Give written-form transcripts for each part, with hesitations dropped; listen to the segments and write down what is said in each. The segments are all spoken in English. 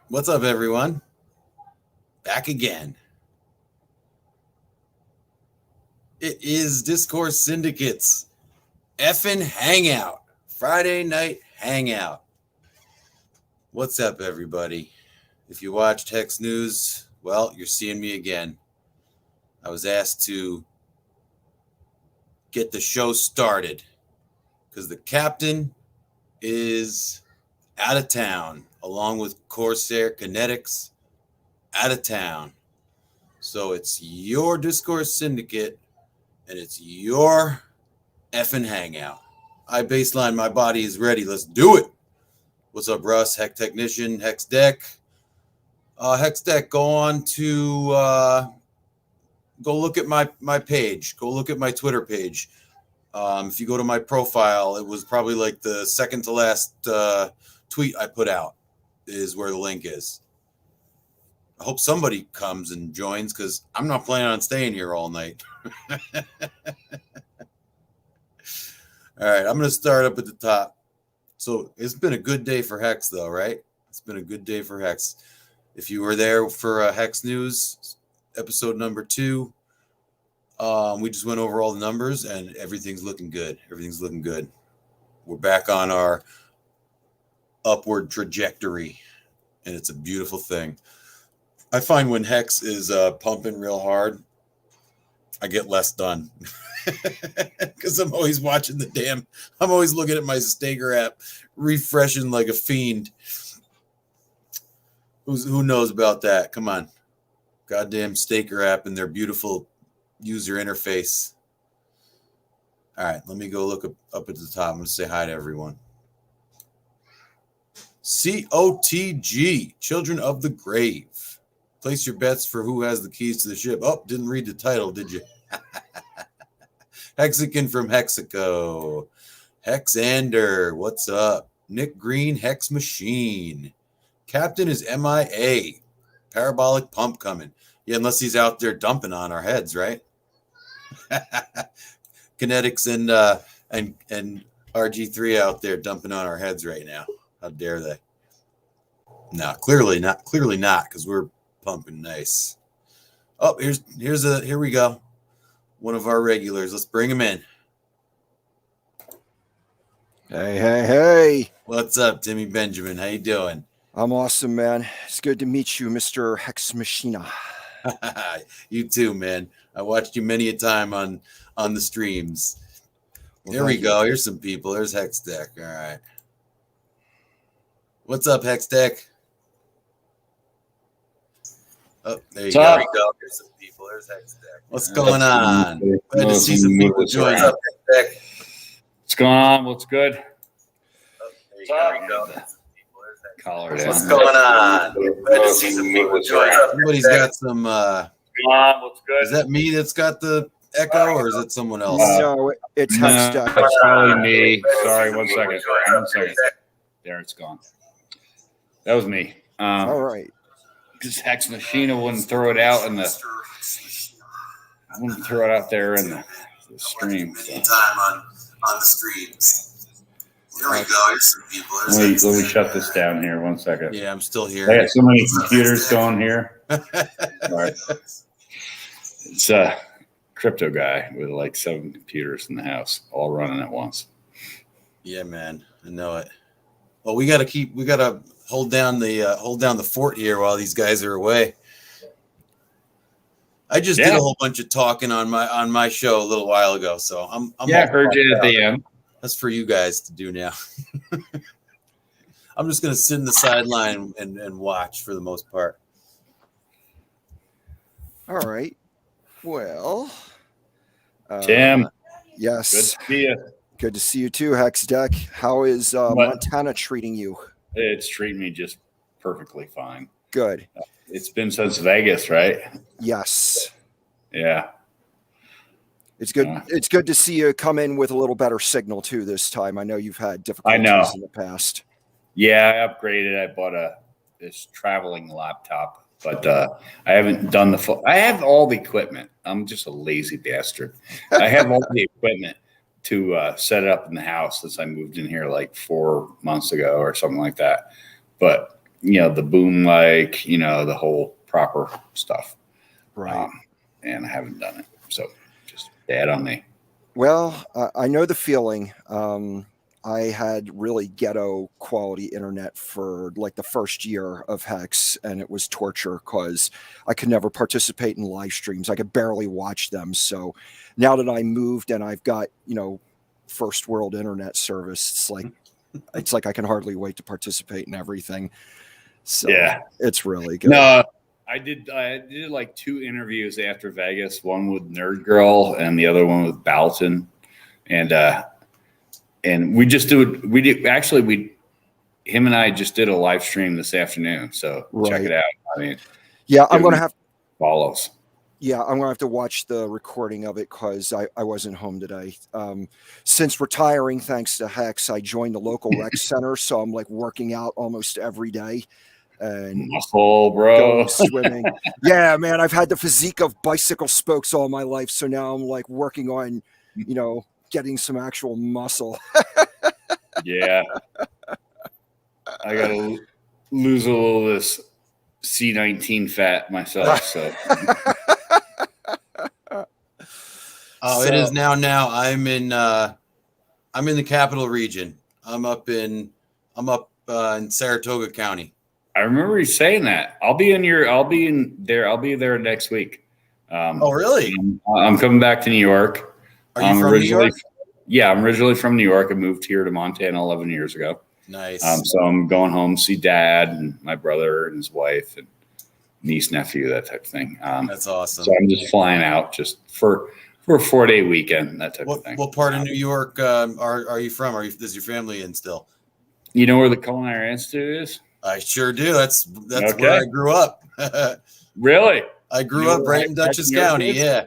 What's up, everyone? Back again. It is Discourse Syndicate's FN Hangout, Friday night hangout. What's up, everybody? If you watched Hex News, well, you're seeing me again. I was asked to get the show started because the captain is out of town, along with Corsair KNTX, out of town. So it's your Discourse Syndicate, and it's your effing hangout. I baseline, my body is ready. Let's do it. What's up, Russ? Hex Technician, Hex Deck. Hex Deck, go on to go look at my page. Go look at my Twitter page. If you go to my profile, it was probably like the second to last tweet I put out is where the link is. I hope somebody comes and joins because I'm not planning on staying here all night. All right, I'm going to start up at the top. So it's been a good day for Hex, though, right? It's been a good day for Hex. If you were there for Hex News, episode number 2, we just went over all the numbers, and everything's looking good. Everything's looking good. We're back on our upward trajectory, and it's a beautiful thing. I find when Hex is pumping real hard, I get less done because I'm always watching I'm always looking at my Staker app, refreshing like a fiend. Who knows about that? Come on. Goddamn Staker app and their beautiful user interface. All right, let me go look up at the top. I'm going to say hi to everyone. COTG, Children of the Grave. Place your bets for who has the keys to the ship. Oh, didn't read the title, did you? Hexican from Hexico. Hexander, what's up? Nick Green, Hex Machine. Captain is MIA. Parabolic pump coming. Yeah, unless he's out there dumping on our heads, right? KNTX and RG3 out there dumping on our heads right now. How dare they? No, clearly not, because we're pumping nice. Oh, here we go. One of our regulars. Let's bring him in. Hey. What's up, Timmy Benjamin? How you doing? I'm awesome, man. It's good to meet you, Mr. Hex Machina. You too, man. I watched you many a time on the streams. Well, there we go. Here's some people. There's Hex Deck. All right. What's up, Hex Deck? Oh, there you go. There's some people. There's Hex Deck. What's going on? Glad to see some people join up, Hex Deck. What's going on? What's good? Oh, there you go. Collar What's going on? Glad to see some people join up. Somebody's got some. What's good? Is that me that's got the echo, or is it someone else? No, it's Hex Deck. It's probably me. Sorry, one second. There, it's gone. That was me. All right. Because Hex Machina wouldn't throw it out in the. I wouldn't throw it out there in the stream. So. Time on the streams. There we go. Here's some people. Let me shut this down here. 1 second. Yeah, I'm still here. I got so many computers going here. All right. It's a crypto guy with like 7 computers in the house, all running at once. Yeah, man, I know it. Well, we gotta hold down the fort here while these guys are away. I just did a whole bunch of talking on my show a little while ago, so I'm I heard you at the end. That's for you guys to do now. I'm just gonna sit in the sideline and watch for the most part. All right. Well, Tim. Yes. Good to see you. Good to see you too, Hex Deck. How is Montana treating you? It's treating me just perfectly fine. Good. It's been since Vegas, right? Yes. Yeah. It's good. It's good to see you come in with a little better signal too this time. I know you've had difficulties in the past. Yeah, I upgraded. I bought this traveling laptop, but I haven't done the full. I have all the equipment. I'm just a lazy bastard. I have all the equipment to set it up in the house since I moved in here like 4 months ago or something like that. But the boom mic, the whole proper stuff. Right. And I haven't done it. So just bad on me. Well, I know the feeling. I had really ghetto quality internet for like the first year of Hex, and it was torture because I could never participate in live streams. I could barely watch them. So now that I moved and I've got, first world internet service, it's like I can hardly wait to participate in everything. So yeah, it's really good. No, I did like 2 interviews after Vegas, one with Nerd Girl and the other one with Balton. And we just him and I just did a live stream this afternoon. So check it out. I mean, yeah, I'm going to have follows. Yeah, I'm going to have to watch the recording of it because I wasn't home today. Since retiring, thanks to Hex, I joined the local rec center. So I'm like working out almost every day. And muscle, bro. Swimming. Yeah, man, I've had the physique of bicycle spokes all my life. So now I'm like working on, getting some actual muscle. Yeah. I got to lose a little of this C19 fat myself. So. It is now. I'm in the capital region. I'm up in Saratoga County. I remember you saying that. I'll be there next week. Oh, really? I'm coming back to New York. Are you from New York? Yeah, I'm originally from New York. I moved here to Montana 11 years ago. Nice. So I'm going home to see Dad and my brother and his wife and niece, nephew, that type of thing. That's awesome. So I'm just flying out just for a 4-day weekend, that type of thing. What part of New York are you from? Is your family in still? You know where the Culinary Institute is? I sure do. That's okay. where I grew up. Really? I grew up right in Dutchess County. Yeah.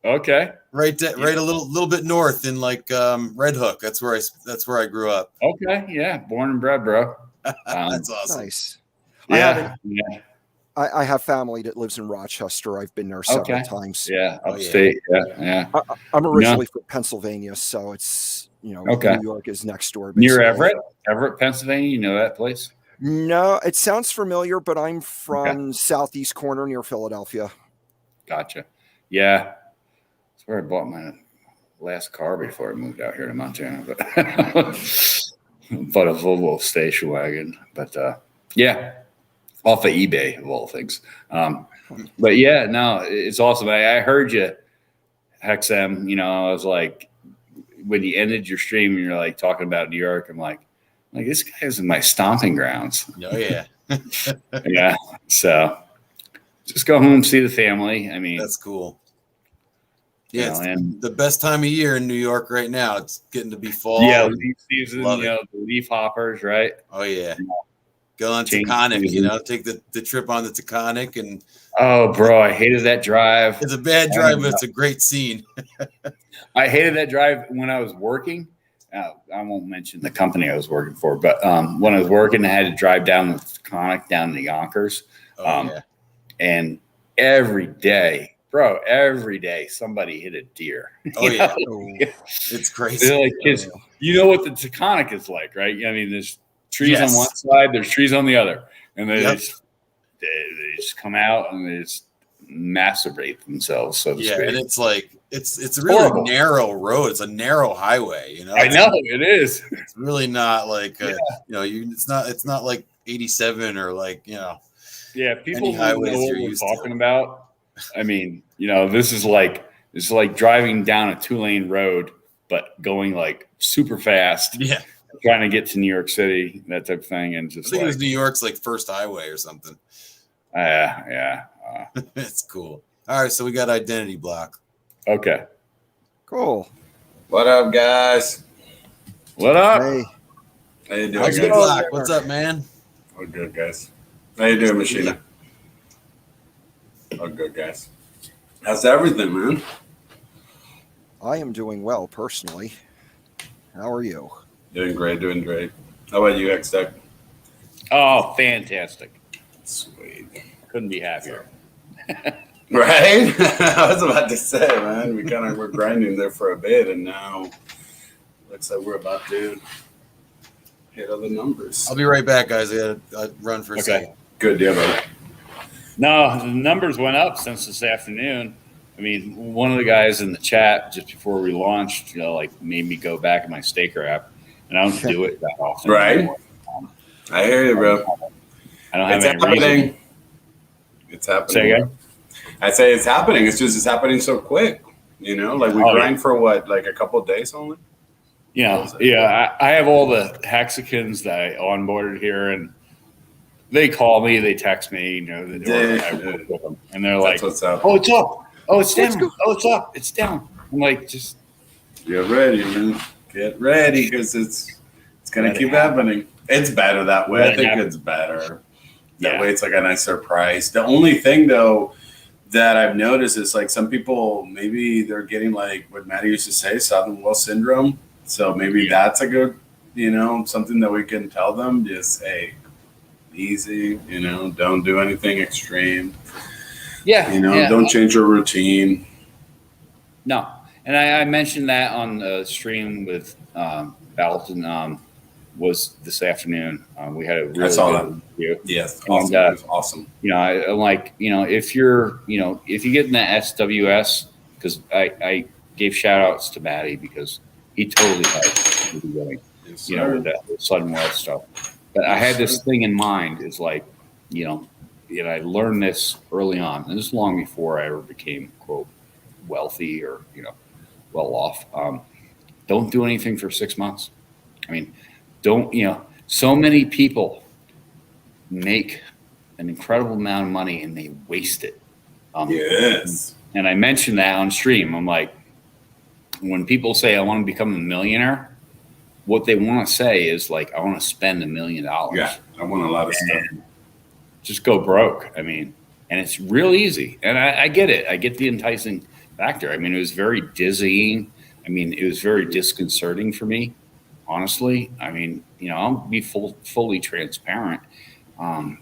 Okay. Right a little bit north in like Red Hook. That's where I grew up. Okay. Yeah. Born and bred, bro. That's awesome. Nice. Yeah. I have family that lives in Rochester. I've been there several times. Yeah. Upstate. Yeah. I'm originally from Pennsylvania, so it's, New York is next door. Near Everett, Pennsylvania. You know that place? No, it sounds familiar, but I'm from southeast corner near Philadelphia. Gotcha. Yeah. That's where I bought my last car before I moved out here to Montana. But bought a Volvo station wagon. But off of eBay of all things. But yeah, no, it's awesome. I heard you, Hexem. I was like, when you ended your stream and you're like talking about New York, I'm like this guy's in my stomping grounds. Oh yeah. Yeah. So just go home, see the family. I mean, that's cool. Yeah, it's the best time of year in New York right now. It's getting to be fall. Yeah, leaf season, the leaf hoppers, right? Oh yeah. Go on Taconic, take the trip on the Taconic and oh bro, I hated that drive. It's a bad drive, but it's a great scene. I hated that drive when I was working. I won't mention the company I was working for, but when I was working, I had to drive down the Taconic down to Yonkers. And every day, somebody hit a deer. Oh yeah. It's crazy. They're like kids. You know what the Taconic is like, right? I mean, there's trees on one side, there's trees on the other. And they just come out and they just masturbate themselves, so to speak. And it's like it's a really narrow road. It's a narrow highway, I know it is. It's really not like it's not like 87 or like people know what we're talking about. I mean, this is like driving down a 2-lane road, but going like super fast. Yeah. Trying to get to New York City, that type of thing, and just I think it was New York's like first highway or something. Yeah. It's cool. All right, so we got identity block. Okay. Cool. What up, guys? What up? Hey. How you doing, How's guys? Block? What's up, man? Oh, good, guys. How you doing, Machina? Oh, good, guys. How's everything, man? I am doing well, personally. How are you? Doing great. How about you, X-Tech? Oh, fantastic. Sweet. Couldn't be happier. Right? I was about to say, man, we're grinding there for a bit, and now looks like we're about to hit other numbers. I'll be right back, guys. I gotta run for a second. Good deal, brother. No, the numbers went up since this afternoon. I mean, one of the guys in the chat just before we launched, like made me go back in my staker app, and I don't do it that often. Right. Anymore. I hear you, bro. I don't have It's any happening. reason. It's happening. Say again? I say it's happening. It's just it's happening so quick. Like we grind for what, like a couple of days only. Yeah. I have all the Hexicans that I onboarded here, and they call me, they text me, I work with them, and they're like, what's up. "Oh, it's up. Oh, it's down. Oh, it's up. It's down." I'm like, just get ready, man. Get ready, because it's gonna keep happening. It's better that way. I think it's better. That way, it's like a nice surprise. The only thing, though, that I've noticed is like some people, maybe they're getting like what Matty used to say, Southern Wall Syndrome. So maybe that's a good, something that we can tell them. Just, hey, easy, don't do anything extreme. Don't change your routine. No. And I mentioned that on the stream with Balton was this afternoon. We had a really good interview. Yes, awesome. And, awesome. I'm like, if you're, if you get in that SWS, because I gave shout outs to Matty because he totally had me going, with that sudden wealth stuff. But I had this thing in mind is like, and I learned this early on, and this is long before I ever became, quote, wealthy or, well off. Don't do anything for 6 months. I mean, so many people make an incredible amount of money and they waste it. Yes. And I mentioned that on stream. I'm like, when people say I want to become a millionaire, what they want to say is like, I want to spend $1 million. Yeah, I want a lot of stuff. Just go broke. I mean, and it's real easy. And I get it. I get the enticing factor. I mean, it was very dizzying. I mean, it was very disconcerting for me, honestly. I mean, I'll be fully transparent. When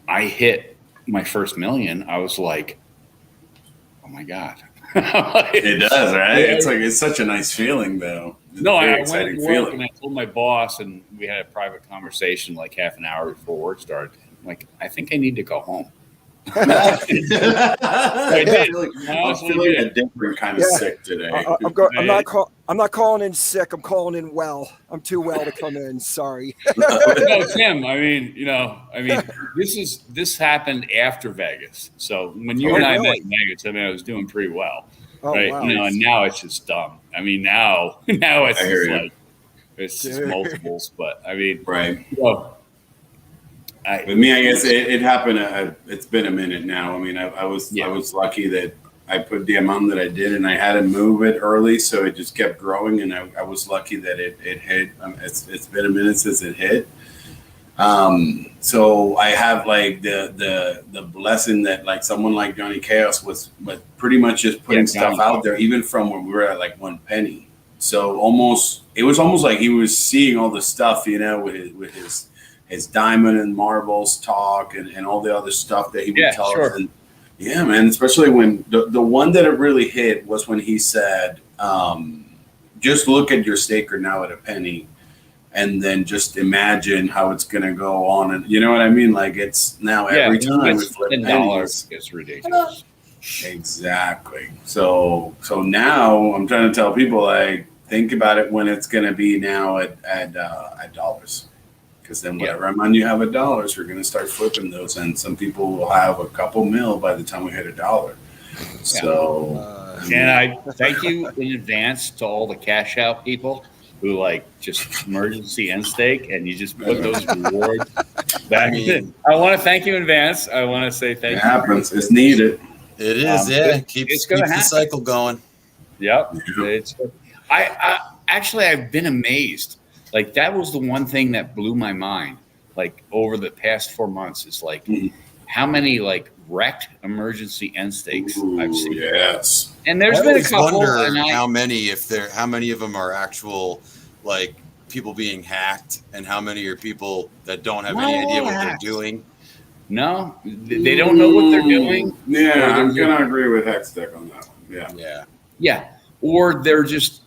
I hit my first million, I was like, oh my God. It does, right? It's such a nice feeling, though. No, I went to work and I told my boss, and we had a private conversation like half an hour before work started. I'm like, I think I need to go home. I did. I'm feeling a different kind of sick today. I'm not calling in sick. I'm calling in well. I'm too well to come in. Sorry. No, Tim. I mean, this happened after Vegas. So when you and I met in Vegas, I mean, I was doing pretty well, right? Wow. And now it's just dumb. I mean, now it's just like it's just multiples. But I mean, right. With me, I guess it happened. It's been a minute now. I mean, I was lucky that I put the amount that I did, and I had to move it early, so it just kept growing. And I was lucky that it hit. It's been a minute since it hit. So I have like the blessing that like someone like Johnny Chaos was pretty much just putting stuff out there, even from when we were at like 1 penny. So it was almost like he was seeing all the stuff, with his diamond and marbles talk and all the other stuff that he would tell us. And yeah, man, especially when the one that it really hit was when he said, just look at your staker now at 1 penny and then just imagine how it's going to go on. And you know what I mean? Like it's now every time we flip pennies. It's ridiculous. Exactly. So now I'm trying to tell people, like, think about it when it's going to be now at dollars. Because then whatever amount you have at dollars, we're going to start flipping those. And some people will have a couple mil by the time we hit $1. So, and I thank you in advance to all the cash out people who like just emergency end stake and you just put those rewards back in. I want to thank you in advance. I want to say thank you. It happens. It's needed. It is. Keeps the cycle going. Yep. I've been amazed. Like that was the one thing that blew my mind. Like over the past 4 months, is like how many like wrecked emergency end stakes I've seen. Yes, and there's been a couple. How many of them are actual like people being hacked, and how many are people that don't have any idea what they're doing? No, they don't know what they're doing. Yeah, I'm gonna agree with Hextech on that one. Yeah. Or they're just,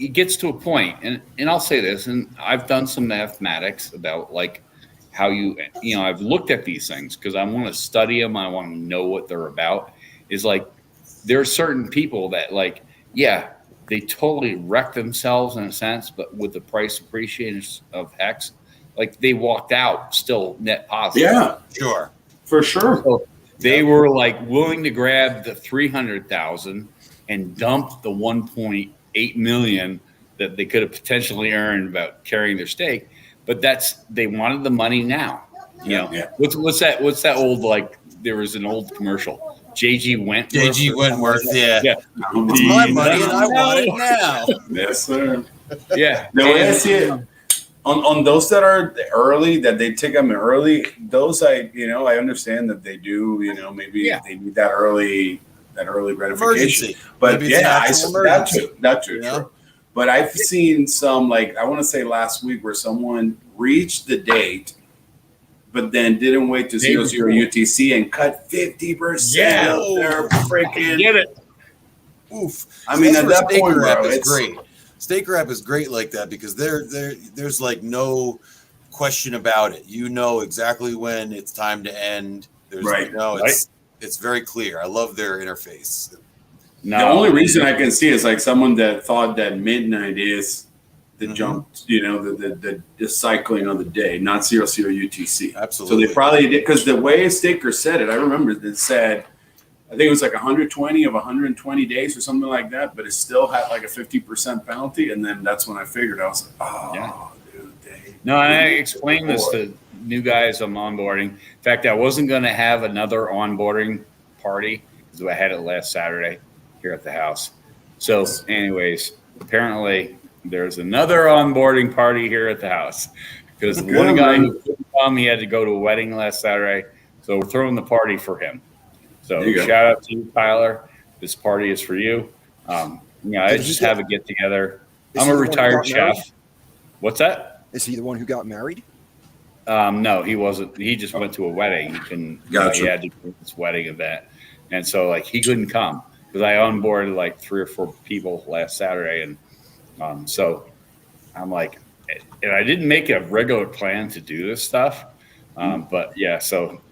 it gets to a point, and I'll say this, and I've done some mathematics about like how I've looked at these things because I want to study them. I want to know what they're about. Is like there are certain people that like, yeah, they totally wreck themselves in a sense, but with the price appreciation of Hex, like they walked out still net positive. Yeah, Sure. for sure. So they were like willing to grab the 300,000 and dump the 1.8 million that they could have potentially earned about carrying their stake. But they wanted the money now. Yeah. What's that old, like there was an old commercial, JG Wentworth. Yeah. It's my money and I want it now. Yes, sir. Yeah. The way I see it, on those that are early, that they take them early, those I understand that they do, maybe they need that early gratification. Emergency. But Maybe it's an actual emergency. That too, true. But I've seen some, like I want to say last week, where someone reached the date, but then didn't wait to 0 UTC and cut 50% of their freaking. Get it. Oof. I mean, at that Staker point, bro, app is it's great. Staker app is great like that because there's like no question about it. You know exactly when it's time to end. There's it's very clear. I love their interface. No, the only reason I can see is like someone that thought that midnight is the jump, the cycling on the day, not 0 UTC. Absolutely. So they probably did, because the way Staker said it, I remember it said, I think it was like 120 of 120 days or something like that, but it still had like a 50% penalty. And then that's when I figured, I was like, dude. No, I explained this to new guys I'm onboarding. In fact, I wasn't going to have another onboarding party because I had it last Saturday here at the house. So anyways, apparently there's another onboarding party here at the house because the one guy who couldn't come, he had to go to a wedding last Saturday. So we're throwing the party for him. So shout out to you, Tyler. This party is for you. I just have a get together. I'm a retired chef. What's that? Is he the one who got married? No, he wasn't. He just went to a wedding. He couldn't. He had to go to this wedding event, and so like he couldn't come because I onboarded like 3 or 4 people last Saturday, and so I'm like, and I didn't make a regular plan to do this stuff, but yeah. So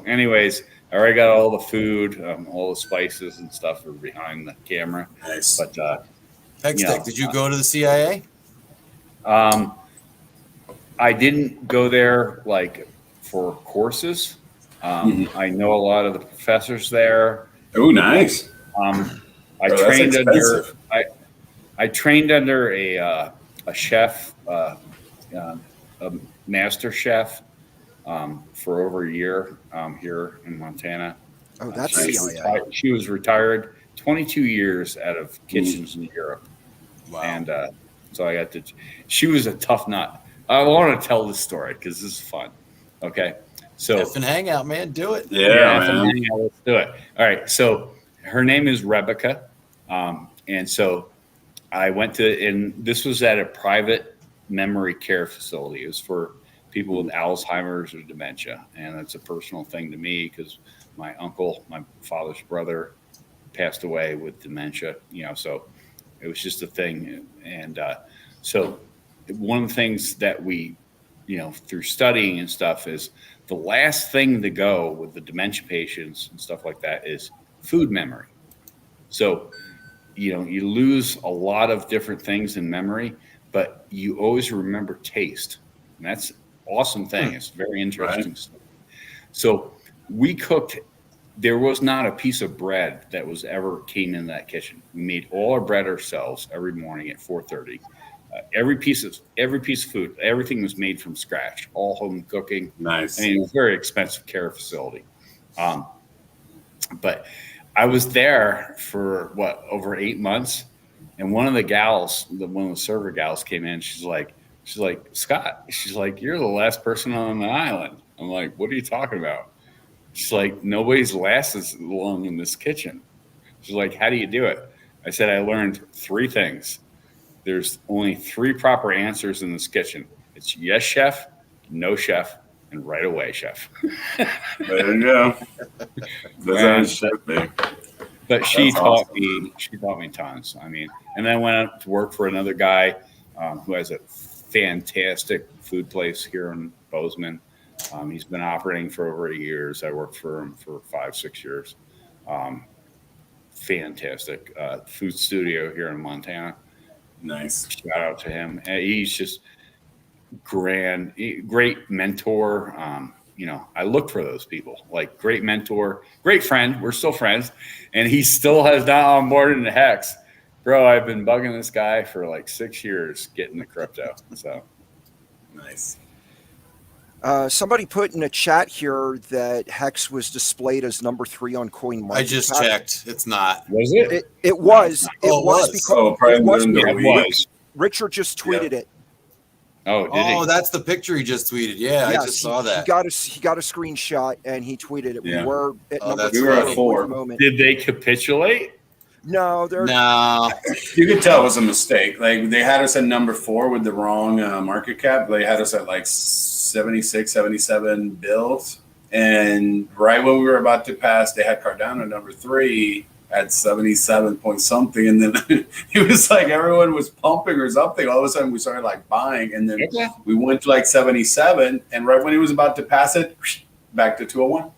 anyways, I already got all the food, all the spices and stuff are behind the camera. Nice. But Hextech, did you go to the CIA? I didn't go there like for courses. I know a lot of the professors there. Oh, nice. I trained under a chef, a master chef, for over a year here in Montana. Oh, that's CIA. She was retired 22 years out of kitchens in Europe. Wow. And so I got to. She was a tough nut. I want to tell this story because this is fun. Okay, so FN Hangout, man, do it. Yeah, man. Hangout, let's do it. All right, so her name is Rebecca, and so I went to, and this was at a private memory care facility. It was for people with Alzheimer's or dementia, and that's a personal thing to me because my uncle, my father's brother, passed away with dementia. So it was just a thing, and so. One of the things that we, through studying and stuff is the last thing to go with the dementia patients and stuff like that is food memory. So, you lose a lot of different things in memory, but you always remember taste. And that's an awesome thing. It's very interesting stuff. So we cooked, there was not a piece of bread that was ever came in that kitchen. We made all our bread ourselves every morning at 4:30. Every piece of food, everything was made from scratch, all home cooking. Nice. I mean, it was a very expensive care facility. But I was there for over 8 months. And one of the gals, one of the server gals came in. She's like, Scott, she's like, you're the last person on the island. I'm like, what are you talking about? She's like, nobody's lasted as long in this kitchen. She's like, how do you do it? I said, I learned 3 things. There's only 3 proper answers in this kitchen. It's yes, chef, no chef, and right away, chef. There you go. That's how it should be. But she That's taught awesome. me. She taught me tons. I mean, and then I went out to work for another guy who has a fantastic food place here in Bozeman. He's been operating for over 8 years. I worked for him for 5-6 years. Fantastic food studio here in Montana. Nice. Shout out to him. And he's just great mentor. I look for those people, like great mentor, great friend. We're still friends, and he still has not onboarded into Hex. Bro, I've been bugging this guy for like 6 years getting the crypto. So Nice. Somebody put in a chat here that Hex was displayed as number 3 on CoinMarketCap. I just checked. It's not. was it? It was. Oh, it was. because Oh, probably it was. during the Yeah, it week. was. Richard just tweeted it. Oh, did Oh, he? that's the picture he just tweeted. Yeah, I Yes, just saw that. He got a screenshot and he tweeted it. Yeah. We were at Oh, number that's 3 right. at We the were at moment. Did they capitulate? No, they're No. You could tell it was a mistake. Like they had us at number 4 with the wrong market cap. They had us at like 76, 77 bills. And right when we were about to pass, they had Cardano number 3 at 77 point something. And then it was like everyone was pumping or something. All of a sudden we started like buying. And then Okay. we went to like 77. And right when he was about to pass it, back to 201.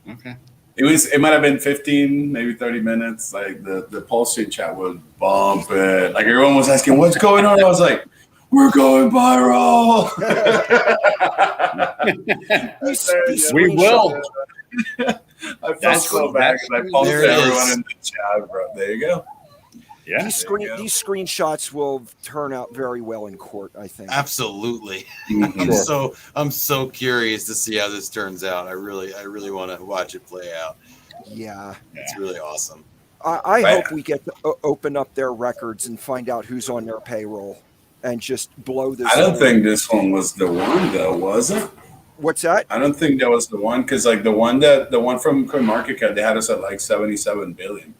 Okay. It might have been 15, maybe 30 minutes. Like the Pulse Chain chat was bumping. Like everyone was asking, what's going on? I was like, we're going viral. These We will. I felt That's so cool. bad because I posted There it everyone is. in the chat, bro. There you go. Yeah. these There you go. screenshots will turn out very well in court, I think. Absolutely. Mhm. I'm so curious to see how this turns out. I really want to watch it play out. Yeah. It's really awesome. I Right. hope we get to open up their records and find out who's on their payroll and just blow this. I don't whole- think this one was the one though, was it? What's that? I don't think that was the one because like the one from CoinMarketCap, they had us at like 77 billion.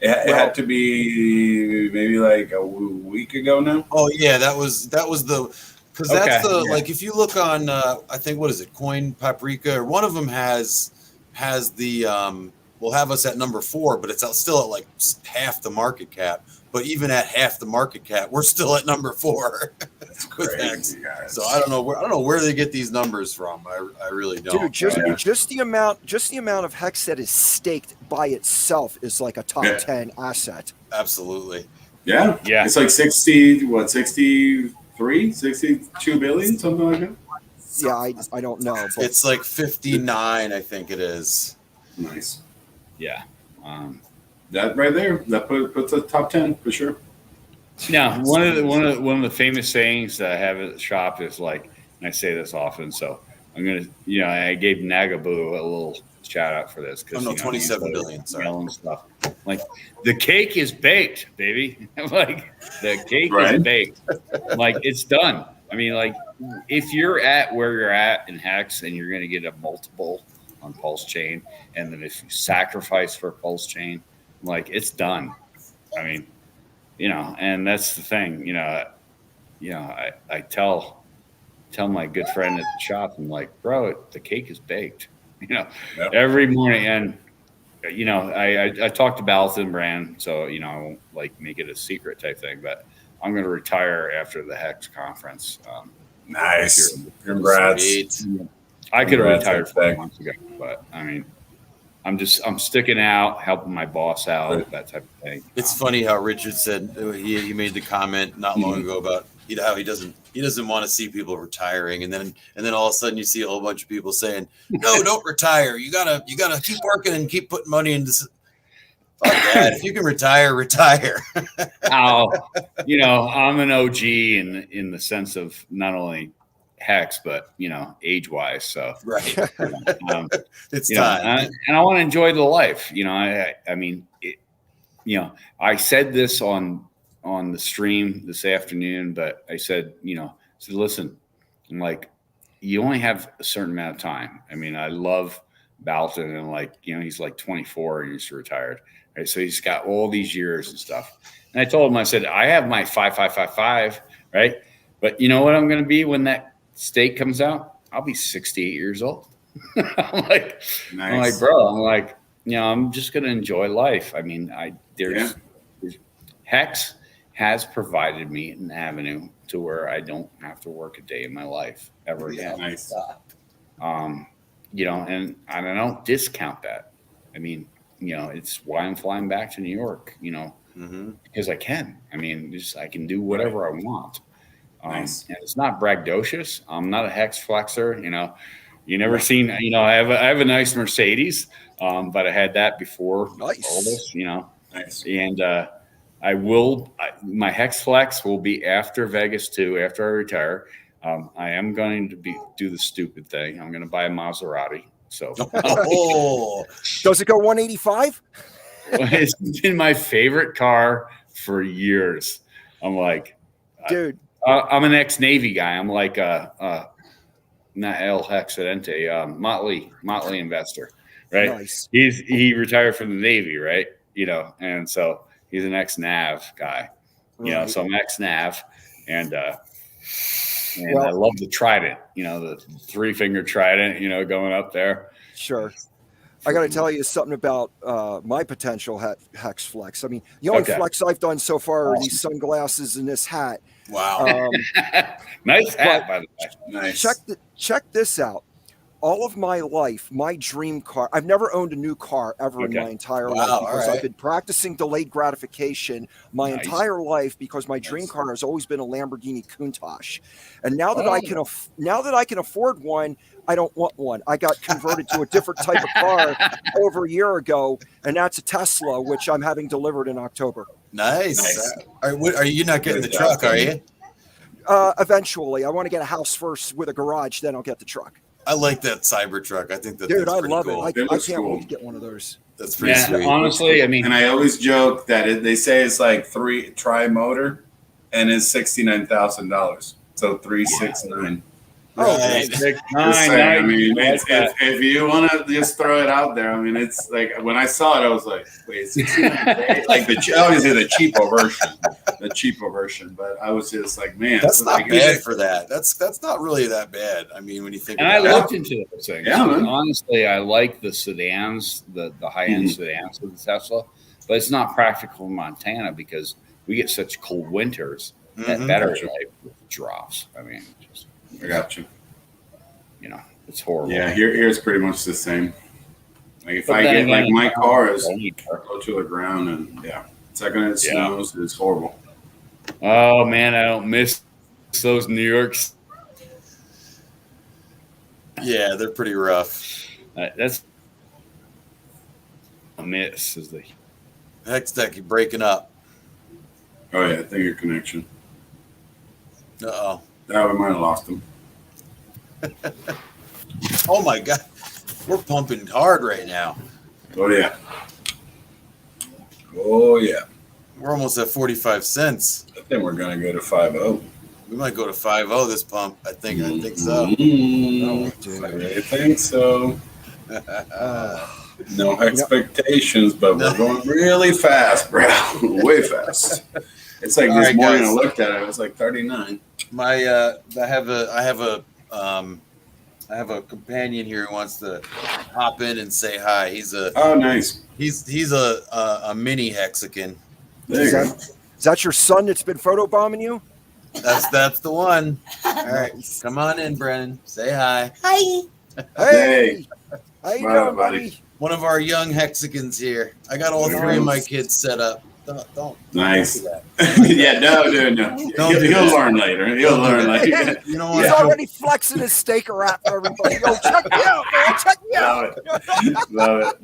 It had to be maybe like a week ago now. Oh yeah, that was the because that's Okay. the Yeah. like if you look on I think what is it, Coin Paprika, or one of them has the will have us at number 4, but it's still at like half the market cap. But even at half the market cap, we're still at number 4. That's With crazy, guys. So I don't know where they get these numbers from. I really don't. Dude, Yeah. just the amount of Hex that is staked by itself is like a top Yeah. 10 asset. Absolutely. Yeah. Yeah. It's like 63, 62 billion, something like that. Yeah, I don't know, but It's like 59, I think it is. Nice. Yeah. That right there, that puts a top 10 for sure. Now, one of the famous sayings that I have at the shop is like, and I say this often, so I'm gonna, I gave Nagaboo a little shout out for this because 27 billion. Sorry. And stuff. Like the cake is baked, baby. Like the cake Right. is baked. Like it's done. I mean, like if you're at where you're at in Hex and you're gonna get a multiple on Pulse Chain, and then if you sacrifice for Pulse Chain, like it's done. I mean, and that's the thing, I tell my good friend at the shop, I'm like, bro, the cake is baked, Yep. every morning. And, I talked to Baltham Brand, so, I won't like make it a secret type thing, but I'm going to retire after the Hex conference. Nice. Congrats. Sweet. I could have Congrats, retired Hex. 4 months ago, but I mean, I'm sticking out, helping my boss out, that type of thing. It's funny how Richard said he made the comment not long ago about how he doesn't want to see people retiring, and then all of a sudden you see a whole bunch of people saying, no, don't retire. You gotta keep working and keep putting money into. Fuck that. If you can retire. I'm an OG in the sense of not only Hex, but age wise. So Right. It's you know, time. and I want to enjoy the life. I mean, I said this on the stream this afternoon, but I said, listen, I'm like, you only have a certain amount of time. I mean, I love Balton, and he's like 24 and he's retired. Right? So he's got all these years and stuff. And I told him, I said, I have my 5555, right? But you know what I'm going to be when that stake comes out? I'll be 68 years old. I'm like, Nice. bro, I'm like, I'm just going to enjoy life. I mean, there's Hex has provided me an avenue to where I don't have to work a day in my life ever again. Nice. And I don't discount that. I mean, it's why I'm flying back to New York, because I can. I mean, I can do whatever I want. Nice. And it's not braggadocious. I'm not a Hex flexer. You never seen. I have a nice Mercedes, but I had that before all this. Nice. And my Hex flex will be after Vegas 2, after I retire. I am going to do the stupid thing. I'm going to buy a Maserati. So, does it go 185? It's been my favorite car for years. I'm like, dude. I'm an ex-Navy guy. I'm like not El Hexicente, Motley investor, right? Nice. He retired from the Navy, right? And so he's an ex-Nav guy. Right. So I'm ex-Nav, and I love the Trident. The 3-finger Trident. Going up there. Sure. I got to tell you something about my potential Hex flex. I mean, the only flex I've done so far are these sunglasses and this hat. Wow. Nice hat, by the way. Nice. Check this out. All of my life, my dream car, I've never owned a new car ever in my entire life because I've been practicing delayed gratification my entire life because my dream car has always been a Lamborghini Countach. And now that I can afford one, I don't want one. I got converted to a different type of car over a year ago, and that's a Tesla, which I'm having delivered in October. Nice. Are you not getting the truck, are you? Eventually. I want to get a house first with a garage, then I'll get the truck. I like that Cybertruck. I think that's I love cool. it. I can't wait to get one of those. That's pretty sweet. Honestly, I mean, and I always joke that they say it's like tri-motor, and it's $69,000. So 369. Right. I mean, if you want to just throw it out there, I mean, it's like when I saw it, I was like, wait, it's like obviously the cheaper version, but I was just like, man, that's not bad for that. That's not really that bad. I mean, when you think, I looked into those things. Yeah, man. Honestly, I like the sedans, the high end sedans with the Tesla, but it's not practical in Montana because we get such cold winters that battery life drops. I mean, I got you. It's horrible. Yeah, here's pretty much the same. Like if I get like my car is go to the ground, and second it snows, it's horrible. Oh man, I don't miss those New Yorks. Yeah, they're pretty rough. That's a miss. Is the Hextech, you breaking up? Oh yeah, I think your connection. Oh, we might have lost him. Oh my God, we're pumping hard right now. Oh yeah. We're almost at 45 cents. I think we're gonna go to 5.0. We might go to 5.0 this pump. I think so. I think so. No expectations, but we're going really fast, bro. Way fast. It's like this morning I looked at it. It was like 39. I have a companion here who wants to hop in and say hi. He's nice. He's a mini Hexican. Is that your son that's been photobombing you? That's the one. All right, come on in, Brennan. Say hi. Hi. Hey. How you doing, buddy? One of our young Hexicans here. I got all 3 of my kids set up. Don't nice. Yeah, no. He'll learn later. He'll learn later. You know what? He's already flexing his steak wrap for everybody. Yo, check me out, man. Check me out.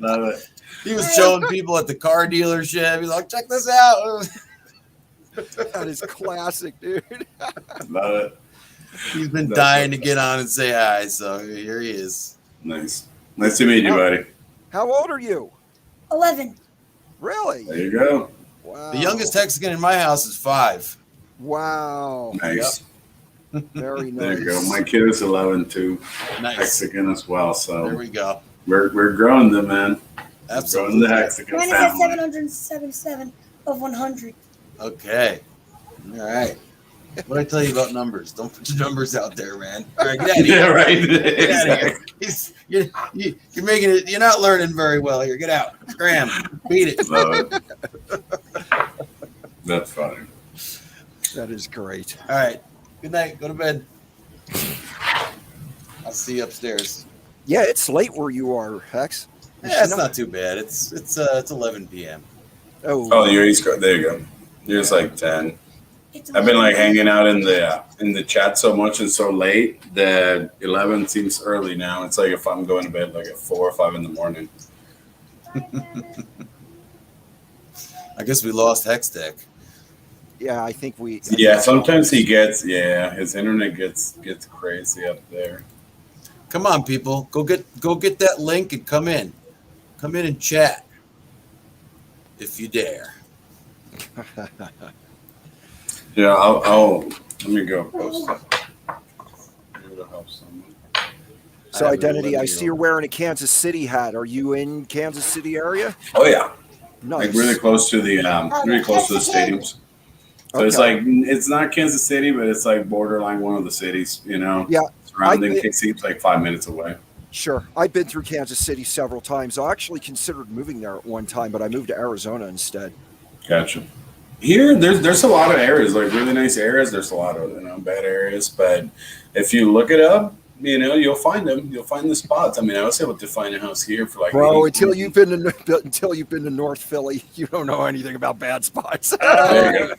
Love it. He was showing people at the car dealership. He's like, check this out. That is classic, dude. Love it. He's been dying to get on and say hi, so here he is. Nice to meet you, buddy. How old are you? 11. Really? There you go. Wow. The youngest Hexican in my house is 5. Wow. Nice. Yep. Very nice. There you go. My kid is 11 too. Nice. Hexican as well. So there we go. We're growing them, man. Absolutely. We're growing the Hexican Mine is family. at 777 of 100. Okay. All right. What I tell you about numbers? Don't put your numbers out there, man. All right, get out of here. Yeah, right. Get out of here. You're making it. You're not learning very well here. Get out. Scram. Beat it. Love it. That's funny. That is great. All right. Good night. Go to bed. I'll see you upstairs. Yeah, it's late where you are, Hex. Yeah, it's not too bad. It's 11 p.m. Oh, You're East Coast. There you go. You're just like 10. I've been like hanging out in the chat so much and so late that 11 seems early now. It's like if I'm going to bed like at 4 or 5 in the morning. I guess we lost Hex Tech. yeah, I think we. Yeah, sometimes he gets his internet gets crazy up there. Come on, people. Go get that link and come in. Come in and chat. If you dare. Yeah, I'll let me go post it. Maybe it'll help someone. So Identity, I see you're wearing a Kansas City hat. Are you in Kansas City area? Oh yeah, Nice. like really close to the stadiums. So it's like it's not Kansas City, but it's like borderline one of the cities. Yeah, surrounding KC, like 5 minutes away. Sure. I've been through Kansas City several times. I actually considered moving there at one time, but I moved to Arizona instead. Gotcha. Here, there's a lot of areas, like really nice areas. There's a lot of bad areas, but if you look it up, you'll find them. You'll find the spots. I mean, I was able to find a house here for like. Bro, until you've been to North Philly, you don't know anything about bad spots. There you go.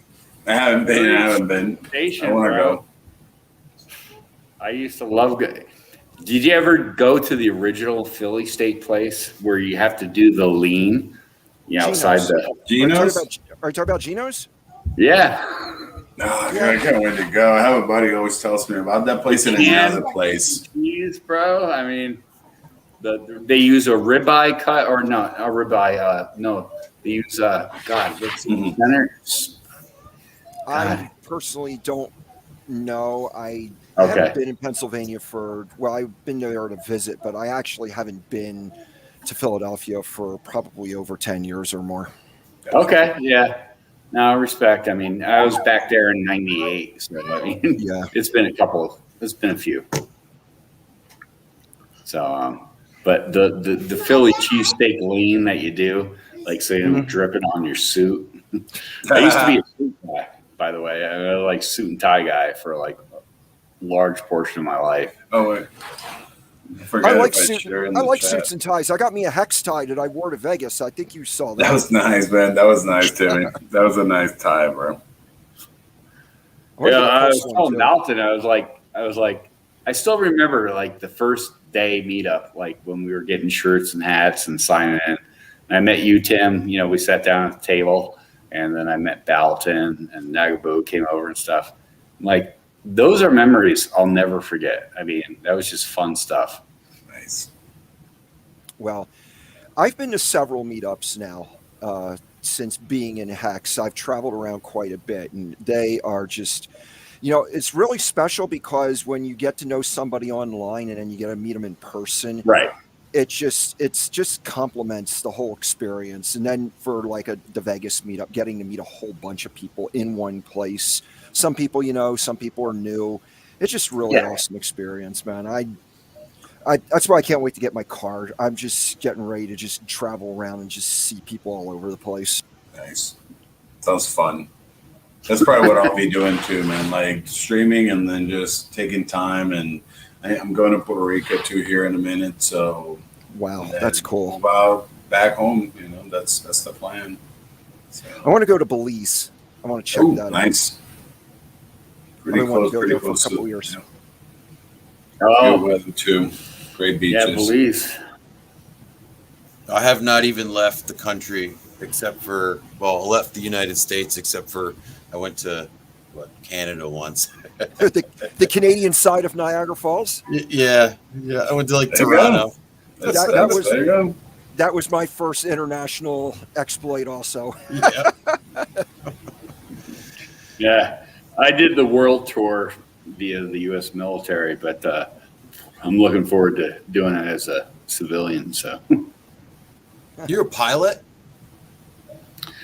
I haven't been. Station, I want to bro. go. I used to love. Did you ever go to the original Philly steak place where you have to do the lean? Outside the Geno's. Are you talking about Geno's? Yeah. Oh, God, I can't wait to go. I have a buddy who always tells me about that place and another place. Cheese, bro. I mean, they use a ribeye cut or not a ribeye. No, they use God. What's the center? I personally don't know. I haven't been in Pennsylvania I've been there to visit, but I actually haven't been to Philadelphia for probably over 10 years or more. Okay, yeah. No, respect. I mean, I was back there in '98, so I mean, Yeah. it's been a few. So, but the Philly cheesesteak lean that you do, like so you don't drip it on your suit. I used to be a suit guy, by the way. I was like suit and tie guy for like a large portion of my life. Oh wait. I like suits and ties. I got me a hex tie that I wore to Vegas. I think you saw that. That was nice, man. That was nice, Timmy. That was a nice tie, bro. Yeah, I was telling Dalton, I was like, I still remember like the first day meetup, like when we were getting shirts and hats and signing in. And I met you, Tim. We sat down at the table, and then I met Dalton and Nagabu came over and stuff. Like, those are memories I'll never forget. I mean, that was just fun stuff. Nice. Well, I've been to several meetups now since being in Hex. I've traveled around quite a bit, and they are just, it's really special because when you get to know somebody online and then you get to meet them in person, right? It's just complements the whole experience. And then for like the Vegas meetup, getting to meet a whole bunch of people in one place. Some people, some people are new. It's just really awesome experience, man. That's why I can't wait to get my card. I'm just getting ready to just travel around and just see people all over the place. Nice. Sounds fun. That's probably what I'll be doing too, man. Like streaming and then just taking time. And I'm going to Puerto Rico too here in a minute. So wow, that's cool. About back home, that's the plan. So. I want to go to Belize. I want to check that out. Nice. Pretty close, go pretty there close for a couple years. Oh, good weather too. Great beaches. Yeah, Belize. I have not even left the country except for, I left the United States except for I went to Canada once. the Canadian side of Niagara Falls? Yeah. I went to Toronto. That was my first international exploit also. Yeah. Yeah. I did the world tour via the U.S. military, but I'm looking forward to doing it as a civilian. So, You're a pilot?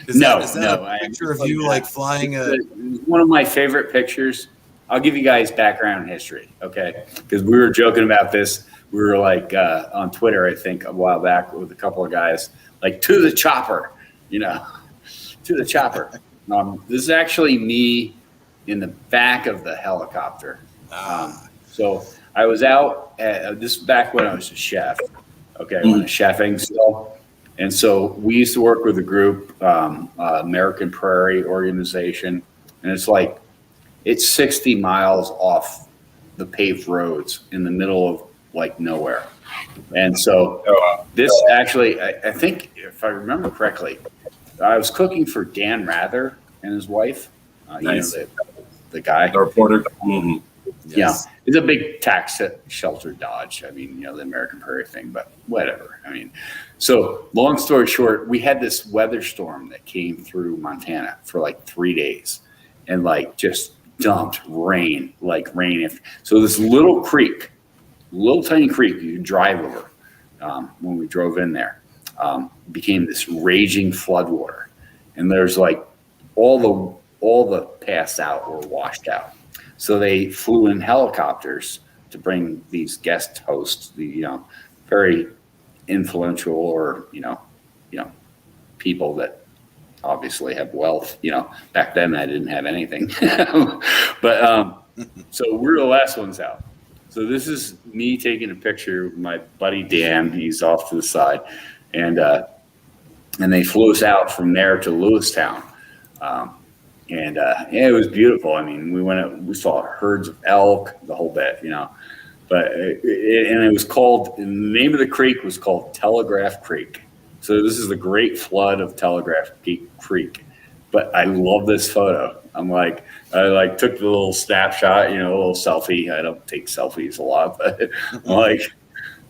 Is No, that no, a picture of you like flying a? One of my favorite pictures. I'll give you guys background history, okay? Because we were joking about this. We were like on Twitter, I think, a while back with a couple of guys, like to the chopper, you know, to the chopper. This is actually me in the back of the helicopter. So I was out at this back when I was a chef, okay, when I was chefing still. And so we used to work with a group, American Prairie Organization, and it's 60 miles off the paved roads in the middle of like nowhere. And so this actually, I think if I remember correctly, I was cooking for Dan Rather and his wife, Nice. you know, the guy. The reporter. Mm-hmm. Yes. Yeah, it's a big tax shelter dodge. I mean, you know, the American Prairie thing, but whatever. I mean, so long story short, we had this weather storm that came through Montana for like 3 days and like just dumped rain, like rain. So this little creek, little tiny creek you could drive over when we drove in there, became this raging floodwater. And there's like all the paths out were washed out. So they flew in helicopters to bring these guest hosts, the, you know, very influential or, you know, people that obviously have wealth. You know, back then I didn't have anything. But so we're the last ones out. So this is me taking a picture with my buddy Dan. He's off to the side. And they flew us out from there to Lewistown. And yeah, it was beautiful. I mean, we saw herds of elk, the whole bit, you know. But it was called, the name of the creek was called Telegraph Creek. So this is the great flood of Telegraph Creek. But I love this photo. I took the little snapshot, you know, a little selfie. I don't take selfies a lot, but it was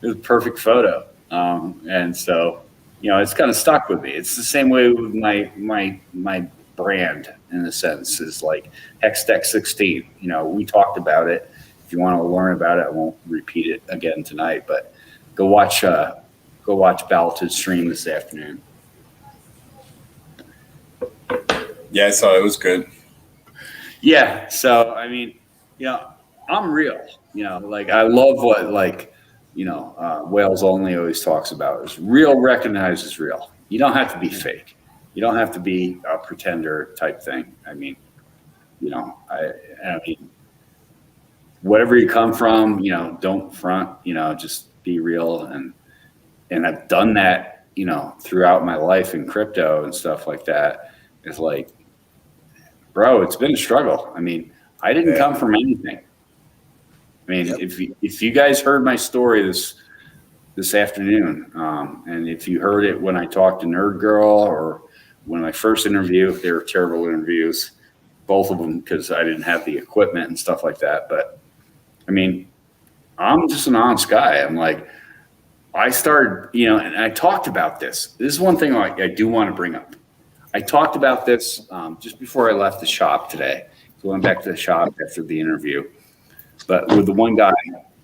a perfect photo. And so, you know, it's kind of stuck with me. It's the same way with my brand, in a sense, is like Hextech 16. You know, we talked about it. If you want to learn about it, I won't repeat it again tonight, but go watch Balt's stream this afternoon. Yeah, I saw it. It was good. Yeah. So, I mean, you know, I'm real, you know, like I love what, like, you know, Wales Only always talks about is real recognizes real. You don't have to be fake. You don't have to be a pretender type thing. I mean, you know, I mean, whatever you come from, you know, don't front, you know, just be real. And I've done that, you know, throughout my life in crypto and stuff like that. It's like, bro, it's been a struggle. I mean, I didn't come from anything. I mean, if you guys heard my story this afternoon, and if you heard it when I talked to Nerd Girl or when my first interview, they were terrible interviews, both of them, because I didn't have the equipment and stuff like that. But I mean, I'm just an honest guy. I'm like, I started, you know, and I talked about this. This is one thing I do want to bring up. I talked about this just before I left the shop today. So I went back to the shop after the interview, but with the one guy,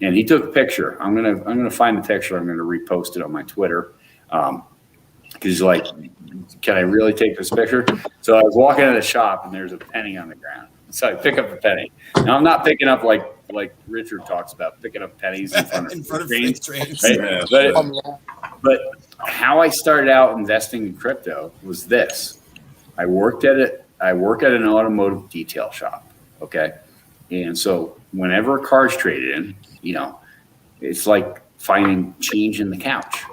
and he took a picture. I'm gonna find the picture. I'm gonna repost it on my Twitter. Because he's like, can I really take this picture? So I was walking out of the shop and there's a penny on the ground. So I pick up the penny. Now I'm not picking up like Richard talks about, picking up pennies in front of trains. Right? Yeah, But how I started out investing in crypto was this. I work at an automotive detail shop. Okay. And so whenever a car's traded in, you know, it's like finding change in the couch.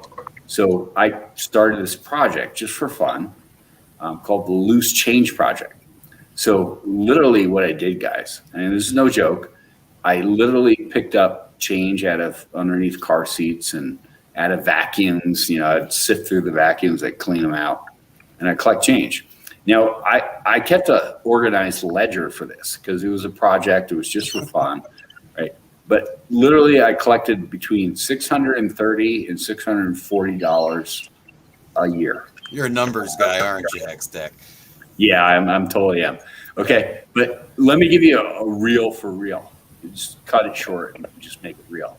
So I started this project just for fun called the Loose Change Project. So literally what I did, guys, and this is no joke, I literally picked up change out of underneath car seats and out of vacuums. You know, I'd sift through the vacuums, I'd clean them out, and I'd collect change. Now, I kept an organized ledger for this because it was a project. It was just for fun, right? But literally, I collected between $630 and $640 a year. You're a numbers guy, aren't you, Hextech? Yeah, I'm totally am. Okay, but let me give you a reel for real. Just cut it short and just make it real.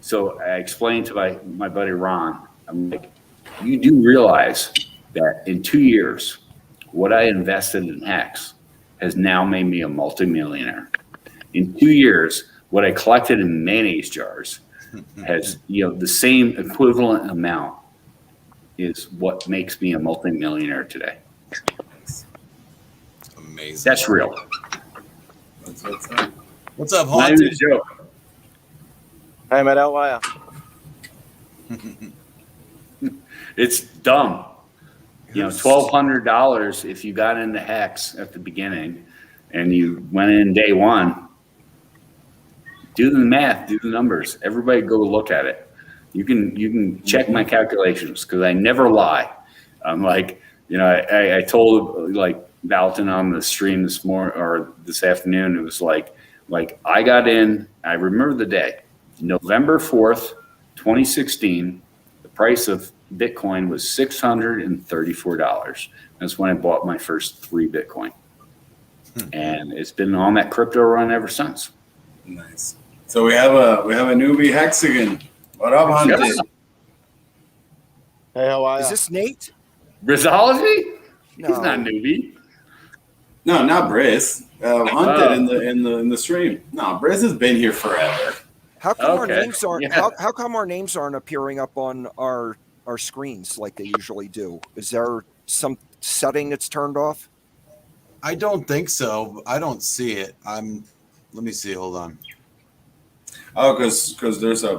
So I explained to my buddy Ron, I'm like, you do realize that in 2 years, what I invested in Hex has now made me a multimillionaire. In 2 years, what I collected in mayonnaise jars has, the same equivalent amount is what makes me a multimillionaire today. Amazing. That's real. What's up? What's up, Not even a Haunted? joke. Hey, mate, how are you? It's dumb. $1,200 if you got into Hex at the beginning and you went in day one. Do the math, do the numbers. Everybody go look at it. You can check my calculations because I never lie. I'm like, I told like Valton on the stream this morning or this afternoon, it was like I got in, I remember the day, November 4th, 2016, the price of Bitcoin was $634. That's when I bought my first 3 Bitcoin. And it's been on that crypto run ever since. Nice. So we have a newbie Hexican. What up, Hunted? Yes. Hey, how are you? Is this Nate? Brizology? No. He's not newbie. No, not Briz. Hunted in the stream. No, Briz has been here forever. How come our Okay. names aren't? Yeah. How come our names aren't appearing up on our screens like they usually do? Is there some setting that's turned off? I don't think so. I don't see it. Let me see. Hold on. Oh, because there's I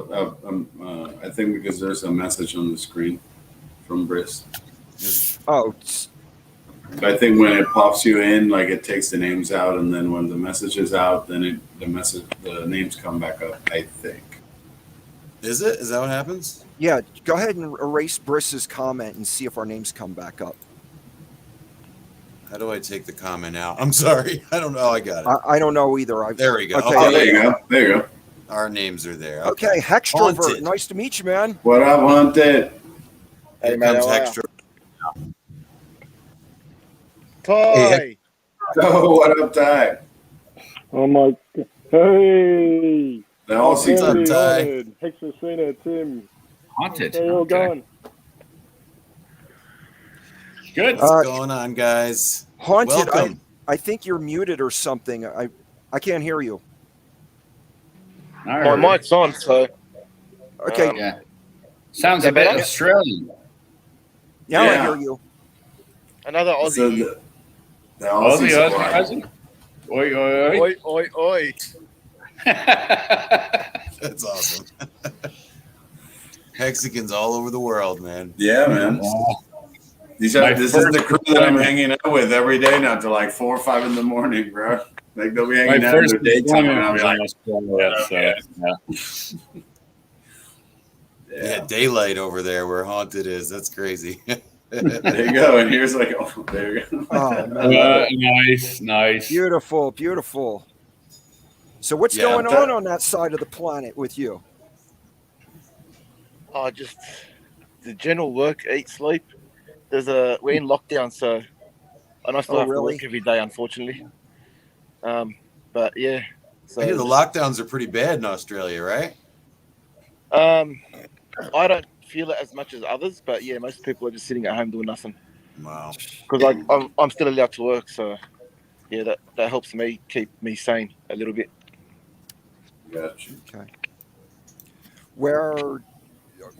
think because there's a message on the screen from Briz. Oh, So I think when it pops you in, like it takes the names out, and then when the message is out, then the names come back up. I think. Is it? Is that what happens? yeah. Go ahead and erase Briss's comment and see if our names come back up. How do I take the comment out? I'm sorry. I don't know. I got it. I don't know either. There we go. Okay. Oh, there you go. There you go. Our names are there. Okay, Hextrovert. Haunted. Nice to meet you, man. What up, Hunted? Hey, Here mate, comes how are Hextra. Ty! Oh, what up, Ty? Oh my! Hey! The Aussie What's up, Hey, Ty? Haunted, Hexicina, Tim. Haunted. How you all Okay. going? Good. What's going on, guys? Haunted. Welcome. I think you're muted or something. I can't hear you. All My right. mic's on, so Okay, Yeah. Sounds Yeah, a bit better? Australian. now I Yeah. hear you. another So Aussie. the Aussie squad. Aussie. Oi, oi, oi. Oi, oi, oi. That's awesome. Hexicans all over the world, man. Yeah, man. This is the crew that I'm hanging out with every day now till like 4 or 5 in the morning, bro. Like they'll be My hanging out in first the daytime, and I'll be like, Australia, Yeah, daylight over there where Haunted is. That's crazy. there you go. And here's like, oh, there you go. Oh, man. Nice. Beautiful, beautiful. So what's Yeah, going that- on that side of the planet with you? Oh, just the general work, eat, sleep. We're in lockdown, so and I still Oh, have really? to work every day, unfortunately. But yeah, so I hear the lockdowns are pretty bad in Australia, right? I don't feel it as much as others, but yeah, most people are just sitting at home doing nothing Wow. because I'm still allowed to work, so yeah, that helps me keep me sane a little bit. Gotcha. Okay. Where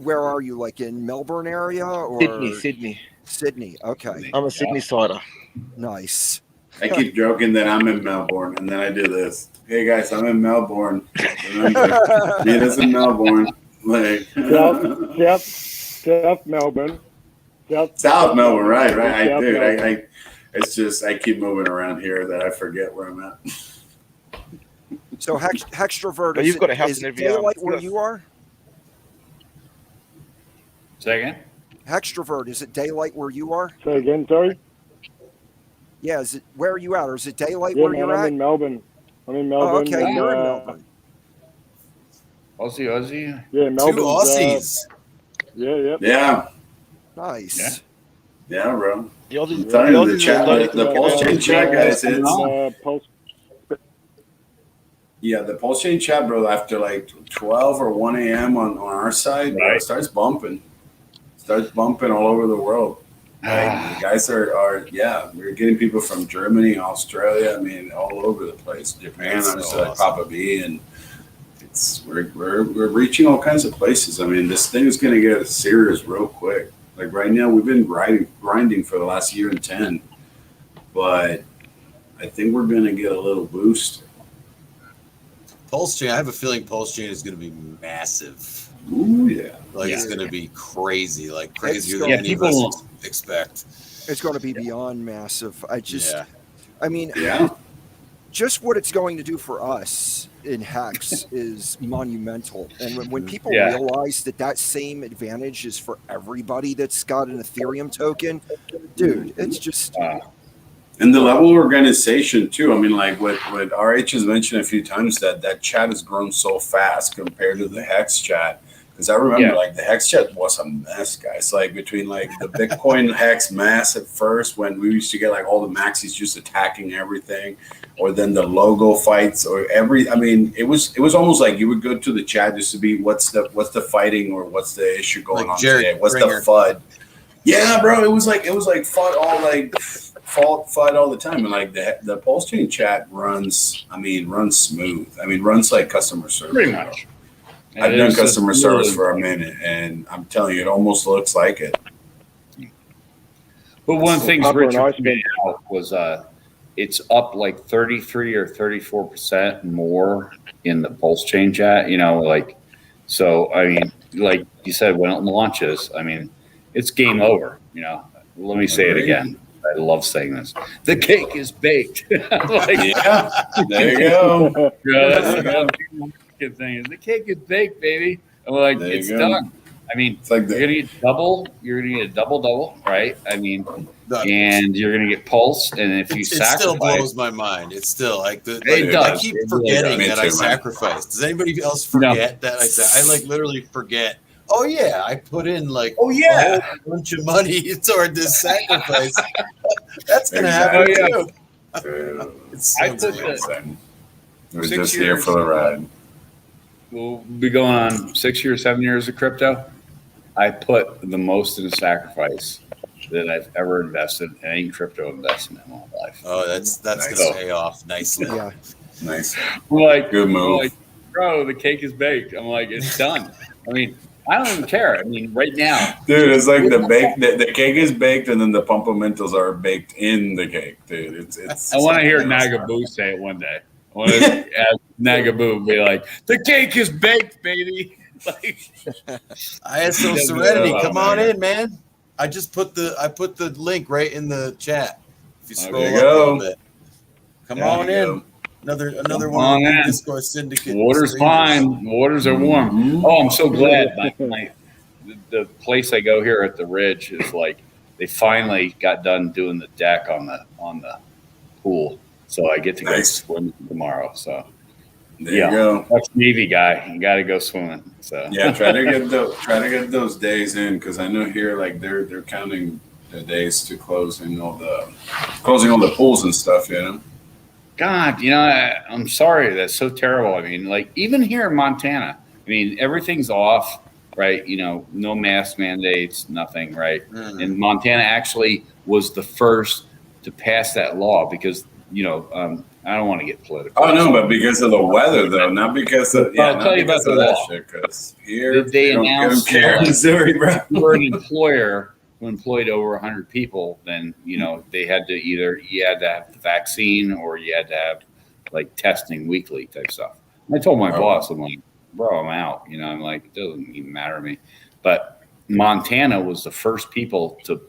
are you? Like in Melbourne area or Sydney. Sydney? Okay, I'm a Sydney sider. nice. I keep joking that I'm in Melbourne, and then I do this. Hey guys, I'm in Melbourne. Remember, meet us in Melbourne. Like South Melbourne. South Melbourne, right? South Melbourne. It's just I keep moving around here that I forget where I'm at. So Hextrovert, But you've got a house is in it every daylight where yes. you are? Second. Hextrovert, is it daylight where you are? Say again, sorry. Yeah, is it where are you at? Or is it daylight Yeah, where man, you're I'm at? in Melbourne. I'm in Oh, Melbourne. okay, and, you're in Melbourne. Aussie. Yeah, Two Melbourne. Aussies. Yeah. Yeah, Nice. yeah, bro. The Aussies, I'm telling you, the Aussies chat, are loaded the to Pulse get Chain chat, guys. It's Pulse. yeah, the Pulse Chain chat, bro. After like 12 or 1 a.m. on our side, bro, Right. it starts bumping all over the world. Like, the guys are we're getting people from Germany, Australia. I mean, all over the place. Japan, That's obviously, so like Papa B, and we're reaching all kinds of places. I mean, this thing is going to get serious real quick. Like right now, we've been grinding for the last year and 10, but I think we're going to get a little boost. Pulse chain. I have a feeling Pulse chain is going to be massive. Ooh, yeah. Like it's going to be crazy, like crazier than any of people us expect. It's going to be beyond massive. I mean, Yeah. just what it's going to do for us in Hex is monumental. And when people Yeah. realize that same advantage is for everybody that's got an Ethereum token, dude, it's just And the level of organization too. I mean, like what RH has mentioned a few times, that chat has grown so fast compared to the Hex chat. Because I remember, like, the Hex chat was a mess, guys. Like, between, like, the Bitcoin Hex mass at first, when we used to get, like, all the maxis just attacking everything, or then the logo fights, or I mean, it was almost like you would go to the chat just to be, what's the fighting, or what's the issue going on today? What's the FUD? Yeah, bro, it was like FUD all, like, FUD all the time. And, like, the Pulse Chain chat runs smooth. I mean, runs like customer service. Pretty much. I've done customer service for a minute, and I'm telling you, it almost looks like it. But one of the things Papa and I Richard spent- pointed out was it's up like 33 or 34% more in the Pulse Chain chat, you know, like, so, I mean, like you said, when it launches, I mean, it's game over, you know. Let me say it again. I love saying this. The cake is baked. Like, Yeah, there you go. yeah, that's the thing. Is the cake is baked, baby. I'm like, There you it's go. done. I mean, It's like you're gonna get double. You're gonna get a double, right? I mean, and you're gonna get pulse. And if you It still sacrifice, blows my mind. It's still like It I does. keep It really forgetting does. that Me I too, man. sacrificed. Does anybody else forget that I like literally forget? Oh yeah, I put in like oh yeah, a whole bunch of money toward this sacrifice. That's gonna happen Exactly. too. It's so I put great. We're 6 just here years. for the ride. we'll be going on 6 years, 7 years of crypto. I put the most in a sacrifice that I've ever invested in any crypto investment in my life. Oh, that's Nice. gonna pay off nicely. yeah. Nice. I'm like, Good move. I'm like, bro, the cake is baked. I'm like, it's done. I mean, I don't even care. I mean, right now, Dude, it's like the cake is baked, and then the pumpamentals are baked in the cake, dude. It's I want to hear Nagaboo say it one day. I want to have Nagaboo be like, the cake is baked, baby. Like, ISO Yeah, Serenity, yeah, come man. on in, man. I put the link right in the chat. If you scroll there up you a go. little bit. Come on There you in. go. Another Come one on of the in. Discord Syndicate. water's streamers. fine. Waters are warm. Mhm. Oh, I'm so glad. The place I go here at the Ridge is like they finally got done doing the deck on the pool, so I get to go Nice. swim tomorrow. So There Yeah. you go. that's Navy guy. You got to go swimming. So Yeah, try to get those days in, because I know here like they're counting the days to closing all the pools and stuff. You know. God, you know, I'm sorry. That's so terrible. I mean, like even here in Montana, I mean, everything's off, right? You know, no mask mandates, nothing, right? And Montana actually was the first to pass that law because, you know, I don't want to get political. Oh no, but because of the weather, though, not because of I'll not tell you because about of the that law. shit. Because here They don't announced, care in like, Missouri, bro. If you were an employer who employed over 100 people, then, you know, they had to you had to have the vaccine or you had to have like testing weekly type stuff. And I told my boss, I'm like, bro, I'm out. You know, I'm like, it doesn't even matter to me. But Montana was the first people to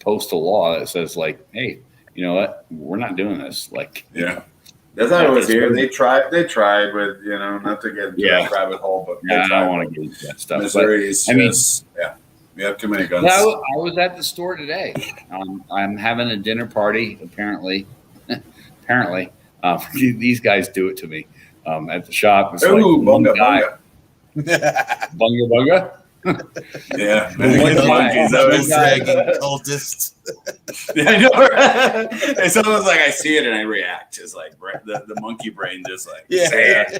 post a law that says like, hey, you know what? We're not doing this. Like, Yeah. That's how it was here. They tried with, you know, not to get into Yeah. a rabbit hole, but they I tried. don't want to get into that stuff. Missouri is I mean- just, we have too many guns. Yeah, I was at the store today. I'm having a dinner party. Apparently, these guys do it to me at the shop. It's like Ooh, one bunga, guy, bunga. bunga. Yeah. One The guy. monkeys One always guy. Dragging cultists. I know, right? It's almost like I see it and I react. It's like the monkey brain just like, Yeah.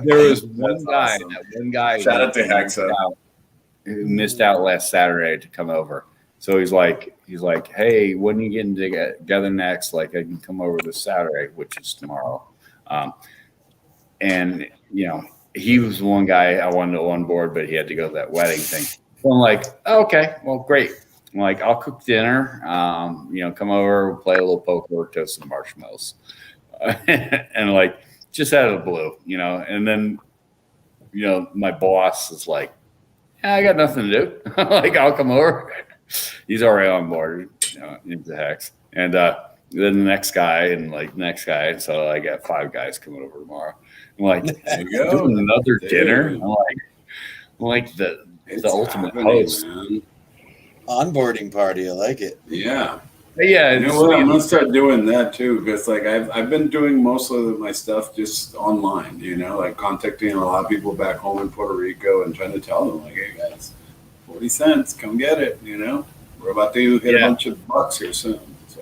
There was one That's guy. awesome. That one guy. Shout out to went Hexa. out missed out last Saturday to come over. So he's like, hey, when are you getting together next? Like, I can come over this Saturday, which is tomorrow. And he was one guy I wanted to on board, but he had to go to that wedding thing. So I'm like, oh, okay, well, great. I'm like, I'll cook dinner. Come over, we'll play a little poker, toast some marshmallows, and like just out of the blue, And then, my boss is like, I got nothing to do. Like, I'll come over. He's already on board into Hex, and then the next guy and next guy. And so I got 5 guys coming over tomorrow. I'm like, doing another dinner. I'm like the ultimate host. Man. Onboarding party. I like it. Yeah. Yeah. You know what? I'm gonna start doing that too, because I've been doing most of my stuff just online. Like contacting a lot of people back home in Puerto Rico and trying to tell them like, hey guys, 40 cents, come get it. We're about to hit a bunch of bucks here soon. So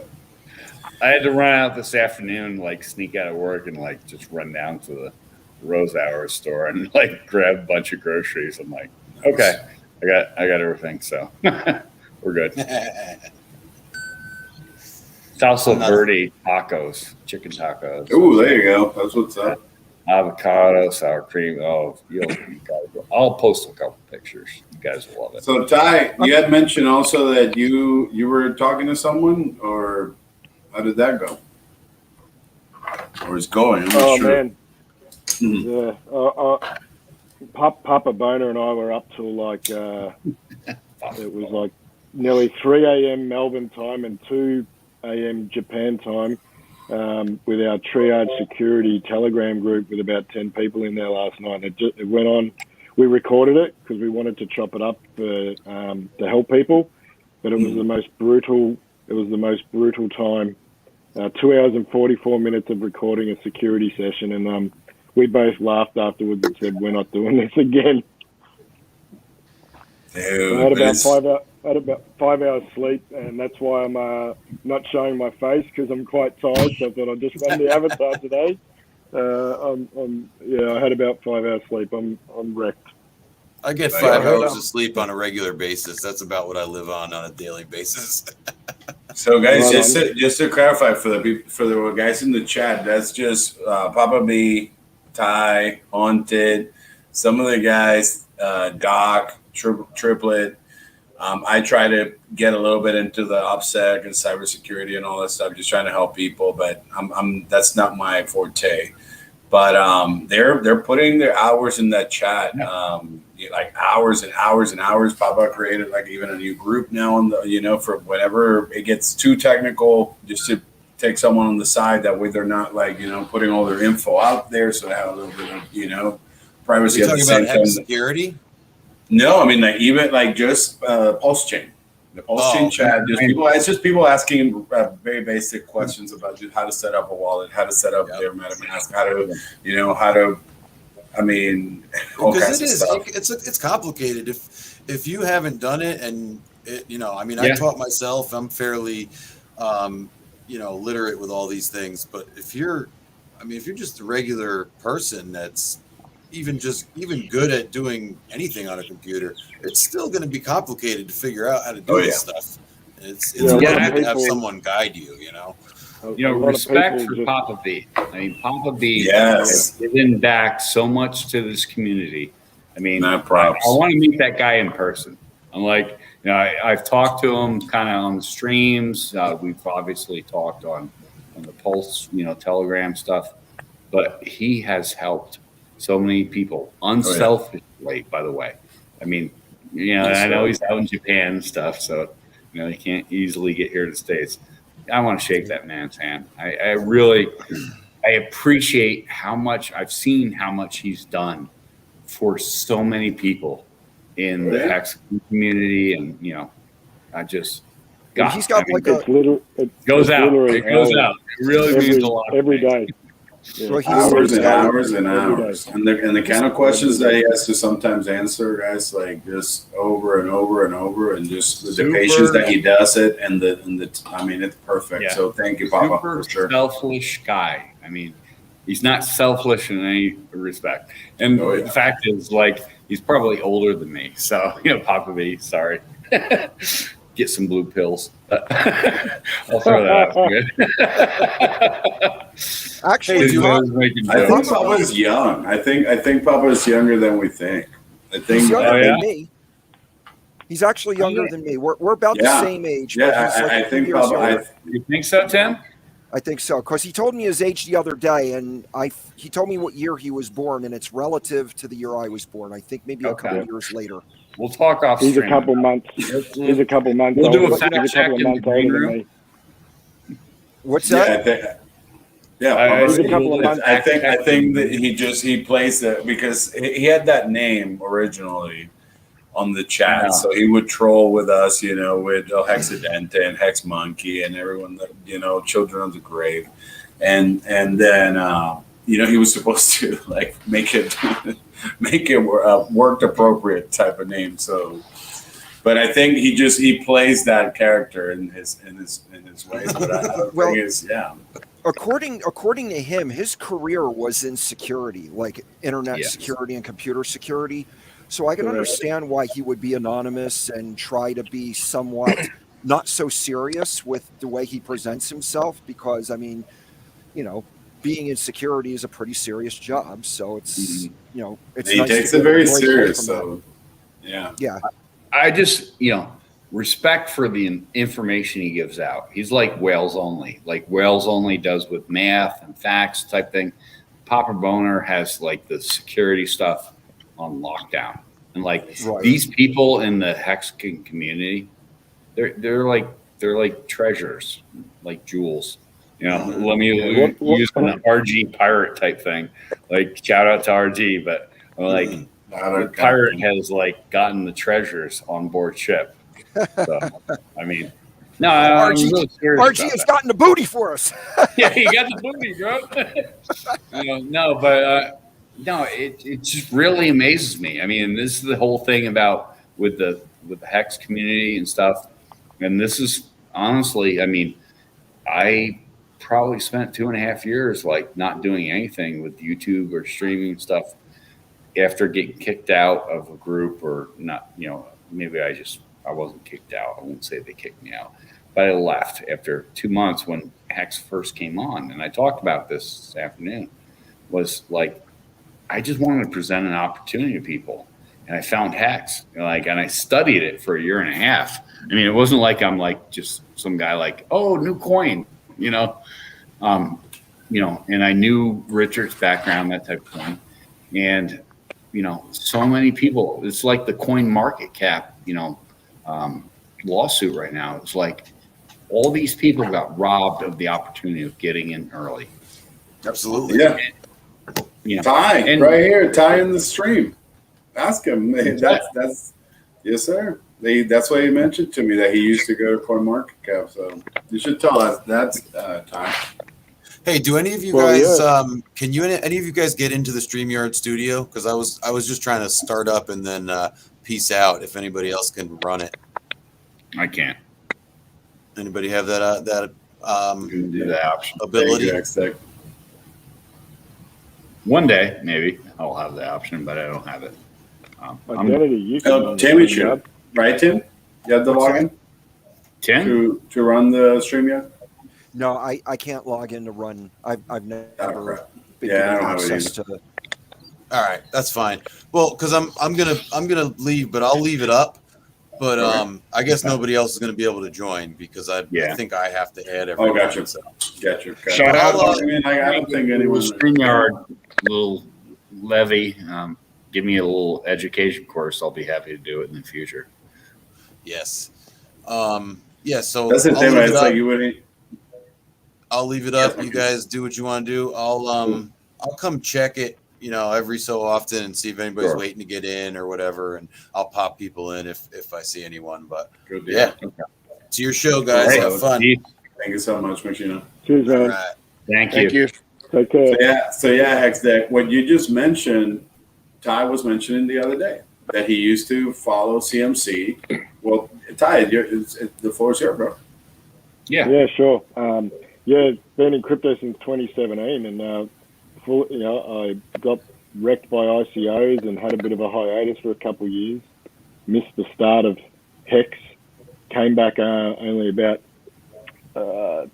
I had to run out this afternoon, sneak out of work and just run down to the Rose Hour store and grab a bunch of groceries. I'm like, okay, I got everything, so we're good. Salsa verde tacos, chicken tacos. Oh, there you go. That's what's up. Avocado, sour cream. Oh, you guys, I'll post a couple pictures. You guys will love it. So Ty, you had mentioned also that you were talking to someone, or how did that go? Or is going? I'm not sure. Man. Yeah. Papa Boner and I were up till it was nearly 3 a.m. Melbourne time and 2 a.m. Japan time with our triage security Telegram group with about 10 people in there last night. It went on. We recorded it because we wanted to chop it up to help people, but it was the most brutal. It was the most brutal time. 2 hours and 44 minutes of recording a security session, and we both laughed afterwards and said, "We're not doing this again." Dude, I had about 5 hours sleep, and that's why I'm not showing my face because I'm quite tired. So I thought I'd just run the avatar today. I had about 5 hours sleep. I'm wrecked. I get 5 hours of sleep on a regular basis. That's about what I live on a daily basis. So, guys, just to clarify for the guys in the chat, that's just Papa B, Ty, Haunted, some of the guys, Doc, Triplet. I try to get a little bit into the OPSEC and cybersecurity and all that stuff, just trying to help people, but that's not my forte. But they're putting their hours in that chat, hours and hours and hours. Papa created even a new group now on the for whenever it gets too technical, just to take someone on the side. That way they're not putting all their info out there, so they have a little bit of privacy. Are you talking about security? No, I mean just Pulse Chain. The Pulse Chain chat, it's just people asking very basic questions about just how to set up a wallet, how to set up their MetaMask, Because it's complicated. If you haven't done it, and I taught myself. I'm fairly, literate with all these things. But if you're just a regular person that's even good at doing anything on a computer, it's still going to be complicated to figure out how to do this stuff. It's important to have someone guide you. Respect for Papa B. Papa B has given back so much to this community. I want to meet that guy in person. I'm I've talked to him kind of on the streams. We've obviously talked on the Pulse, Telegram stuff, but he has helped so many people unselfishly, by the way. I know he's out in Japan and stuff, so he can't easily get here to the States. I want to shake that man's hand. I appreciate how much he's done for so many people in the Hexican community, and he's got it goes out. It really means a lot every day. Yeah. Hours and hours and hours, and the kind of questions that he has to sometimes answer, guys, just over and over and over, and just the patience that he does it, and it's perfect. Yeah. So thank you, Papa, for sure. Selfish guy. He's not selfish in any respect. And the fact is, like, he's probably older than me. So, Papa B, sorry. Get some blue pills. I'll throw that out. Actually, I think Papa's young. I think Papa's younger than we think. I think he's younger than me. He's actually younger than me. We're about the same age. Yeah, I think Papa. You think so, Tim? I think so, because he told me his age the other day, and he told me what year he was born, and it's relative to the year I was born. I think maybe a couple years later. We'll talk off. He's a couple months. He's a couple months. We'll do older. a fact check in the green room. What's that? He's a couple of months. I think that he plays that because he had that name originally on the chat, so he would troll with us, with Hexidente and Hex Monkey and everyone that Children of the Grave, and then he was supposed to like make it worked appropriate type of name. So, but I think he plays that character in his ways. But I don't think it's According to him, his career was in security, like internet security and computer security. So I can understand why he would be anonymous and try to be somewhat not so serious with the way he presents himself, because being in security is a pretty serious job. So it's it's he nice takes to it very break away serious. from So yeah. I just respect for the information he gives out. He's like Wales Only. Like Wales Only does with math and facts type thing. Papa Boner has like the security stuff on lockdown. And like these people in the Hexican community, they're like treasures, like jewels. Let me use an RG pirate type thing. Like shout out to RG, but like the pirate has like gotten the treasures on board ship. So no, I'm really serious. RG has gotten the booty for us. Yeah, he got the booty, bro. No, it just really amazes me. This is the whole thing about with the Hex community and stuff. And this is honestly, I probably spent 2.5 years like not doing anything with YouTube or streaming stuff after getting kicked out of a group, or not, maybe I wasn't kicked out. I won't say they kicked me out, but I left after 2 months when Hex first came on. And I talked about this afternoon, was like, I just wanted to present an opportunity to people, and I found Hex, and I studied it for 1.5 years. It wasn't like I'm like just some guy like, oh, new coin, and I knew Richard's background, that type of thing, and so many people. It's like the coin market cap, lawsuit right now. It's like all these people got robbed of the opportunity of getting in early. Absolutely, yeah. Ty, right here, Ty in the stream. Ask him. That's yes, sir. That's why he mentioned to me that he used to go to CoinMarketCap. So you should tell us that's Ty. Hey, do any of you guys can any of you guys get into the StreamYard studio? Because I was just trying to start up and then peace out. If anybody else can run it, I can't. Anybody have that You can do that option. ability? One day, maybe I'll have the option, but I don't have it. Tim, right, Tim? You have the login? Tim? To run the StreamYard? No, I can't log in to run. I've never been I don't have access it to the. All right, that's fine. Well, because I'm gonna leave, but I'll leave it up. But I guess nobody else is gonna be able to join because I think I have to add everyone. Oh, gotcha. So. Gotcha. Shout out. I don't think anyone. StreamYard little levy. Give me a little education course. I'll be happy to do it in the future. Yes. Yeah. So that's the thing. It's like you wouldn't. I'll leave it up. You guys do what you want to do. I'll come check it, every so often and see if anybody's waiting to get in or whatever, and I'll pop people in if I see anyone. But yeah, it's your show, guys. Right. Have fun. Thank you so much, Machino. Cheers, man. Right. Thank you. Take care. So Hex, that what you just mentioned, Ty was mentioning the other day that he used to follow CMC. Well, Ty, the floor is here, bro. Yeah, sure. Been in crypto since 2017, and I got wrecked by ICOs and had a bit of a hiatus for a couple of years. Missed the start of Hex. Came back only about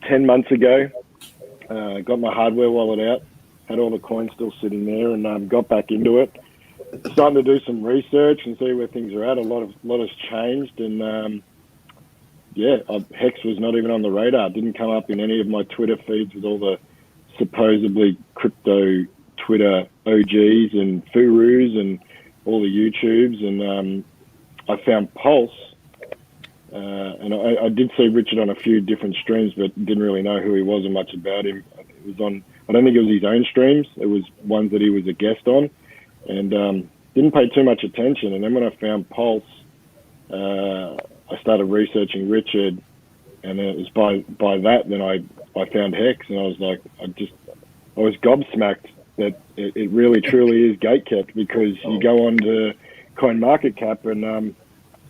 10 months ago. Got my hardware wallet out. Had all the coins still sitting there, and got back into it. Starting to do some research and see where things are at. A lot has changed, and Hex was not even on the radar. Didn't come up in any of my Twitter feeds with all the supposedly crypto Twitter OGs and Furus and all the YouTubes, and I found Pulse, and I did see Richard on a few different streams, but didn't really know who he was or much about him. It was on, I don't think it was his own streams. It was ones that he was a guest on, and didn't pay too much attention. And then when I found Pulse, I started researching Richard, and then it was by that then I found Hex, and I was like, I was gobsmacked that it really truly is gatekept, because you go on to CoinMarketCap and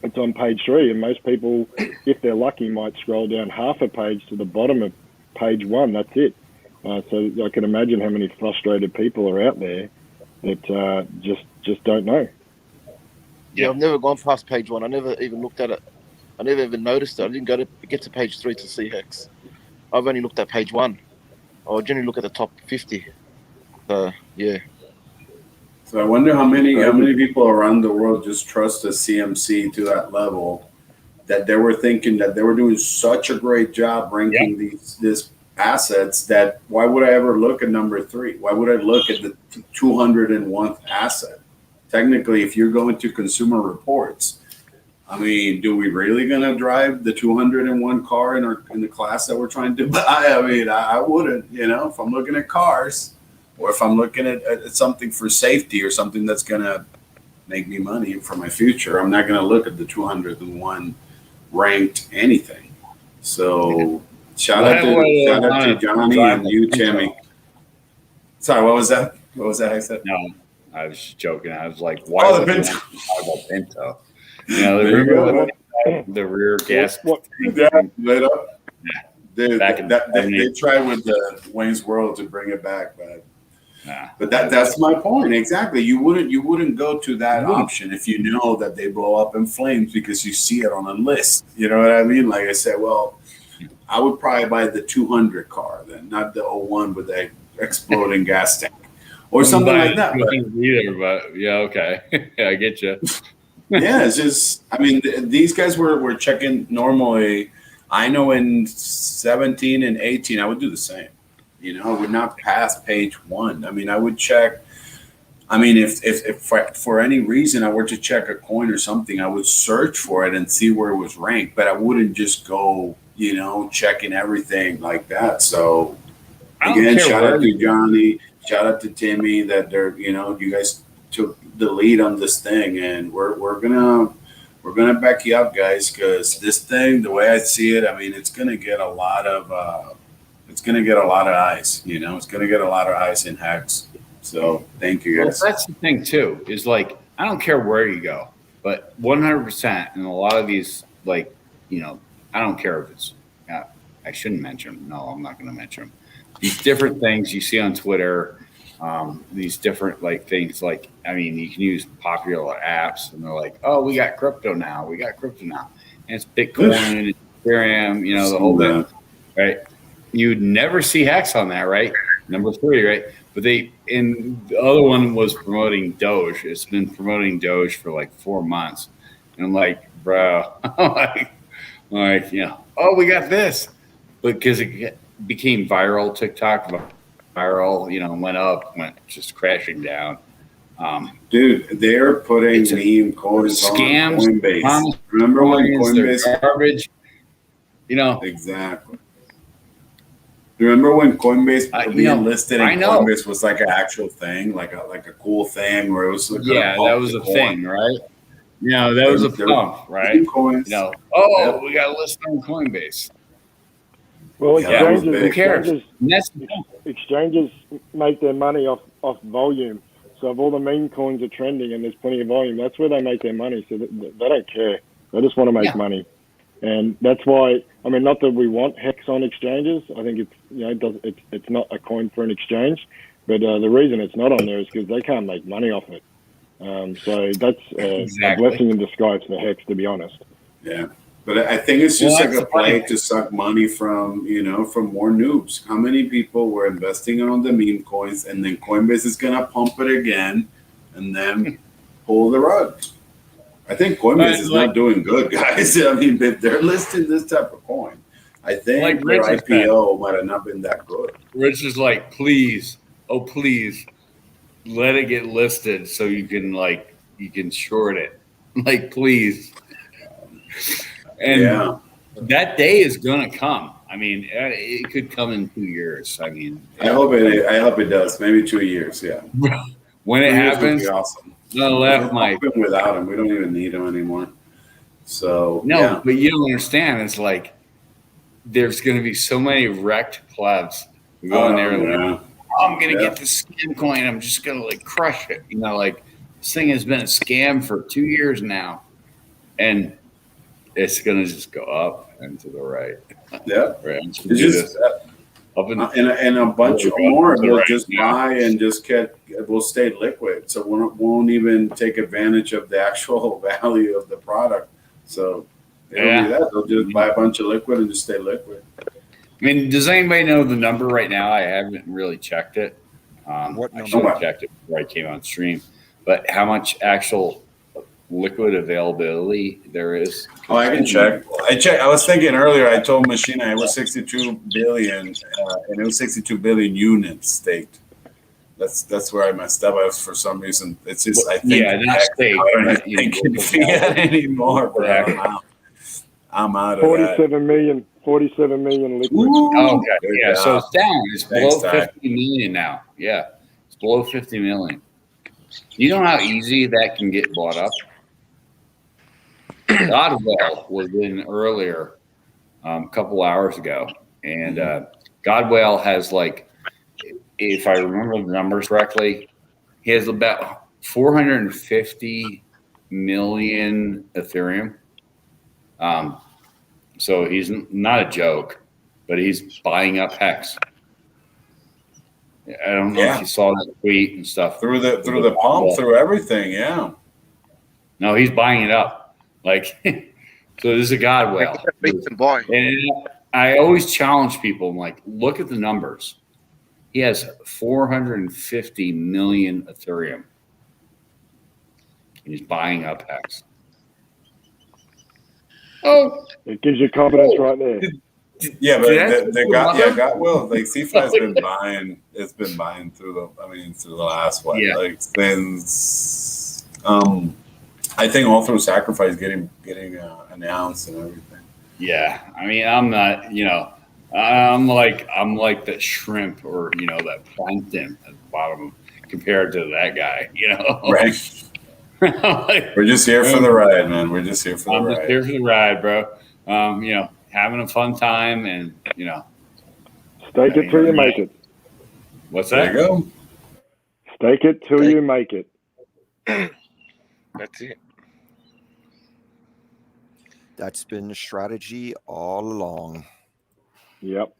it's on page 3, and most people, if they're lucky, might scroll down half a page to the bottom of page 1. That's it. So I can imagine how many frustrated people are out there that just don't know. Yeah, I've never gone past page 1. I never even looked at it. I never even noticed it. I didn't get to page 3 to see Hex. I've only looked at page 1. I generally look at the top 50. Yeah. So I wonder how many people around the world just trust the CMC to that level, that they were thinking that they were doing such a great job ranking these assets, that why would I ever look at number 3? Why would I look at the 201th asset? Technically, if you're going to Consumer Reports, I mean, do we really gonna drive the 201 car in the class that we're trying to buy? I mean, I wouldn't, if I'm looking at cars, or if I'm looking at something for safety or something that's gonna make me money for my future, I'm not gonna look at the 201 ranked anything. So shout out to Johnny and you, Timmy. Sorry, what was that? What was that I said? No, I was just joking. I was like, why would you talk about Pinto? The rear gas. Lit up. They tried with the Wayne's World to bring it back, but that's my point exactly. You wouldn't go to that option if you know that they blow up in flames because you see it on a list. You know what I mean? Like I said, well, I would probably buy the 200 car then, not the 01 with the exploding gas tank or something like that. But yeah, okay, I get you. Yeah, it's just, I mean, these guys were checking normally. I know in 17 and 18, I would do the same. I would not pass page 1. I mean, I would check. I mean, if for any reason I were to check a coin or something, I would search for it and see where it was ranked, but I wouldn't just go, checking everything like that. So again, shout out to Johnny, shout out to Timmy that they're, you guys took the lead on this thing, and we're gonna back you up, guys, because this thing, the way I see it, I mean, it's gonna get a lot of eyes. It's gonna get a lot of eyes in Hex. So thank you, guys. Well, that's the thing too. Is like, I don't care where you go, but 100%, and a lot of these, like, I don't care if it's. I shouldn't mention them. No, I'm not going to mention them. These different things you see on Twitter. These different things, I mean, you can use popular apps and they're like, oh, we got crypto now. And it's Bitcoin, it's Ethereum, the whole thing, right? You'd never see Hex on that, right? Number 3, right? But the other one was promoting Doge. It's been promoting Doge for like 4 months. And I'm like, bro, oh, we got this. Because it became viral, TikTok viral, went up, went just crashing down. Dude, they're putting meme coins on Coinbase. Remember when Coinbase garbage? Exactly. Remember when Coinbase being listed and Coinbase was like an actual thing, like a cool thing where it was like that was a thing, right? That was a pump, right? Coins. We got a list on Coinbase. Well, who cares? Exchanges make their money off volume. So if all the meme coins are trending and there's plenty of volume, that's where they make their money. So they don't care. They just want to make money. And that's why, I mean, not that we want Hex on exchanges. I think it's, it's not a coin for an exchange. But the reason it's not on there is because they can't make money off it. So that's a blessing in disguise for Hex, to be honest. Yeah. But I think it's just like a play to suck money from, from more noobs. How many people were investing on the meme coins, and then Coinbase is going to pump it again and then pull the rug? I think Coinbase is not doing good, guys. I mean, if they're listing this type of coin, I think their IPO might have not been that good. Rich is like, please, please, let it get listed so you can short it. Like, please. And that day is gonna come. I mean, it could come in 2 years. I mean, I hope it does. Maybe 2 years. Yeah. When it happens, awesome. No, left my without him. We don't even need him anymore. So no, but you don't understand. It's like there's going to be so many wrecked plebs going there. Like, I'm going to get the scam coin. I'm just going to like crush it. Like this thing has been a scam for 2 years now, and it's going to just go up and to the right. Yeah, right. It's just and a bunch of more will just buy and just will stay liquid. So won't even take advantage of the actual value of the product. So it'll be that. They'll just buy a bunch of liquid and just stay liquid. I mean, does anybody know the number right now? I haven't really checked it. What number? I should have checked it before I came on stream. But how much actual liquid availability there is? Oh, I can check. I was thinking earlier. I told Machina it was 62 billion, and it was 62 billion units staked. That's where I messed up. For some reason, it's just I think not staked. I'm not thinking fiat anymore, bro. I'm out of 47 million. 47 million liquid. Okay, yeah. So it's down. It's below 50 million now. Yeah, it's below 50 million. You know how easy that can get bought up? Godwell was in earlier, a couple hours ago, and Godwell has if I remember the numbers correctly, he has about 450 million Ethereum. So he's not a joke, but he's buying up Hex. I don't know if you saw that tweet and stuff through the pump, through everything. Yeah. No, he's buying it up. So this is a Godwell. And I always challenge people. I'm like, look at the numbers. He has 450 million Ethereum. And he's buying up Hex. Oh, it gives you confidence right there. Yeah, but Godwell, CFI has been buying. It's been buying through the last since I think all through Sacrifice getting announced and everything. Yeah, I mean, I'm not, I'm like the shrimp or that plankton at the bottom compared to that guy, Right. We're just here for the ride, man. We're just here for the ride. Just here for the ride, bro. Having a fun time and stake it till you make it. What's that? There you go. Stake it till you make it. That's it. That's been the strategy all along. Yep.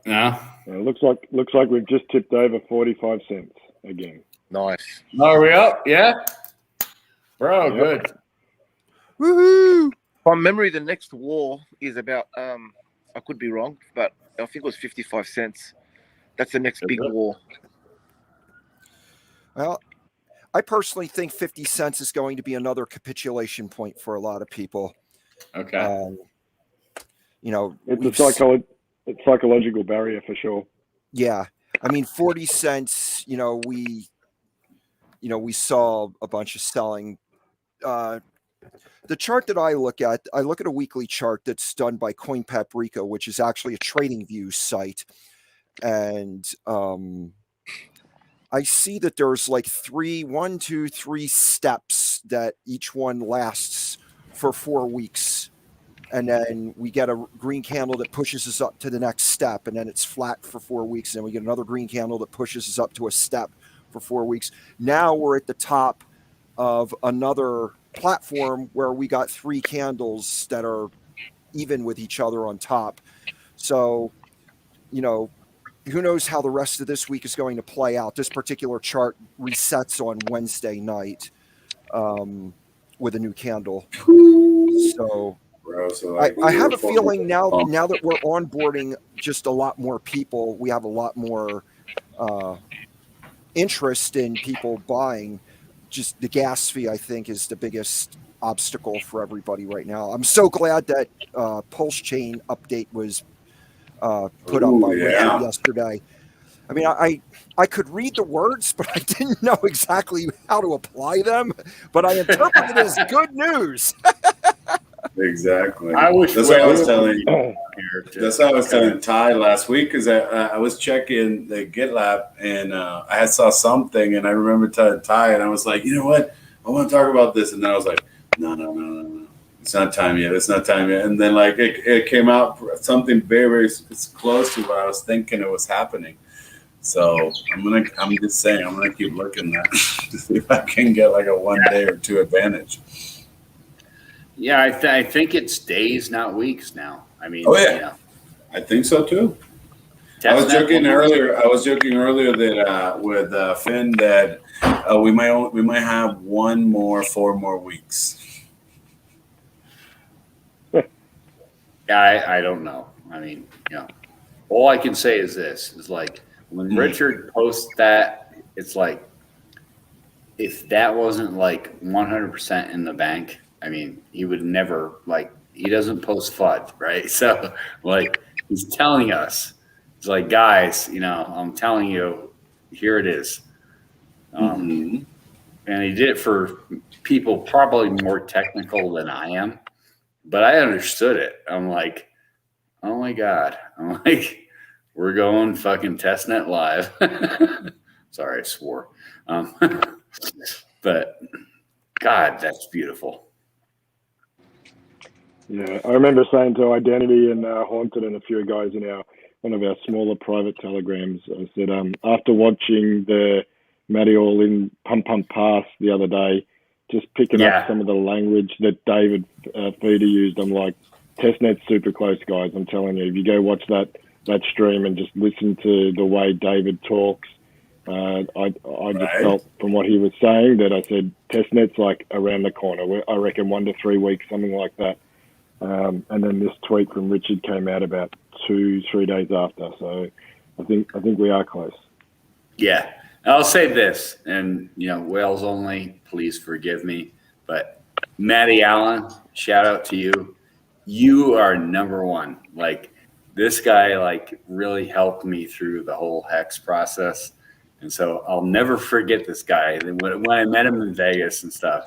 Yeah. It looks like we've just tipped over 45 cents again. Nice. Are we up? Yeah. Bro, good. Woohoo! From memory, the next war is about I could be wrong, but I think it was 55 cents. That's the next big war. Well, I personally think 50 cents is going to be another capitulation point for a lot of people. Okay. It's a psychological barrier for sure. Yeah. I mean, 40 cents, we saw a bunch of selling. The chart that I look at a weekly chart that's done by Coin Paprika, which is actually a trading view site. And I see that there's one, two, three steps that each one lasts for 4 weeks. And then we get a green candle that pushes us up to the next step. And then it's flat for 4 weeks. And then we get another green candle that pushes us up to a step for 4 weeks. Now we're at the top of another platform where we got 3 candles that are even with each other on top. So, who knows how the rest of this week is going to play out. This particular chart resets on Wednesday night with a new candle. So I have a feeling now that we're onboarding just a lot more people, we have a lot more interest in people buying. Just the gas fee, I think, is the biggest obstacle for everybody right now. I'm so glad that Pulse Chain update was put up by Richard yesterday. I mean, I could read the words, but I didn't know exactly how to apply them. But I interpret it as good news. Exactly. I wish that's what I was telling. That's what I was telling Ty last week, because I was checking the GitLab and I saw something, and I remember telling Ty, and I was like, you know what, I want to talk about this, and then I was like, no, it's not time yet. It's not time yet. And then like it came out something very, very close to what I was thinking it was happening. So I'm just saying, I'm gonna keep looking at to see if I can get like a 1 day or two advantage. Yeah, I think it's days, not weeks now. I mean, I think so too. I was joking earlier that with Finn that we might have 4 more weeks. Yeah, I don't know. I mean, all I can say is this: is like when Richard posts that, it's like if that wasn't like 100% in the bank. I mean, he would never, like, he doesn't post FUD, right? So, like, he's telling us, it's like, guys, I'm telling you, here it is. And he did it for people probably more technical than I am, but I understood it. I'm like, oh my God. I'm like, we're going fucking testnet live. Sorry, I swore. But God, that's beautiful. Yeah, I remember saying to Identity and Haunted and a few guys in one of our smaller private telegrams, I said, after watching the Matty All In Pump Pass the other day, just picking up some of the language that David Feeder used, I'm like, testnet's super close, guys. I'm telling you, if you go watch that stream and just listen to the way David talks, I just felt from what he was saying that I said testnet's like around the corner. I reckon 1 to 3 weeks, something like that. And then this tweet from Richard came out about 2-3 days after. So I think we are close. Yeah. I'll say this, and Wales only, please forgive me, but Matty Allen, shout out to you. You are number one. Like, this guy like really helped me through the whole Hex process. And so I'll never forget this guy. When I met him in Vegas and stuff,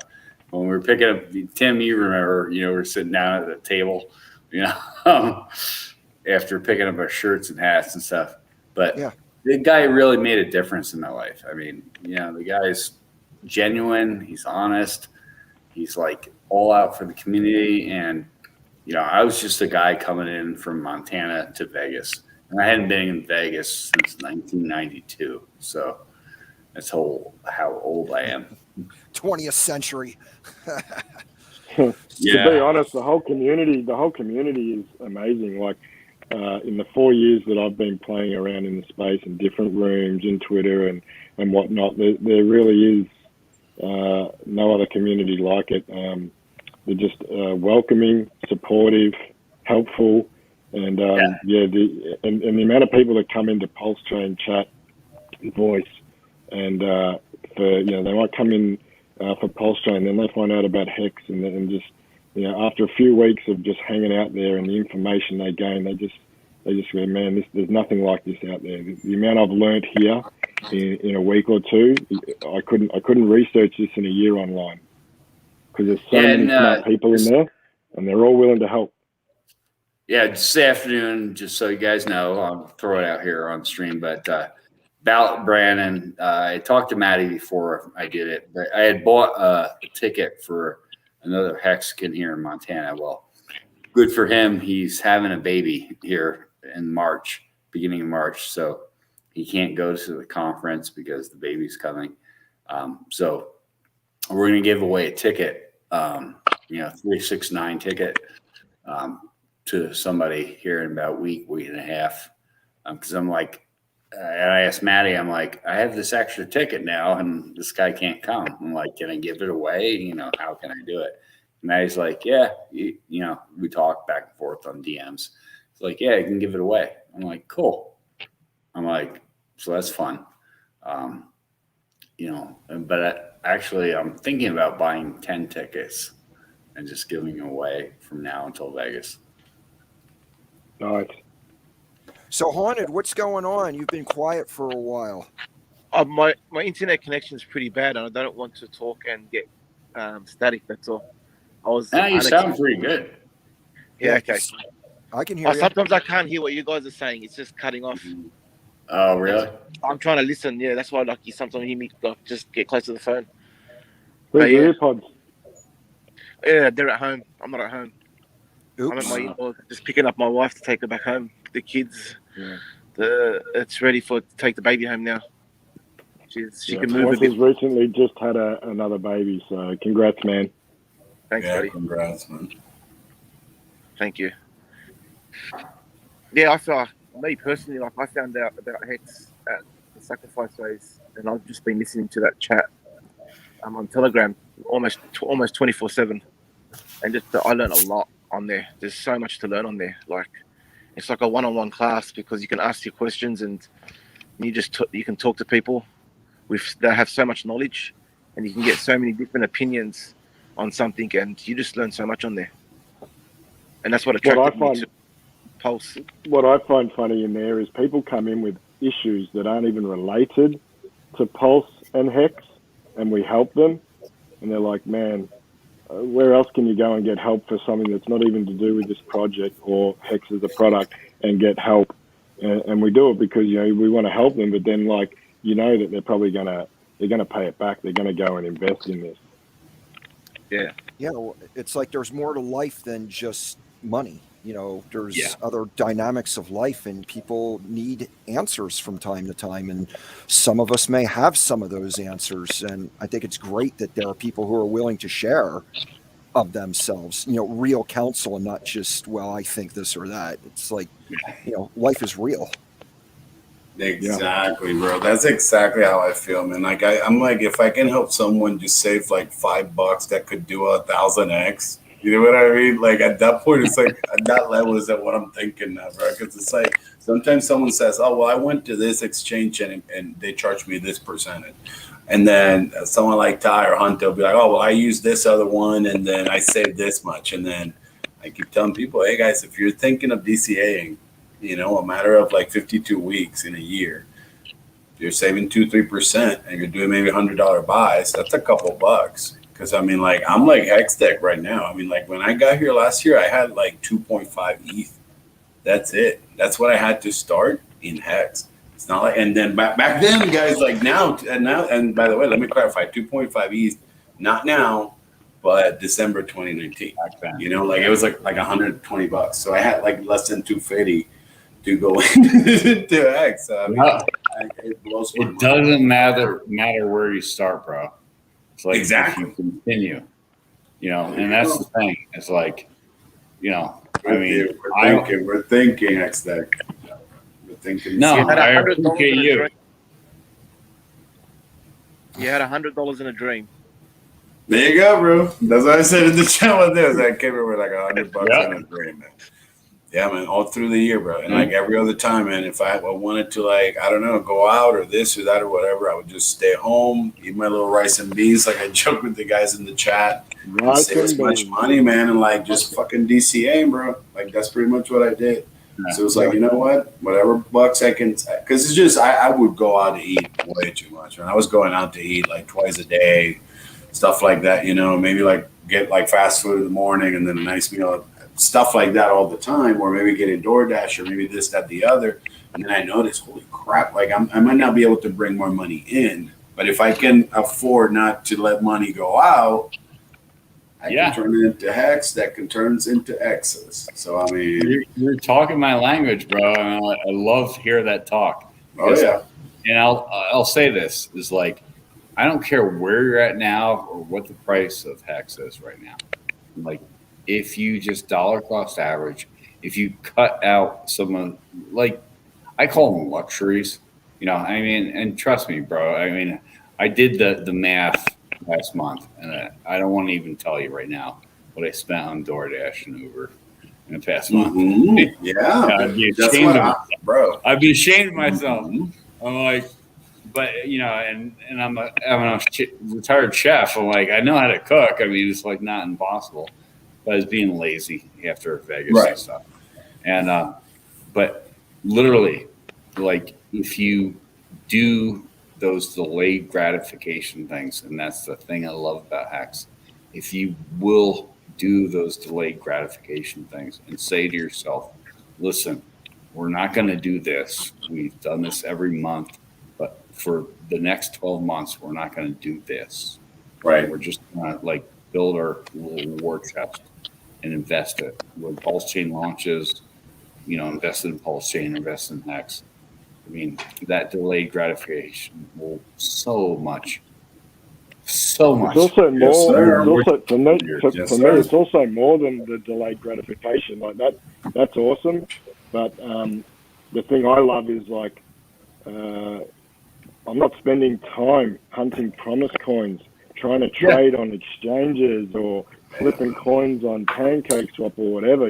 when we were picking up, Tim, you remember, we're sitting down at the table, after picking up our shirts and hats and stuff. But the guy really made a difference in my life. I mean, the guy's genuine. He's honest. He's like all out for the community. And, I was just a guy coming in from Montana to Vegas. And I hadn't been in Vegas since 1992. So that's how old I am. 20th century. To be honest, the whole community is amazing. Like in the 4 years that I've been playing around in the space in different rooms, in Twitter and whatnot, there really is no other community like it. They're just welcoming, supportive, helpful, and the amount of people that come into Pulse Chain chat, voice, and they might come in for Pulse Chain, then they find out about Hex, and just after a few weeks of just hanging out there and the information they gain, they just go, man, there's nothing like this out there. The amount I've learned here in a week or two, I couldn't research this in a year online, because there's so many smart people in there, and they're all willing to help. Yeah, this afternoon, just so you guys know, I'll throw it out here on stream, but Ballot Brandon, I talked to Matty before I did it, but I had bought a ticket for another Hexican here in Montana. Well, good for him. He's having a baby here in March, beginning of March, so he can't go to the conference because the baby's coming. So we're going to give away a ticket, 369 ticket to somebody here in about a week and a half, because I'm like, and I asked Maddie, I'm like, I have this extra ticket now, and this guy can't come. I'm like, can I give it away? You know, how can I do it? And Maddie's like, yeah, you know, we talk back and forth on DMs. It's like, yeah, you can give it away. I'm like, cool. I'm like, so that's fun. You know, but actually, I'm thinking about buying 10 tickets and just giving them away from now until Vegas. Nice. So, Haunted, what's going on? You've been quiet for a while. My internet connection is pretty bad, and I don't want to talk and get static. That's all. You sound pretty good. Yeah, okay. I can hear you. Sometimes I can't hear what you guys are saying. It's just cutting off. Oh, really? I'm trying to listen. Yeah, that's why like you sometimes hear me just get close to the phone. Where's your earpods? Yeah, they're at home. I'm not at home. Oops. I'm at my in-laws, just picking up my wife to take her back home. The kids, Yeah. it's ready to take the baby home now. She can move a Wife bit. has recently just had another baby, so congrats, man. Thanks, Yeah, buddy. congrats, man. Thank you. Yeah, I feel me personally, like I found out about Hex at the sacrifice days, and I've just been listening to that chat on Telegram almost 24/7, and just I learned a lot on there. There's so much to learn on there. Like it's like a one-on-one class because you can ask your questions and you just you can talk to people they have so much knowledge, and you can get so many different opinions on something, and you just learn so much on there. And that's what attracted me to Pulse. What I find funny in there is people come in with issues that aren't even related to Pulse and Hex, and we help them, and they're like, man, where else can you go and get help for something that's not even to do with this project or Hex as a product and get help? And we do it because, you know, we want to help them, but then like, you know that they're probably gonna pay it back. They're gonna go and invest in this. Yeah. Yeah, well, it's like there's more to life than just money. You know, there's other dynamics of life, and people need answers from time to time. And some of us may have some of those answers. And I think it's great that there are people who are willing to share of themselves, you know, real counsel and not just, well, I think this or that. It's like, you know, life is real. Exactly, bro. That's exactly how I feel, man. Like I'm like, if I can help someone just save like $5 that could do 1,000x, you know what I mean? Like at that point, it's like at that level is that what I'm thinking now, bro. Because it's like sometimes someone says, "Oh, well, I went to this exchange and they charged me this percentage," and then someone like Ty or Hunt will be like, "Oh, well, I used this other one and then I saved this much," and then I keep telling people, "Hey guys, if you're thinking of DCAing, you know, a matter of like 52 weeks in a year, you're saving 2-3%, and you're doing maybe $100 buys. That's a couple bucks." Because I mean, like I'm like Hex Deck right now. I mean, like when I got here last year, I had like 2.5 ETH. That's it. That's what I had to start in Hex. It's not like, and then back then, guys, like now, and by the way, let me clarify: 2.5 ETH, not now, but December 2019. You know, like it was like $120. So I had like less than 250 to go into X. I mean, it blows my mind. It doesn't matter where you start, bro. It's like exactly. If you continue, you know, and that's the thing. It's like, you know, I mean, we're thinking X Deck. We're thinking. No, I appreciate you. You had $100 in a dream. There you go, bro. That's what I said in the chat with this. I came in with like $100 in a dream, man. Yeah, man, all through the year, bro. And like every other time, man, if I wanted to, like, I don't know, go out or this or that or whatever, I would just stay home, eat my little rice and beans. Like I joke with the guys in the chat, save as much money, man, and like just fucking DCA, bro. Like that's pretty much what I did. Yeah. So it's like, you know what? Whatever bucks I can, because it's just, I would go out to eat way too much. And I was going out to eat like twice a day, stuff like that, you know, maybe like get like fast food in the morning and then a nice meal. Stuff like that all the time, or maybe get a DoorDash, or maybe this, that, the other. And then I noticed, holy crap, like I might not be able to bring more money in, but if I can afford not to let money go out, I can turn it into Hex that can turn into X's. So, I mean, you're talking my language, bro. And I love to hear that talk. Oh, yeah. And I'll say this is like, I don't care where you're at now or what the price of Hex is right now. Like, if you just dollar cost average, if you cut out some of, like, I call them luxuries, I mean, and trust me, bro. I mean, I did the math last month, and I don't want to even tell you right now what I spent on DoorDash and Uber in the past month. Yeah, I'd be that's ashamed what bro. I'd be ashamed of myself. I'm like, but and I'm a retired chef. I'm like, I know how to cook. I mean, it's like not impossible, but I was being lazy after Vegas and stuff. And but literally, like if you do those delayed gratification things, and that's the thing I love about Hex. If you will do those delayed gratification things and say to yourself, listen, we're not going to do this. We've done this every month, but for the next 12 months, we're not going to do this. Right. We're just going to like build our little war chest and invest it. When Pulse Chain launches, invest in Pulse Chain, invest in Hex. I mean, that delayed gratification will so much. It's also more. For me, it's also more than the delayed gratification. Like that's awesome. But the thing I love is like I'm not spending time hunting promise coins, trying to trade on exchanges or flipping coins on Pancake Swap or whatever.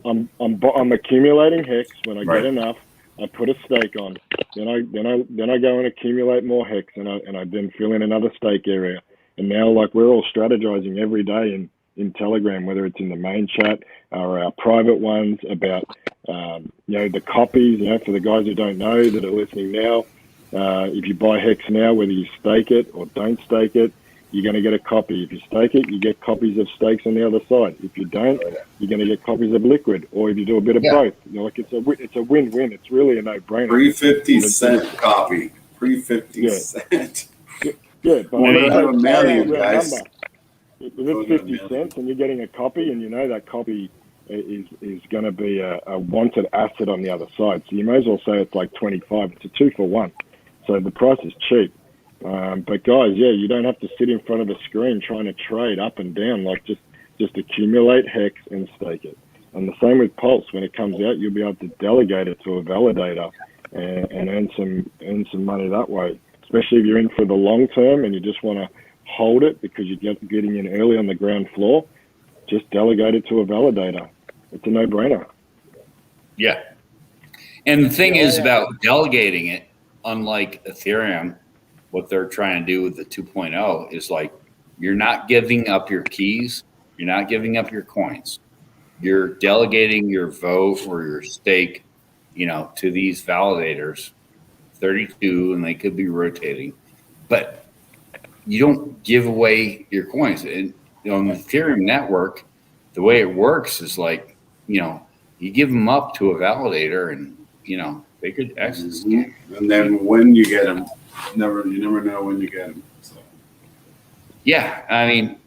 I'm accumulating Hex. When I get enough, I put a stake on. Then I go and accumulate more Hex, and I then fill in another stake area. And now, like, we're all strategizing every day in Telegram, whether it's in the main chat or our private ones about the copies. For the guys who don't know that are listening now, if you buy Hex now, whether you stake it or don't stake it, you're going to get a copy. If you stake it, you get copies of stakes on the other side. If you don't, you're going to get copies of liquid. Or if you do a bit of both, it's a win-win. It's really a no-brainer. Pre-50-cent copy. Pre-50 cent. Yeah, but if it's 50 cents and you're getting a copy, and that copy is going to be a wanted asset on the other side. So you may as well say it's like 25. It's a 2-for-1. So the price is cheap. But guys, you don't have to sit in front of a screen trying to trade up and down. Like just accumulate Hex and stake it. And the same with Pulse. When it comes out, you'll be able to delegate it to a validator and earn some money that way. Especially if you're in for the long term and you just want to hold it because you're getting in early on the ground floor. Just delegate it to a validator. It's a no-brainer. Yeah. And the thing is about delegating it, unlike Ethereum, what they're trying to do with the 2.0 is like, you're not giving up your keys. You're not giving up your coins. You're delegating your vote or your stake, to these validators, 32, and they could be rotating, but you don't give away your coins. And on the Ethereum network, the way it works is like, you give them up to a validator and, they could access them. And then when you get them, you never know when you get them. So. Yeah. I mean,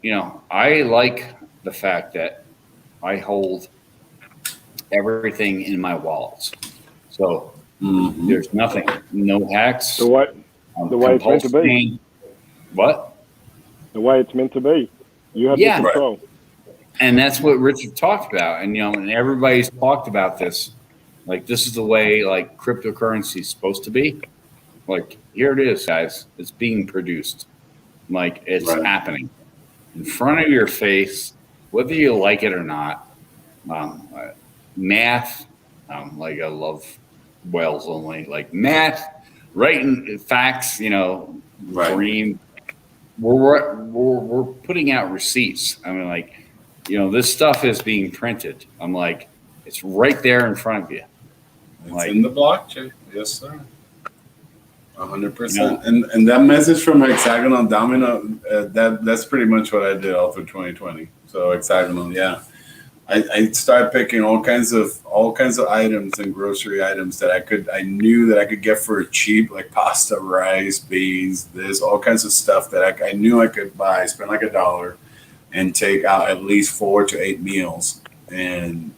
I like the fact that I hold everything in my wallets. So there's nothing, no hacks. The way it's meant to be. What? The way it's meant to be. You have the control. Right. And that's what Richard talked about. And, and everybody's talked about this. Like, this is the way, like, cryptocurrency is supposed to be. Like, here it is, guys. It's being produced. Like, it's happening in front of your face, whether you like it or not. Math, like, I love Wales only. Like, math, writing facts, dream. We're putting out receipts. I mean, like, this stuff is being printed. I'm like, it's right there in front of you. It's in the blockchain. Yes, sir. 100%. And that message from Hexagonal Domino, that's pretty much what I did all through 2020. So Hexagonal, I started picking all kinds of items and grocery items that I knew that I could get for cheap, like pasta, rice, beans, all kinds of stuff that I knew I could buy, spend like $1 and take out at least 4 to 8 meals. And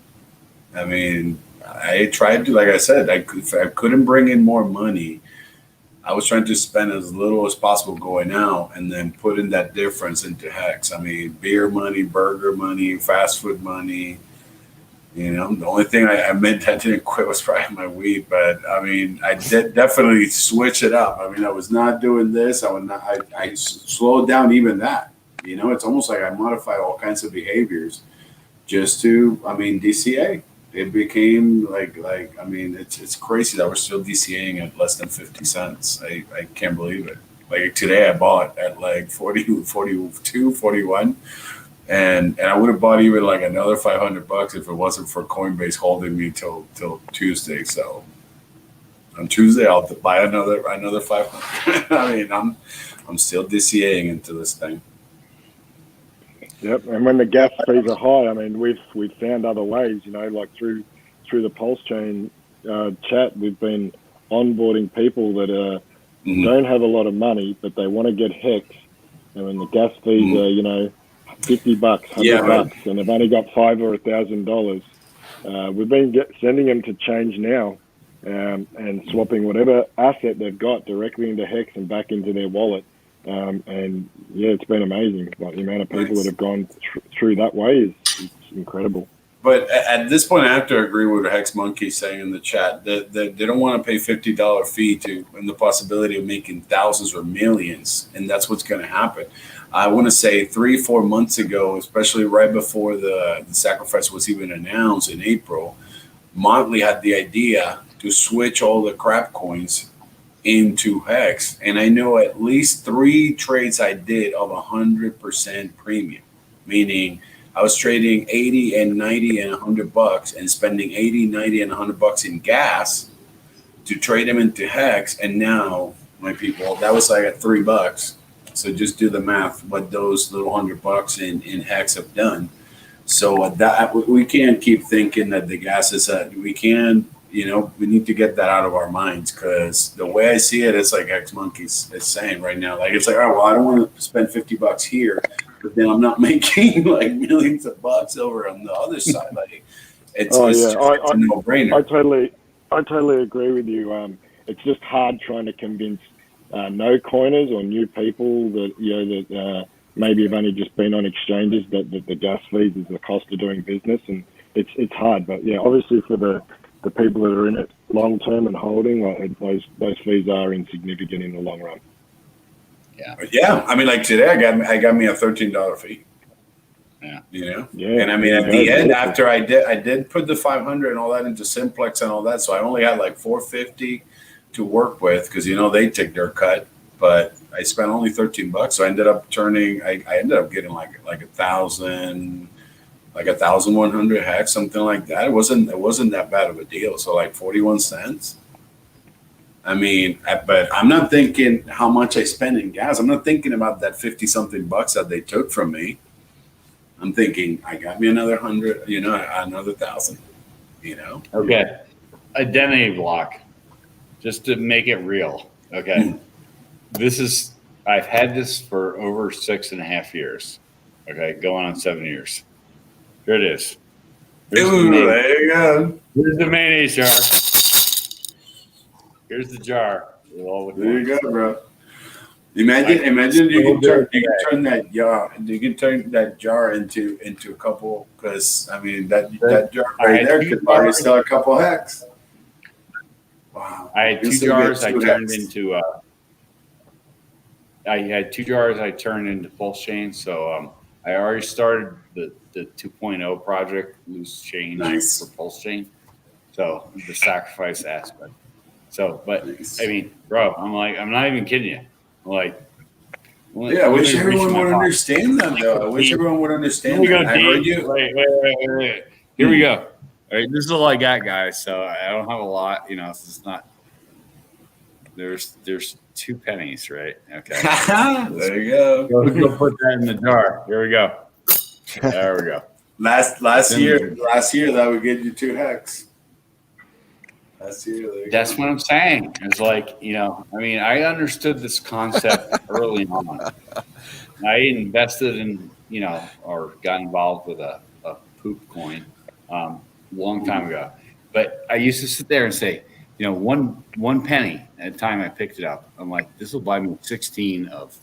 I mean, I tried to, like I said, I couldn't bring in more money. I was trying to spend as little as possible going out and then put in that difference into Hex. I mean, beer money, burger money, fast food money, You know, the only thing I meant I didn't quit was probably my weed, but I mean, I did definitely switch it up. I mean, I was not doing this. I slowed down even that. You know, it's almost like I modify all kinds of behaviors just to, I mean, DCA. It became like I mean, it's crazy that we're still DCAing at less than 50 cents. I can't believe it. Like today I bought at like 40, 42, 41. And I would have bought even like another $500 if it wasn't for Coinbase holding me till Tuesday. So on Tuesday I'll buy another 500. I mean, I'm still DCAing into this thing. Yep, and when the gas fees are high, I mean, we've found other ways. You know, like through the Pulse Chain chat, we've been onboarding people that don't have a lot of money, but they want to get Hex. And when the gas fees are, you know, $50, $100, and they've only got $5,000 or $1,000, we've been sending them to Change Now and swapping whatever asset they've got directly into Hex and back into their wallet. And yeah, it's been amazing. Like the amount of people that have gone through that way is incredible. But at this point, I have to agree with what Hex Monkey saying in the chat that they don't want to pay $50 fee and the possibility of making thousands or millions, and that's what's going to happen. I want to say 3-4 months ago, especially right before the sacrifice was even announced in April, Motley had the idea to switch all the crap coins into Hex, and I know at least 3 trades I did of 100% premium, meaning I was trading 80 and 90 and $100 and spending 80, 90 and $100 in gas to trade them into Hex. And now, my people, that was like at $3. So just do the math, what those little $100 in Hex have done. So that we can't keep thinking that the gas is we can, you know, we need to get that out of our minds, because the way I see it, it's like Hex Monkey's is saying right now. Like, it's like, oh, well, I don't want to spend $50 here, but then I'm not making like millions of bucks over on the other side. Like, it's a no-brainer. I totally agree with you. It's just hard trying to convince no coiners or new people that, you know, that maybe have only just been on exchanges that the gas fees is the cost of doing business, and it's hard. But yeah, obviously for the people that are in it long term and holding, like, those fees are insignificant in the long run. Yeah. I mean, like today, I got me a $13 fee. Yeah. You know. Yeah. And I mean, at the end, after I did put the 500 and all that into Simplex and all that, so I only had like $450 to work with, because, you know, they take their cut. But I spent only $13, so I ended up getting like 1,000. Like 1,100 Hex, something like that. It wasn't that bad of a deal. So like 41 cents. I mean, but I'm not thinking how much I spend in gas. I'm not thinking about that 50-something bucks that they took from me. I'm thinking I got me another 100, you know, another 1,000, you know. Okay, identity block, just to make it real. Okay, I've had this for over 6.5 years. Okay, going on 7 years. Here it is. There you go. Here's the mayonnaise jar. Here's the jar. There you go, bro. Imagine you can turn that jar into a couple, because I mean that jar right there could buy you still a couple Hex. Wow. I had 2 jars I turned into Pulse Chain, so I already started the 2.0 project, loose chain for Pulse Chain. So the sacrifice aspect. So, but I mean, bro, I'm not even kidding you. I'm like, I wish everyone would understand that, though. I wish everyone would understand that. I heard you. Wait. Here we go. All right, this is all I got, guys. So I don't have a lot. You know, it's not. There's 2 pennies, right? Okay. There you go. Go put that in the jar. Here we go. There we go. Last year that would get you 2 Hex. Last year, that's what I'm saying. It's like, you know, I mean, I understood this concept early on. I invested in, you know, or got involved with a poop coin long time ago. But I used to sit there and say, you know, one penny at a time I picked it up. I'm like, this will buy me 16 of,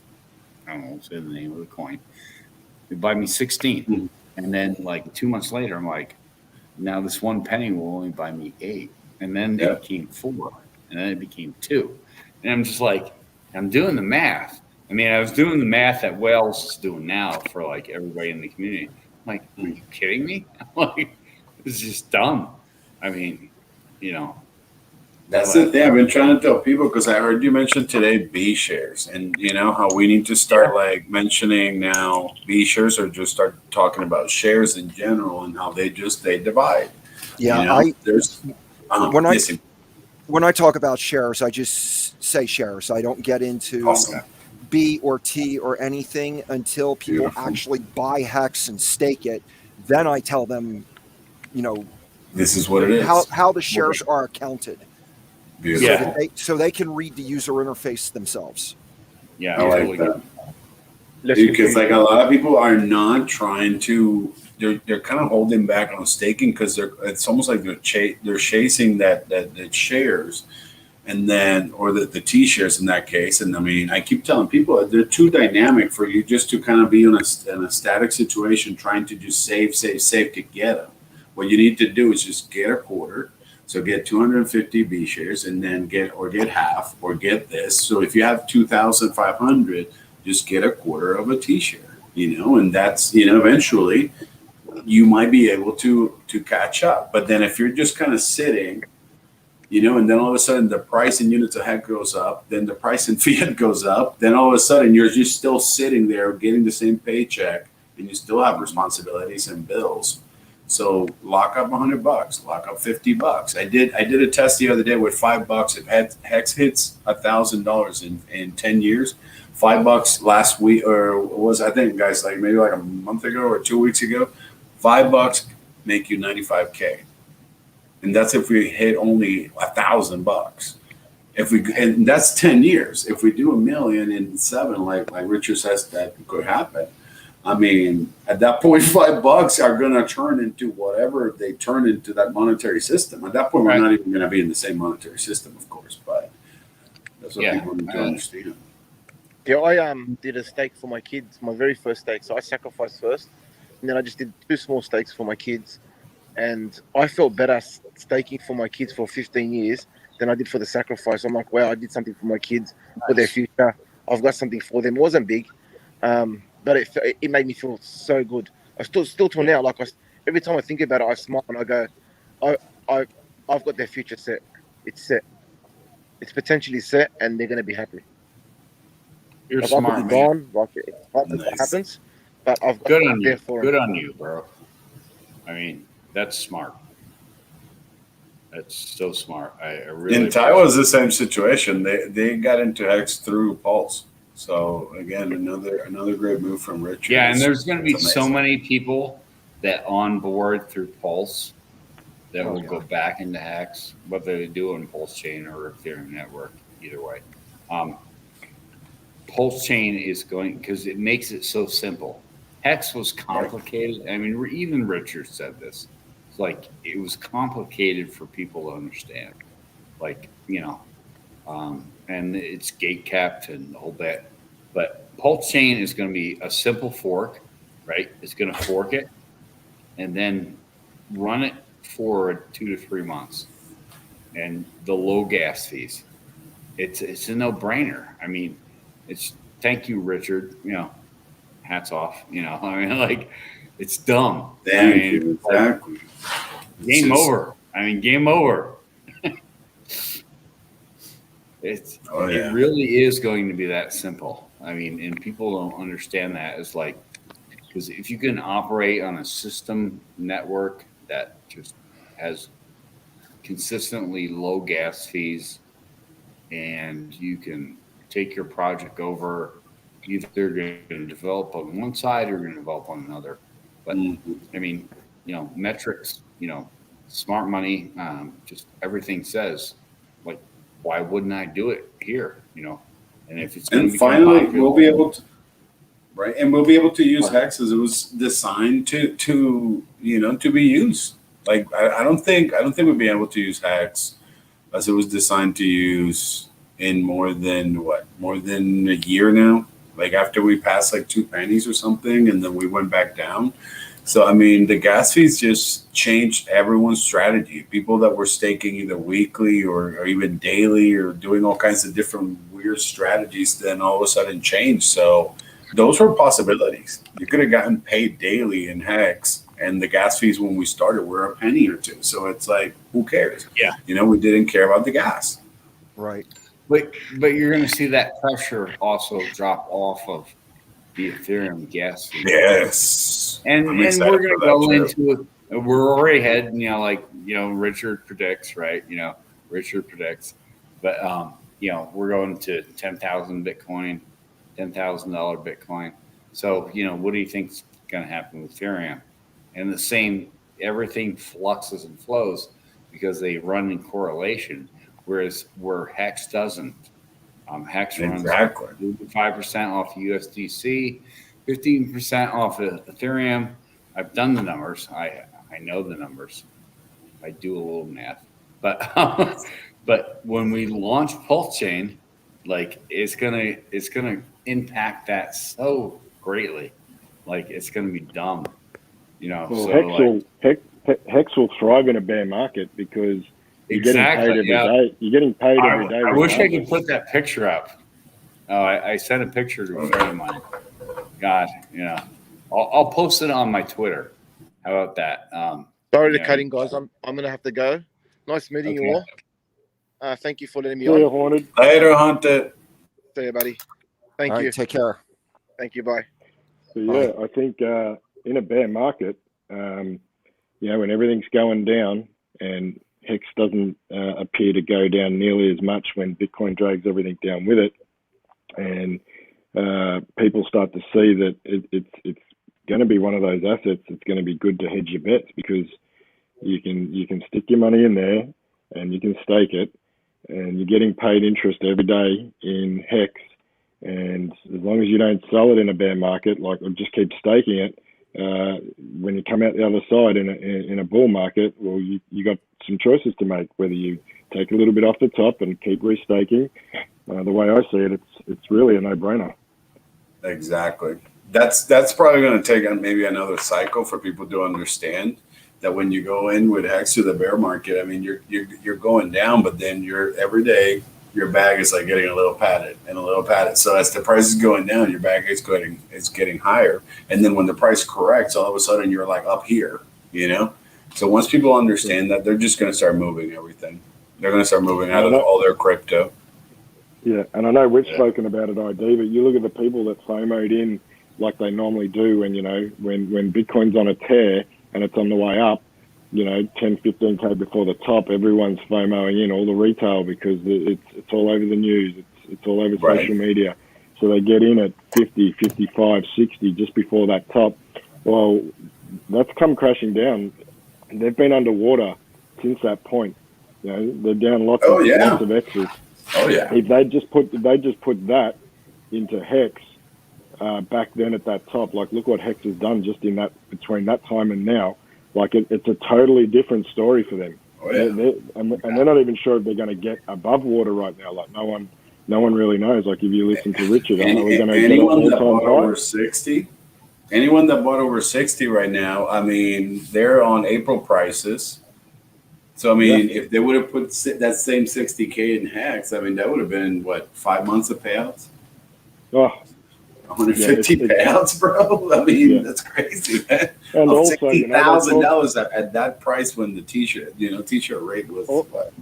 I don't know, say the name of the coin. It buy me 16. And then like 2 months later, I'm like, now this 1 penny will only buy me 8. And then it became 4. And then it became 2. And I'm just like, I'm doing the math. I mean, I was doing the math that Wales is doing now for like everybody in the community. I'm like, are you kidding me? I'm like, this is just dumb. I mean, you know. That's the thing I've been trying to tell people, because I heard you mention today B shares, and you know how we need to start like mentioning now B shares, or just start talking about shares in general and how they divide. Yeah, you know? There's when I talk about shares, I just say shares. I don't get into B or T or anything until people actually buy Hex and stake it. Then I tell them, you know, this is what it is. How the shares are accounted. So they can read the user interface themselves. Yeah, I like that. Because like a lot of people are not trying to, they're kind of holding back on staking, because it's almost like they're chasing that shares, and then, or the T shares in that case. And I mean, I keep telling people they're too dynamic for you just to kind of be in a static situation trying to just save to get them. What you need to do is just get a quarter. So get 250 B shares, and then get half, or get this. So if you have 2,500, just get a quarter of a T share, you know, and that's, you know, eventually you might be able to catch up. But then if you're just kind of sitting, you know, and then all of a sudden the price in units of Hex goes up, then the price in fiat goes up, then all of a sudden you're just still sitting there getting the same paycheck, and you still have responsibilities and bills. So lock up $100, lock up $50. I did a test the other day with $5. If Hex hits $1,000 in 10 years, $5 last week, or was, I think, guys, like maybe like a month ago or 2 weeks ago, $5 make you $95K, and that's if we hit only $1,000. And that's 10 years. If we do $1 million in 7, like Richard says, that could happen. I mean, at that point, $5 are going to turn into whatever they turn into that monetary system. At that point, we're not even going to be in the same monetary system, of course, but that's what people need to understand. Yeah, I did a stake for my kids, my very first stake. So I sacrificed first, and then I just did 2 small stakes for my kids. And I felt better staking for my kids for 15 years than I did for the sacrifice. I'm like, wow, I did something for my kids, for their future. I've got something for them. It wasn't big. But it made me feel so good. I still till now, like every time I think about it, I smile and I go, I've got their future set. It's set. It's potentially set, and they're going to be happy. You're like, smart, I could be gone, like it's hard that happens, but I've got good on you. For good on you, bro. I mean, that's smart. That's so smart. I really. In Thai was the same situation. They got into Hex through Pulse. So again, another great move from Richard. Yeah, and there's going to be so many people that onboard through Pulse that will go back into Hex, whether they do it on Pulse Chain or Ethereum Network. Either way, Pulse Chain is going, because it makes it so simple. Hex was complicated. I mean, even Richard said this. It's like it was complicated for people to understand. Like, you know. And it's gate capped and the whole bit. But Pulse Chain is going to be a simple fork, right? It's going to fork it and then run it for 2 to 3 months. And the low gas fees. It's a no-brainer. I mean, thank you, Richard. You know, hats off. You know, I mean, like, it's dumb. Thank you. Exactly. Game over. I mean, game over. It really is going to be that simple. I mean, and people don't understand that. It's like, because if you can operate on a system network that just has consistently low gas fees, and you can take your project over, either going to develop on one side or going to develop on another. But I mean, you know, metrics, you know, smart money, just everything says, like, why wouldn't I do it here? You know, and if it's and finally popular, we'll be able to, right? And we'll be able to use Hex as it was designed to you know, to be used. Like I don't think we'll be able to use Hex as it was designed to use in more than a year now. Like after we passed like 2 pennies or something, and then we went back down. So, I mean, the gas fees just changed everyone's strategy. People that were staking either weekly or even daily or doing all kinds of different weird strategies then all of a sudden changed. So those were possibilities. You could have gotten paid daily in Hex, and the gas fees when we started were a penny or two. So it's like, who cares? Yeah. We didn't care about the gas. Right. But you're going to see that pressure also drop off of the Ethereum gas fee. Yes. And we're going to go into it. We're already heading, Richard predicts, right? Richard predicts. But, we're going to 10,000 Bitcoin, $10,000 Bitcoin. So, what do you think's going to happen with Ethereum? And the same, everything fluxes and flows because they run in correlation, whereas where Hex doesn't. Hex runs 5% off USDC, 15% off of Ethereum. I've done the numbers. I know the numbers. I do a little math, but but when we launch Pulse Chain, like it's gonna impact that so greatly. Like it's gonna be dumb, Well, So Hex will thrive in a bear market because you're exactly, getting paid every day. You're getting paid every day. I wish I could put that picture up. Oh, I sent a picture to a friend of mine. God, I'll post it on my Twitter. How about that? Sorry to cut in, guys. I'm gonna have to go. Nice meeting you all. Thank you for letting me See you, on. Haunted. Later, Hunter. See you, buddy. Thank All you. right, take care. Thank you. Bye. So, yeah, I think in a bear market, when everything's going down and Hex doesn't appear to go down nearly as much when Bitcoin drags everything down with it, and people start to see that it's going to be one of those assets that's going to be good to hedge your bets because you can stick your money in there and you can stake it, and you're getting paid interest every day in Hex. And as long as you don't sell it in a bear market, or just keep staking it, when you come out the other side in a bull market, well, you got some choices to make. Whether you take a little bit off the top and keep restaking, the way I see it, it's really a no-brainer. Exactly. That's probably going to take maybe another cycle for people to understand that when you go in with Hex to the bear market, I mean, you're going down, but then every day your bag is like getting a little padded and a little padded. So as the price is going down, your bag is getting higher. And then when the price corrects, all of a sudden you're like up here, So once people understand that, they're just going to start moving everything. They're going to start moving out of all their crypto. Yeah, and I know we've spoken about it, ID, but you look at the people that FOMO'd in like they normally do when Bitcoin's on a tear and it's on the way up, 10, 15K before the top, everyone's FOMOing in, all the retail, because it's all over the news. It's all over social media. So they get in at 50, 55, 60 just before that top. Well, that's come crashing down. They've been underwater since that point. They're down lots of X's. Oh yeah. If they just put that into Hex back then at that top, like look what Hex has done just in that between that time and now. Like it's a totally different story for them. Oh, yeah. And they're not even sure if they're going to get above water right now. Like no one really knows. Like if you listen to Richard, are we going to get an all-time high? Over 60? Anyone that bought over 60 right now, I mean, they're on April prices. So, I mean, if they would have put that same 60K in Hex, I mean, that would have been, 5 months of payouts? Oh, 150 payouts, bro. I mean, that's crazy, man. And also, $60,000 at that price when the t-shirt rate was what?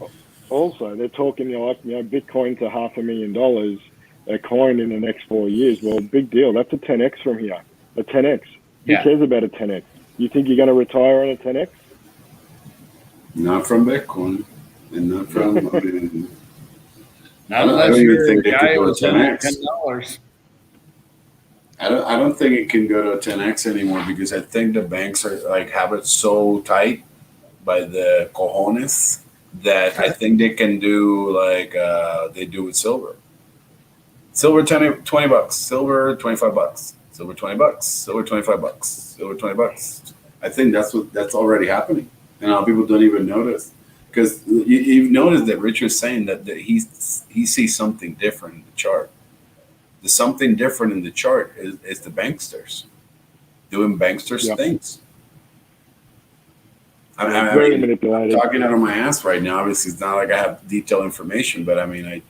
Also, they're talking Bitcoin to $500,000 a coin in the next 4 years. Well, big deal. That's a 10x from here. A 10x. Who cares about a 10x? You think you're going to retire on a 10x? Not from Bitcoin, and not from. Not unless you're a guy with $10. I don't think it can go to a 10x anymore because I think the banks are have it so tight by the cojones that I think they can do they do with silver. Silver $20, silver $25, silver $20, silver $25, silver $20. I think that's already happening, and people don't even notice because you've noticed that Richard's saying that he sees something different in the chart. The something different in the chart is the banksters doing banksters things. Very manipulated. I'm talking out of my ass right now. Obviously, it's not like I have detailed information, but I mean, I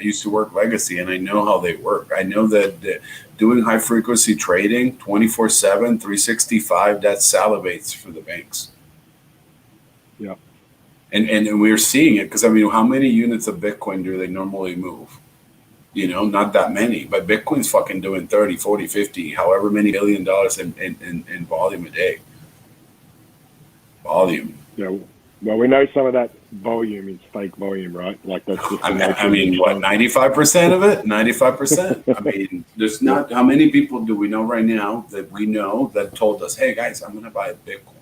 used to work legacy, and I know how they work. I know that doing high frequency trading 24/7, 365, that salivates for the banks. Yeah. And we're seeing it because, I mean, how many units of Bitcoin do they normally move? You know, not that many, but Bitcoin's fucking doing 30, 40, 50, however many $1 billion in volume a day. Volume. Yeah. Well, we know some of that volume is fake volume, right? Like that's just. I mean, what, 95% of it? 95%. I mean, there's not. How many people do we know right now that told us, "Hey guys, I'm going to buy a Bitcoin"?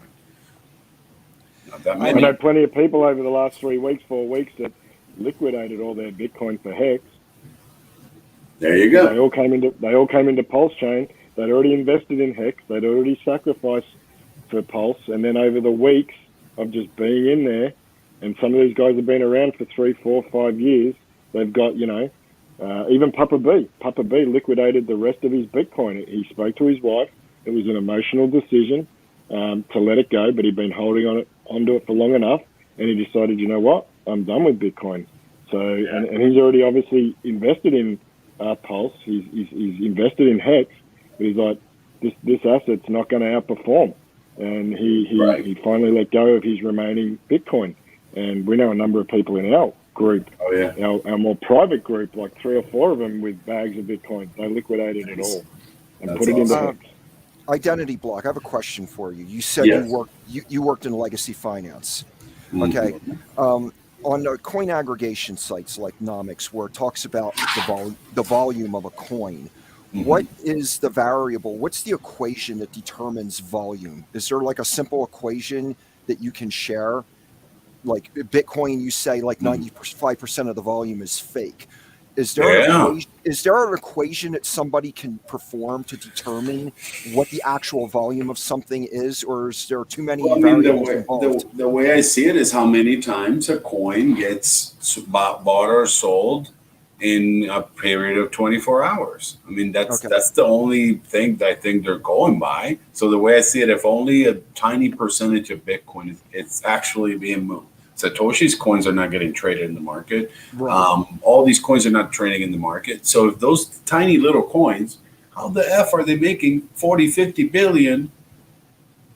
Not that many. I know plenty of people over the last 4 weeks that liquidated all their Bitcoin for Hex. There you go. They all came into Pulse Chain. They'd already invested in Hex. They'd already sacrificed for Pulse, and then over the weeks of just being in there, and some of these guys have been around for 3, 4, 5 years. They've got, even Papa B. Papa B liquidated the rest of his Bitcoin. He spoke to his wife. It was an emotional decision to let it go, but he'd been holding onto it for long enough, and he decided, you know what, I'm done with Bitcoin. So, and he's already obviously invested in Pulse. He's invested in Hex, but he's like, this asset's not going to outperform. And he finally let go of his remaining Bitcoin. And we know a number of people in our group, our more private group, like 3 or 4 of them with bags of Bitcoin. They liquidated it all and put it into Hex. Identity Block, I have a question for you. You said you worked in legacy finance. Okay. On the coin aggregation sites like Nomics, where it talks about the volume of a coin, what is the variable? What's the equation that determines volume? Is there like a simple equation that you can share? Like Bitcoin, you say like 95% of the volume is fake. Is there an equation that somebody can perform to determine what the actual volume of something is, or is there too many variables involved? The way I see it is how many times a coin gets bought or sold in a period of 24 hours. I mean, that's the only thing that I think they're going by. So the way I see it, if only a tiny percentage of Bitcoin it's actually being moved. Satoshi's coins are not getting traded in the market. Right. All these coins are not trading in the market. So if those tiny little coins, how the F are they making 40, 50 billion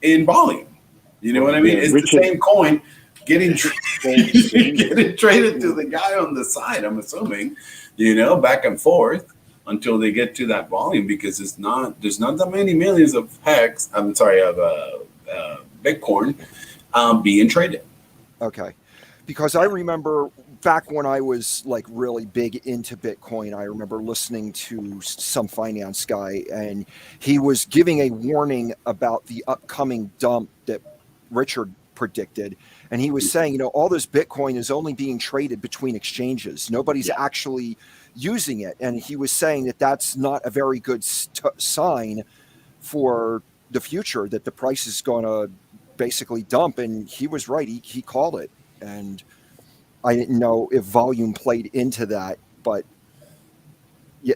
in volume? You know what I mean? It's the same coin getting traded to the guy on the side, I'm assuming, back and forth until they get to that volume, because there's not that many millions of Bitcoin being traded. Okay. Because I remember back when I was like really big into Bitcoin, I remember listening to some finance guy, and he was giving a warning about the upcoming dump that Richard predicted. And he was saying, all this Bitcoin is only being traded between exchanges. Nobody's actually using it. And he was saying that that's not a very good sign for the future, that the price is going to basically dump. And he was right. He called it. And I didn't know if volume played into that, but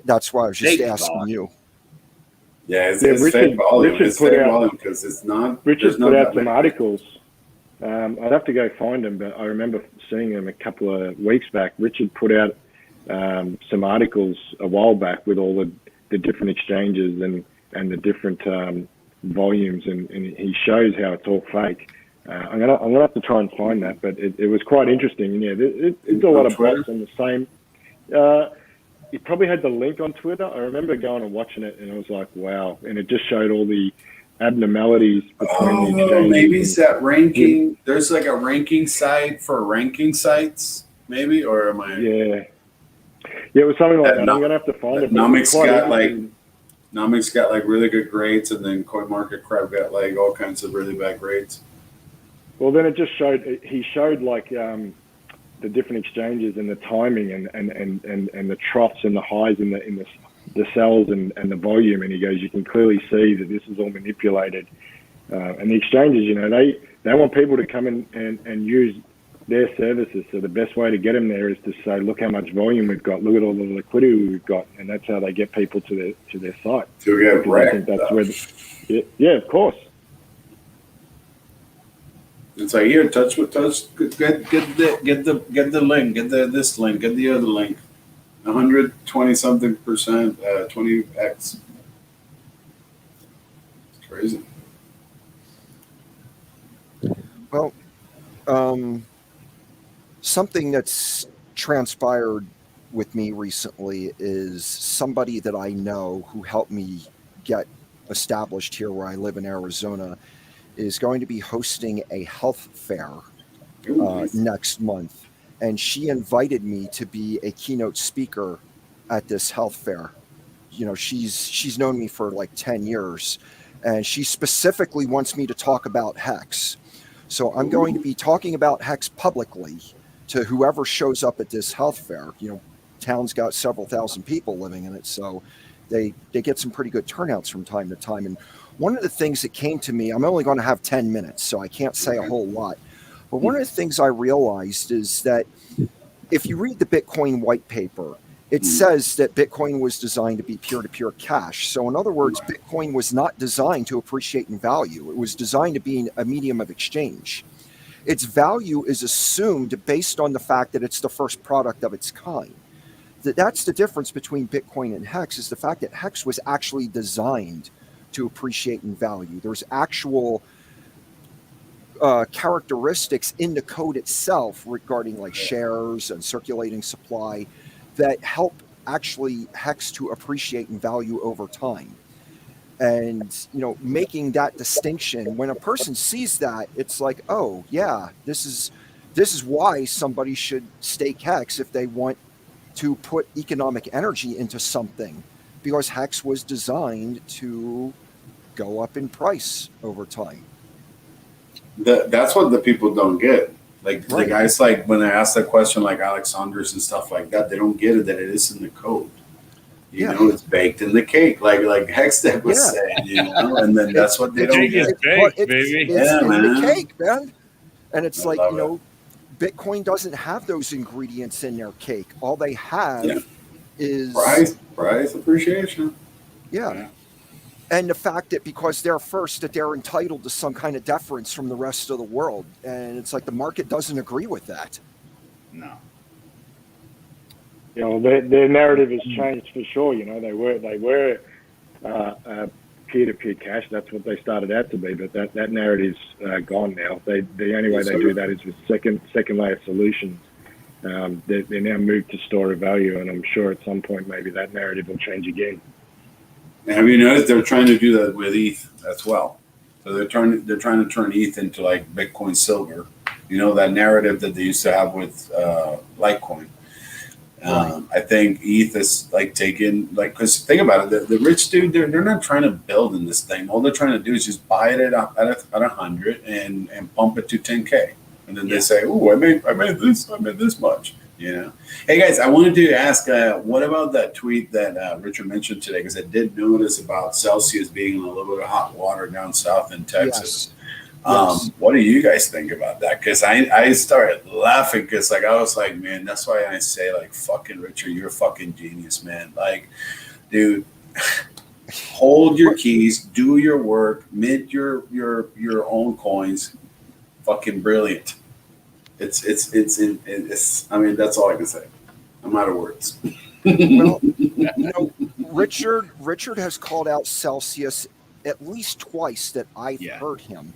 that's why I was just asking you. Yeah, it's fake volume. It's fake volume because it's not. Richard put out some articles. I'd have to go find them, but I remember seeing them a couple of weeks back. Richard put out some articles a while back with all the different exchanges and the different volumes, and he shows how it's all fake. I'm gonna have to try and find that, but it was quite interesting. Yeah, it's a lot of bots on the same. He probably had the link on Twitter. I remember going and watching it, and I was like, wow! And it just showed all the abnormalities between the exchanges. Maybe it's that ranking. Yeah. There's like a ranking site for ranking sites, maybe, or am I? Yeah, it was something like that. I'm gonna have to find it. Nomics got like really good grades, and then CoinMarketCap got like all kinds of really bad grades. Well, then it just showed. He showed like the different exchanges and the timing and the troughs and the highs in the sells and the volume, and he goes, you can clearly see that this is all manipulated. And the exchanges, they want people to come in and use their services. So the best way to get them there is to say, look how much volume we've got, look at all the liquidity we've got, and that's how they get people to their site. To get wrecked. I think that's where, of course. It's like here, touch. Get the link, this link, get the other link. 120 something percent, 20x. It's crazy. Well, something that's transpired with me recently is somebody that I know who helped me get established here where I live in Arizona is going to be hosting a health fair next month. And she invited me to be a keynote speaker at this health fair. You know, she's known me for like 10 years, and she specifically wants me to talk about Hex. So I'm going to be talking about Hex publicly to whoever shows up at this health fair. You know, town's got several thousand people living in it, so they get some pretty good turnouts from time to time. And one of the things that came to me, I'm only going to have 10 minutes, so I can't say a whole lot. But one of the things I realized is that if you read the Bitcoin white paper, it says that Bitcoin was designed to be peer-to-peer cash. So in other words, Bitcoin was not designed to appreciate in value. It was designed to be a medium of exchange. Its value is assumed based on the fact that it's the first product of its kind. That's the difference between Bitcoin and Hex, is the fact that Hex was actually designed to appreciate in value. There's actual characteristics in the code itself regarding like shares and circulating supply that help actually Hex to appreciate in value over time. And, you know, making that distinction, when a person sees that, it's like, oh yeah, this is why somebody should stake Hex if they want to put economic energy into something, because Hex was designed to go up in price over time. That's what the people don't get. Like the guys, like when I ask that question, like Alex Saunders and stuff like that, they don't get it that it is in the code. You know, it's baked in the cake, like Hextech was saying. You know, and then that's what they don't get. Baked, baby. It's in the cake, man. And it's like, you know, Bitcoin doesn't have those ingredients in their cake. All they have is price appreciation. Yeah. And the fact that because they're first, that they're entitled to some kind of deference from the rest of the world. And it's like the market doesn't agree with that. No. You know, their narrative has changed for sure. You know, they were peer-to-peer cash. That's what they started out to be, but that narrative's gone now. The only way they do that is with second layer solutions. They're now moved to store of value, and I'm sure at some point maybe that narrative will change again. And have you noticed they're trying to do that with ETH as well? So they're trying to turn ETH into like Bitcoin Silver. You know, that narrative that they used to have with Litecoin. I think ETH is like taking, like, because think about it, the rich dude, they're not trying to build in this thing. All they're trying to do is just buy it at 100 and pump it to 10K, and then they say, "Oh, I made this much." You know. Hey guys, I wanted to ask, what about that tweet that Richard mentioned today? Because I did notice about Celsius being in a little bit of hot water down south in Texas. Yes. What do you guys think about that? Because I started laughing because like I was like, man, that's why I say like, fucking Richard, you're a fucking genius, man. Like, dude, hold your keys, do your work, mint your own coins. Fucking brilliant. It's I mean, that's all I can say. I'm out of words. Well, you know, Richard has called out Celsius at least twice that I've heard him,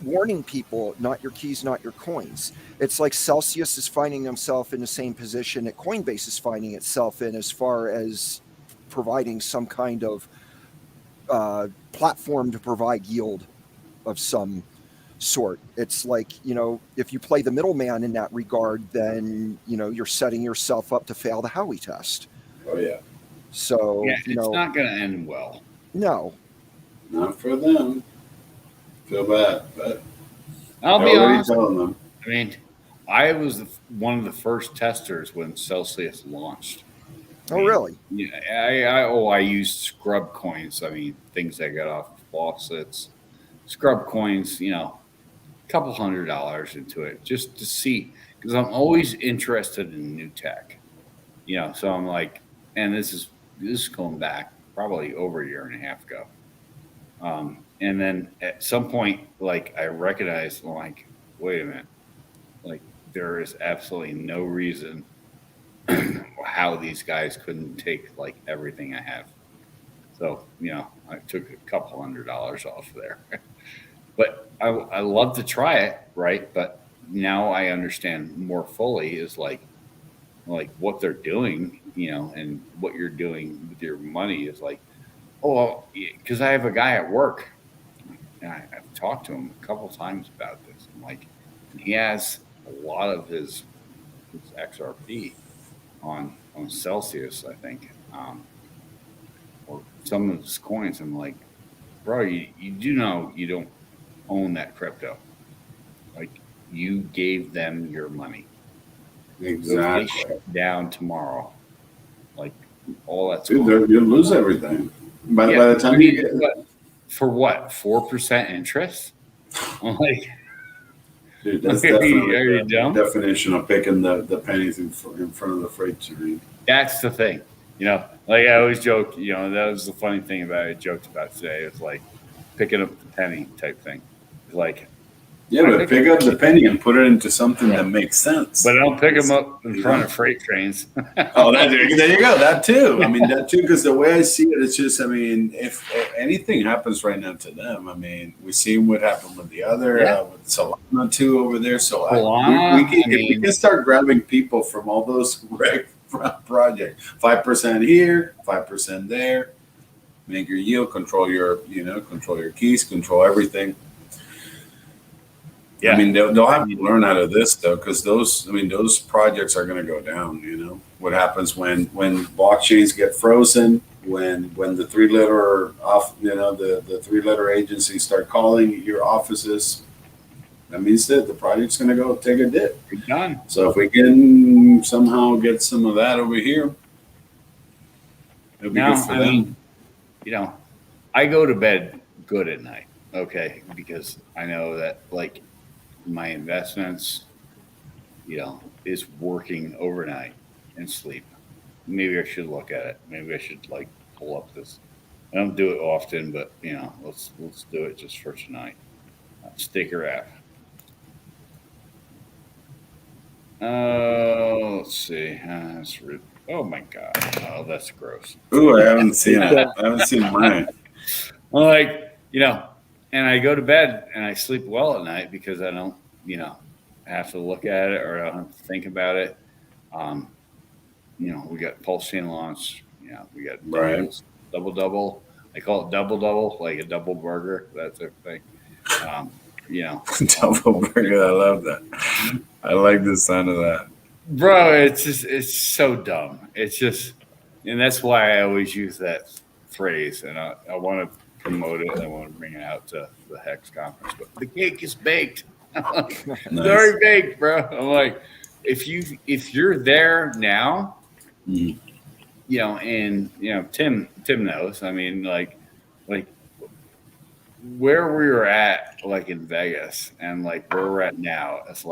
warning people, not your keys, not your coins. It's like Celsius is finding himself in the same position that Coinbase is finding itself in as far as providing some kind of platform to provide yield of some sort. It's like, you know, if you play the middleman in that regard, then, you know, you're setting yourself up to fail the Howey test. Oh, yeah. So, it's not going to end well. No. Not for them. Feel bad, but I'll be honest. I mean, I was one of the first testers when Celsius launched. Oh, really? Yeah, I used scrub coins. I mean, things I got off faucets. Scrub coins, you know, a couple $100 into it just to see, because I'm always interested in new tech. You know, so I'm like, and this is going back probably over a year and a half ago. And then at some point, like I recognized, like, wait a minute. Like, there is absolutely no reason how these guys couldn't take like everything I have. So, I took a couple $100 off there. But I love to try it, right? But now I understand more fully is like what they're doing, and what you're doing with your money is like, because I have a guy at work, and I've talked to him a couple times about this. I'm like, and he has a lot of his XRP on Celsius, I think, or some of his coins. I'm like, bro, you do know you don't own that crypto. Like, you gave them your money. Exactly. If they shut down tomorrow, like, all that's Dude, you'll lose everything. By the time you get for what, 4% interest? I'm like, dude, that's are definitely you dumb? the definition of picking the pennies in front of the freight train. That's the thing. Like I always joke, that was the funny thing about it. I joked about today. It's like picking up the penny type thing. It's like, yeah, but pick up the penny and put it into something that makes sense. But I don't pick them up in front of freight trains. Oh, there you go. That too. I mean, that too, because the way I see it, it's just, I mean, if anything happens right now to them, I mean, we see what happened with the other, with Solana too over there. So we can start grabbing people from all those projects. 5% here, 5% there. Make your yield, control your keys, control everything. Yeah. I mean, they'll have to learn out of this though, because those projects are going to go down. What happens when blockchains get frozen, when the 3-letter the 3-letter agencies start calling your offices, that means that the project's going to go take a dip. You're done. So if we can somehow get some of that over here, it'll be good for them. I go to bed good at night, okay, because I know that like my investments, is working overnight and sleep. Maybe I should look at it. Maybe I should like pull up this. I don't do it often, but let's do it just for tonight. Sticker app. Let's see. That's rude. Oh my god. Oh, that's gross. Ooh, I haven't seen it. I haven't seen mine. Well, like, and I go to bed and I sleep well at night because I don't, have to look at it or I don't have to think about it. We got pulse chain launch. We got double. I call it double, like a double burger. That's a thing. Double burger. I love that. I like the sound of that. Bro, it's so dumb. It's just, and that's why I always use that phrase. And I want to promote it. I want to bring it out to the Hex conference. But the cake is baked. It's already baked, bro. I'm like, if you're there now, and Tim knows. I mean, like where we were at, like in Vegas, and like where we're at now, it's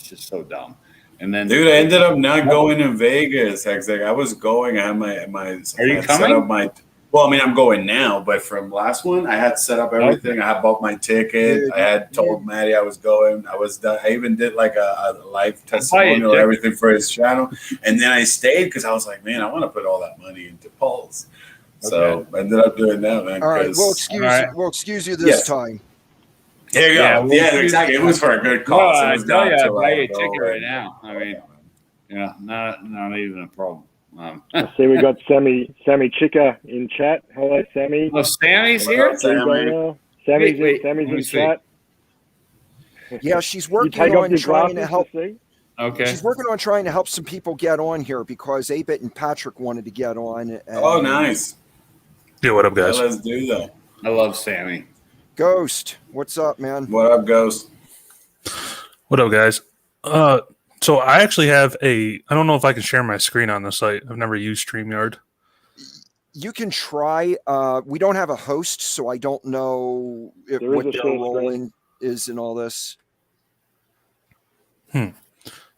just so dumb. And then, dude, I ended up not going in Vegas. I was going. I had my. Are you coming? Well, I mean, I'm going now, but from last one, I had set up everything. Okay. I had bought my ticket. I had told Maddie I was going. I was done. I even did like a live testimonial or everything for his channel. And then I stayed because I was like, man, I want to put all that money into Pulse. Okay. So I ended up doing that, man. All right, we'll excuse you this time. There you go. Yeah, exactly. It was for a good cause. Well, I tell you, I'd buy you a ticket right now. I mean, not even a problem. I see we got Sammy Chica in chat. Hello, Sammy. Oh, Sammy's here? Sammy's in chat. Yeah, she's working on trying to help. Okay. She's working on trying to help some people get on here because 8-Bit and Patrick wanted to get on. Oh, nice. Yeah, what up, guys? Let's do that. I love Sammy. Ghost, what's up, man? What up, Ghost? What up, guys? So I actually have I don't know if I can share my screen on the site. I've never used StreamYard. You can try. We don't have a host, so I don't know what their role is in all this. I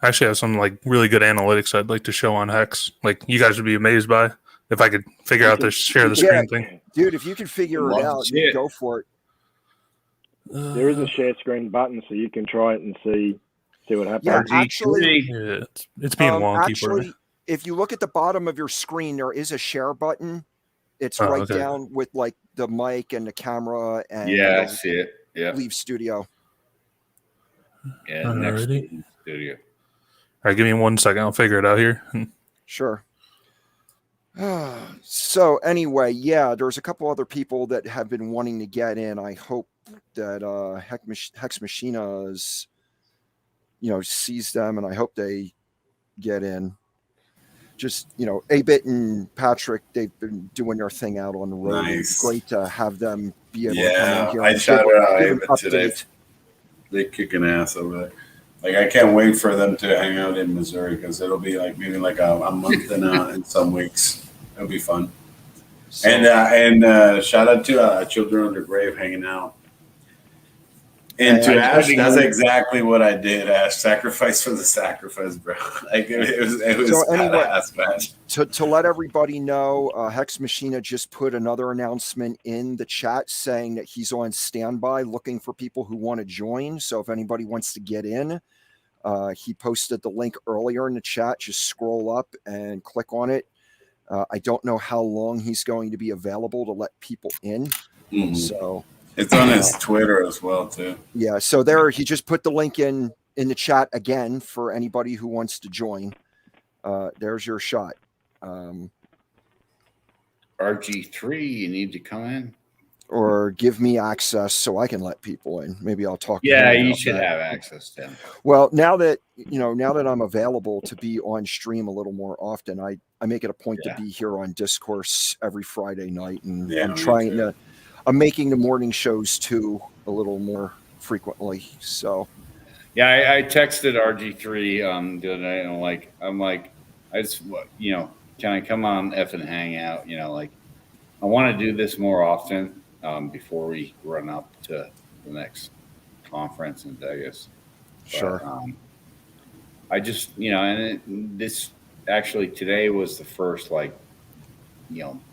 actually have some like really good analytics I'd like to show on Hex. Like you guys would be amazed by if I could figure out the share the screen thing. Dude, if you can figure it out, go for it. There is a share screen button, so you can try it and see what happens. Yeah, actually, Yeah, it's being wonky for me. if you look at the bottom of your screen, there is a share button. It's right okay. down with like the mic and the camera and Yeah, I see it. Yeah. Leave Studio. Yeah, next Alrighty. studio. All right, give me 1 second. I'll figure it out here. Sure. So anyway, yeah, there's a couple other people that have been wanting to get in. I hope that Hex Machina's, sees them, and I hope they get in. Just, A-Bit and Patrick, they've been doing their thing out on the road. Nice. It's great to have them be able to come in here. I and shouted out give an A-Bit today. update. They're kicking ass over there. Like, I can't wait for them to hang out in Missouri because it'll be like maybe like a month and some weeks. It'll be fun. So, And shout out to Children Under Grave hanging out. And to Ash, that's exactly what I did, Ash. Sacrifice for the sacrifice, bro. Like it was So anyway, badass, man. to let everybody know, Hex Machina just put another announcement in the chat saying that he's on standby looking for people who want to join. So if anybody wants to get in, he posted the link earlier in the chat. Just scroll up and click on it. I don't know how long he's going to be available to let people in. Mm-hmm. So it's on his Twitter as well, too. Yeah, so there he just put the link in the chat again for anybody who wants to join. There's your shot. RG3, you need to come in. Or give me access so I can let people in. Maybe I'll talk. Yeah, to him you about should that. have access to him. Well, now that I'm available to be on stream a little more often, I make it a point to be here on Discourse every Friday night, and I'm making the morning shows too a little more frequently. So yeah, I texted RG3 the other night, and I'm like, I just can I come on FN Hangout? I want to do this more often before we run up to the next conference in Vegas. Sure. I just this actually today was the first big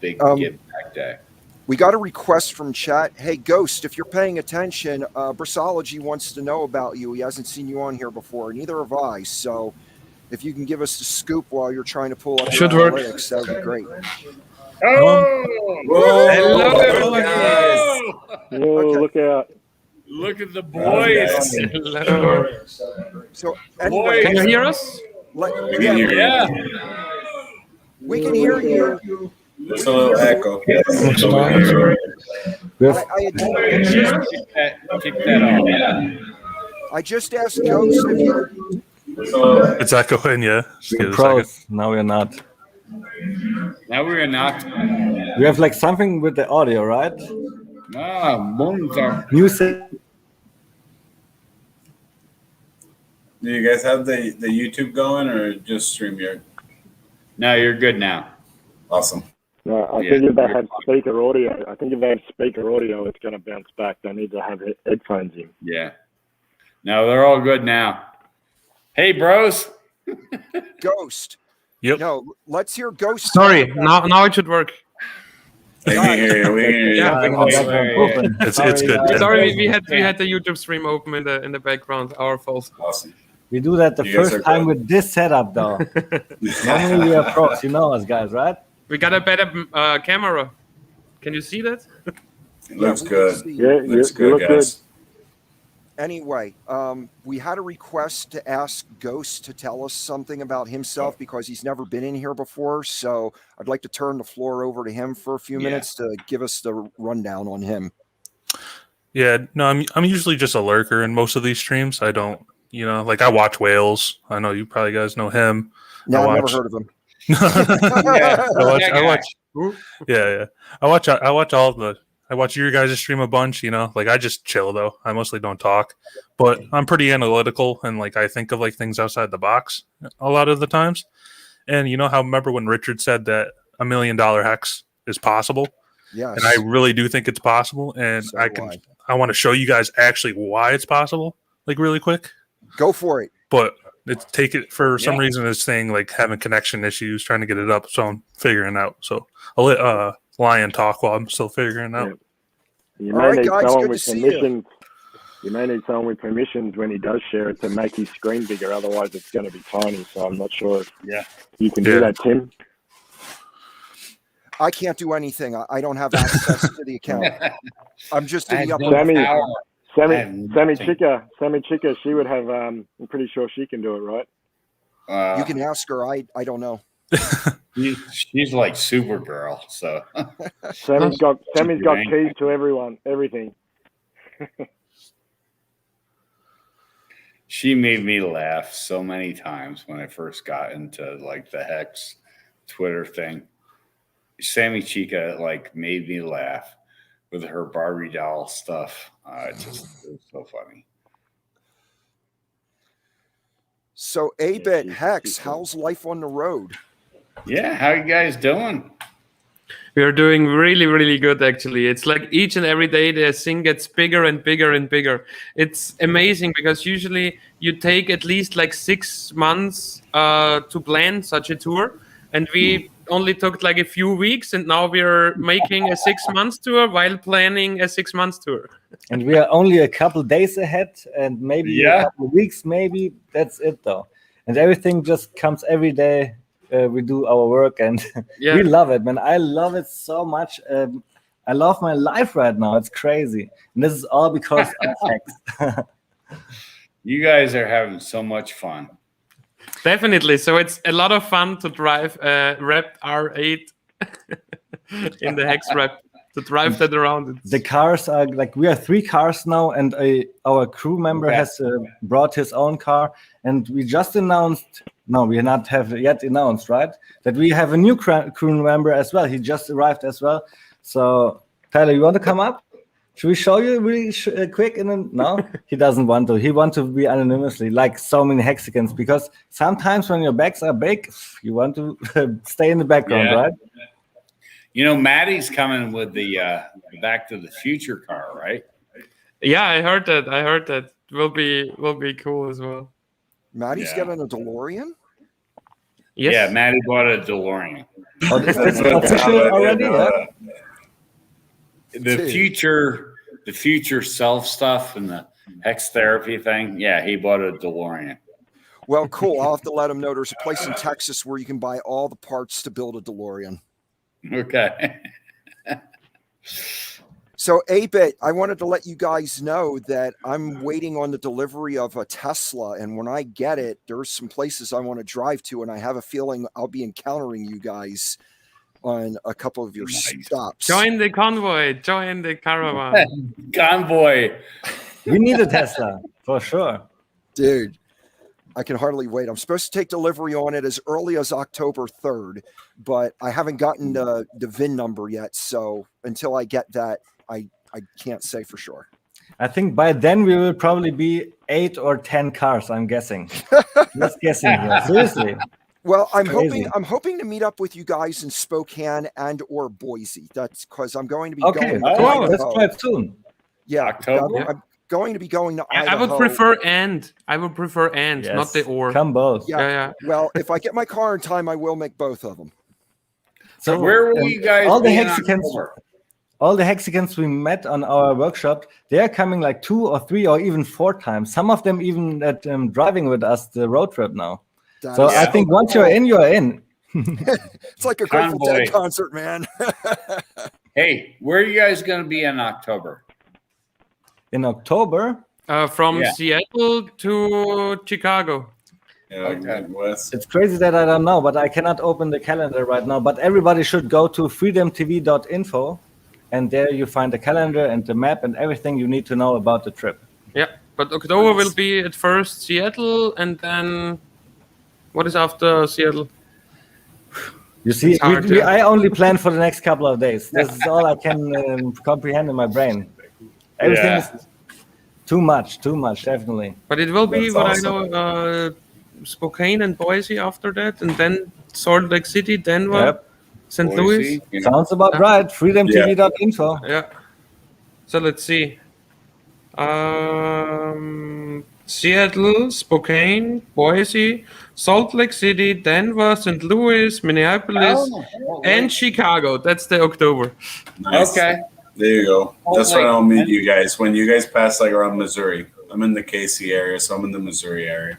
give back day. We got a request from chat. Hey, Ghost, if you're paying attention, Brasology wants to know about you. He hasn't seen you on here before. Neither have I. So if you can give us the scoop while you're trying to pull up your analytics, that would be great. Hello, everybody. Whoa, look out. Look at the boys. So anyway, can you hear us? Yeah. We can hear you. There's a little echo. Keep that on. Yeah. I just asked Ghost if you. It's echoing, yeah. Just give it a second. Now we're not. Now we're not. We have like something with the audio, right? Music. Do you guys have the YouTube going or just StreamYard? No, you're good now. Awesome. No, I think if they have speaker audio, it's going to bounce back. They need to have headphones in. Yeah. No, they're all good now. Hey, bros. Ghost. Yep. No, let's hear Ghost. Sorry, now it should work. We can hear you. We can hear you. Yeah. It's good. Sorry, we had the YouTube stream open in the background. Our fault. Awesome. We do that the first time with this setup, though. Normally we are pros. You know us guys, right? We got a better camera. Can you see that? It looks good. Yeah, Looks you good, look guys. Anyway, we had a request to ask Ghost to tell us something about himself because he's never been in here before. So I'd like to turn the floor over to him for a few minutes to give us the rundown on him. Yeah, no, I'm usually just a lurker in most of these streams. I don't, I watch Whales. I know you probably guys know him. No, I've never heard of him. I watch your guys' stream a bunch, I just chill though. I mostly don't talk, but I'm pretty analytical and I think of things outside the box a lot of the times. And remember when Richard said that $1 million hex is possible? Yes. And I really do think it's possible. And So I want to show you guys actually why it's possible, really quick. Go for it. But for some reason it's saying having connection issues, trying to get it up. So I'm figuring out. So I'll let Lion talk while I'm still figuring out. You All may right, need guys, someone good with to see you. You may need someone with permissions when he does share it to make his screen bigger. Otherwise, it's going to be tiny. So I'm not sure if you can do that, Tim. I can't do anything. I don't have access to the account. I'm just in the upper. Sammy Chica, she would have. I'm pretty sure she can do it, right? You can ask her. I don't know. She's like Supergirl. So Sammy's got keys to everything. She made me laugh so many times when I first got into like the Hex Twitter thing. Sammy Chica like made me laugh with her Barbie doll stuff. It was so funny. So, A-Bit, Hex, how's life on the road? Yeah, how you guys doing? We are doing really, really good, actually. It's like each and every day the thing gets bigger and bigger and bigger. It's amazing because usually you take at least like 6 months to plan such a tour. And we only took like a few weeks, and now we're making a 6 months tour while planning a 6 months tour. And we are only a couple days ahead, and maybe a couple of weeks, maybe. That's it, though. And everything just comes every day. We do our work, and we love it, man. I love it so much. I love my life right now. It's crazy. And this is all because of Hex. You guys are having so much fun. Definitely. So it's a lot of fun to drive a Rep R8 in the Hex Rep, to drive that around. The cars are like, we have 3 cars now, and our crew member has brought his own car. And we just announced, we not have yet announced, right? That we have a new crew member as well. He just arrived as well. So, Tyler, you want to come up? Should we show you really quick? And then no, he doesn't want to. He wants to be anonymously, like so many Hexicans, because sometimes when your bags are big, you want to stay in the background, right? You know, Maddie's coming with the Back to the Future car, right? Yeah, I heard that. Will be cool as well. Maddie's getting a DeLorean? Yes. Yeah, Maddie bought a DeLorean. Oh, is this official already? The future self stuff and the Hex therapy thing. Yeah, he bought a DeLorean. Well, cool. I'll have to let him know there's a place in Texas where you can buy all the parts to build a DeLorean. Okay. So, A-Bit, I wanted to let you guys know that I'm waiting on the delivery of a Tesla, and when I get it, there's some places I want to drive to, and I have a feeling I'll be encountering you guys on a couple of your stops. Join the convoy. Join the caravan. Convoy. We need a Tesla, for sure. Dude, I can hardly wait. I'm supposed to take delivery on it as early as October 3rd, but I haven't gotten the VIN number yet, so until I get that, I can't say for sure. I think by then we will probably be 8 or 10 cars, I'm guessing. Just guessing here. Seriously. Well, I'm hoping to meet up with you guys in Spokane and or Boise. That's because I'm going to be going to Idaho. That's quite soon. Yeah, October. I'm going to be going to Idaho. I would prefer and. Yes. Not the or. Come both. Yeah. Well, if I get my car in time, I will make both of them. So where will you guys all the be all the Hexicans we met on our workshop, they're coming like 2 or 3 or even 4 times. Some of them even driving with us the road trip now. So I think once you're in, you're in. It's like a Grateful Dead concert, man. Hey, where are you guys going to be in October? In October? From Seattle to Chicago. It's crazy that I don't know, but I cannot open the calendar right now. But everybody should go to freedomtv.info, and there you find the calendar and the map and everything you need to know about the trip. Yeah, but October will be at first Seattle, and then what is after Seattle? You see, I only plan for the next couple of days. This is all I can comprehend in my brain. Everything is too much, definitely. But it will be I know, Spokane and Boise after that, and then Salt Lake City, Denver, St. Louis. Sounds about right. freedomtv.info. Yeah. So let's see. Seattle, Spokane, Boise, Salt Lake City, Denver, St. Louis, Minneapolis, and Chicago. That's the October. Nice. Okay. There you go. Oh, That's like- when I'll meet you guys. When you guys pass like around Missouri. I'm in the KC area, so I'm in the Missouri area.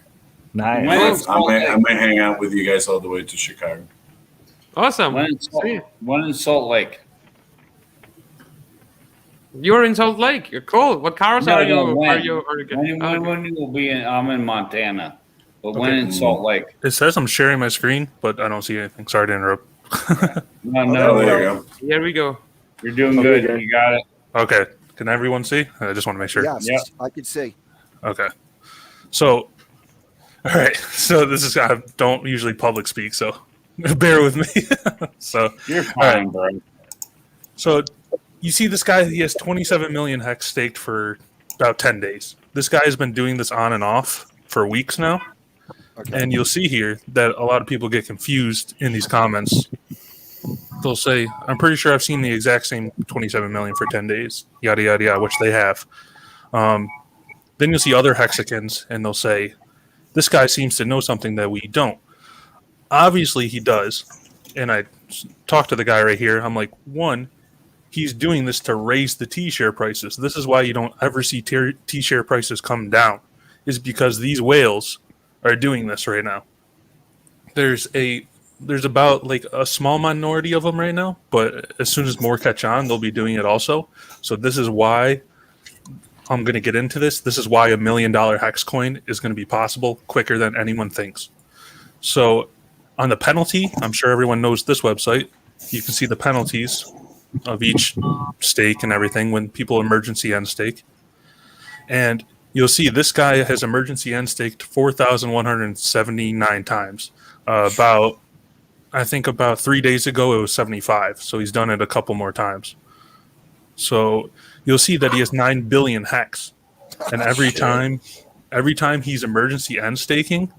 Nice. When in Salt I Lake. might hang out with you guys all the way to Chicago. Awesome. When in Salt Lake. You're in Salt Lake. You're cool. What cars are you? When? Are you getting? When you will be in? I'm in Montana, but when Okay. in Salt Lake. It says I'm sharing my screen, but I don't see anything. Sorry to interrupt. No, there you go. Here we go. You're doing good. You got it. Okay. Can everyone see? I just want to make sure. Yes, Yep. I could see. Okay. So, all right. So this is, I don't usually public speak, so bear with me. So, You're fine, bro. so you see this guy, he has 27 million hex staked for about 10 days. This guy has been doing this on and off for weeks now. Okay. And you'll see here that a lot of people get confused in these comments. They'll say, I'm pretty sure I've seen the exact same 27 million for 10 days, yada, yada, yada, which they have. Then you'll see other Hexicans, and they'll say, this guy seems to know something that we don't. Obviously, he does. And I talked to the guy right here. I'm like, one, he's doing this to raise the T-share prices. This is why you don't ever see T-share prices come down, is because these whales are doing this right now. There's about like a small minority of them right now, but as soon as more catch on, they'll be doing it also. So this is why I'm going to get into this. This is why $1 million hex coin is going to be possible quicker than anyone thinks. So on the penalty, I'm sure everyone knows this website. You can see the penalties of each stake and everything when people emergency end stake. And you'll see this guy has emergency end staked 4,179 times. I think about 3 days ago, it was 75. So he's done it a couple more times. So you'll see that he has 9 billion hex. And every time he's emergency end staking,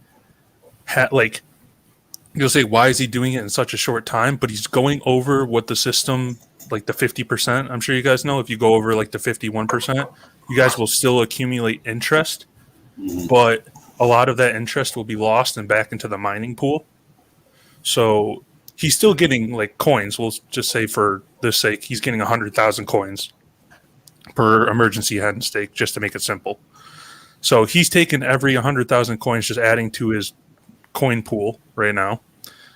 you'll say, why is he doing it in such a short time? But he's going over what the system, like the 50%, I'm sure you guys know, if you go over like the 51%, you guys will still accumulate interest. But a lot of that interest will be lost and back into the mining pool. So he's still getting like coins. We'll just say for this sake, he's getting 100,000 coins per emergency end stake, just to make it simple. So he's taken every 100,000 coins, just adding to his coin pool right now,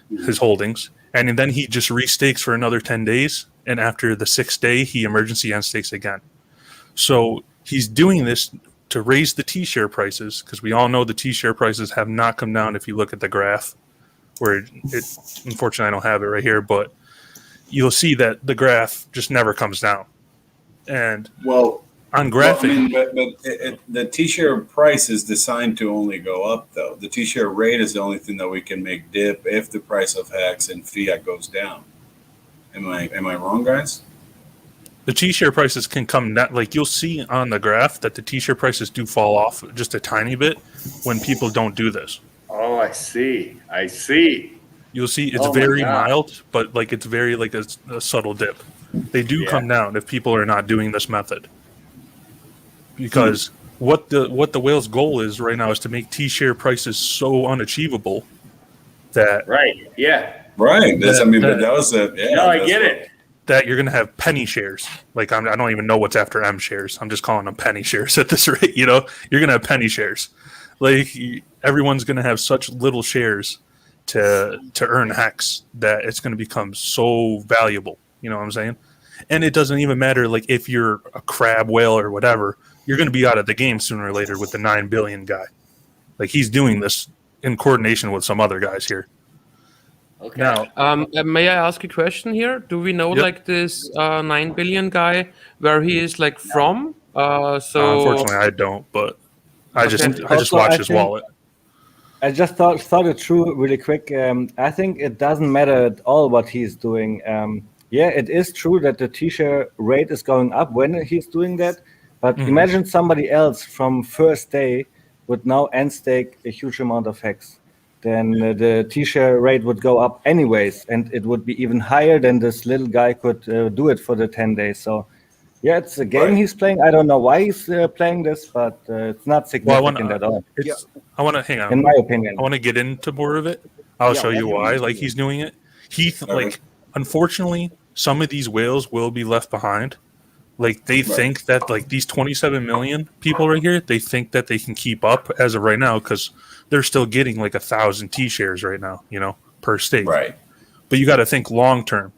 his holdings. And then he just restakes for another 10 days. And after the 6th day, he emergency end stakes again. So he's doing this to raise the T-share prices, because we all know the T-share prices have not come down if you look at the graph. Where it unfortunately I don't have it right here, but you'll see that the graph just never comes down. And on graphic, but the T-share price is designed to only go up, though. The T-share rate is the only thing that we can make dip if the price of hex and fiat goes down. Am I wrong, guys? the T-share prices can come down. Like you'll see on the graph that the T-share prices do fall off just a tiny bit when people don't do this. Oh, I see. You'll see it's Oh my very God. mild, but like it's very like a subtle dip. They do come down if people are not doing this method. Because what the whale's goal is right now is to make T-share prices so unachievable that Right. Yeah. Right. That's, I mean, but that was a No, I get it. that you're going to have penny shares. Like I don't even know what's after M shares. I'm just calling them penny shares at this rate. You know, you're going to have penny shares. Like everyone's going to have such little shares to earn hex that it's going to become so valuable. You know what I'm saying? And it doesn't even matter. Like if you're a crab whale or whatever, you're going to be out of the game sooner or later with the 9 billion guy. Like he's doing this in coordination with some other guys here. Okay. Now, May I ask a question here? Do we know Yep. like this 9 billion guy where he is like from? unfortunately, I don't. But I just Also, watch I his think- wallet. I just thought it through really quick. I think it doesn't matter at all what he's doing. Yeah, it is true that the T-share rate is going up when he's doing that. But imagine somebody else from first day would now end stake a huge amount of hex. Then the T-share rate would go up anyways, and it would be even higher than this little guy could do it for the 10 days. So, yeah, it's a game he's playing. I don't know why he's playing this, but it's not significant at all, I want to hang on. in my opinion. I want to get into more of it. I'll show you why. Like he's doing it. Like unfortunately, some of these whales will be left behind. Like they think that like these 27 million people right here, they think that they can keep up as of right now because they're still getting like 1,000 T-shares right now, per stake. Right. But you got to think long term.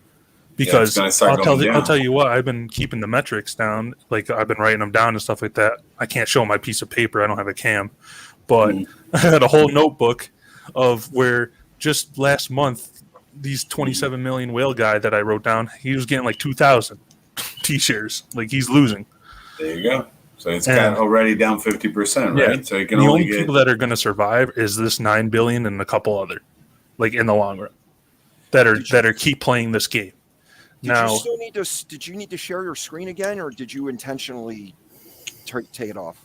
Because I'll tell you what, I've been keeping the metrics down. Like I've been writing them down and stuff like that. I can't show my piece of paper. I don't have a cam, but I had a whole notebook of where just last month, these 27 million whale guy that I wrote down, he was getting like 2,000 T-shares. Like he's losing. There you go. So it's got already down 50%, right? Yeah. So you can the only only people that are going to survive is this 9 billion and a couple other, like in the long run, that are keep playing this game. Did you need to share your screen again, or did you intentionally take it off?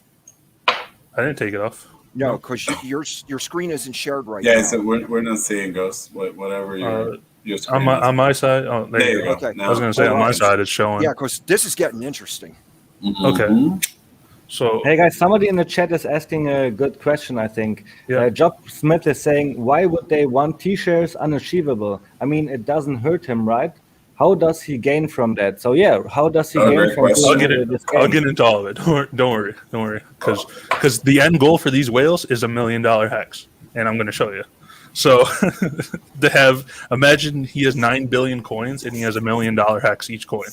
I didn't take it off. No, because your screen isn't shared right now. Yeah, so we're not seeing Ghost. Whatever your screen on my side. Oh, there you go. Okay. I was going to say on my side it's showing. Yeah, because this is getting interesting. Okay. So hey guys, somebody in the chat is asking a good question. I think Job Smith is saying, why would they want T-shares unachievable? I mean, it doesn't hurt him, right? How does he gain from that? So how does he gain from I'll get into all of it. Don't worry. Because the end goal for these whales is $1 million hex, and I'm going to show you. So imagine he has 9 billion coins and he has $1 million hex each coin.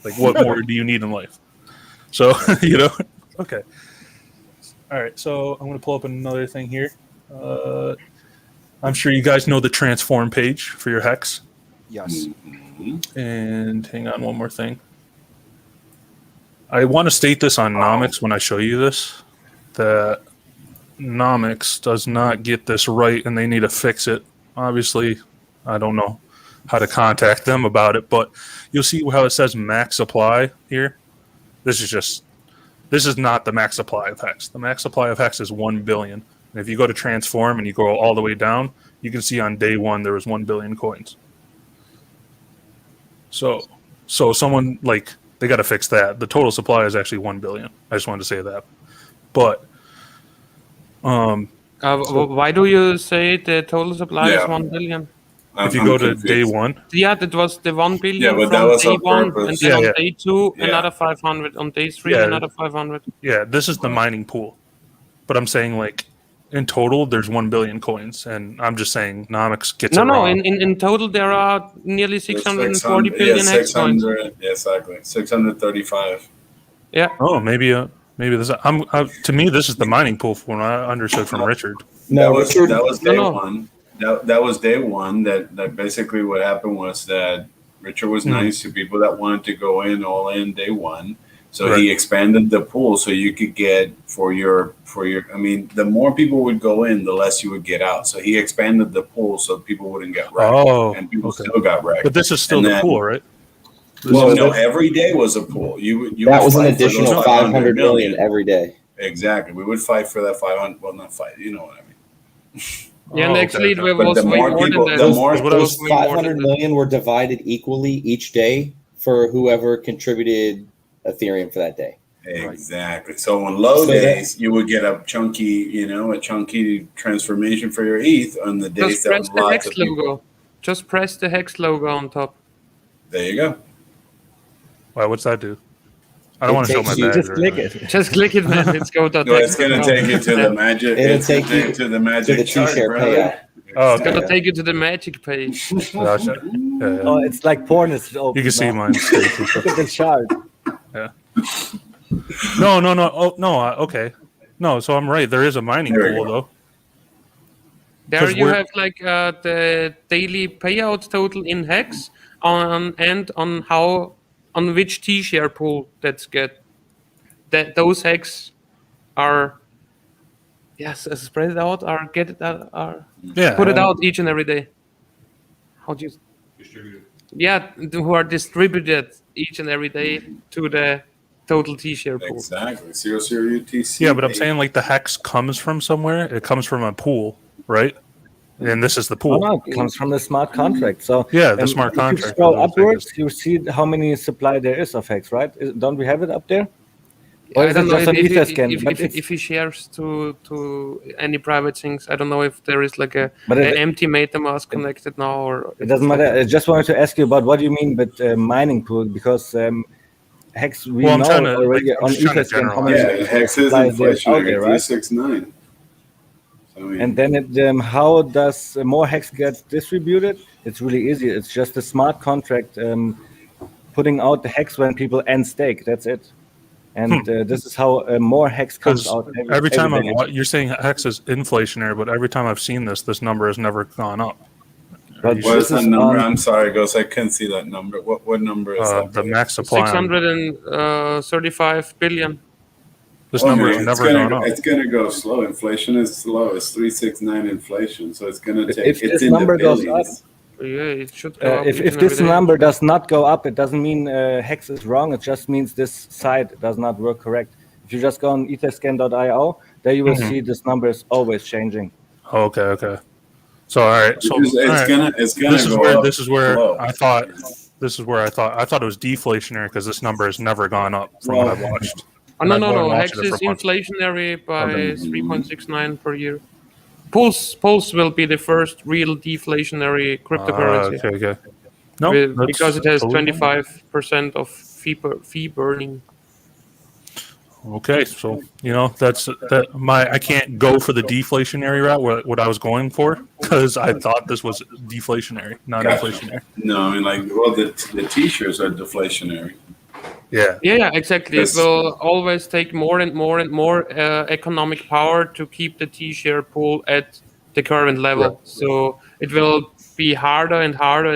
Like what more do you need in life? So okay. All right. So I'm going to pull up another thing here. I'm sure you guys know the transform page for your hex. Yes. And hang on, one more thing. I want to state this on Nomics when I show you this, that Nomics does not get this right and they need to fix it. Obviously, I don't know how to contact them about it, but you'll see how it says max supply here. This is not the max supply of hex. The max supply of hex is 1 billion. And if you go to transform and you go all the way down, you can see on day one there was 1 billion coins. So someone they got to fix that. The total supply is actually 1 billion. I just wanted to say that. But why do you say the total supply is 1 billion? If you go to day one, that was the 1 billion. Yeah, but that was day on one, purpose. and then on day 2, another 500. On day 3, another 500. Yeah, this is the mining pool. But I'm saying in total, there's 1 billion coins, and I'm just saying Nomics gets it wrong. In total there are nearly 640 billion hex coins. Yeah, exactly. 635. Yeah. Oh, maybe this. To me, this is the mining pool from what I understood from Richard. That was day one. That was day one. That basically what happened was that Richard was nice to people that wanted to go in all in day one. So he expanded the pool so you could get for your. I mean, the more people would go in, the less you would get out. So he expanded the pool so people wouldn't get wrecked. Oh, and people still got wrecked. But this is still the pool, right? Well, no, every day was a pool. You that was an additional 500 million every day. Exactly. We would fight for that 500. Well, not fight. You know what I mean. Yeah, and actually, it was way more than that. Those 500 million were divided equally each day for whoever contributed Ethereum for that day. Exactly. So on low days, you would get a chunky transformation for your ETH. On the days that was lots of people. Just press the hex logo on top. There you go. Wow, what's that do? I don't want to show my badge. Just click it. Just click it, man. Let's go. No, it's going to take you to the magic. It'll take you to the magic to the T-shirt payout. Oh, it's gonna take you to the magic page. Gotcha. Oh, it's like porn is open. You can see mine. Look at the chart. Yeah. No. Oh, no. Okay. No, so I'm right. There is a mining pool though. There you have the daily payout total in hex on which T-share pool that's get. That those hex are spread out or get it out put it out each and every day. How do you distribute it? Yeah, who are distributed each and every day to the total T-share pool. Exactly. 00 UTC. Yeah, but I'm saying the hex comes from somewhere. It comes from a pool, right? And this is the pool. No, it comes from the smart contract. So the smart contract. If you scroll upwards, you see how many supply there is of hex, right? Don't we have it up there? Or I don't know if he shares to any private things. I don't know if there is an empty MetaMask connected now, or it doesn't matter. I just wanted to ask you about what you mean with mining pool, because Hex we Well, I'm know trying to, already like, I'm on just trying to Etherscan how generalize. many Yeah, Hex is supplies there's out inflationary, there, right? 369. I mean, And then how does more hex get distributed? It's really easy. It's just a smart contract putting out the hex when people end stake. That's it. And this is how more hex comes Because out every time day. you're saying Hex is inflationary, but every time I've seen this number has never gone up. But what is this that is number? on- I'm sorry, Ghost. I couldn't see that number. What number is that? The max supply. 635 billion. This Oh, number man, has never gone up. It's gonna go slow. Inflation is slow. It's 369 inflation, so it's gonna take. If It's this in number the goes billions. Yeah, it should go up if each and this every day. number does not go up, it doesn't mean hex is wrong. It just means this site does not work correct. If you just go on etherscan.io, there you will see this number is always changing. Oh, okay. So all right. So It's all right. gonna This is go where up this is where slow. I thought it was deflationary because this number has never gone up from what I've watched. Oh, no, And I've been Hex watching it is for months. inflationary by Okay. 3.69 per year. Pulse will be the first real deflationary cryptocurrency. Okay. No, because it has totally fine. 25% of fee burning. Okay, so I can't go for the deflationary route. What I was going for because I thought this was deflationary, not inflationary. No, I mean the t-shirts are deflationary. Yeah, Exactly. It will always take more and more economic power to keep the T-share pool at the current level. Right. So it will be harder and harder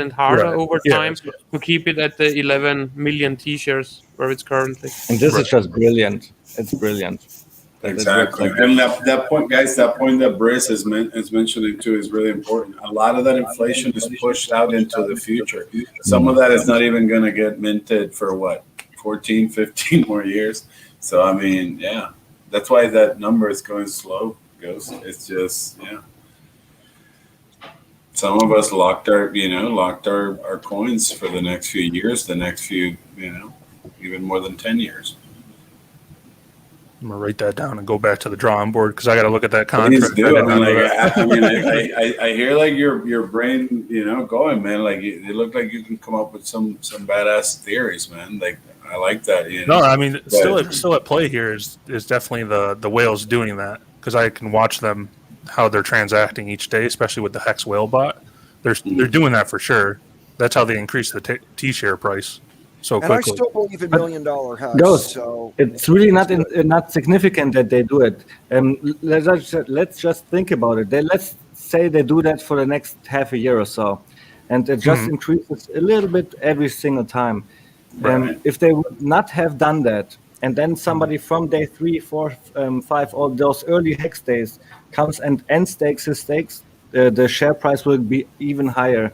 over time to keep it at the 11 million T-shares where it's currently. And this is just brilliant. It's brilliant. Exactly. And that point, guys, that Brice is mentioning too is really important. A lot of that inflation is pushed out into the future. Some of that is not even going to get minted for 14, 15 more years. So, I mean, yeah, that's why that number is going slow, Ghost. It's just, yeah. Some of us locked our coins for the next few years, the next few, even more than 10 years. I'm gonna write that down and go back to the drawing board because I got to look at that contract. Please do. I hear like your brain, going, man. Like it looked like you can come up with some badass theories, man. Like I like that. No, I mean, still at play here is definitely the whales doing that because I can watch them how they're transacting each day, especially with the Hex whale bot. They're doing that for sure. That's how they increase the T-share price so quickly. And I still believe in $1 million Hex. Ghost, So it's really not significant that they do it. Let's just think about it. Let's say they do that for the next half a year or so, and it just increases a little bit every single time. Right. If they would not have done that, and then somebody from day 3, 4, 5, all those early Hex days comes and end stakes his stakes, the share price will be even higher,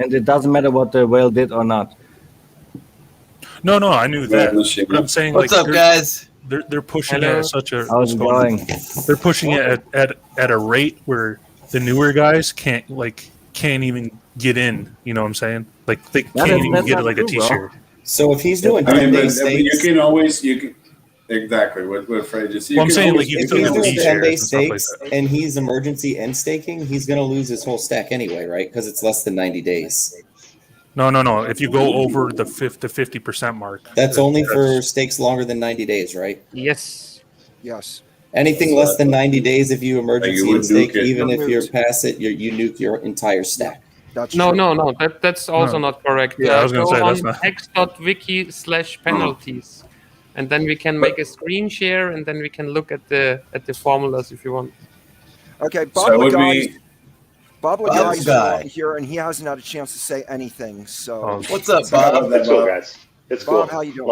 and it doesn't matter what the whale did or not. No, I knew that. But I'm saying, What's up, guys? They're pushing it at such a. How's it going? They're pushing it at a rate where the newer guys can't even get in. You know what I'm saying? Like they can't even get like a T-shirt. So if he's doing I mean, 10-day but stakes, you can exactly what Fred just said. Well, I'm saying like you if still he's get the doing T-shirts 10-day and stuff like stakes that. and he's emergency end staking, he's going to lose his whole stack anyway, right? Because it's less than 90 days. No. If you go over the 50% mark, That's only for stakes longer than 90 days, right? Yes. yes. Anything less than 90 days, if you emergency would end stake, nuke it. even if you're Nuke. past it, you nuke your entire stack. That's No. true. That's also not correct. Yeah, I was gonna go say, on that's not- hex.wiki/penalties, and then we can make a screen share, and then we can look at the formulas if you want. Okay, So it would be Bob Bob's Leguy's guy. here, and he hasn't had a chance to say anything. So, What's up, Sorry Bob? about that, It's cool, Bob. guys. It's Bob, cool. how you doing?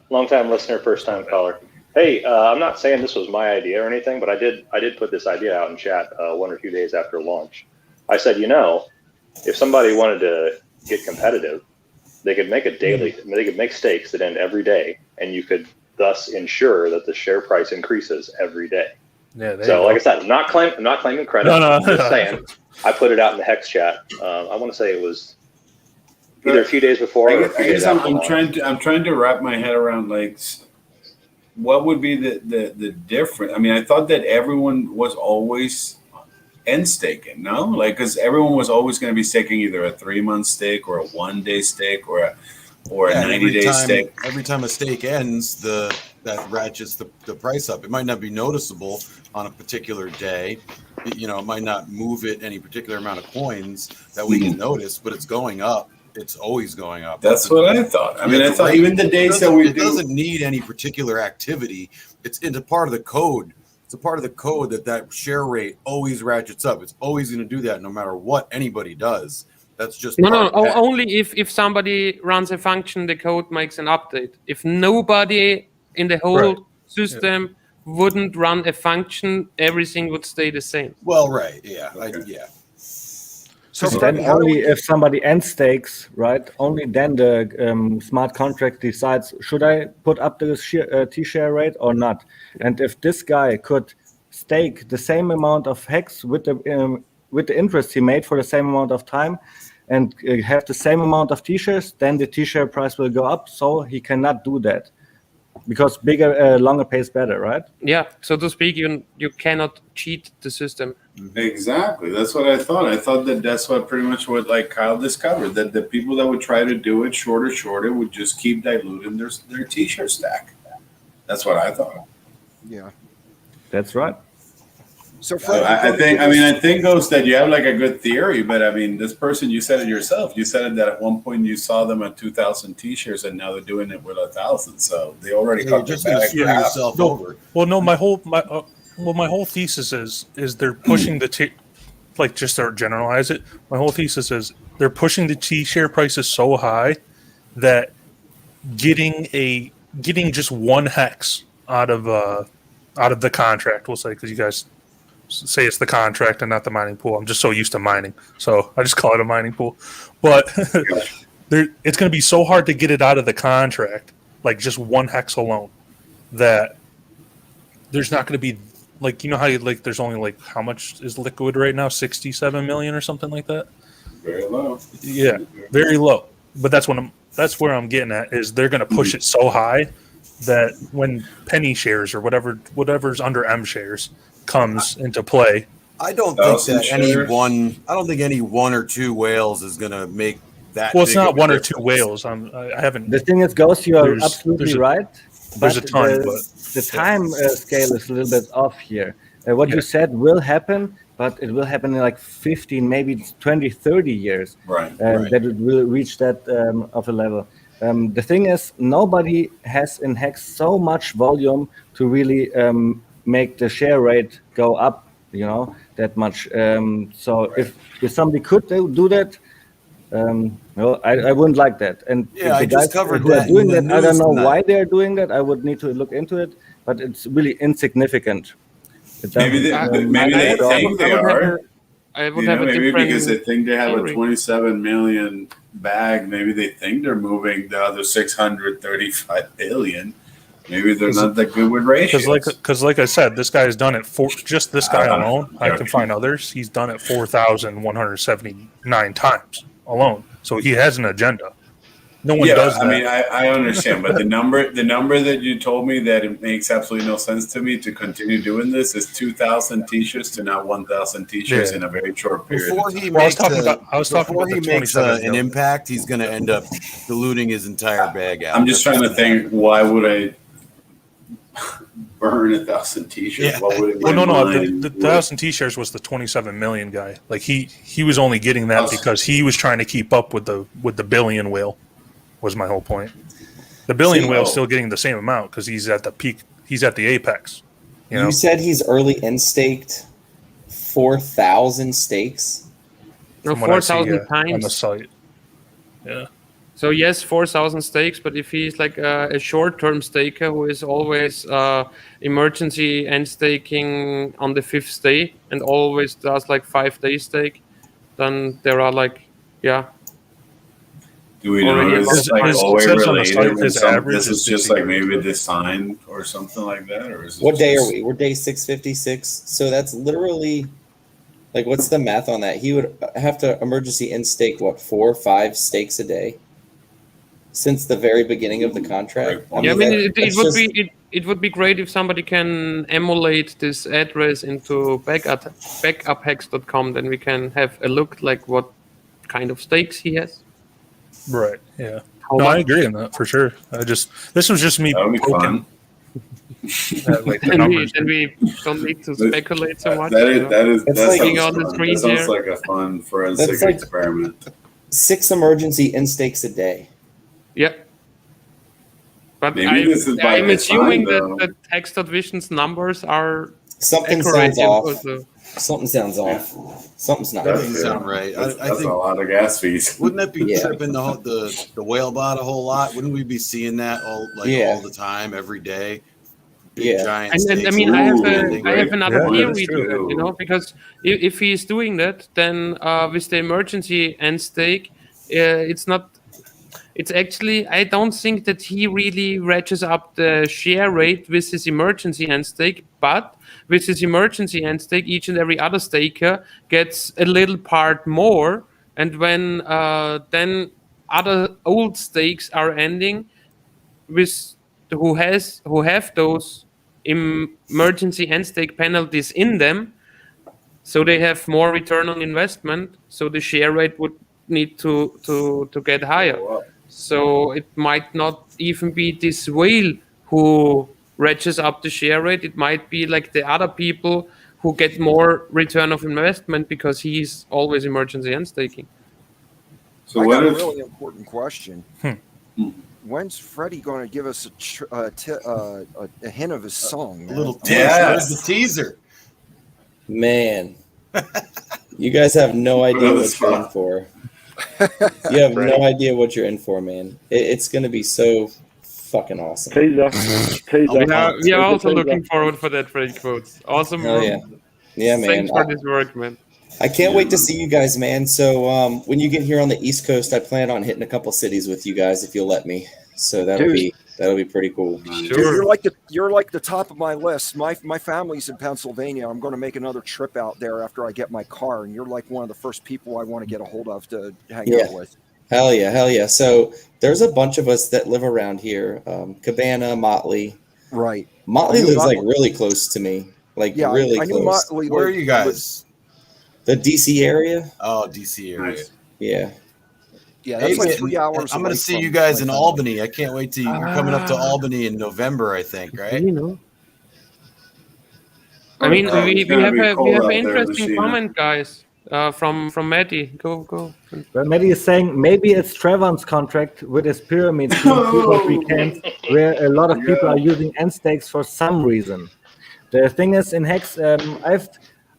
Long time listener, first time caller. Hey, I'm not saying this was my idea or anything, but I did put this idea out in chat 1 or 2 days after launch. I said, if somebody wanted to get competitive, they could make they could make stakes that end every day, and you could thus ensure that the share price increases every day. Yeah. So, like I said, I'm not claiming credit. No. I'm just saying, I put it out in the Hex chat. I want to say it was either a few days before or a few days after. I'm trying to wrap my head around like what would be the difference. I mean, I thought that everyone was always end staking, no? Like, because everyone was always going to be staking either a 3-month stake or a 1-day stake or or a 90-day stake. Every time a stake ends, that ratchets the price up. It might not be noticeable on a particular day. It might not move it any particular amount of coins that we can notice, but it's going up. It's always going up. That's what I thought. I mean, I thought even the days that we do, it doesn't need any particular activity. It's a part of the code. It's a part of the code that share rate always ratchets up. It's always going to do that no matter what anybody does. That's just only if somebody runs a function, the code makes an update. If nobody in the whole system wouldn't run a function, everything would stay the same. Well, right, yeah, So then only if somebody end stakes, right? Only then the smart contract decides, should I put up the T-share rate or not? And if this guy could stake the same amount of hex with the interest he made for the same amount of time and have the same amount of T-shares, then the T-share price will go up. So he cannot do that because bigger, longer pays better, right? Yeah. So to speak, you cannot cheat the system. Exactly. That's what I thought. I thought that's what pretty much what like Kyle discovered, that the people that would try to do it shorter would just keep diluting their T-shirt stack. That's what I thought. Yeah, that's right. So I think Ghost, that you have like a good theory, but I mean, this person, you said it yourself. You said it that at one point you saw them at 2,000 T-shirts, and now they're doing it with 1,000. So they already cut their bag yourself over. Well, no, my whole thesis is they're pushing the just to generalize it. My whole thesis is they're pushing the T-share prices so high that getting just one hex out of the contract, we'll say, because you guys say it's the contract and not the mining pool. I'm just so used to mining, so I just call it a mining pool. But it's going to be so hard to get it out of the contract, like just one hex alone, that there's not going to be how there's only how much is liquid right now? 67 million or something like that. Very low. Yeah, very low. But that's where I'm getting at is they're going to push it so high that when penny shares or whatever's under M shares comes into play, I don't think any one or two whales is going to make that. Well, it's not one or two whales. I haven't. The thing is, Ghost, you are absolutely right. There's a ton, but the time scale is a little bit off here. What you said will happen, but it will happen in like 15, maybe 20, 30 years. Right. That it will reach that of a level. The thing is, nobody has in Hex so much volume to really make the share rate go up, that much. So if somebody could do that, I wouldn't like that. And the guys who are doing that, I don't know why they're doing that. I would need to look into it, but it's really insignificant. Maybe they think they are. I would have a maybe different because they think they have theory. a 27 million bag. Maybe they think they're moving the other 635 billion. Maybe they're not that good with ratios. Because like I said, this guy has done it for just this guy alone. I can find others. He's done it 4,179 times alone. So he has an agenda. No one does that. I mean, I understand, but the number that you told me that it makes absolutely no sense to me to continue doing this is 2,000 T-shirts to now 1,000 T-shirts in a very short period. Before he makes an impact, he's going to end up diluting his entire bag out. I'm just trying to think, why would I burn 1,000 T-shirts? What would it the 1,000 T-shirts was the 27 million guy. Like he was only getting that because he was trying to keep up with the billion whale. Was my whole point. The billion whale is still getting the same amount because he's at the peak. He's at the apex. You said he's early end staked 4,000 stakes. No, 4,000 times on the site. Yeah. So yes, 4,000 stakes. But if he's like a short-term staker who is always emergency end staking on the 5th day and always does like 5-day stake, then there are Do we know it's always related? This is just like maybe designed or something like that, or is it what day are we? We're day 656. So that's literally what's the math on that? He would have to emergency end stake 4 or 5 stakes a day since the very beginning of the contract. It would be great if somebody can emulate this address into backuphex.com. Then we can have a look like what kind of stakes he has. Right. Yeah. No, I agree on that for sure. This was just me That would be poking. fun. Like the And numbers. we don't need to speculate so much. That Looking sounds on the fun. screen That sounds here. like a fun forensic That's like- experiment. 6 emergency in-stakes a day. Yep. But Maybe this is by I'm design, assuming though. that Hex.Vision's numbers are Something accurate sounds off. also. Something sounds off. Something's not That right. doesn't sound right. That's, I that's think a lot of gas fees. wouldn't that be Yeah. tripping the whale bot a whole lot? Wouldn't we be seeing that all the time, every day? Big, Yeah. giant And I stakes mean, I all have ending. another Yeah, theory that's to true. that, you know, because if he's doing that, then with the emergency end stake, it's actually, I don't think that he really ratchets up the share rate with his emergency end stake, but with his emergency end stake, each and every other staker gets a little part more. And when then other old stakes are ending with who have those emergency end stake penalties in them, so they have more return on investment, so the share rate would need to get higher. So it might not even be this whale who ratchets up the share rate. It might be like the other people who get more return of investment because he's always emergency end staking. So I what got a if really important question. When's Freddie going to give us a hint of his song? A Man? little teaser. Yes. Where's the teaser? Man, you guys have no idea Another what you're in spot. for. You have no idea what you're in for, man. It's going to be so fucking awesome. Teaser. Teaser. We are also looking forward for that, Freddy Quotes. Awesome. Hell yeah. Yeah, man. Thanks for this work, man. I can't wait to see you guys, man. So when you get here on the East Coast, I plan on hitting a couple cities with you guys if you'll let me. So that'll be pretty cool. Dude, you're like the top of my list. My family's in Pennsylvania. I'm going to make another trip out there after I get my car, and you're like one of the first people I want to get a hold of to hang out with. Hell yeah. So there's a bunch of us that live around here. Cabana, Motley. Right. Motley lives like really close to me. Like really I knew close. Motley. Where are you guys? The DC area. Oh, DC area. Nice. Yeah. Yeah, that's like Hey, 3 hours. I'm going away to see from you guys my in family. Albany. I can't wait to. You're coming up to Albany in November, I think, right? You know. I mean, we have an interesting comment, guys, from Matty. Go. Well, Maddie is saying maybe it's Trevon's contract with his pyramid scheme 2.3 cans, where a lot of people are using end stakes for some reason. The thing is, in Hex,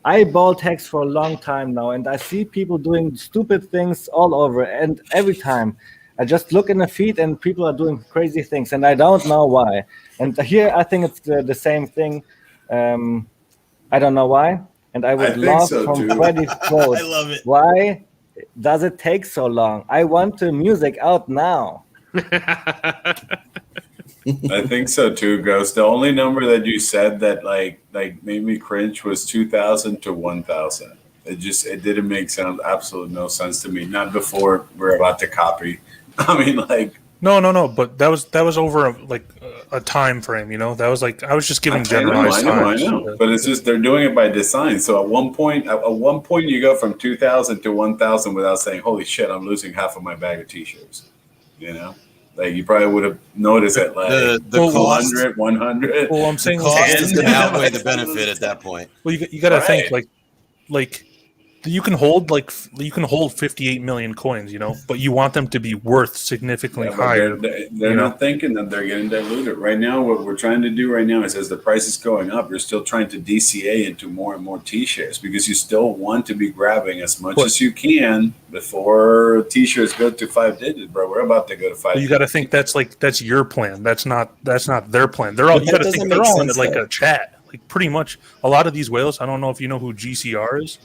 I bought Hex for a long time now, and I see people doing stupid things all over, and every time I just look in the feed and people are doing crazy things, and I don't know why. And here I think it's the same thing. I don't know why, and I would love from Freddy's quote. I love it. Why does it take so long? I want the music out now. I think so too, Ghost. The only number that you said that like made me cringe was 2,000 to 1,000. It didn't make absolutely no sense to me. Not before we're about to copy. I mean, like No. But that was over a time frame. You know, that was like I was just giving generalized I times. know. But it's just they're doing it by design. So at one point you go from 2,000 to 1,000 without saying, "Holy shit, I'm losing half of my bag of t-shirts." You know. Like you probably would have noticed at like the 200, 100. Well, I'm saying The cost is going to outweigh the benefit at that point. Well, you got to think like you can hold 58 million coins, you know, but you want them to be worth significantly higher. They're not thinking that they're getting diluted right now. What we're trying to do right now is, as the price is going up, you're still trying to DCA into more and more T-shares because you still want to be grabbing as much as you can before T-shares go to 5 digits, bro. We're about to go to 5. You got to think that's your plan. That's not their plan. They're all. You got to think they're all in like a chat. Like pretty much a lot of these whales. I don't know if you know who GCR is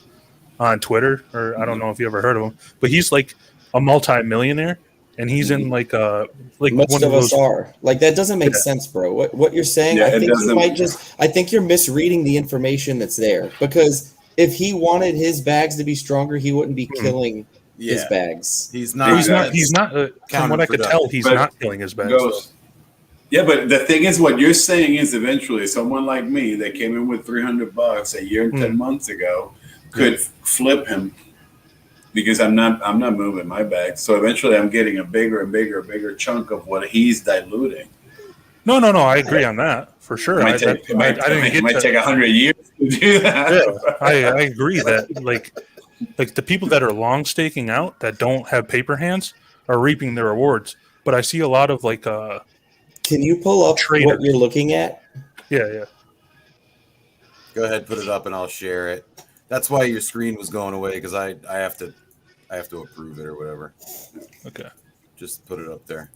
on Twitter, or I don't know if you ever heard of him, but he's like a multi-millionaire, and he's in like most one of those, us are. Like that doesn't make sense, bro. What you're saying, I think you're misreading the information that's there, because if he wanted his bags to be stronger, he wouldn't be killing his bags. He's not. From what I could tell, he's not killing his bags. Yeah, but the thing is, what you're saying is eventually someone like me that came in with $300 a year and 10 months ago could flip him because I'm not moving my bag. So eventually, I'm getting a bigger chunk of what he's diluting. No. I agree on that for sure. It might take 100 years to do that. Yeah, I agree that like the people that are long staking out that don't have paper hands are reaping their rewards. But I see a lot of like Can you pull up traders. what you're looking at? Yeah. Go ahead, put it up, and I'll share it. That's why your screen was going away, because I have to approve it or whatever. Okay. Just put it up there.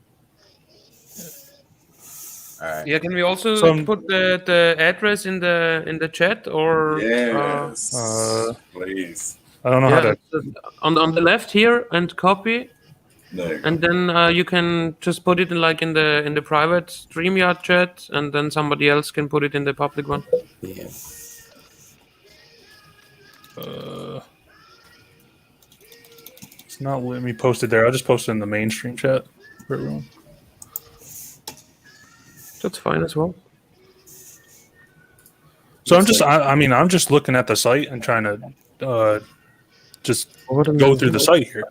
All right. Yeah, can we also put the address in the chat or? Yes, please. I don't know how to. On the left here and copy, There. and then you can just put it in the private StreamYard chat, and then somebody else can put it in the public one. Yeah. It's not letting me post it there. I'll just post it in the mainstream chat for everyone. That's fine as well. So I'm just looking at the site and trying to just go through the site here.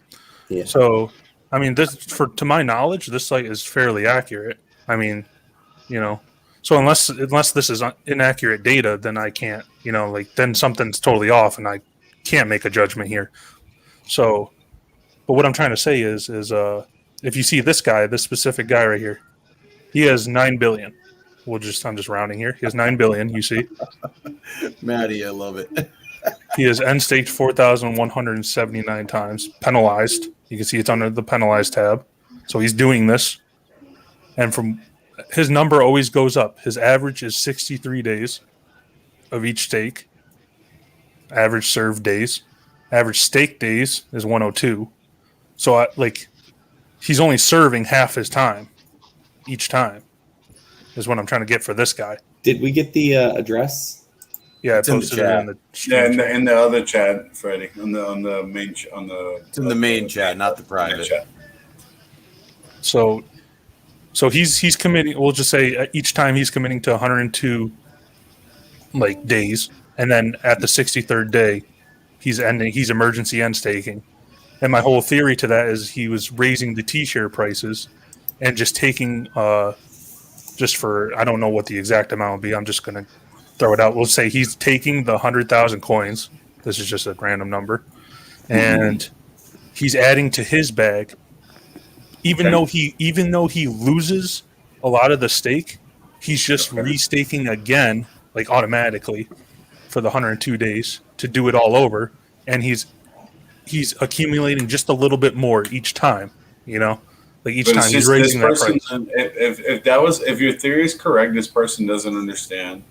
Yeah. So, I mean, to my knowledge, this site is fairly accurate. I mean, so unless this is inaccurate data, then I can't, then something's totally off and I can't make a judgment here. So, but what I'm trying to say is if you see this guy, this specific guy right here, he has 9 billion. I'm just rounding here. He has 9 billion. You see, Maddie, I love it. He has end staked 4,179 times, penalized. You can see it's under the penalized tab. So he's doing this, and from his number always goes up. His average is 63 days of each stake. Average served days, average stake days is 102. So he's only serving half his time each time. Is what I'm trying to get for this guy. Did we get the address? Yeah, it's in the chat. In the other chat, Freddie, on the main It's in the main chat, not the private. Chat. So he's committing. We'll just say each time he's committing to 102 days, and then at the 63rd day, he's emergency end staking. And my whole theory to that is he was raising the T-share prices and just taking just for, I don't know what the exact amount would be. I'm just going to throw it out. We'll say he's taking the 100,000 coins. This is just a random number. And he's adding to his bag. Even though he loses a lot of the stake, he's just restaking again, automatically for the 102 days to do it all over. And he's accumulating just a little bit more each time, each time he's raising that price. If your theory is correct, this person doesn't understand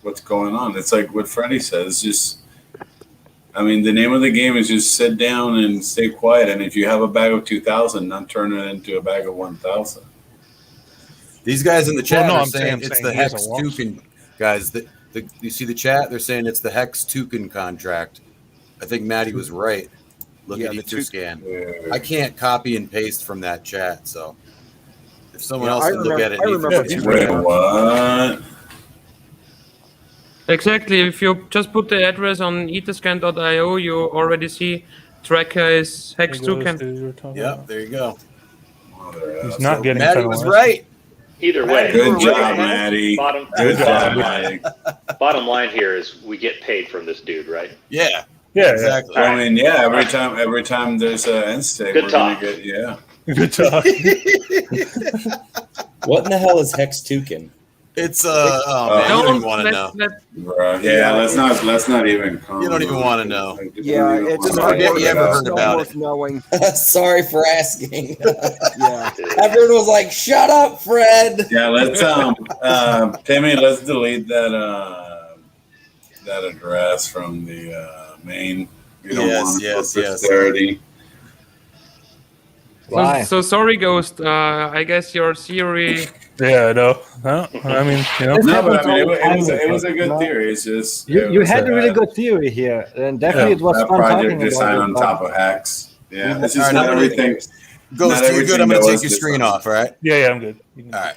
what's going on. It's like what Freddie says. Just, the name of the game is just sit down and stay quiet. And if you have a bag of 2,000, not turn it into a bag of 1,000. These guys in the chat are saying it's the Hexicans guys. You see the chat? They're saying it's the Hexicans contract. I think Maddie was right. Look at the scan. I can't copy and paste from that chat, so if someone else can look at it, wait, what? Exactly. If you just put the address on etherscan.io, you already see tracker is Hexicans. Yep, there you go. He's not getting Maddie was right. Either way, good job, Maddie. Bottom line here is we get paid from this dude, right? Yeah. Yeah, exactly. Every time there's an end stake, good talk. Good talk. What in the hell is Hexicans? It's you don't even want to know. Let's not even. You don't even want to know. Yeah, it's forget you ever heard about it. Knowing. Sorry for asking. Yeah, everyone was like, "Shut up, Fred." Yeah, let's Timmy, let's delete that address from the main. We don't want it for posterity. Why? So sorry, Ghost. I guess your theory. Yeah, I know. No, it was a good theory. It's just you had a really good theory here, and definitely it was that fun project talking design about on top of Hex. Yeah, this is right, not everything. Ghost, you're good. I'm going to take your screen off. All right. Yeah, I'm good. All right.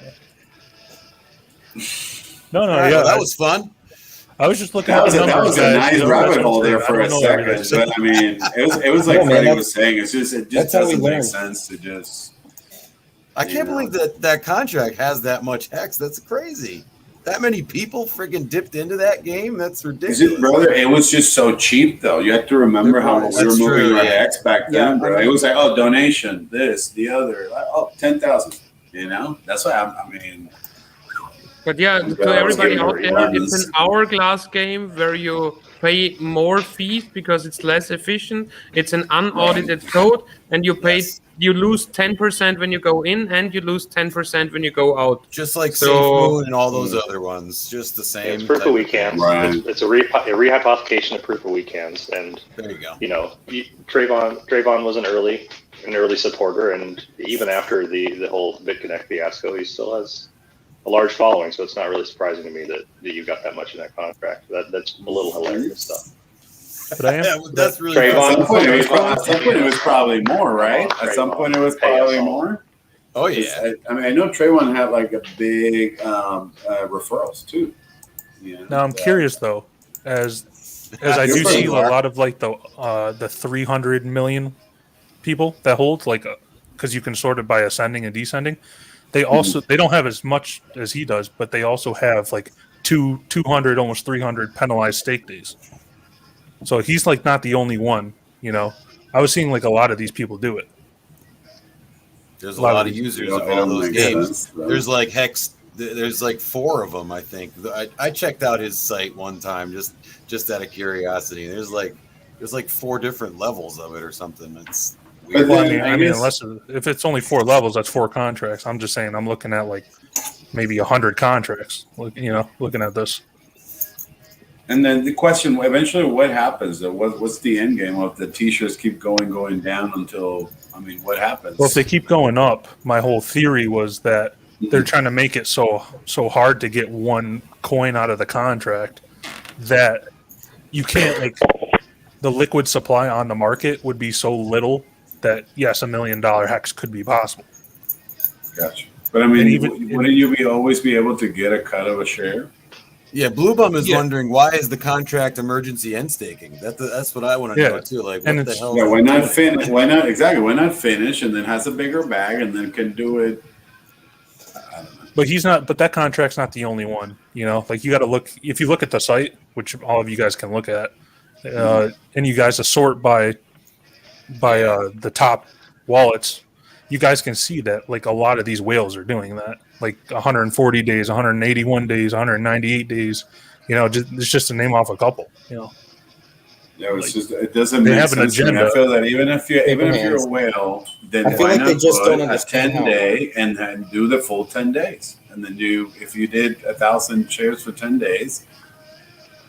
No, yeah, that was fun. I was just looking That at was, the that numbers, was a guys. nice You know, rabbit that's hole what I'm there saying. for I a don't know second. everything. But I mean, it was like No, man, Freddie that's- was saying. It just that's how we doesn't make learn. sense to just. I can't believe that contract has that much hex. That's crazy. That many people freaking dipped into that game. That's ridiculous. Is it, brother? It was just so cheap, though. You have to remember how we were That's moving true, our yeah. hex back then, bro. It was like, oh, donation, this, the other, like, oh, 10,000. You know, that's what I mean. But yeah, to everybody out there, it's an hourglass game where you pay more fees because it's less efficient. It's an unaudited code, and you you lose 10% when you go in, and you lose 10% when you go out. Just like Safe Moon and all those other ones, just the same. It's proof of weekends. Right. It's a rehypothecation of proof of weekends, and there you go. You know, Trayvon was an early supporter, and even after the whole BitConnect fiasco, he still has a large following. So it's not really surprising to me that you got that much in that contract. That's a little hilarious stuff. But I am. That's really. At some point, it was probably more, right? At some point, it was probably more. Oh yeah. I mean, I know Trayvon had like a big referrals too. Yeah. Now I'm curious though, as I do see a lot of like the 300 million people that hold, like, because you can sort it by ascending and descending. They also they don't have as much as he does, but they also have like 200, almost 300 penalized stake days. So he's like not the only one, you know. I was seeing like a lot of these people do it. There's a lot of users of all those games. There's like Hex. There's like 4 of them, I think. I checked out his site one time just out of curiosity. There's like 4 different levels of it or something. It's weird. Well, I mean, unless if it's only 4 levels, that's 4 contracts. I'm just saying, I'm looking at like maybe 100 contracts. You know, looking at this. And then the question, eventually, what happens? What's the end game of the T-shirts keep going down until? I mean, what happens? Well, if they keep going up, my whole theory was that they're trying to make it so hard to get one coin out of the contract that you can't, like, the liquid supply on the market would be so little that yes, $1 million hex could be possible. Gotcha. But I mean, wouldn't you always be able to get a cut of a share? Yeah, Blue Bum is wondering, why is the contract emergency end staking? That's what I want to know too. Like, what the hell? Yeah, why not finish? Why not Why not finish and then has a bigger bag and then can do it? I don't know. But he's not. But that contract's not the only one. You know, like you got to look. If you look at the site, which all of you guys can look at, and you guys assort by the top wallets, you guys can see that like a lot of these whales are doing that. Like 140 days, 181 days, 198 days. You know, it's just to name off a couple. You know. Yeah, it's just it doesn't make sense to me. I feel that even if you're a whale, then why not put a 10-day and then do the full 10 days, and then if you did 1,000 shares for 10 days,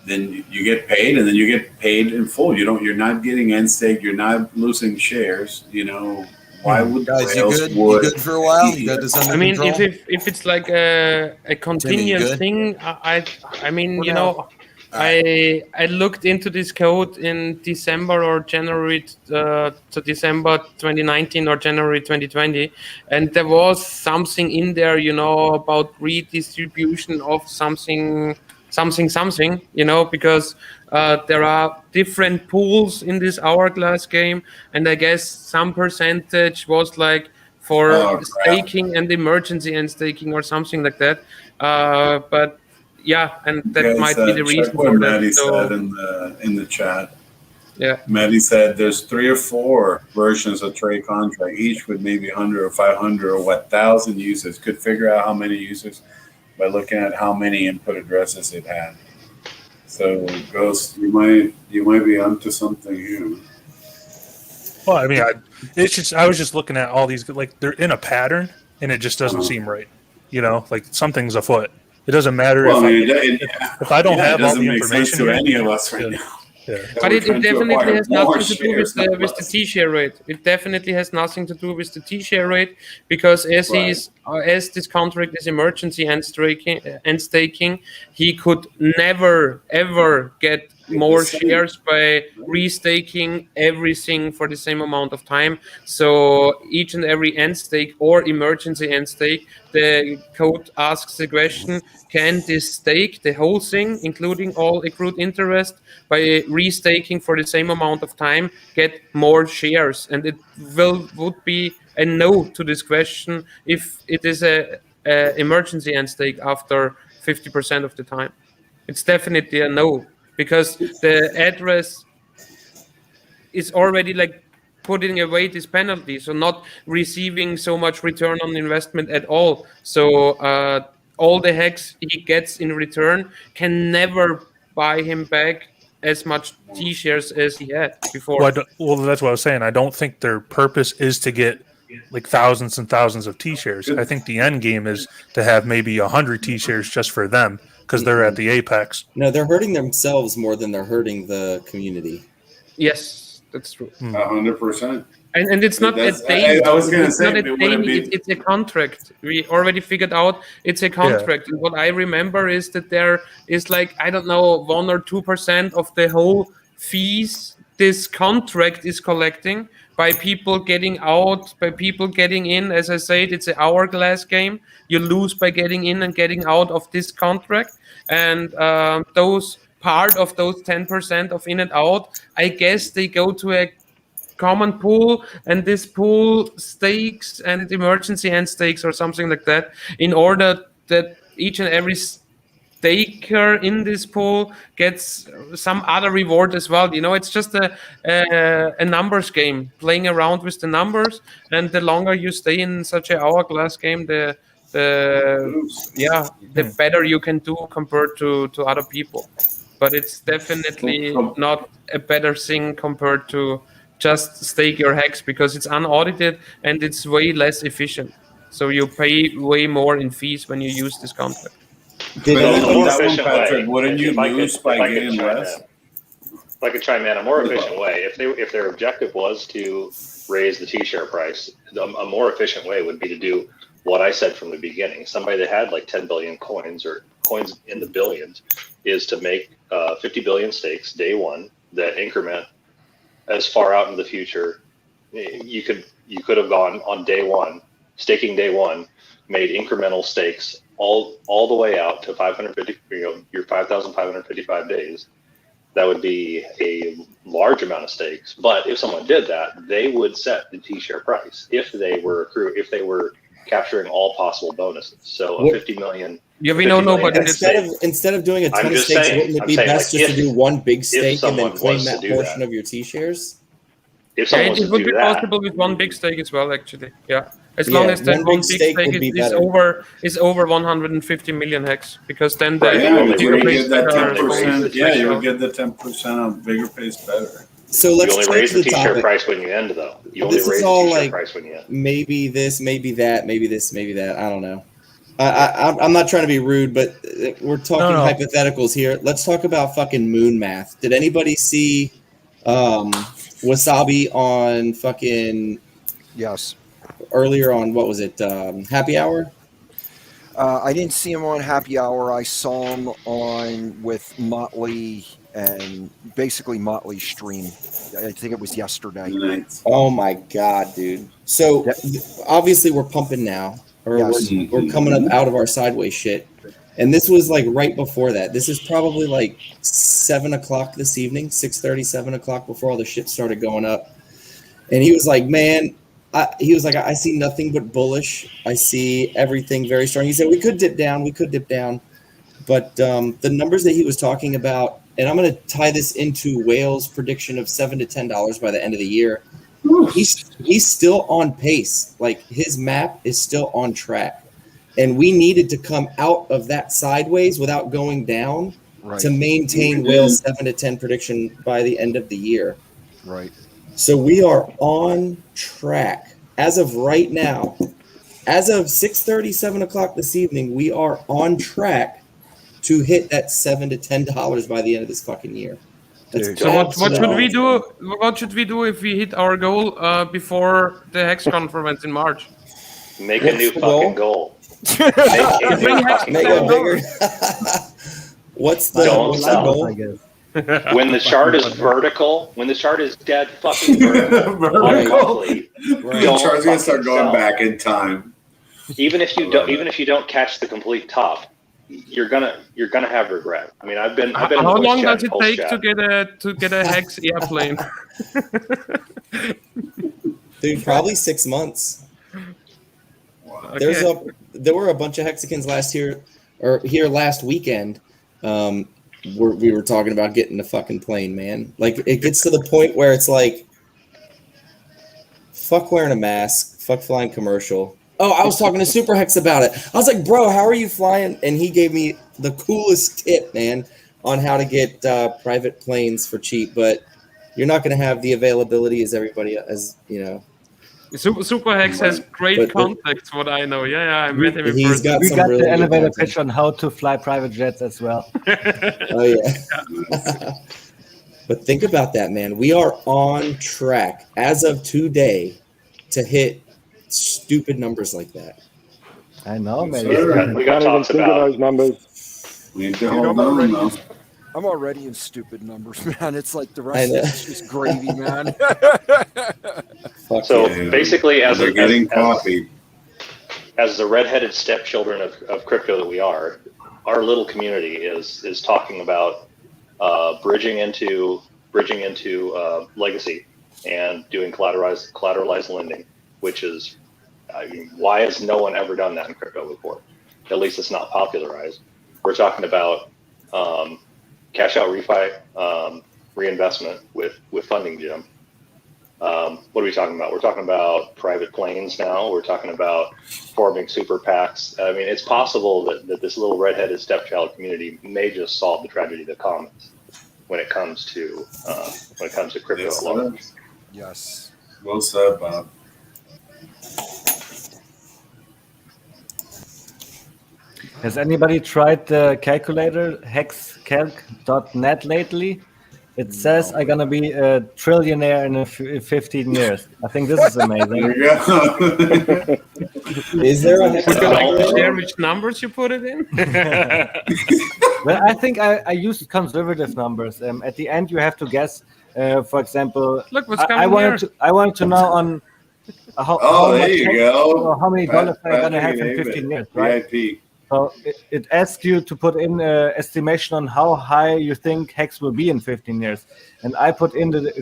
then you get paid, and then you get paid in full. You're not getting end stake. You're not losing shares. You know. Why would guys? You good for a while? You got this under control? if it's like a continuous thing, I mean, you know, I looked into this code in December or January to December 2019 or January 2020, and there was something in there, you know, about redistribution of something, you know, because there are different pools in this hourglass game, and I guess some percentage was like for staking and emergency and staking or something like that. But yeah, and that might be the reason what for Maddie that. So, said in the chat. Yeah, Maddie said there's 3 or 4 versions of trade contract, each with maybe 100 or 500 or 1,000 users. Could figure out how many users by looking at how many input addresses it had. So, Ghost, you might be onto something here. Well, I mean, I was just looking at all these, like, they're in a pattern, and it just doesn't seem right. You know, like something's afoot. It doesn't matter if I don't have all the information. It doesn't make sense to any of us right now. Yeah. But it definitely has nothing to do with the T-share rate. It definitely has nothing to do with the T-share rate, because as this contract is emergency and staking, he could never ever get more shares by restaking everything for the same amount of time. So each and every end stake or emergency end stake, the code asks the question, can this stake, the whole thing, including all accrued interest, by restaking for the same amount of time, get more shares? And it would be a no to this question if it is a emergency end stake after 50% of the time. It's definitely a no, because the address is already like putting away this penalty, so not receiving so much return on investment at all. So all the hex he gets in return can never buy him back as much T-shares as he had before. Well, that's what I was saying. I don't think their purpose is to get like thousands and thousands of T-shares. I think the end game is to have maybe 100 T-shares just for them because they're at the apex. No, they're hurting themselves more than they're hurting the community. Yes, that's true. 100%. And it's not a daily. It's a contract. We already figured out it's a contract. Yeah. And what I remember is that there is like, I don't know, 1 or 2% of the whole fees this contract is collecting by people getting out, by people getting in. As I said, it's an hourglass game. You lose by getting in and getting out of this contract. And those part of those 10% of in and out, I guess they go to a common pool, and this pool stakes and emergency end stakes or something like that, in order that each and every staker in this pool gets some other reward as well. You know, it's just a numbers game, playing around with the numbers, and the longer you stay in such an hourglass game, the better you can do compared to other people. But it's definitely not a better thing compared to just stake your hex, because it's unaudited and it's way less efficient. So you pay way more in fees when you use this contract. Patrick, wouldn't you lose by getting less? If I could chime in, a more efficient way, if their objective was to raise the T-share price, a more efficient way would be to do what I said from the beginning. Somebody that had like 10 billion coins or coins in the billions is to make 50 billion stakes day one that increment as far out in the future. You could have gone on day one, staking day one, made incremental stakes all the way out to 550, your 5,555 days. That would be a large amount of stakes. But if someone did that, they would set the T-share price if they were capturing all possible bonuses. So a 50 million. Yeah, we know nobody. Instead of doing a ton of stakes, wouldn't it be best just to do one big stake and then claim that portion of your T-shares? If someone it would be possible with one big stake as well, actually. Yeah, as long as that one big stake is over 150 million hex, because then you would get that 10%. Yeah, you would get the 10% on bigger pays better. So let's you only raise the T-share price when you end, though. You only raise the T-share price when you end. Maybe this, maybe that, maybe this, maybe that. I don't know. I'm not trying to be rude, but we're talking hypotheticals here. Let's talk about fucking moon math. Did anybody see Wasabi on fucking earlier on, what was it, Happy Hour? I didn't see him on Happy Hour. I saw him on with Motley and basically Motley's stream. I think it was yesterday. Oh my god, dude. So obviously we're pumping now, or we're coming up out of our sideways shit. And this was like right before that. This is probably like 7 o'clock this evening, 6:30, 7 o'clock, before all the shit started going up. And he was like, man, I see nothing but bullish. I see everything very strong. He said, we could dip down. But the numbers that he was talking about, and I'm going to tie this into Whale's prediction of $7 to $10 by the end of the year. He's still on pace. Like, his map is still on track. And we needed to come out of that sideways without going down to maintain Whale's 7 to 10 prediction by the end of the year. Right. So we are on track. As of right now, as of 6:30, 7 o'clock this evening, we are on track to hit that $7 to $10 by the end of this fucking year. So what should we do? What should we do if we hit our goal before the Hex conference in March? Make a new fucking goal. Make it bigger. What's the don't sell? goal? When the chart is vertical, when the chart is dead fucking vertical, on the monthly, The chart's gonna start going back in time. even if you don't catch the complete top, you're gonna have regret. I mean, I've been. How long does it take to get a Hex airplane? Dude, probably 6 months. Okay. There were a bunch of Hexicans here last weekend. We were talking about getting the fucking plane, man. Like, it gets to the point where it's like, fuck wearing a mask, fuck flying commercial. Oh, I was talking to Super Hex about it. I was like, bro, how are you flying? And he gave me the coolest tip, man, on how to get private planes for cheap. But you're not going to have the availability as everybody, as you know. Super Hex has great contacts, what I know. Yeah, I met him in person. We got the elevator pitch on how to fly private jets as well. Oh, yeah. But think about that, man. We are on track as of today to hit stupid numbers like that. I know, man. We got Can't even talks think of about those numbers. We need to hold on, though. I'm already in stupid numbers, man. It's like the rest of it's just gravy, man. So basically, as they're getting coffee. As the redheaded stepchildren of crypto that we are, our little community is talking about bridging into legacy and doing collateralized lending, which is, I mean, why has no one ever done that in crypto before? At least it's not popularized. We're talking about cash out refi reinvestment with funding gym. What are we talking about? We're talking about private planes now. We're talking about forming super PACs. I mean, it's possible that this little redheaded stepchild community may just solve the tragedy of the commons when it comes to crypto alone. Yes. Well said, Bob. Has anybody tried the calculator hexcalc.net lately? It says I'm gonna be a trillionaire in 15 years. I think this is amazing. There you go. Is there a Would you like to share which numbers you put it in? Well, I think I used conservative numbers. At the end, you have to guess. For example, Look what's coming I wanted to know on how There much you go. or how many dollars I'm gonna have in 15 years, right? VIP. So it asks you to put in an estimation on how high you think Hex will be in 15 years. And I put in the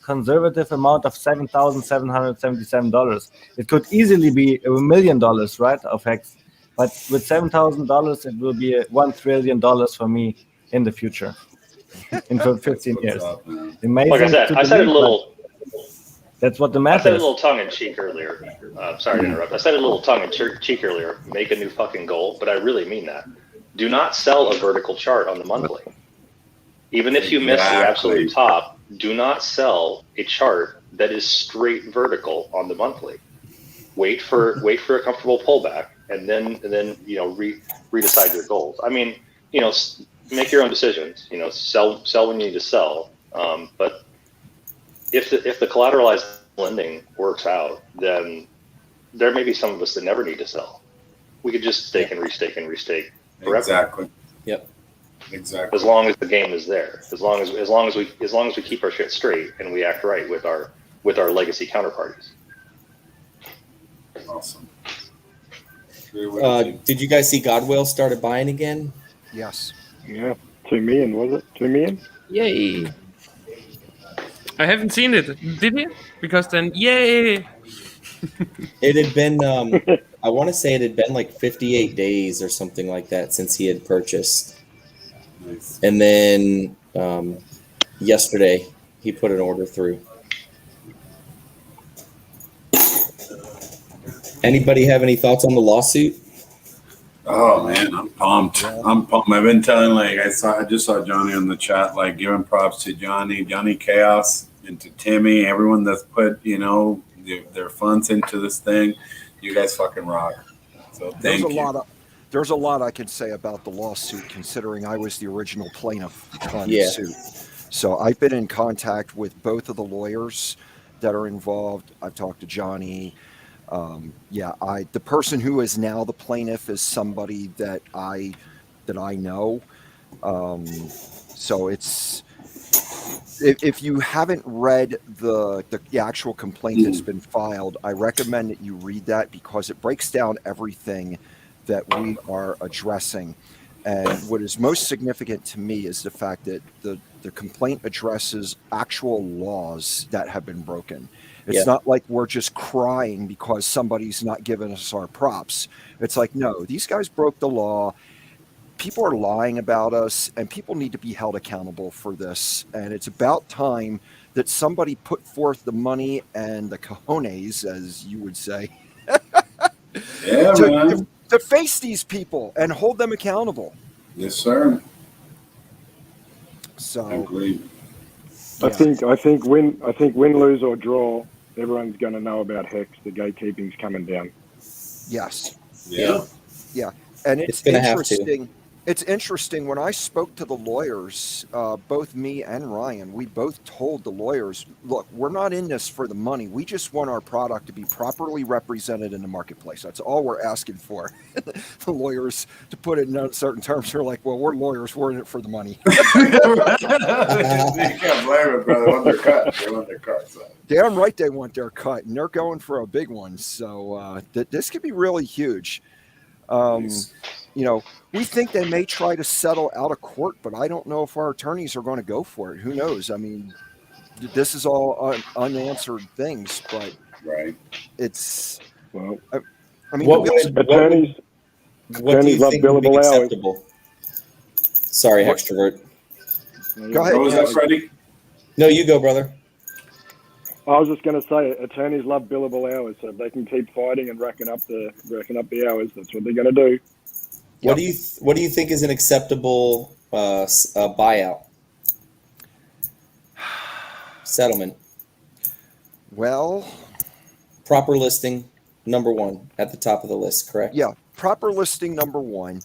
conservative amount of $7,777. It could easily be $1 million, right, of Hex. But with $7,000, it will be $1 trillion for me in the future, in 15 years. Amazing. Like I said it a little. That's what the I math said it a is. little tongue in cheek earlier. Sorry to interrupt. I said it a little tongue in cheek earlier. Make a new fucking goal, but I really mean that. Do not sell a vertical chart on the monthly. Even if you miss the absolute top, do not sell a chart that is straight vertical on the monthly. Wait for a comfortable pullback, and then redecide your goals. I mean, make your own decisions. Sell when you need to sell, but if the collateralized lending works out, then there may be some of us that never need to sell. We could just stake and restake forever. Exactly. Yep. Exactly. As long as the game is there, as long as we keep our shit straight and we act right with our legacy counterparties. Awesome. Did you guys see Godwill started buying again? Yes. Yeah. 2 million, was it? 2 million? Yay! I haven't seen it. Did you? Because then, yay! It had been, I want to say it had been like 58 days or something like that since he had purchased. Nice. And then yesterday, he put an order through. Anybody have any thoughts on the lawsuit? Oh man, I'm pumped. I'm pumped. I've been telling, I just saw Johnny on the chat, giving props to Johnny Chaos, and to Timmy, everyone that's put, their funds into this thing. You guys fucking rock. So thank you. There's a lot I can say about the lawsuit, considering I was the original plaintiff on the suit. So I've been in contact with both of the lawyers that are involved. I've talked to Johnny. The person who is now the plaintiff is somebody that I know. So it's if you haven't read the actual complaint that's been filed, I recommend that you read that because it breaks down everything that we are addressing. And what is most significant to me is the fact that the complaint addresses actual laws that have been broken. It's not like we're just crying because somebody's not giving us our props. It's like, no, these guys broke the law. People are lying about us, and people need to be held accountable for this. And it's about time that somebody put forth the money and the cojones, as you would say, to face these people and hold them accountable. Yes, sir. So, agreed. I think win, lose or draw, everyone's going to know about Hex. The gatekeeping's coming down. Yes. Yeah. Yeah, and it's gonna have interesting. It's interesting when I spoke to the lawyers, both me and Ryan, we both told the lawyers, look, we're not in this for the money. We just want our product to be properly represented in the marketplace. That's all we're asking for. The lawyers, to put it in uncertain terms, are like, well, we're lawyers. We're in it for the money. You can't blame it, brother. They want their cut. They want their cut. So. Damn right they want their cut, and they're going for a big one. So this could be really huge. You know, we think they may try to settle out of court, but I don't know if our attorneys are going to go for it. Who knows? I mean, this is all unanswered things, but it's well. I mean, what do you think would be acceptable? Sorry, extrovert. Go ahead. What was that, Freddie? No, you go, brother. I was just going to say, attorneys love billable hours, so if they can keep fighting and racking up the hours, that's what they're going to do. What do you think is an acceptable buyout settlement? Well, proper listing number one at the top of the list, correct? Yeah, proper listing number one.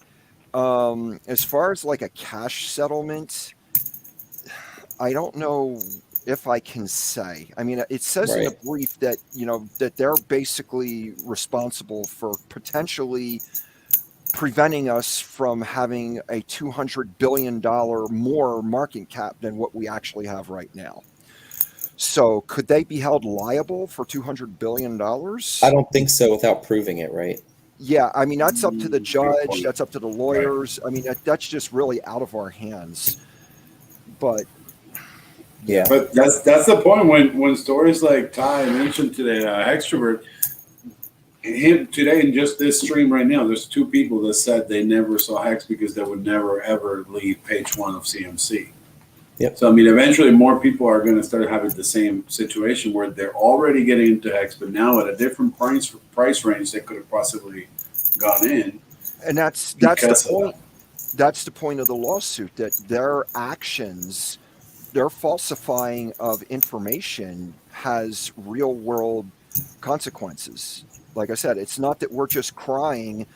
As far as like a cash settlement, I don't know if I can say. I mean, it says in the brief that, you know, that they're basically responsible for potentially preventing us from having a $200 billion more market cap than what we actually have right now. So could they be held liable for $200 billion? I don't think so without proving it, right? Yeah, I mean, that's up to the judge. That's up to the lawyers. I mean, that's just really out of our hands. But yeah, but that's the point when stories like Ty mentioned today, Extrovert, him today in just this stream right now, there's two people that said they never saw Hex because they would never ever leave page one of CMC. Yep. So I mean, eventually more people are going to start having the same situation where they're already getting into Hex, but now at a different price range they could have possibly gone in. And that's the point. That's the point of the lawsuit, that their actions, their falsifying of information has real world consequences. Like I said, it's not that we're just crying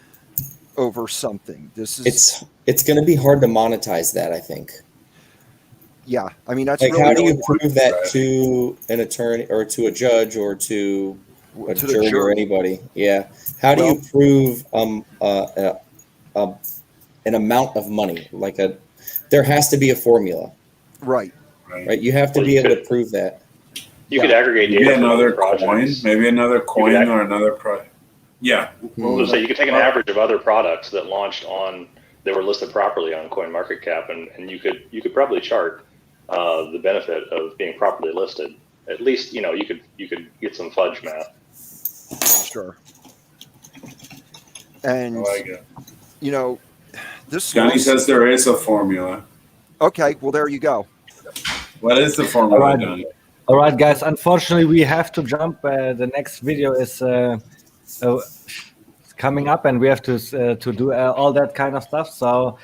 over something. This is it's going to be hard to monetize that, I think. Yeah, I mean, that's like, really how do you prove that to an attorney or to a judge or to a jury or anybody? Yeah, how do you prove an amount of money? There has to be a formula, right? You have to be able to prove that. You could aggregate data. Maybe another coin, or another product. Yeah. So you could take an average of other products that launched that were listed properly on CoinMarketCap, and you could probably chart the benefit of being properly listed. At least, you know, you could get some fudge math. Sure. And you know, this Johnny says there is a formula. Okay, well there you go. What is the formula, Johnny? All right, guys. Unfortunately, we have to jump. The next video is coming up, and we have to do all that kind of stuff. So,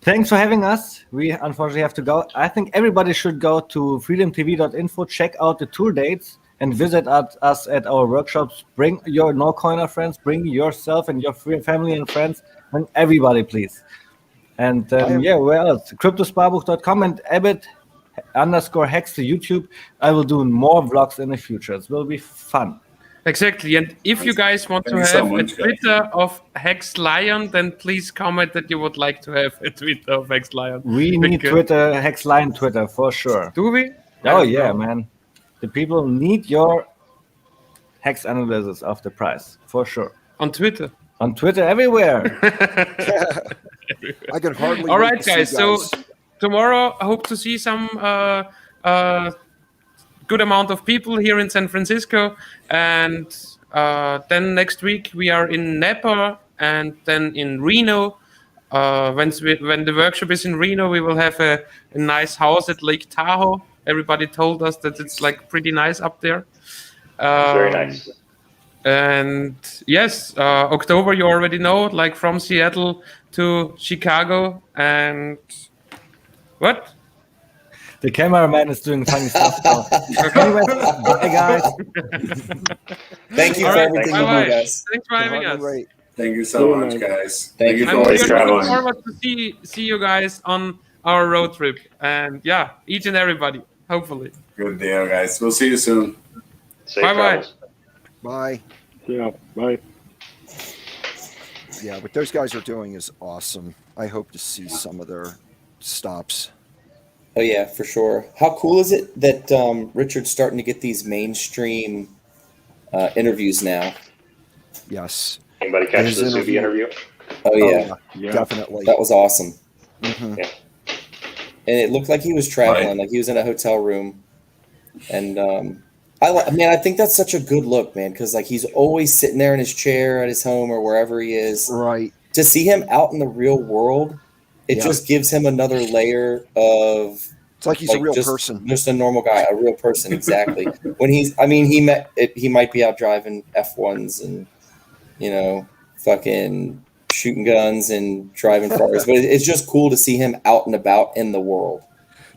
thanks for having us. We unfortunately have to go. I think everybody should go to freedomtv.info, check out the tour dates, and visit us at our workshops. Bring your no-coiner friends. Bring yourself and your family and friends, and everybody, please. And where else? CryptoSparbuch.com and Abbott_Hex to YouTube. I will do more vlogs in the future. It will be fun. Exactly. And if you guys want to Thanks have so much, a Twitter of Hex Lion, then please comment that you would like to have a Twitter of Hex Lion. We need Twitter, Hex Lion Twitter for sure. Do we? Oh yeah, man. The people need your hex analysis of the price for sure. On Twitter. On Twitter, everywhere. I can hardly. All wait right, to see guys. So tomorrow, I hope to see some good amount of people here in San Francisco, and then next week we are in Napa, and then in Reno. When the workshop is in Reno, we will have a nice house at Lake Tahoe. Everybody told us that it's like pretty nice up there. Very nice. And yes, October, you already know, like from Seattle to Chicago. And what? The cameraman is doing funny stuff now. Anyways, bye guys. Thank you for everything you do, guys. Thanks for having us. Thank you so much, guys. Thank you for for always I'm looking traveling. forward to see you guys on our road trip. And yeah, each and everybody, hopefully. Good deal, guys. We'll see you soon. Safe Bye-bye. travels. Bye. Yeah, bye. Yeah, what those guys are doing is awesome. I hope to see some of their stops. Oh yeah, for sure. How cool is it that Richard's starting to get these mainstream interviews now? Yes. Anybody catch His the Zuby interview? Oh yeah, Definitely. that was awesome. Mhm. Yeah. And it looked like he was traveling, like he was in a hotel room. And I think that's such a good look, man, because like he's always sitting there in his chair at his home or wherever he is. Right. To see him out in the real world, it just gives him another layer of. It's like he's a real person. Just a normal guy, a real person, exactly. When he might be out driving F1s and, fucking shooting guns and driving cars, but it's just cool to see him out and about in the world.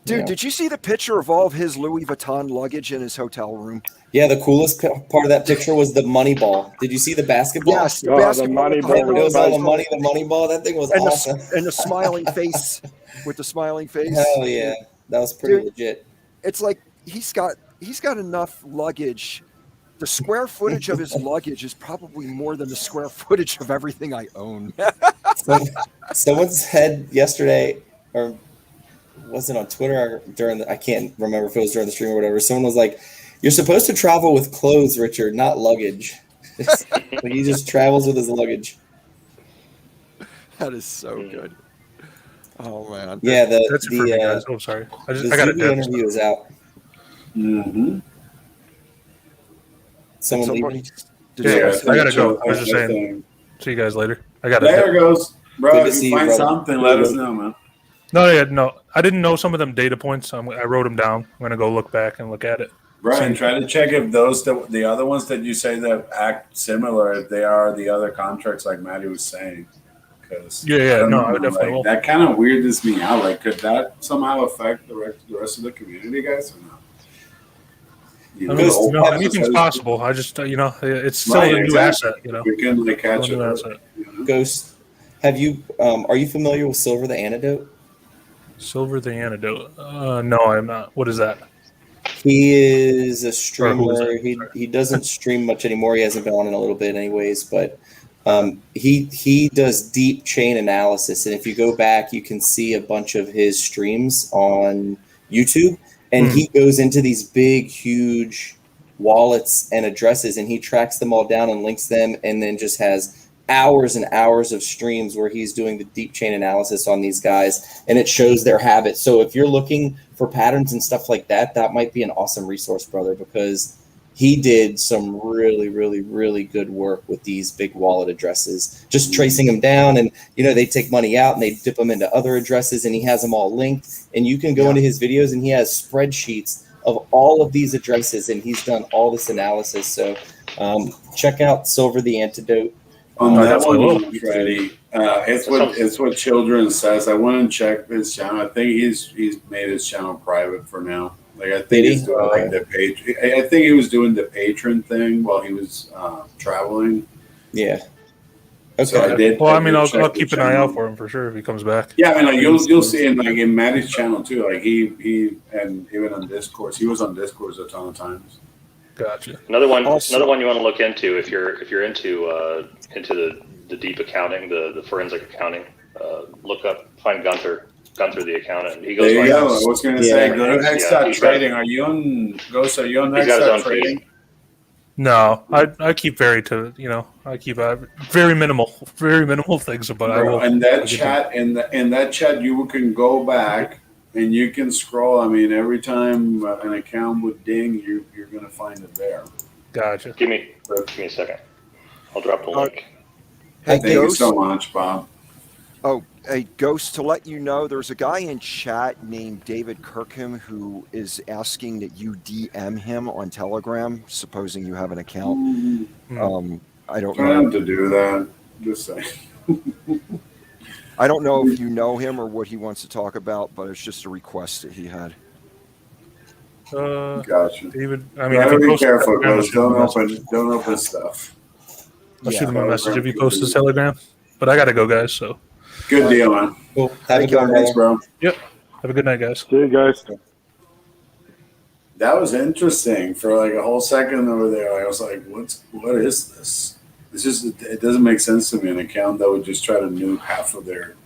Dude, did you see the picture of all of his Louis Vuitton luggage in his hotel room? Yeah, the coolest part of that picture was the money ball. Did you see the basketball? Yes, the basketball. It was all the money ball. That thing was awesome. And the smiling face with the smiling face. Hell yeah. That was pretty legit. It's like he's got enough luggage. The square footage of his luggage is probably more than the square footage of everything I own. Someone said yesterday, or was it on Twitter or I can't remember if it was during the stream or whatever. Someone was like, "You're supposed to travel with clothes, Richard, not luggage." He just travels with his luggage. That is so good. Oh man. Yeah, that's it for me, guys. Oh, sorry. I got the interview is out. Mm-hmm. Someone leaving? I gotta go. I was just saying. See you guys later. I gotta. There goes, bro. Good to If see you you, find brother. something, let us know, man. No. I didn't know some of them data points. I wrote them down. I'm gonna go look back and look at it. Brian, try to check if the other ones that you say that act similar, if they are the other contracts like Matty was saying. Yeah, I would definitely will. That kind of weirds me out. Like, could that somehow affect the rest of the community, guys, or not? Anything's possible. I just, it's still a new asset. We can catch it. Ghost, have you? Are you familiar with Silver the Antidote? Silver the Antidote. No, I'm not. What is that? He is a who is streamer. He doesn't stream much anymore. He hasn't been on in a little bit, anyways. But he does deep chain analysis, and if you go back, you can see a bunch of his streams on YouTube. And he goes into these big, huge wallets and addresses, and he tracks them all down and links them, and then just has hours and hours of streams where he's doing the deep chain analysis on these guys, and it shows their habits. So if you're looking for patterns and stuff like that, that might be an awesome resource, brother, because he did some really, really, really good work with these big wallet addresses, just tracing them down. And, they take money out and they dip them into other addresses, and he has them all linked. And you can go into his videos and he has spreadsheets of all of these addresses, and he's done all this analysis. So check out Silver the Antidote. On that one, Freddie, it's what Children says. I went and checked his channel. I think he's made his channel private for now. Like, I think he's doing I think he was doing the patron thing while he was traveling. Yeah. Okay. So I did. Well, I'll keep an eye out for him for sure if he comes back. Yeah, you'll see him in Maddie's channel too. Like he and even on Discourse, he was on Discourse a ton of times. Gotcha. Another one Also- you want to look into if you're into the deep accounting, the forensic accounting. Find Gunther the accountant. He goes There you by go. I was going to say, go to Hex, Hex.trading. Are you on Ghost? Are you on He's got his own Hex.trading? feed. No, I keep very very minimal things, but I will. In that chat, in that chat, you can go back and you can scroll. I mean, every time an account would ding, you're going to find it there. Gotcha. Give me a second. I'll drop the link. Hey, Thank you Ghost. so much, Bob. Oh, hey, Ghost, to let you know, there's a guy in chat named David Kirkham who is asking that you DM him on Telegram, supposing you have an account. I don't Try know. not to do that. Just saying. I don't know if you know him or what he wants to talk about, but it's just a request that he had. Gotcha. David, I mean, Gotta if you be post careful, Telegram, Ghost. Don't open stuff. I'll shoot him a message if he posts his Telegram. But I gotta go, guys. So good deal, man. Cool. Have a good one, Thanks, bro. Yep. Have a good night, guys. See you guys. That was interesting for like a whole second over there. I was like, what is this? It's just, it doesn't make sense to me. An account that would just try to nuke half of their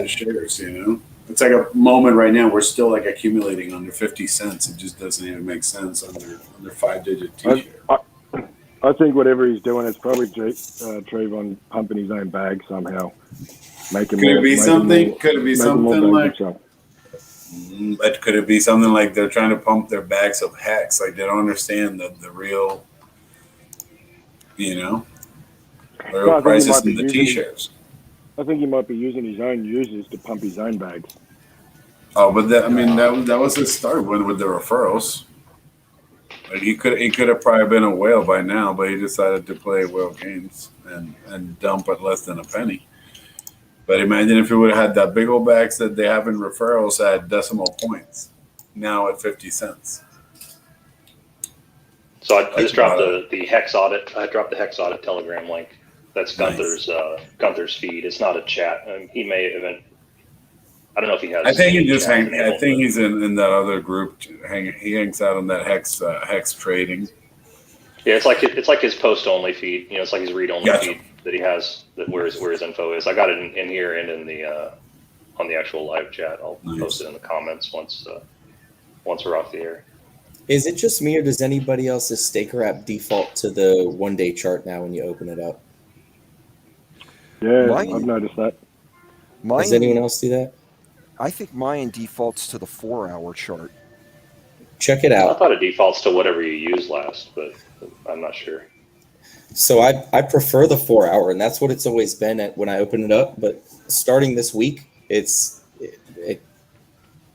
shares, you know? It's like a moment right now. We're still like accumulating under 50 cents. It just doesn't even make sense under 5-digit T-shirt. I think whatever he's doing is probably Trayvon pumping his own bag somehow. Could it be something like? But could it be something like they're trying to pump their bags of Hex? Like they don't understand the real, the real prices in the T-shirts. I think he might be using his own users to pump his own bags. Oh, but that was his start with the referrals. Like he could have probably been a whale by now, but he decided to play whale games and dump at less than a penny. But imagine if he would have had that big old bags that they have in referrals at decimal points, now at 50 cents. So I just dropped the Hex audit. I dropped the Hex audit Telegram link. That's Gunther's feed. It's not a chat. He may have. I don't know if he has. I think he just hangs. I think he's in that other group. He hangs out on that Hex trading. Yeah, it's like his post only feed. It's like his read only feed that he has. Where his info is. I got it in here and in the on the actual live chat. I'll post it in the comments once we're off the air. Is it just me, or does anybody else's Staker app default to the 1-day chart now when you open it up? Yeah, I've noticed that. Does anyone else do that? I think mine defaults to the 4-hour chart. Check it out. I thought it defaults to whatever you used last, but I'm not sure. So I prefer the 4-hour, and that's what it's always been at when I open it up. But starting this week, I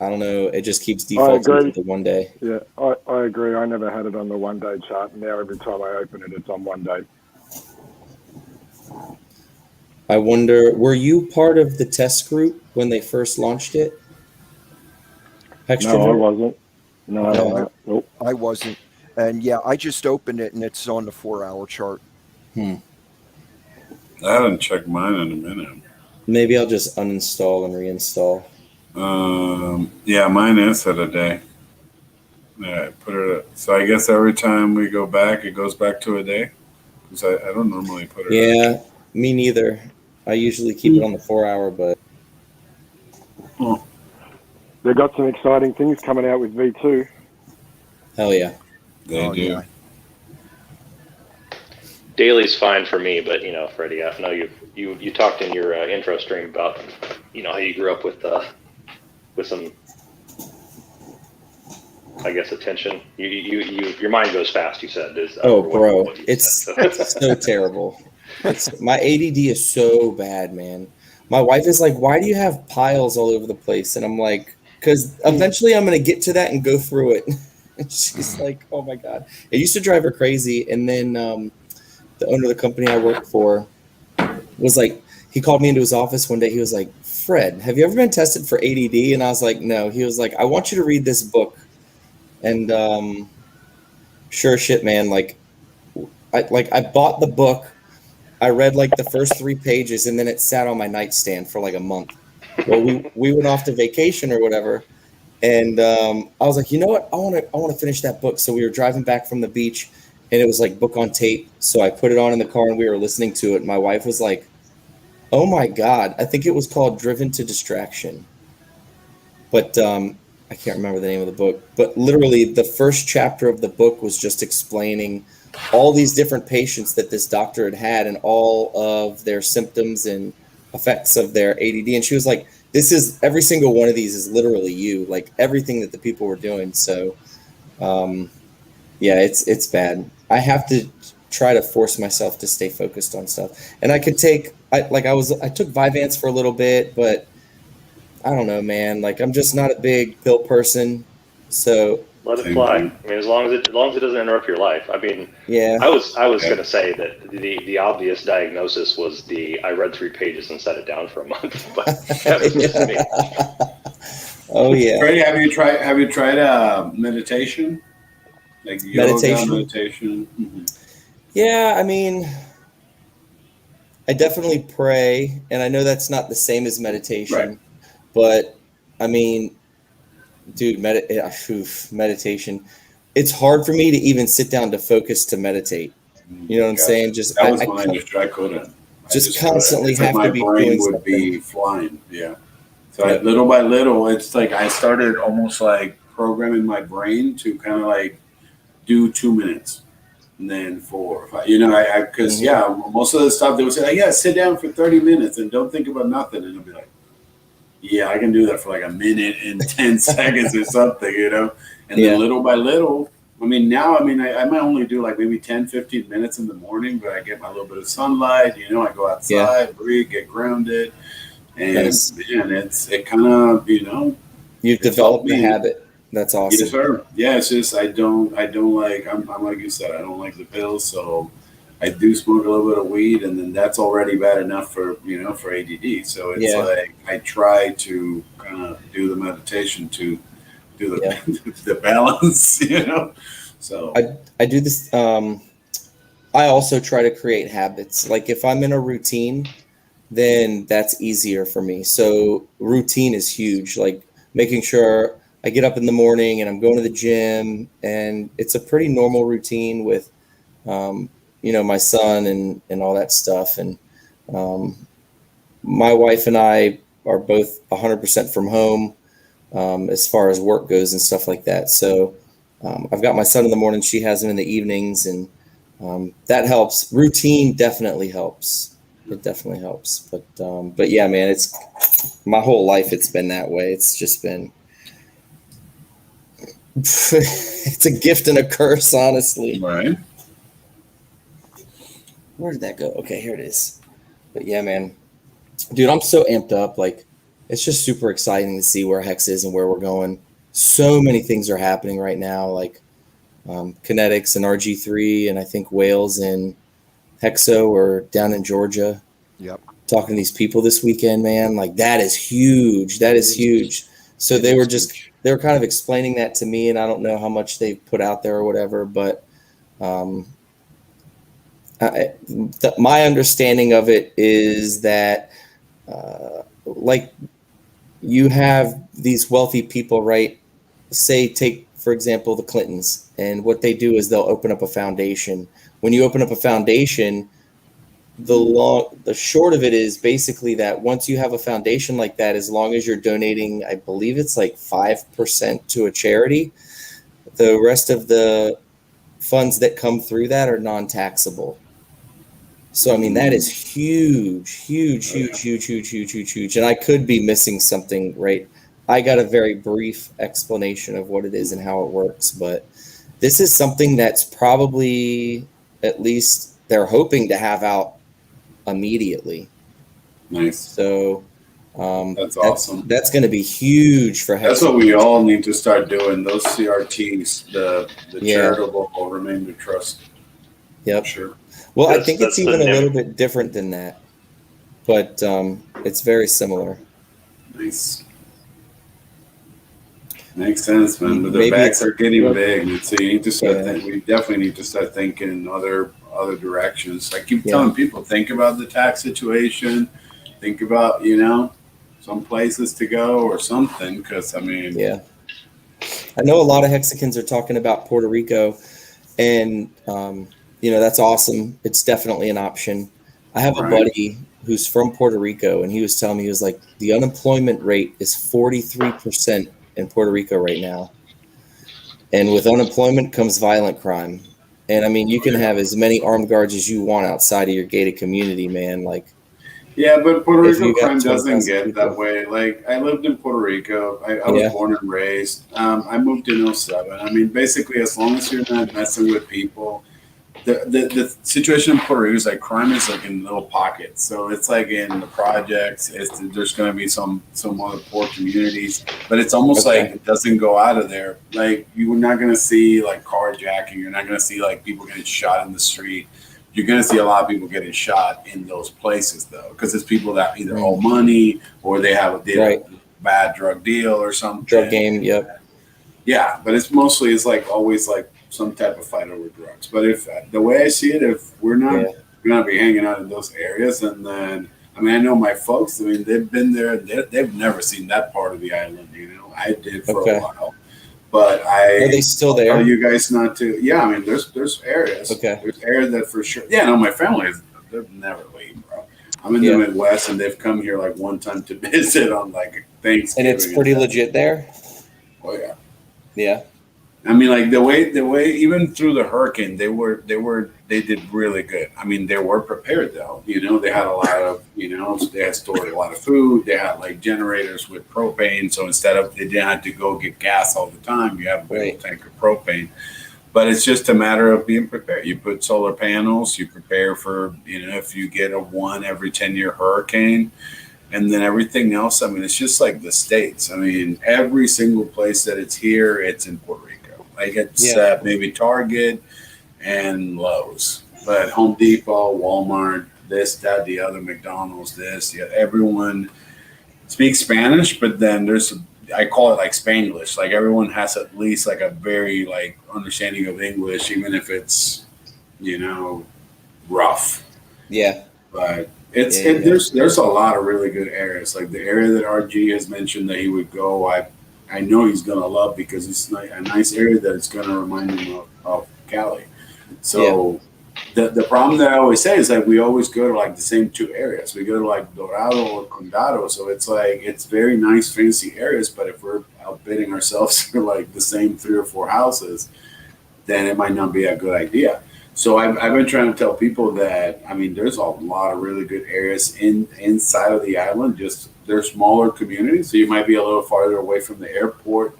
don't know. It just keeps defaulting to the 1 day. Yeah, I agree. I never had it on the 1-day chart, and now every time I open it, it's on 1 day. I wonder, were you part of the test group when they first launched it? No, I wasn't. Nope. I wasn't. And yeah, I just opened it and it's on the 4-hour chart. I haven't checked mine in a minute. Maybe I'll just uninstall and reinstall. Yeah, mine is at a day. Yeah, put it. So I guess every time we go back, it goes back to a day. Because I don't normally put it. Yeah, me neither. I usually keep it on the 4-hour, but They've got some exciting things coming out with V2. Hell yeah. They do. Yeah. Daily's fine for me, but Freddie, I know you talked in your intro stream about how you grew up with some, I guess, attention. Your mind goes fast. You said. Bro, it's so terrible. My ADD is so bad, man. My wife is like, "Why do you have piles all over the place?" And I'm like, "Because eventually I'm going to get to that and go through it." And she's like, "Oh my god!" It used to drive her crazy. And then the owner of the company I worked for was like, he called me into his office one day. He was like, "Fred, have you ever been tested for ADD?" And I was like, "No." He was like, "I want you to read this book." And sure shit, man. I bought the book. I read like the first 3 pages, and then it sat on my nightstand for like a month. Well, we went off to vacation or whatever, And I was like, you know what? I want to finish that book. So we were driving back from the beach, and it was like book on tape. So I put it on in the car, and we were listening to it. And my wife was like, "Oh my God!" I think it was called "Driven to Distraction," but I can't remember the name of the book. But literally, the first chapter of the book was just explaining all these different patients that this doctor had and all of their symptoms and effects of their ADD. And she was like, this is, every single one of these is literally you, like everything that the people were doing. So yeah, it's bad. I have to try to force myself to stay focused on stuff. And I could take, I took Vyvanse for a little bit, but I don't know, man. Like, I'm just not a big pill person. So let it fly. I mean, as long as it doesn't interrupt your life. I mean, yeah. I was going to say that the obvious diagnosis was I read 3 pages and set it down for a month, but that was just me. Oh yeah. Have you tried meditation? Like yoga, meditation? Mm-hmm. Yeah, I mean, I definitely pray, and I know that's not the same as meditation, right. But I mean, dude, meditation. It's hard for me to even sit down to focus to meditate. You know what I'm saying? Just that was mine. I couldn't. Just constantly have to be doing my brain would something. Be flying. Yeah. So little by little, it's like I started almost like programming my brain to kind of like do 2 minutes, and then 4 or 5. You know, because most of the stuff they would say, yeah, sit down for 30 minutes and don't think about nothing, and I'll be like, yeah, I can do that for like a minute and 10 seconds or something, you know? And then little by little, I might only do like maybe 10, 15 minutes in the morning, but I get my little bit of sunlight, you know, I go outside, breathe, get grounded. And man, it kind of, you know. You've developed the habit. That's awesome. Yes, sir. Yeah, it's just, I don't like, I'm like you said, I don't like the pills, so I do smoke a little bit of weed, and then that's already bad enough for, you know, for ADD. So it's like I try to kind of do the meditation to do the balance, you know. So I do this. I also try to create habits. Like if I'm in a routine, then that's easier for me. So routine is huge. Like making sure I get up in the morning and I'm going to the gym, and it's a pretty normal routine with you know, my son and all that stuff. And my wife and I are both 100% from home as far as work goes and stuff like that. So I've got my son in the morning, she has him in the evenings, and that helps. Routine definitely helps. It definitely helps. But yeah, man, it's my whole life it's been that way. It's just been it's a gift and a curse, honestly. Right. Where did that go? Okay, here it is. But yeah, man, dude, I'm so amped up. Like, it's just super exciting to see where Hex is and where we're going. So many things are happening right now, like KNTX and RG3, and I think Wales and Hexo are down in Georgia. Yep. Talking to these people this weekend, man. Like, that is huge. That is huge. So they were kind of explaining that to me, and I don't know how much they put out there or whatever, but my understanding of it is that like you have these wealthy people, right? Say, take, for example, the Clintons, and what they do is they'll open up a foundation. When you open up a foundation, the short of it is basically that once you have a foundation like that, as long as you're donating, I believe it's like 5% to a charity, the rest of the funds that come through that are non-taxable. So, I mean, that is huge. And I could be missing something, right? I got a very brief explanation of what it is and how it works, but this is something that's probably, at least they're hoping to have out immediately. Nice. So that's awesome. That's going to be huge for Hex. That's what we all need to start doing. Those CRTs, the charitable remainder trust. Yep. Sure. Well, I think it's even a little bit different than that, but it's very similar. Nice. Makes sense, man. But the backs are getting big, so you need to start. We definitely need to start thinking in other directions. I keep telling people, think about the tax situation, think about, you know, some places to go or something, because I mean, I know a lot of Hexicans are talking about Puerto Rico, and that's awesome. It's definitely an option. I have a buddy who's from Puerto Rico, and he was telling me, he was like, the unemployment rate is 43% in Puerto Rico right now. And with unemployment comes violent crime. And I mean, you can have as many armed guards as you want outside of your gated community, man. Like, yeah, but Puerto if Rico you got crime doesn't 20,000 get people. that way. Like, I lived in Puerto Rico. I was Yeah. born and raised. I moved in 07. I mean, basically, as long as you're not messing with people, the situation in Puerto Rico is like crime is like in little pockets. So it's like in the projects. There's going to be some other poor communities, but it's almost Okay. like it doesn't go out of there. Like, you're not going to see like carjacking. You're not going to see like people getting shot in the street. You're going to see a lot of people getting shot in those places, though, because it's people that either owe money or they have a bad drug deal or something. Drug game, yep. Yeah, but it's like always like some type of fight over drugs. But if the way I see it, if we're not going to be hanging out in those areas, and then I mean, I know my folks. I mean, they've been there. They've never seen that part of the island. I did for a while. But are they still there? Tell you guys not to. Yeah, I mean, there's areas. Okay. There's areas that for sure. Yeah, no, my family they've never leave, bro. I'm in the Midwest, and they've come here like one time to visit on like Thanksgiving. And it's pretty legit there. Oh yeah. Yeah. I mean, like the way even through the hurricane, they did really good. I mean, they were prepared though. They had a lot of, they had stored a lot of food. They had like generators with propane. So instead of, they didn't have to go get gas all the time. You have a big tank of propane. But it's just a matter of being prepared. You put solar panels. You prepare for, if you get a 1 every 10-year hurricane. And then everything else, I mean, it's just like the States. I mean, every single place that it's here, it's in Puerto Rico. Like it's maybe Target and Lowe's. But Home Depot, Walmart, this, that, the other, McDonald's, everyone speaks Spanish, but then I call it like Spanglish. Like everyone has at least like a very like understanding of English, even if it's, rough. Yeah. But there's a lot of really good areas. Like the area that RG has mentioned that he would go, I know he's gonna love, because it's a nice area that it's gonna remind him of Cali. So the problem that I always say is that we always go to like the same 2 areas. We go to like Dorado or Condado. So it's like it's very nice, fancy areas. But if we're outbidding ourselves for like the same 3 or 4 houses, then it might not be a good idea. So I've been trying to tell people that, I mean, there's a lot of really good areas inside of the island. Just they're smaller communities, so you might be a little farther away from the airport.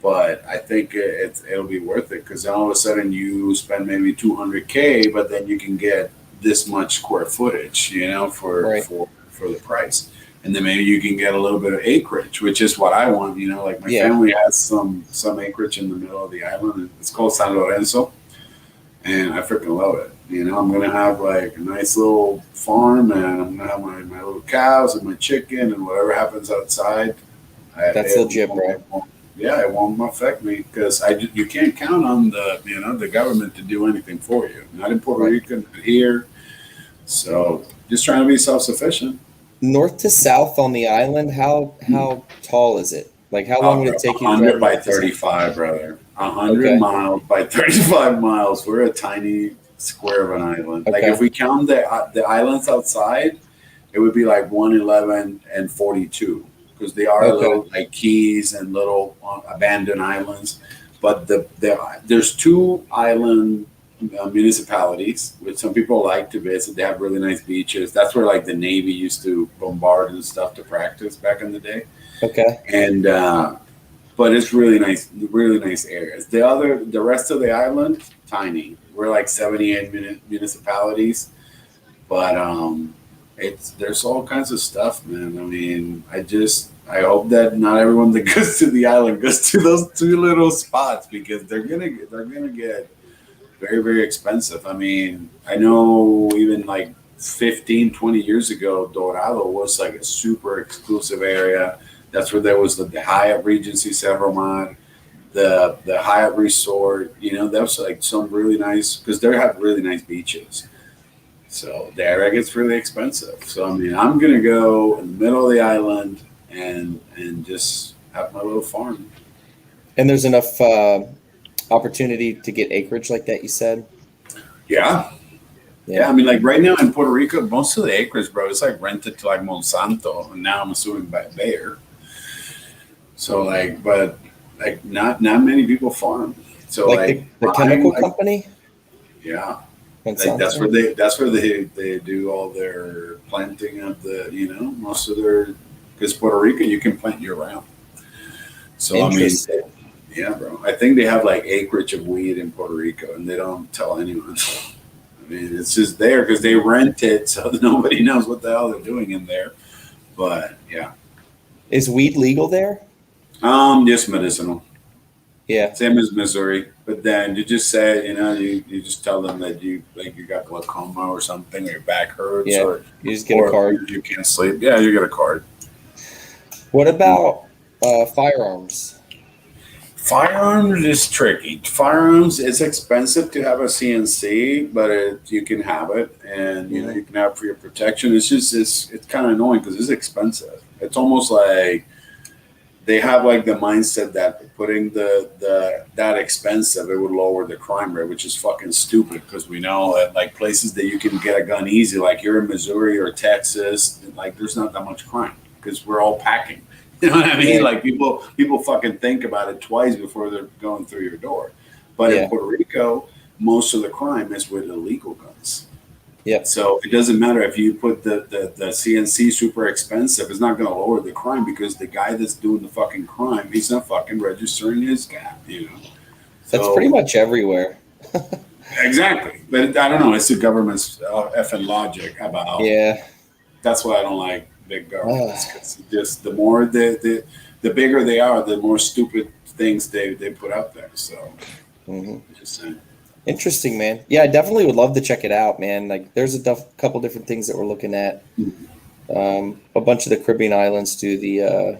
But I think it'll be worth it, because then all of a sudden you spend maybe $200K, but then you can get this much square footage, for the price. And then maybe you can get a little bit of acreage, which is what I want. Like my family has some acreage in the middle of the island. It's called San Lorenzo. And I freaking love it. I'm going to have like a nice little farm, and I'm going to have my little cows and my chicken and whatever happens outside. That's legit, bro. It won't affect me, because you can't count on the government to do anything for you. Not in Puerto Rico, not here. So just trying to be self-sufficient. North to south on the island, how tall is it? Like how long would it take you? 100 by 35, brother. 100 miles by 35 miles. We're a tiny square of an island. Like if we count the islands outside, it would be like 111 and 42, because they are little like keys and little abandoned islands. But there's 2 island municipalities, which some people like to visit. They have really nice beaches. That's where like the Navy used to bombard and stuff to practice back in the day. Okay. And but it's really nice areas. The rest of the island, tiny. We're like 78 municipalities, but there's all kinds of stuff, man. I mean, I hope that not everyone that goes to the island goes to those 2 little spots, because they're gonna get very, very expensive. I mean, I know even like 15, 20 years ago, Dorado was like a super exclusive area. That's where there was the Hyatt Regency Severmont, the Hyatt Resort. That was like some really nice, because they have really nice beaches. So the area gets really expensive. So I mean, I'm gonna go in the middle of the island and just have my little farm. And there's enough opportunity to get acreage like that, you said? Yeah. Yeah, I mean, like right now in Puerto Rico, most of the acres, bro, it's like rented to like Monsanto, and now I'm assuming by Bayer. So like, but like not many people farm. So like the chemical company. Yeah, Monsanto? like that's where they do all their planting of the most of their, because Puerto Rico you can plant year round. So I mean, yeah, bro, I think they have like acreage of weed in Puerto Rico, and they don't tell anyone. I mean, it's just there because they rent it, so nobody knows what the hell they're doing in there. But yeah, is weed legal there? Just medicinal. Yeah, same as Missouri. But then you just say, you just tell them that you got glaucoma or something, or your back hurts, or you just get a card. You can't sleep. Yeah, you get a card. What about firearms? Firearms is tricky. Firearms, it's expensive to have a CNC, but you can have it, and you can have it for your protection. It's just it's kind of annoying because it's expensive. It's almost like they have like the mindset that putting that expensive, it would lower the crime rate, which is fucking stupid because we know that like places that you can get a gun easy, like you're in Missouri or Texas, like there's not that much crime because we're all packing. You know what I mean? Like people fucking think about it twice before they're going through your door. But in Puerto Rico, most of the crime is with illegal guns. Yeah. So it doesn't matter if you put the CNC super expensive, it's not going to lower the crime because the guy that's doing the fucking crime, he's not fucking registering his gap, That's pretty much everywhere. Exactly. But I don't know. It's the government's effing logic about. Yeah. That's why I don't like big governments, because just the more the bigger they are, the more stupid things they put out there. So just saying. Interesting, man. Yeah, I definitely would love to check it out, man. Like there's a couple different things that we're looking at. A bunch of the Caribbean islands do the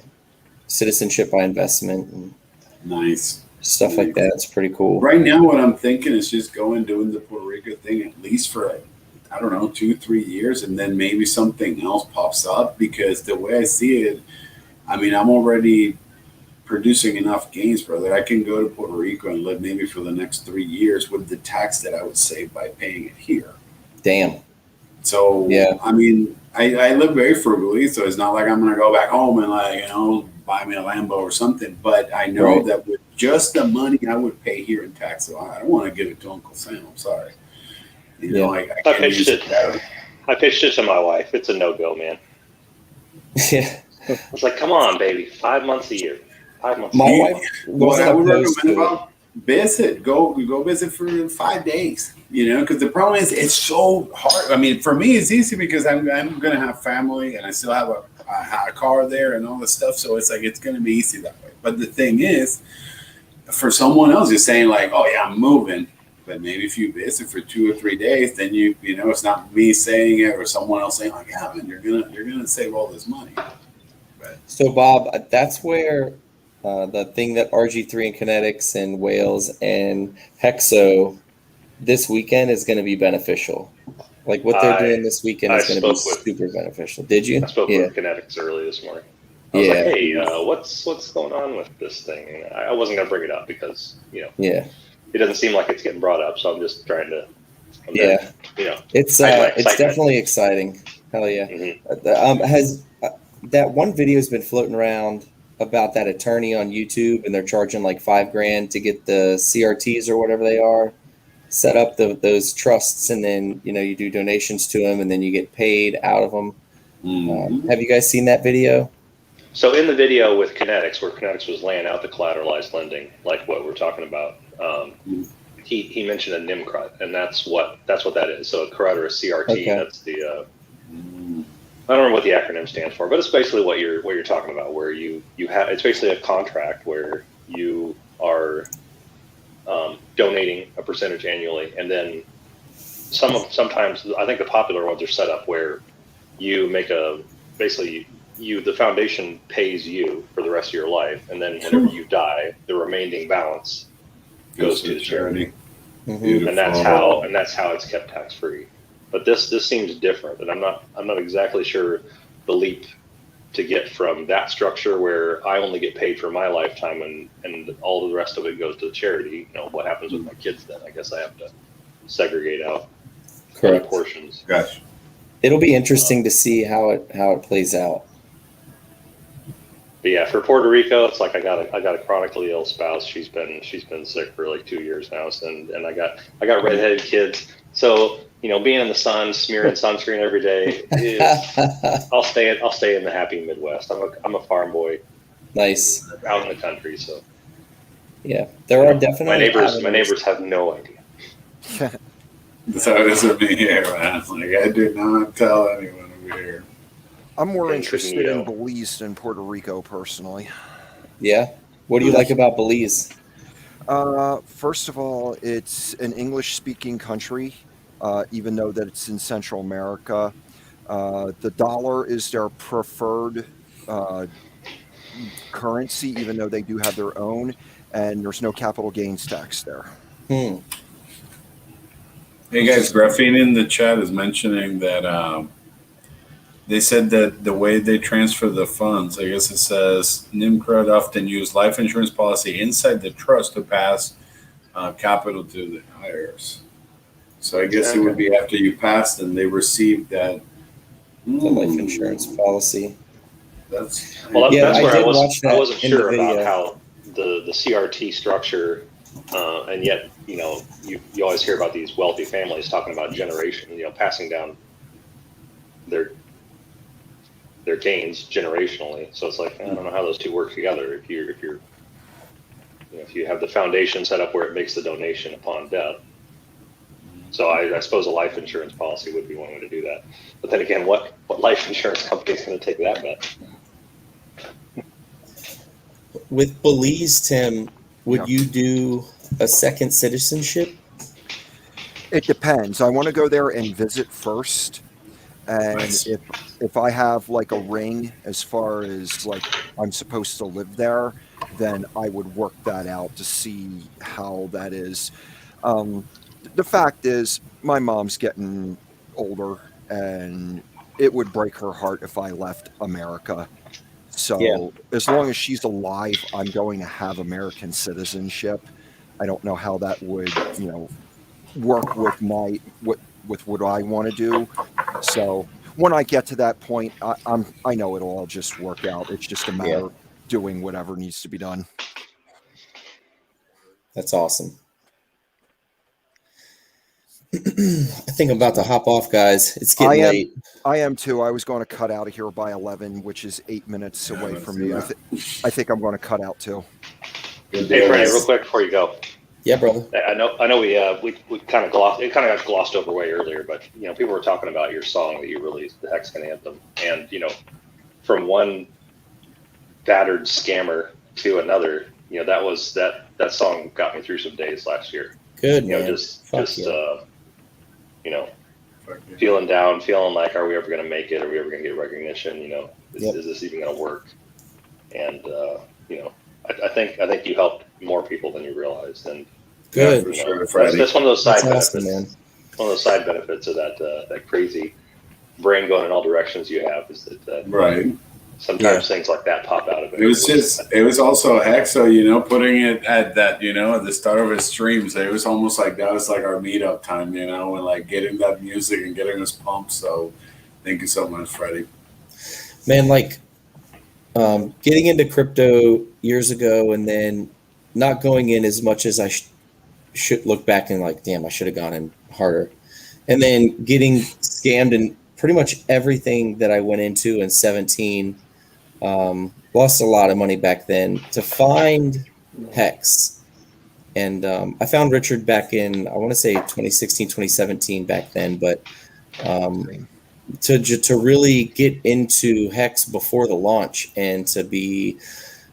citizenship by investment and nice stuff like that. It's pretty cool. Right now what I'm thinking is just doing the Puerto Rico thing at least for I don't know, 2-3 years, and then maybe something else pops up, because the way I see it, I mean, I'm already producing enough gains, bro, that I can go to Puerto Rico and live maybe for the next 3 years with the tax that I would save by paying it here. Damn. So, I mean, I live very frugally, so it's not like I'm going to go back home and buy me a Lambo or something, but I know that with just the money I would pay here in tax, so I don't want to give it to Uncle Sam. I'm sorry. I pitched it to my wife. It's a no-go, man. Yeah. I was like, come on, baby. 5 months a year. 5 months. My wife. What I would recommend about visit, go visit for 5 days. Because the problem is it's so hard. I mean, for me, it's easy because I'm going to have family and I still have a car there and all this stuff. So it's like it's going to be easy that way. But the thing is, for someone else, you're saying like, oh yeah, I'm moving. But maybe if you visit for 2 or 3 days, then it's not me saying it or someone else saying like, yeah, man, you're gonna save all this money. But, so Bob, that's where the thing that RG3 and KNTX and Wales and Hexo this weekend is going to be beneficial. Like what they're doing this weekend is going to be super beneficial. Did you? I spoke with KNTX early this morning. I was like, hey, what's going on with this thing? And I wasn't gonna bring it up because it doesn't seem like it's getting brought up, so I'm just trying to. It's definitely exciting. Hell yeah! Has that one video has been floating around about that attorney on YouTube, and they're charging like $5,000 to get the CRTs or whatever they are set up those trusts, and then you do donations to them, and then you get paid out of them. Have you guys seen that video? So in the video with KNTX, where KNTX was laying out the collateralized lending, like what we're talking about, he mentioned a NIMCRUT, and that's what that is. So a CRUT or a CRT, that's the I don't remember what the acronym stands for, but it's basically what you're talking about, where you have, it's basically a contract where you are donating a percentage annually, and then sometimes I think the popular ones are set up where you make the foundation pays you for the rest of your life, and then whenever you die, the remaining balance goes to the charity. And that's how it's kept tax free. But this seems different, and I'm not exactly sure the leap to get from that structure where I only get paid for my lifetime and all the rest of it goes to charity. You know, what happens with my kids then? I guess I have to segregate out other portions. Gotcha. It'll be interesting to see how it plays out. But yeah, for Puerto Rico, it's like I got a chronically ill spouse. She's been sick for like 2 years now, and I got redheaded kids. So, you know, being in the sun, smearing sunscreen every day, I'll stay in the happy Midwest. I'm a farm boy. Nice. Out in the country, so. Yeah, there are definitely my neighbors have no idea. So this would be here, man. Like I did not tell anyone over here. I'm more interested in Belize than Puerto Rico, personally. Yeah. What do you like about Belize? First of all, it's an English-speaking country, even though that it's in Central America. The dollar is their preferred currency, even though they do have their own, and there's no capital gains tax there. Hmm. Hey guys, Graphene in the chat is mentioning that they said that the way they transfer the funds, I guess it says Nimcrud often use life insurance policy inside the trust to pass capital to the heirs. So I guess it would be after you passed and they received that. The life insurance policy. That's where I wasn't sure video. about how the CRT structure, and yet, you know, you always hear about these wealthy families talking about generation, you know, passing down their gains generationally. So it's like, I don't know how those two work together. If you have the foundation set up where it makes the donation upon death. So I suppose a life insurance policy would be one way to do that. But then again, what life insurance company is going to take that bet? With Belize, Tim, would you do a second citizenship? It depends. I want to go there and visit first. And if I have like a ring as far as like I'm supposed to live there, then I would work that out to see how that is. The fact is, my mom's getting older, and it would break her heart if I left America. So as long as she's alive, I'm going to have American citizenship. I don't know how that would, you know, work with what I want to do. So when I get to that point, I know it'll all just work out. It's just a matter of doing whatever needs to be done. That's awesome. I think I'm about to hop off, guys. It's getting late. I am too. I was going to cut out of here by 11, which is 8 minutes away from me. I think I'm going to cut out too. Hey, Franny, real quick before you go. Yeah, brother. I know we kind of got glossed over way earlier, but you know, people were talking about your song that you released, the Hexican Anthem, and you know, from one battered scammer to another, you know, that song got me through some days last year. Good, you know, man. You know, feeling down, feeling like, are we ever going to make it? Are we ever going to get recognition? You know, is this even going to work? And you know, I think you helped more people than you realized. And good, you know, that's one of those side benefits. Awesome, man. One of those side benefits of that crazy brain going in all directions you have is that right. Sometimes things like that pop out of it. It was also Hexo, you know, putting it at that, you know, at the start of his streams. It was almost like that was like our meetup time, you know, and like getting that music and getting us pumped. So thank you so much, Freddie. Man, like getting into crypto years ago and then not going in as much as I should look back and like, damn, I should have gone in harder. And then getting scammed in pretty much everything that I went into in 17. Lost a lot of money back then to find Hex. And I found Richard back in, I want to say 2016, 2017 back then. But to really get into Hex before the launch and to be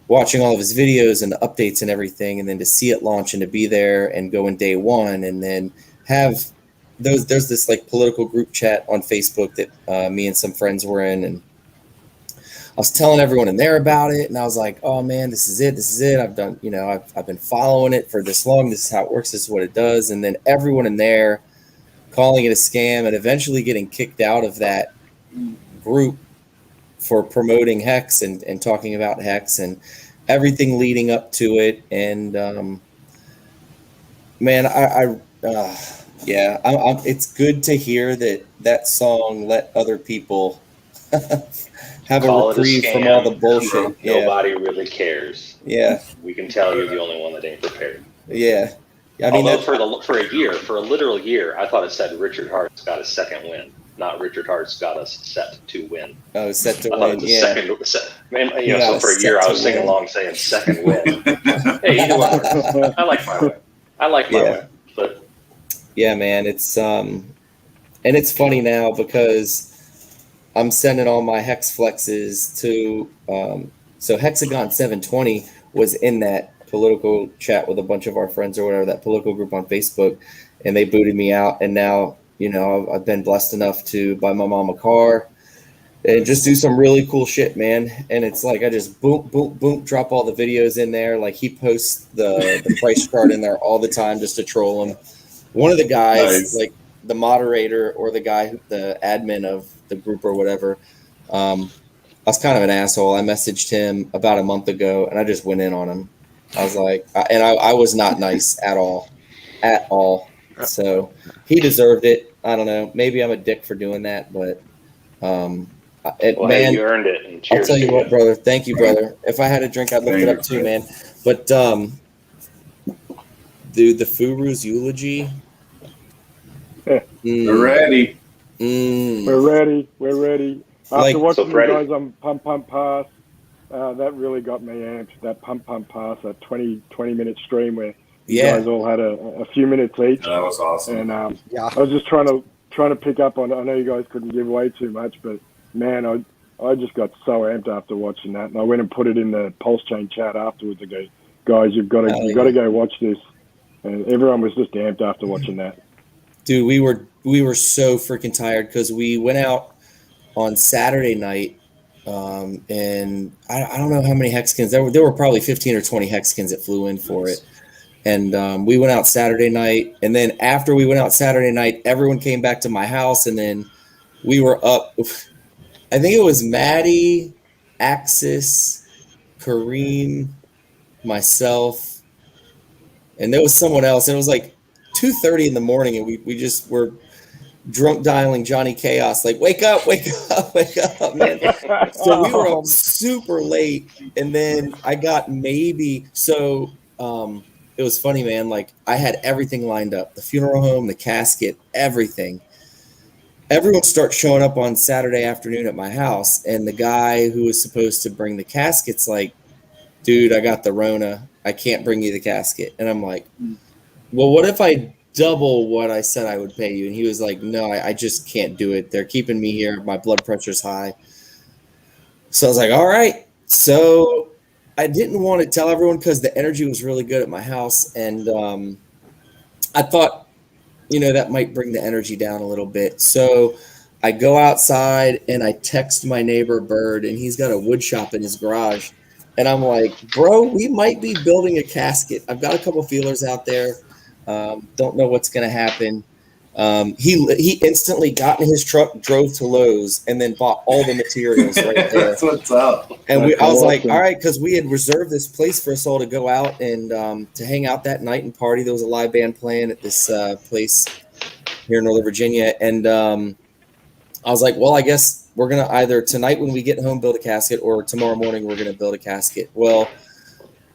watching all of his videos and the updates and everything, and then to see it launch and to be there and go in day one and then have there's this like political group chat on Facebook that me and some friends were in, and I was telling everyone in there about it, and I was like, oh man, this is it. I've done, you know, I've been following it for this long. This is how it works. This is what it does. And then everyone in there calling it a scam and eventually getting kicked out of that group for promoting Hex and talking about Hex and everything leading up to it. And man, it's good to hear that song let other people have Call a it a reprieve scam. from all the bullshit. Nobody really cares. Yeah. We can tell you're the only one that ain't prepared. Yeah. I mean, although for a literal year, I thought it said Richard Hart's got a second win, not Richard Hart's got us set to win. Oh, set to I thought win. it was Yeah. So for a year I was singing along saying second win. Hey, either one. I like my way. But yeah, man, it's and it's funny now because I'm sending all my Hex flexes to so Hexagon 720 was in that political chat with a bunch of our friends or whatever, that political group on Facebook, and they booted me out. And now, I've been blessed enough to buy my mom a car and just do some really cool shit, man. And it's like I just boom, drop all the videos in there. Like he posts the price chart in there all the time just to troll him. One of the guys, like the moderator or the guy, the admin of the group or whatever, I was kind of an asshole. I messaged him about a month ago and I just went in on him. I was like, I was not nice at all. So he deserved it. I don't know. Maybe I'm a dick for doing that, but man, hey, you earned it. And I'll tell you what, brother. Thank you, brother. If I had a drink, I'd lift it up too, man. But dude, the Furu's eulogy. We're ready. We're ready. After watching you Freddie. guys on Pump Pass, that really got me amped. That Pump Pass, that 20-minute stream where you guys all had a few minutes each. That was awesome. And I was just trying to pick up on. I know you guys couldn't give away too much, but man, I just got so amped after watching that, and I went and put it in the Pulse Chain chat afterwards. I go, guys, you've got to go watch this, and everyone was just amped after watching that. Dude, we were so freaking tired because we went out on Saturday night, and I don't know how many Hexicans there were probably 15 or 20 Hexicans that flew in for it. And we went out Saturday night, and then after we went out Saturday night, everyone came back to my house, and then we were up. I think it was Maddie, Axis, Kareem, myself, and there was someone else. And it was like 2:30 in the morning, and we just were drunk dialing Johnny Chaos, like, wake up, man. So we were up super late, and then I got it was funny, man. Like I had everything lined up, the funeral home, the casket, everything. Everyone starts showing up on Saturday afternoon at my house, and the guy who was supposed to bring the casket's like, dude, I got the Rona. I can't bring you the casket. And I'm like, well, what if I double what I said I would pay you? And he was like, no, I just can't do it. They're keeping me here. My blood pressure's high. So I was like, all right. So I didn't want to tell everyone because the energy was really good at my house. And I thought, that might bring the energy down a little bit. So I go outside and I text my neighbor Bird, and he's got a wood shop in his garage. And I'm like, bro, we might be building a casket. I've got a couple feelers out there. Don't know what's going to happen. He instantly got in his truck, drove to Lowe's, and then bought all the materials right there. That's what's up. And I was like, all right, because we had reserved this place for us all to go out and to hang out that night and party. There was a live band playing at this place here in Northern Virginia. And I was like, well, I guess we're going to either tonight when we get home build a casket, or tomorrow morning we're going to build a casket. Well,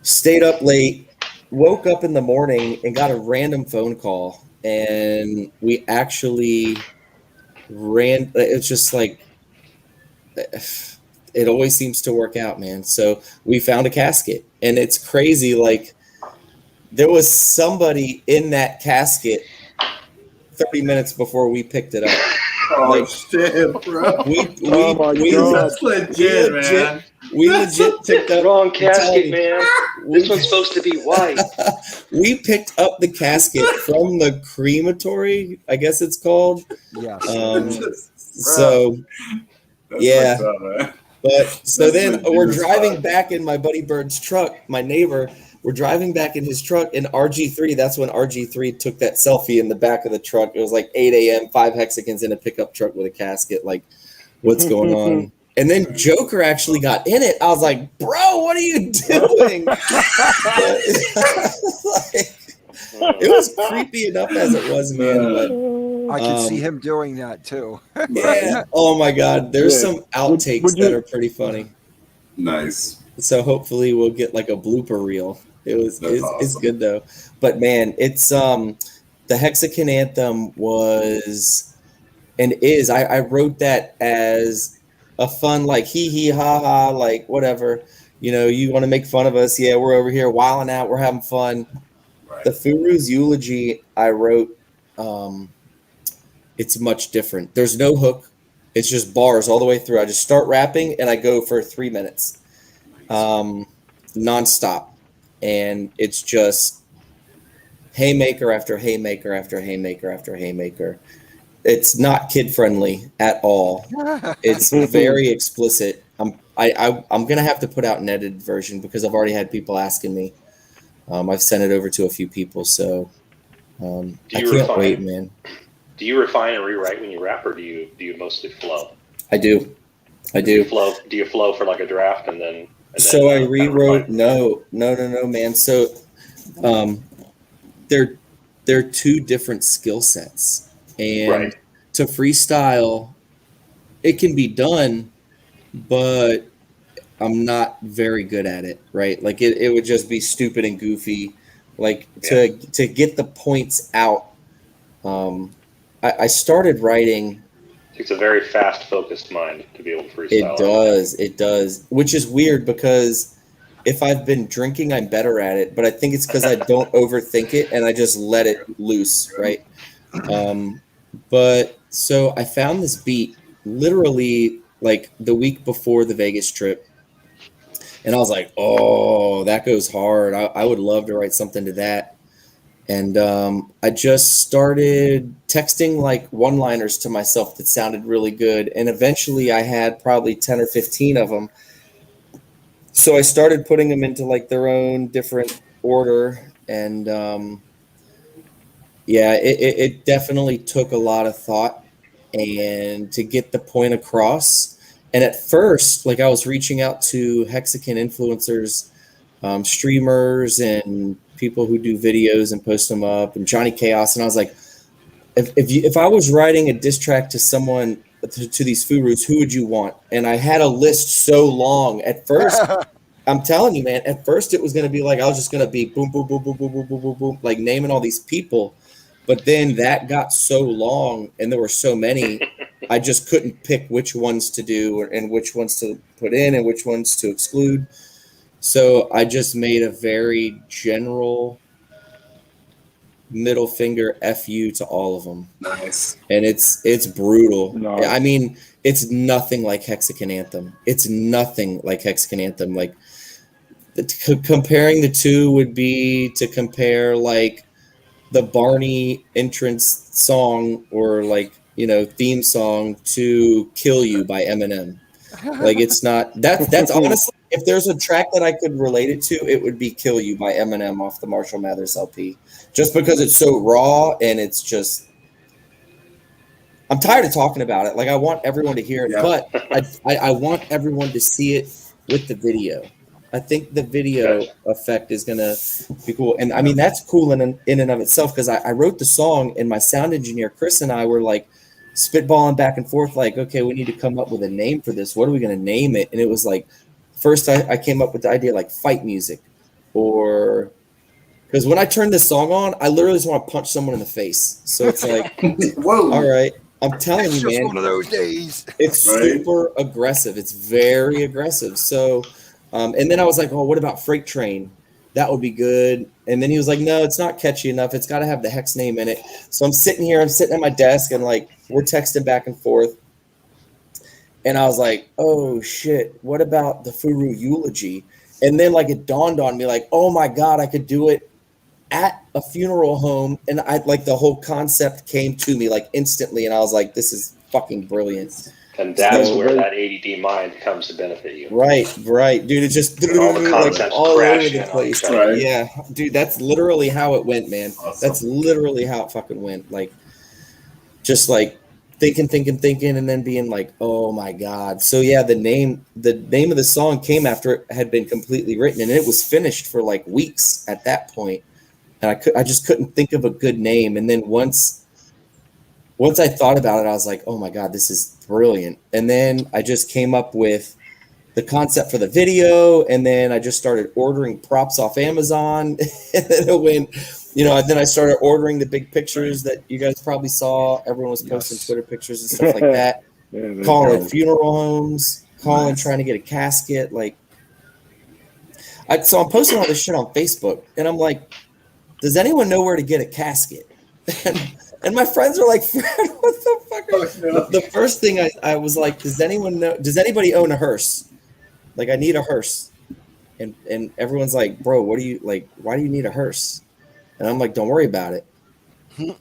stayed up late, woke up in the morning and got a random phone call. And we actually it's just like, it always seems to work out, man. So we found a casket, and it's crazy. Like there was somebody in that casket 30 minutes before we picked it up. Oh, shit, bro. That's legit, man. We legit picked up wrong casket, man. This one's supposed to be white. We picked up the casket from the crematory, I guess it's called. Yeah. So, yeah. But so then we're driving back in my buddy Bird's truck, my neighbor. We're driving back in his truck, and RG3, that's when RG3 took that selfie in the back of the truck. It was like 8 a.m., 5 Hexicans in a pickup truck with a casket. Like, what's going on? And then Joker actually got in it. I was like, bro, what are you doing? It was creepy enough as it was, man. But I could see him doing that too. yeah. Oh my God. There's some outtakes that are pretty funny. Nice. So hopefully we'll get like a blooper reel. It's good though. But man, it's the Hexican anthem was and is. I wrote that as a fun like hee hee ha ha like whatever. You know, you want to make fun of us? Yeah, we're over here wilding out. We're having fun. Right. The Furu's eulogy I wrote. It's much different. There's no hook. It's just bars all the way through. I just start rapping and I go for 3 minutes, nonstop, and it's just haymaker after haymaker after haymaker after haymaker. It's not kid friendly at all. It's very explicit. I'm gonna have to put out an edited version because I've already had people asking me. I've sent it over to a few people, so I can't wait, man. Do you refine and rewrite when you rap, or do you mostly flow? I do. Do you flow for like a draft and then? So I rewrote. No, man. So, they're two different skill sets, and to freestyle, it can be done, but I'm not very good at it. Right? Like it would just be stupid and goofy. Like to get the points out. I started writing. It takes a very fast, focused mind to be able to freestyle. It does. Which is weird because if I've been drinking, I'm better at it. But I think it's because I don't overthink it and I just let it loose, right? But so I found this beat literally like the week before the Vegas trip. And I was like, oh, that goes hard. I would love to write something to that. And I just started texting like one-liners to myself that sounded really good. And eventually I had probably 10 or 15 of them. So I started putting them into like their own different order. And it definitely took a lot of thought and to get the point across. And at first, like I was reaching out to Hexican influencers, streamers and people who do videos and post them up, and Johnny Chaos, and I was like, if I was writing a diss track to someone to these Furus, who would you want? And I had a list so long. At first, I'm telling you, man. At first, it was going to be like I was just going to be boom, boom, boom, boom, boom, boom, boom, boom, boom, like naming all these people. But then that got so long, and there were so many, I just couldn't pick which ones to do and which ones to put in and which ones to exclude. So I just made a very general middle finger FU to all of them. Nice. And it's brutal. Nice. I mean, it's nothing like Hexican Anthem. It's nothing like Hexican Anthem. Like comparing the two would be to compare like the Barney entrance song or like, theme song to Kill You by Eminem. Like it's not that's honestly, if there's a track that I could relate it to, it would be Kill You by Eminem off the Marshall Mathers LP. Just because it's so raw and it's just, I'm tired of talking about it. Like I want everyone to hear it, but I want everyone to see it with the video. I think the video effect is going to be cool. And I mean, that's cool in and of itself because I wrote the song and my sound engineer, Chris, and I were like, spitballing back and forth like, okay, we need to come up with a name for this. What are we going to name it? And it was like, first I came up with the idea like fight music, or because when I turn this song on, I literally just want to punch someone in the face. So it's like, whoa, all right, I'm telling you, man, one of those days. It's super aggressive. It's very aggressive. So, and then I was like, oh, what about Freight Train? That would be good. And then he was like, no, it's not catchy enough. It's got to have the Hex name in it. So I'm sitting at my desk and like, we're texting back and forth. And I was like, oh shit, what about the Furu eulogy? And then like it dawned on me like, oh my God, I could do it at a funeral home. And I like the whole concept came to me like instantly. And I was like, this is fucking brilliant. And that's where that ADD mind comes to benefit you. Right. Dude, it's just all the concepts like, all over the in place. Right. Yeah. Dude, that's literally how it went, man. Awesome. That's literally how it fucking went. Like, just like thinking, and then being like, oh my God. So yeah, the name of the song came after it had been completely written, and it was finished for like weeks at that point. And I just couldn't think of a good name. And then once I thought about it, I was like, oh my God, this is brilliant. And then I just came up with the concept for the video, and then I just started ordering props off Amazon. And then it went, then I started ordering the big pictures that you guys probably saw. Everyone was posting Twitter pictures and stuff like that. Calling funeral homes, trying to get a casket. So I'm posting all this shit on Facebook, and I'm like, does anyone know where to get a casket? And my friends are like, Fred, what the fuck? The first thing I was like, does anybody own a hearse? Like, I need a hearse. And everyone's like, bro, why do you need a hearse? And I'm like, don't worry about it.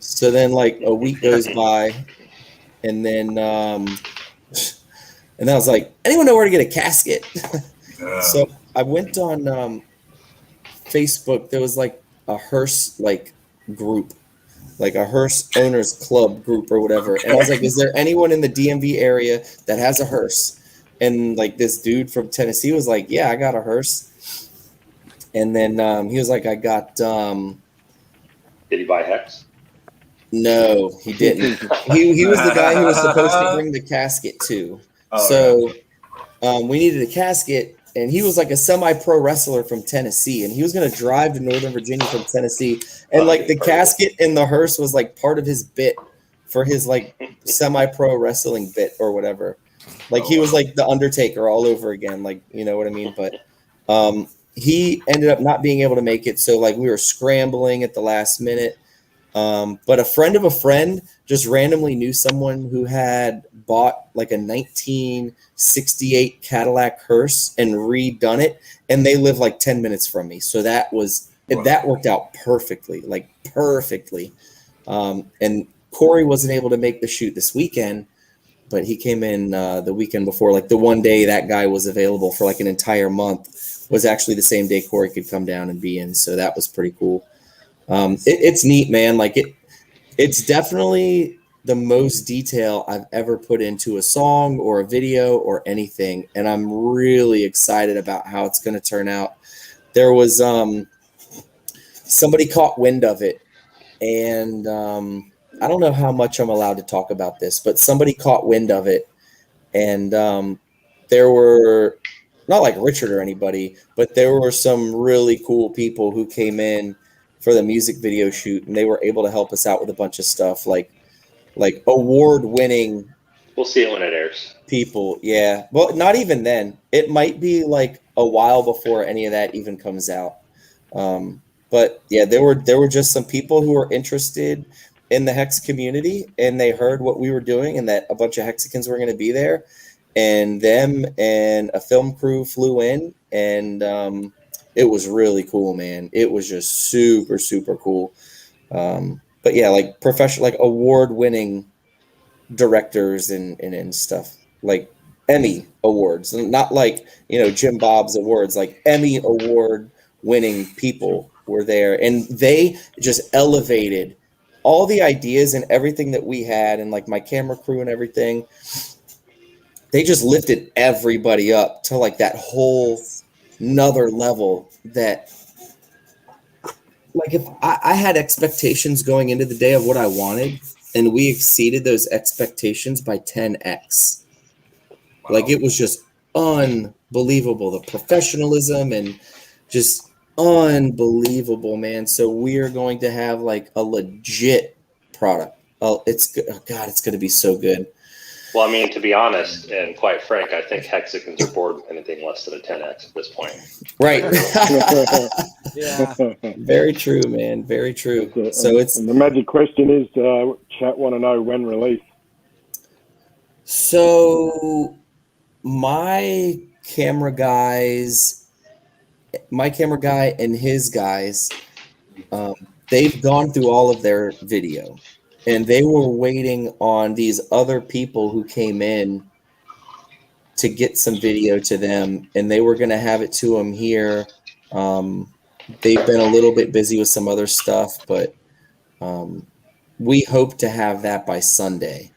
So then like a week goes by, and then I was like, anyone know where to get a casket? So I went on Facebook. There was like a hearse group, like a hearse owners club group or whatever. And I was like, is there anyone in the DMV area that has a hearse? And like this dude from Tennessee was like, yeah, I got a hearse. And then he was like, I got Did he buy Hex? No, he didn't. He was the guy who was supposed to bring the casket too. We needed a casket, and he was like a semi-pro wrestler from Tennessee, and he was going to drive to Northern Virginia from Tennessee, and like the casket in the hearse was like part of his bit for his like semi-pro wrestling bit or whatever. Like he was like the Undertaker all over again, like, you know what I mean? But he ended up not being able to make it, so like we were scrambling at the last minute. But a friend of a friend just randomly knew someone who had bought like a 1968 Cadillac hearse and redone it, and they live like 10 minutes from me. So that worked out perfectly. And Corey wasn't able to make the shoot this weekend, but he came in the weekend before. Like the one day that guy was available for like an entire month was actually the same day Corey could come down and be in. So that was pretty cool. It's neat, man. Like it's definitely the most detail I've ever put into a song or a video or anything. And I'm really excited about how it's going to turn out. There was, somebody caught wind of it, and, I don't know how much I'm allowed to talk about this, but somebody caught wind of it, and, there were not like Richard or anybody, but there were some really cool people who came in for the music video shoot, and they were able to help us out with a bunch of stuff like award-winning. We'll see it when it airs. People, yeah. Well, not even then. It might be like a while before any of that even comes out. But yeah, there were just some people who were interested in the Hex community, and they heard what we were doing and that a bunch of Hexicans were going to be there, and them and a film crew flew in, and it was really cool, man. It was just super, super cool. But yeah, like professional, like award-winning directors and stuff, like Emmy awards, not like, Jim Bob's awards, like Emmy award-winning people were there, and they just elevated all the ideas and everything that we had, and like my camera crew and everything. They just lifted everybody up to like that whole another level that, like, if I had expectations going into the day of what I wanted, and we exceeded those expectations by 10x. Wow. Like, it was just unbelievable, the professionalism and just unbelievable, man. So we are going to have like a legit product. It's going to be so good. Well, I mean, to be honest and quite frank, I think Hexicans are bored with anything less than a 10x at this point. Right. Yeah. Very true, man. Very true. So it's and the magic question is, chat want to know when release. So my camera guy and his guys, they've gone through all of their video. And they were waiting on these other people who came in to get some video to them, and they were going to have it to them here. They've been a little bit busy with some other stuff, but we hope to have that by Sunday.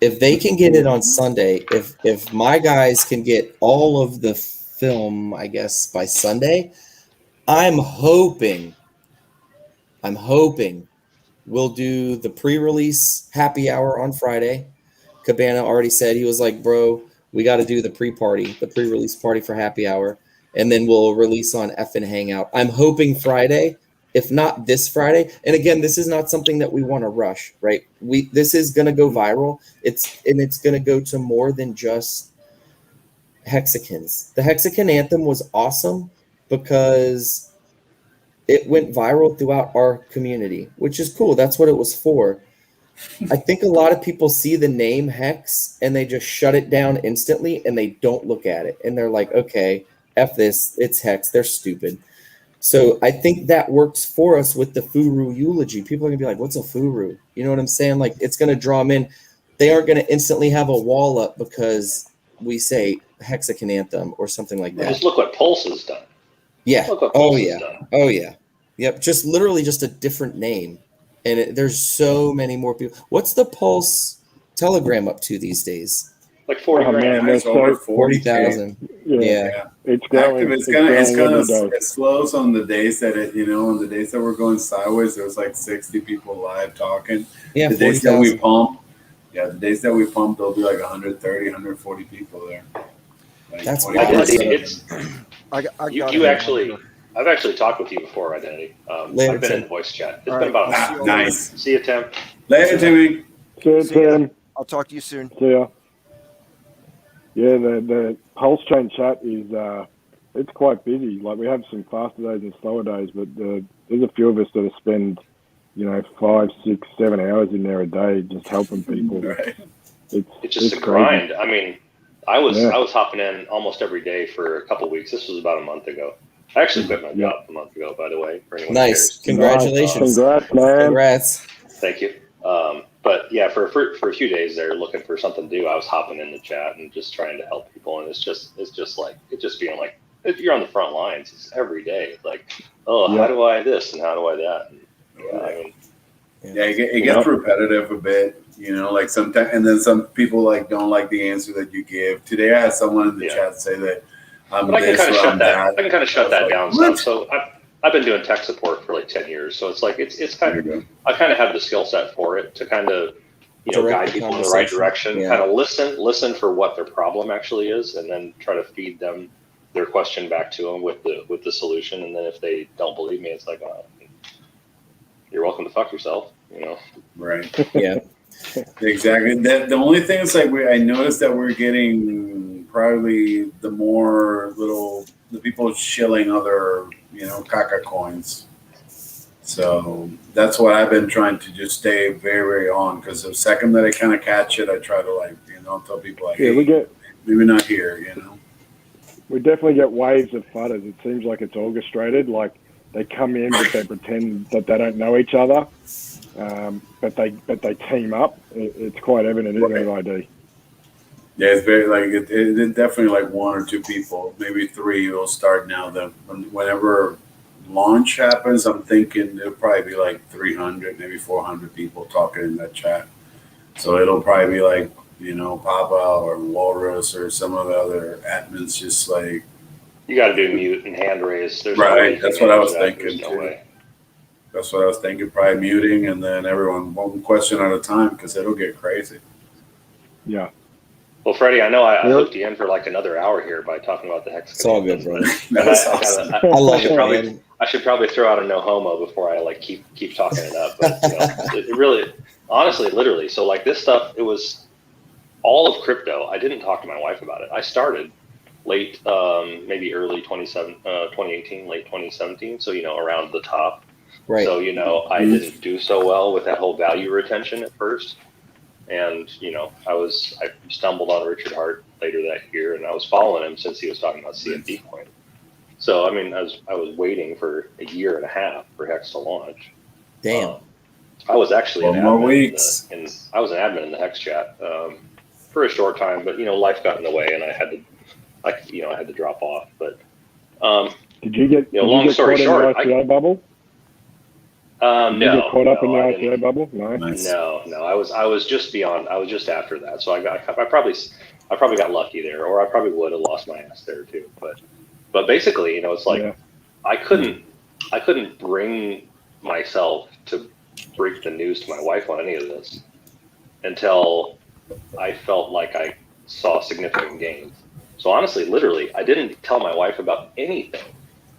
if they can get it on Sunday, if my guys can get all of the film, I guess by Sunday, I'm hoping we'll do the pre-release happy hour on Friday. Cabana already said, he was like, bro, we got to do the pre-release party for happy hour, and then we'll release on FN Hangout. I'm hoping Friday, if not this Friday. And again, this is not something that we want to rush, right? This is going to go viral. It's going to go to more than just Hexicans. The Hexican Anthem was awesome because it went viral throughout our community, which is cool. That's what it was for. I think a lot of people see the name Hex and they just shut it down instantly and they don't look at it. And they're like, okay, F this, it's Hex. They're stupid. So I think that works for us with the Furu eulogy. People are going to be like, what's a Furu? You know what I'm saying? Like, it's going to draw them in. They aren't going to instantly have a wall up because we say Hexican Anthem or something like that. Just look what Pulse has done. Yeah. Look what Pulse has done. Oh, yeah. Yep. Just literally just a different name. And there's so many more people. What's the Pulse Telegram up to these days? Like 40 grand. It's over 40,000. Yeah. It's going. It slows on the days that on the days that we're going sideways. There's like 60 people live talking. Yeah. The days that we pump. Yeah, the days that we pump, there'll be like 130, 140 people there. Like that's I've actually talked with you before, Identity. I've been in voice chat. It's been about nice. See you, Tim. Later, Timmy. See you, Tim. I'll talk to you soon. See ya. Yeah, the Pulse Chain chat is it's quite busy. Like, we have some faster days and slower days, but there's a few of us that spend 5, 6, 7 hours in there a day just helping people. Right. It's just a grind. I mean, I was hopping in almost every day for a couple of weeks. This was about a month ago. I actually quit my job a month ago, by the way. For anyone nice. Congratulations. Congrats, man. Congrats. Thank you. But yeah, for a few days there, looking for something to do, I was hopping in the chat and just trying to help people. And it's just feeling like you're on the front lines. It's every day. Like, how do I this and how do I that? And, it gets repetitive a bit, like sometimes, and then some people don't like the answer that you give. Today, I had someone in the chat say that I can kind of shut that down some. So I've been doing tech support for like 10 years. So it's like, it's kind of, I kind of have the skill set for it to kind of, guide people in the right direction, kind of listen for what their problem actually is, and then try to feed them their question back to them with the solution. And then if they don't believe me, it's like, you're welcome to fuck yourself, Right. Yeah. Exactly. The only thing is I noticed that we're getting probably the people shilling other, caca coins. So that's what I've been trying to just stay very, very on, because the second that I kind of catch it, I try to tell people hey, maybe not here, We definitely get waves of flooders. It seems like it's orchestrated. Like, they come in, but they pretend that they don't know each other. But they team up. It's quite evident, isn't it, ID? Yeah, it's very it's definitely one or two people, maybe three will start now. Whenever launch happens, I'm thinking it'll probably be 300, maybe 400 people talking in that chat. So it'll probably be Papa or Walrus or some of the other admins just you got to do mute and hand raise. There's right. That's what I was thinking too. That's what I was thinking. Probably muting and then everyone one question at a time, because it'll get crazy. Yeah. Well, Freddie, I know I hooked you in for another hour here by talking about the Hexican. It's all good, brother. That's awesome. I love it, man. I should probably throw out a no homo before I keep talking it up. But it really, honestly, literally. So this stuff, it was all of crypto. I didn't talk to my wife about it. I started late, maybe early 2018, late 2017. So around the top. Right. So I didn't do so well with that whole value retention at first. And, I stumbled on Richard Hart later that year, and I was following him since he was talking about CFD coin. So, I mean, I was waiting for a year and a half for Hex to launch. Damn. I was actually an admin I was an admin in the Hex chat for a short time, but, life got in the way and I had to drop off. But did you get long story short, ICO bubble? You No. get caught up in the I ICO didn't. bubble? No. Nice. No. I was just beyond. I was just after that. So I probably got lucky there, or I probably would have lost my ass there too. But basically, you know, it's like Yeah. I couldn't bring myself to break the news to my wife on any of this until I felt like I saw significant gains. So honestly, literally, I didn't tell my wife about anything.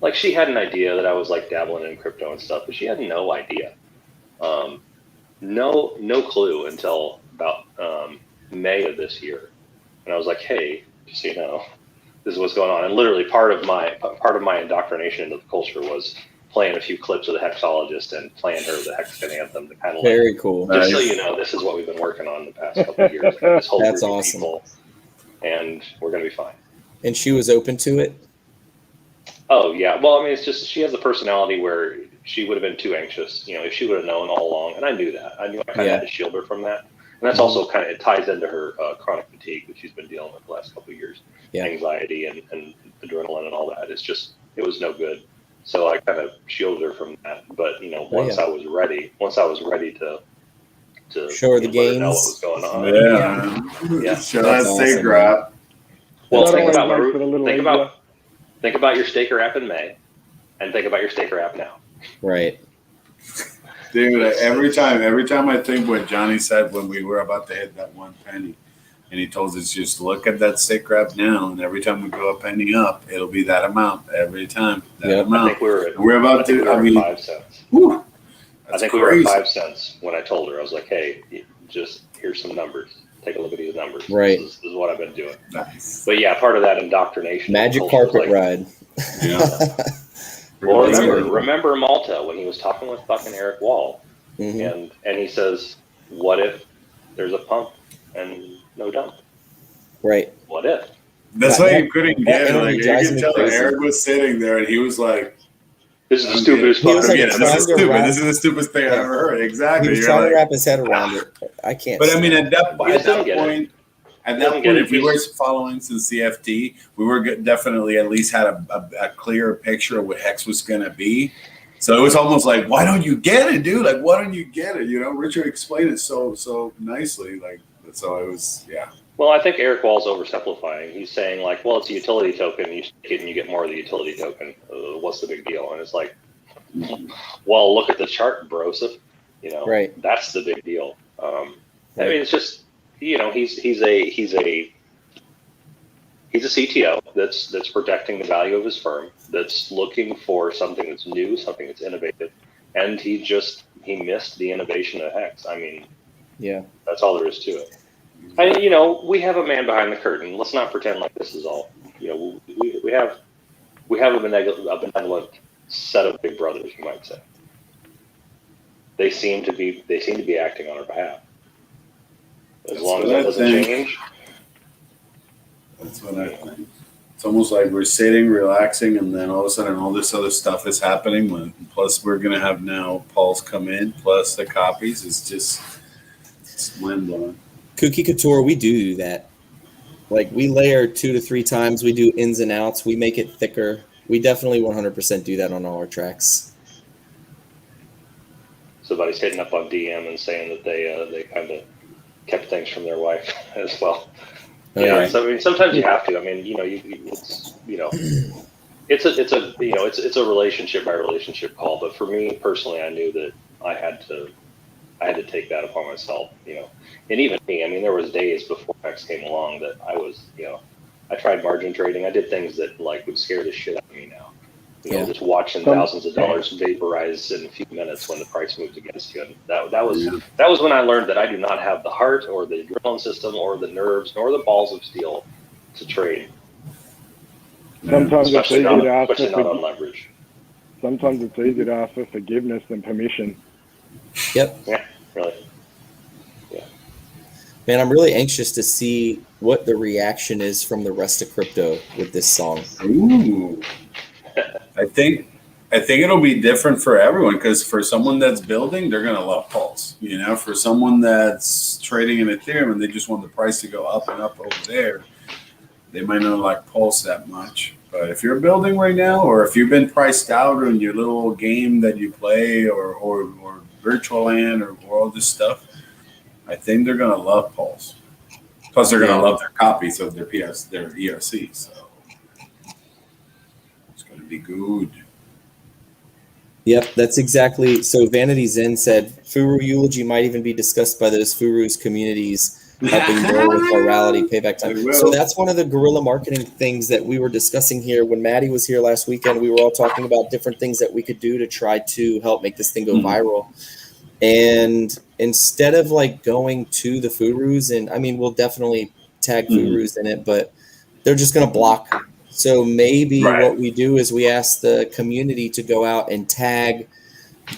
Like, she had an idea that I was like dabbling in crypto and stuff, but she had no idea. No clue until about May of this year. And I was like, hey, just so you know, this is what's going on. And literally part of my indoctrination into the culture was playing a few clips of the Hexologist and playing her the Hexican anthem to kind of like, Very cool. just so you know, this is what we've been working on the past couple of years. This whole That's group of awesome. people, and we're gonna be fine. And she was open to it? Oh yeah. Well, I mean, it's just she has the personality where she would have been too anxious. You know, if she would have known all along, and I knew that. I knew I kind of had to shield her from that. And that's also kind of, it ties into her chronic fatigue that she's been dealing with the last couple of years. Yeah. Anxiety and adrenaline and all that. It's just, it was no good. So I kind of shielded her from that. But, you know, once I was ready to show her the let her know what gains. was going on. Yeah. Show that steak wrap. Well, Not think only makes it a little easier. about your staker app in May, and think about your staker app now. Right. Dude, every time I think what Johnny said when we were about to hit that 1 penny, and he told us just look at that steak wrap now, and every time we go a penny up, it'll be that amount every time. That amount. I think we're about to. I mean, 5 cents. Whew, I think we were at 5 cents when I told her. I was like, hey, just here's some numbers. Take a look at these numbers. Right. This is what I've been doing. Nice. But yeah, part of that indoctrination. Magic carpet ride. Yeah. Well, remember Malta when he was talking with fucking Eric Wall, Mm-hmm. and he says, what if there's a pump and no dump? Right. What if? That's why you couldn't get it. Like, you drives could me tell crazy. Eric was sitting there, and he was like, This is the stupidest He was fucking like "Yeah, this is trying to stupid. wrap- This is the stupidest thing I've ever heard." Exactly. He was You're trying like, to wrap his head around it. I can't. But I mean, stand at that You just don't get it. point, You don't get it. if we were following since CFT, we were definitely at least had a clearer picture of what Hex was going to be. So it was almost like, why don't you get it, dude? Like, why don't you get it? You know, Richard explained it so nicely. Like, so it was, yeah. Well, I think Eric Wall's oversimplifying. He's saying like, well, it's a utility token. You stake it and you get more of the utility token. What's the big deal? And it's like, well, look at the chart, bro. So, you know, Right. That's the big deal. I mean, it's just, you know, he's a CTO that's protecting the value of his firm, that's looking for something that's new, something that's innovative, and he missed the innovation of Hex. I mean, Yeah. that's all there is to it. And, you know, we have a man behind the curtain. Let's not pretend like this is all. You know, we have a benevolent set of big brothers, you might say. They seem to be acting on our behalf. As long as that doesn't change. That's what I think. It's almost like we're sitting, relaxing, and then all of a sudden all this other stuff is happening. Plus, we're going to have now Paul's come in, plus the copies. It's mind blowing. Cookie Couture, we do that. Like, we layer 2 to 3 times. We do ins and outs. We make it thicker. We definitely 100% do that on all our tracks. Somebody's hitting up on DM and saying that they kind of kept things from their wife as well. Yeah, Right. so I mean, sometimes you have to. I mean, you know, it's a relationship by relationship call. But for me personally, I knew that I had to take that upon myself. You know, and even me. I mean, there was days before Hex came along that I was, you know, I tried margin trading. I did things that like would scare the shit out of me now. You know, just watching thousands of dollars vaporize in a few minutes when the price moved against you. And that was when I learned that I do not have the heart or the adrenaline system or the nerves nor the balls of steel to trade. Sometimes it's Especially easier to ask especially not on for leverage. sometimes it's easier to ask for forgiveness than permission. Yep. Yeah, really. Yeah. Man, I'm really anxious to see what the reaction is from the rest of crypto with this song. Ooh. I think it'll be different for everyone because for someone that's building, they're gonna love Pulse. You know, for someone that's trading in Ethereum and they just want the price to go up and up over there, they might not like Pulse that much. But if you're building right now, or if you've been priced out on your little game that you play, or Virtual Land, or all this stuff, I think they're gonna love Pulse. Plus, they're gonna love their copies of their ERC. So it's gonna be good. Yep, that's exactly. So Vanity Zen said Furu Eulogy might even be discussed by those Furu's communities, helping more with virality payback time. So that's one of the guerrilla marketing things that we were discussing here. When Maddie was here last weekend, we were all talking about different things that we could do to try to help make this thing go viral. And instead of like going to the Furus, and I mean, we'll definitely tag Furus in it, but they're just going to block. So maybe what we do is we ask the community to go out and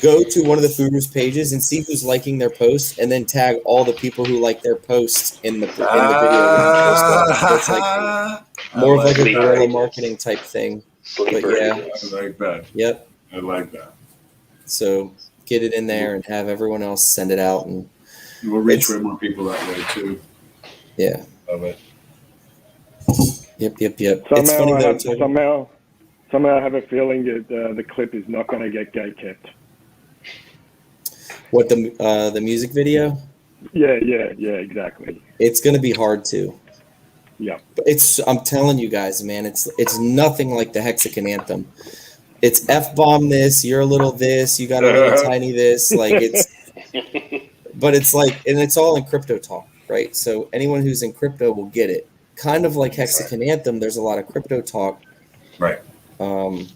go to one of the Furus pages and see who's liking their posts, and then tag all the people who like their posts in the video. So it's like more of like a guerrilla marketing type thing. But yeah, I like that. Yep. I like that. So get it in there and have everyone else send it out, and we'll reach way more people that way too. Yeah. Love it. Yep. Somehow I have a feeling that the clip is not going to get gate kept. What, the music video? Yeah, exactly. It's going to be hard to. Yeah. But I'm telling you guys, man, it's nothing like the Hexican anthem. It's F-bomb this, you're a little this, you got a little tiny this, like it's but it's like, and it's all in crypto talk, right? So anyone who's in crypto will get it. Kind of like Hexican anthem, there's a lot of crypto talk. Right. A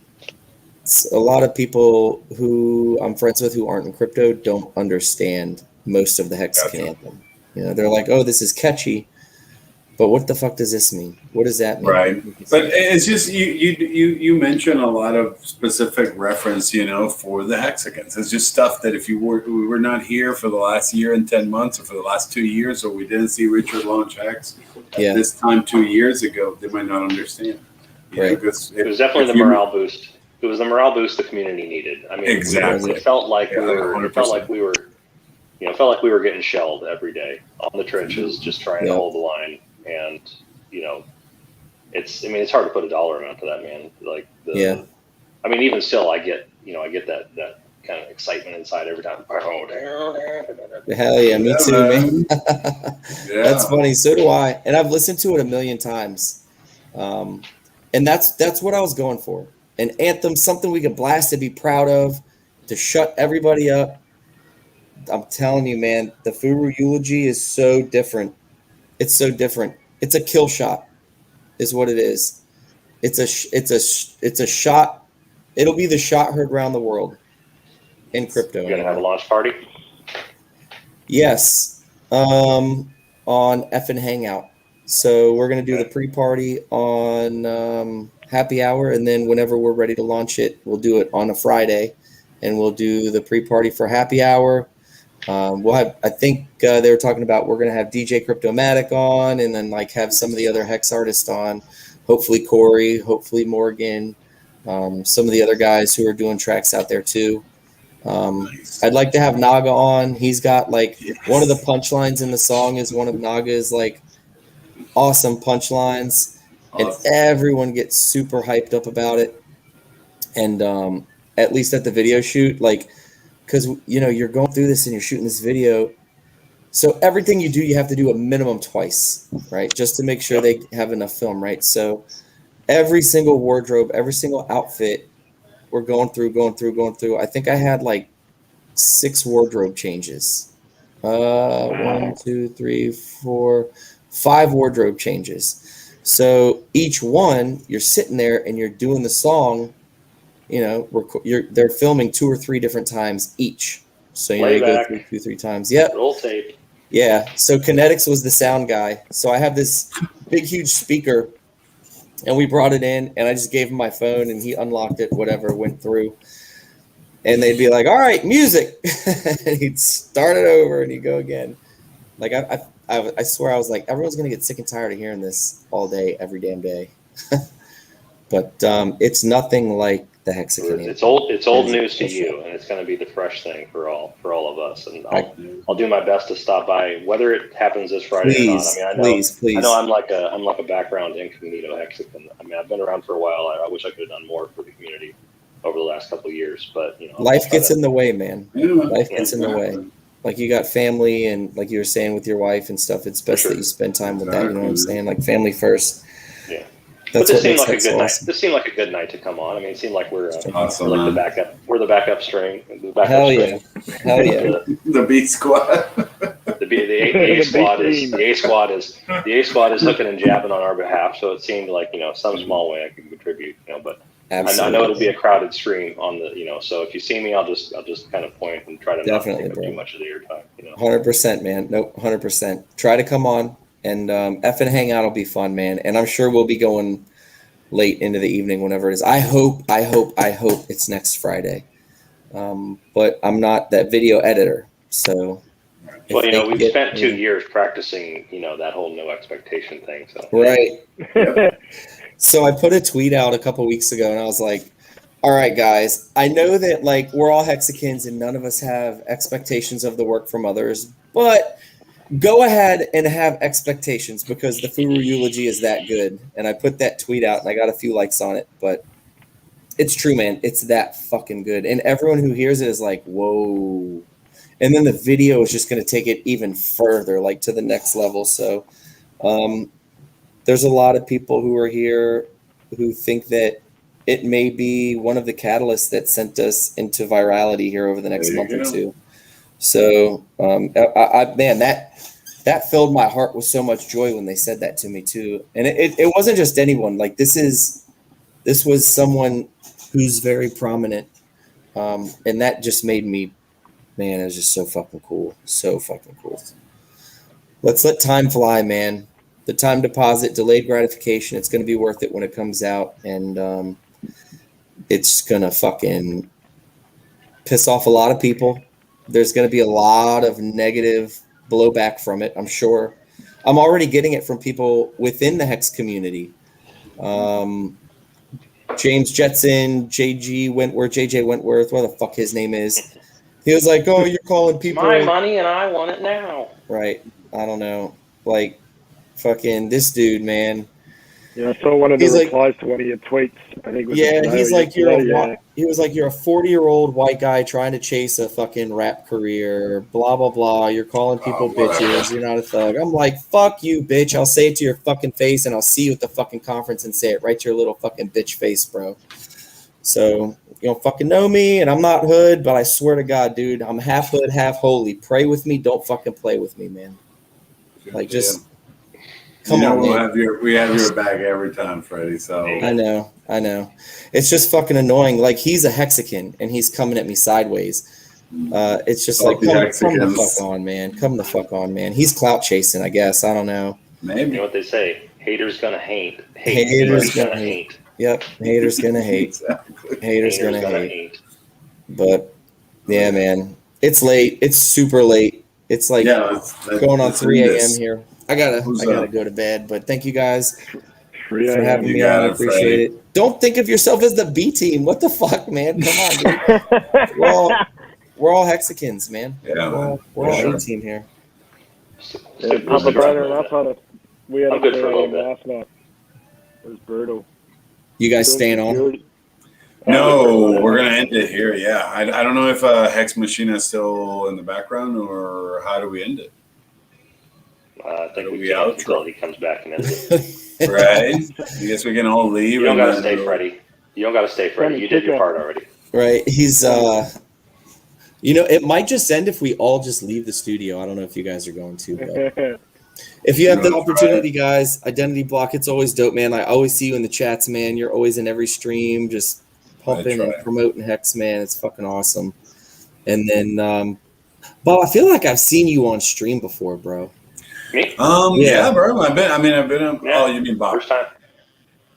lot of people who I'm friends with who aren't in crypto don't understand most of the Hexican anthem. You know, they're like, oh, this is catchy, but what the fuck does this mean? What does that mean? Right. But it's just you mentioned a lot of specific reference, for the Hexicans. It's just stuff that if we were not here for the last year and 10 months, or for the last 2 years, or we didn't see Richard launch Hex at this time 2 years ago, they might not understand. Right. It was definitely the morale boost. It was the morale boost the community needed. I mean, exactly. It felt like we were getting shelled every day on the trenches, just trying to hold the line. And it's hard to put a dollar amount to that, man. Like, I mean, even still, I get that kind of excitement inside every time. Hell yeah, me too, man. That's funny. So do I, and I've listened to it a million times. And that's what I was going for. An anthem, something we could blast to be proud of, to shut everybody up. I'm telling you, man, the Furu Eulogy is so different. It's so different. It's a kill shot, is what it is. It's a shot. It'll be the shot heard around the world in crypto. You're gonna have a launch party? Yes, on FN Hangout. So we're gonna do the pre-party on happy hour, and then whenever we're ready to launch it, we'll do it on a Friday, and we'll do the pre-party for happy hour. We'll have, I think they were talking about, we're going to have DJ Cryptomatic on, and then like have some of the other Hex artists on, hopefully Corey, hopefully Morgan, some of the other guys who are doing tracks out there too. I'd like to have Naga on. He's got like one of the punchlines in the song is one of Naga's like awesome punchlines, and everyone gets super hyped up about it. And at least at the video shoot, like, because you're going through this and you're shooting this video, so everything you do, you have to do a minimum twice, right? Just to make sure they have enough film, right? So every single wardrobe, every single outfit, we're going through. I think I had like 6 wardrobe changes. 1, 2, 3, 4, 5 wardrobe changes. So each one, you're sitting there and you're doing the song. They're filming 2 or 3 different times each. So you go through 2 or 3 times. Yep. Roll tape. Yeah. So KNTX was the sound guy. So I have this big, huge speaker, and we brought it in, and I just gave him my phone, and he unlocked it, whatever, went through. And they'd be like, all right, music. And he'd start it over, and he'd go again. Like, I swear, I was like, everyone's going to get sick and tired of hearing this all day, every damn day. But it's nothing like the Hexican. It's old news to you, and it's going to be the fresh thing for all of us. And I'll do my best to stop by, whether it happens this Friday or not. I mean, I know I'm like a background incognito Hexican. I mean, I've been around for a while. I wish I could have done more for the community over the last couple of years, but life gets in the way, man. Life gets in the way. Like you got family, and like you were saying with your wife and stuff, it's best that you spend time with that. You know what I'm saying? Like family first. Yeah. That's but this seemed like a good awesome. night. This seemed like a good night to come on. I mean, it seemed like we're awesome, we're like the backup. We're the backup string. Hell yeah! Hell yeah! The B squad. The A squad is hooking and jabbing on our behalf. So it seemed like some small way I could contribute. But I know it'll be a crowded stream on the So if you see me, I'll just kind of point and try to not take up too much of your time. 100%, man. Nope, 100%. Try to come on. And FN Hangout will be fun, man. And I'm sure we'll be going late into the evening whenever it is. I hope it's next Friday. But I'm not that video editor. So. Well, we've spent 2 years practicing, that whole no expectation thing. So. Right. So I put a tweet out a couple weeks ago, and I was like, all right, guys, I know that like we're all Hexicans and none of us have expectations of the work from others, but go ahead and have expectations because the Furu eulogy is that good. And I put that tweet out and I got a few likes on it, but it's true, man. It's that fucking good. And everyone who hears it is like, whoa. And then the video is just going to take it even further, like to the next level. So there's a lot of people who are here who think that it may be one of the catalysts that sent us into virality here over the next month or two. So, man, that filled my heart with so much joy when they said that to me too. And it wasn't just anyone. Like this was someone who's very prominent, and that just made me, man, it was just so fucking cool, so fucking cool. Let's let time fly, man. The time deposit, delayed gratification. It's going to be worth it when it comes out, and it's gonna fucking piss off a lot of people. There's going to be a lot of negative blowback from it, I'm sure. I'm already getting it from people within the Hex community. James Jetson, JJ Wentworth, what the fuck his name is. He was like, oh, you're calling people. My money and I want it now. Right. I don't know. Like, fucking this dude, man. Yeah, I saw one of the replies to one of your tweets. I think. He's like, he was like, you're a 40-year-old white guy trying to chase a fucking rap career. Blah blah blah. You're calling people bitches. You're not a thug. I'm like, fuck you, bitch. I'll say it to your fucking face, and I'll see you at the fucking conference and say it right to your little fucking bitch face, bro. So you don't fucking know me, and I'm not hood, but I swear to God, dude, I'm half hood, half holy. Pray with me. Don't fucking play with me, man. Like just. Come on, we have your back every time, Freddie. So I know. It's just fucking annoying. Like he's a Hexican and he's coming at me sideways. It's just like come the fuck on, man. Come the fuck on, man. He's clout chasing, I guess. I don't know. Maybe. You know what they say? Haters gonna hate. Haters gonna hate. Yep. Haters gonna hate. Exactly. Haters gonna hate. But yeah, man. It's late. It's super late. It's like going on 3 a.m. here. I gotta go to bed, but thank you guys for having me on. I appreciate it. Don't think of yourself as the B team. What the fuck, man? Come on, dude. We're all Hexicans, man. Yeah, we're all A team here. Yeah, Papa Brother and us we had a good for a little bit last night. It was brutal. You guys staying on? No, we're gonna end it here. Yeah, I don't know if Hex Machina is still in the background or how do we end it? I think we out until he comes back and ends it. Right? I guess we can all leave. You don't got to stay, Freddie. You did your part already. Right. He's, it might just end if we all just leave the studio. I don't know if you guys are going to. But if you have the opportunity, guys, Identity Block, it's always dope, man. I always see you in the chats, man. You're always in every stream, just pumping and promoting Hex, man. It's fucking awesome. And then, Bob, I feel like I've seen you on stream before, bro. Me? Yeah, bro. I've been on. Yeah. Oh, you mean Bob? First time.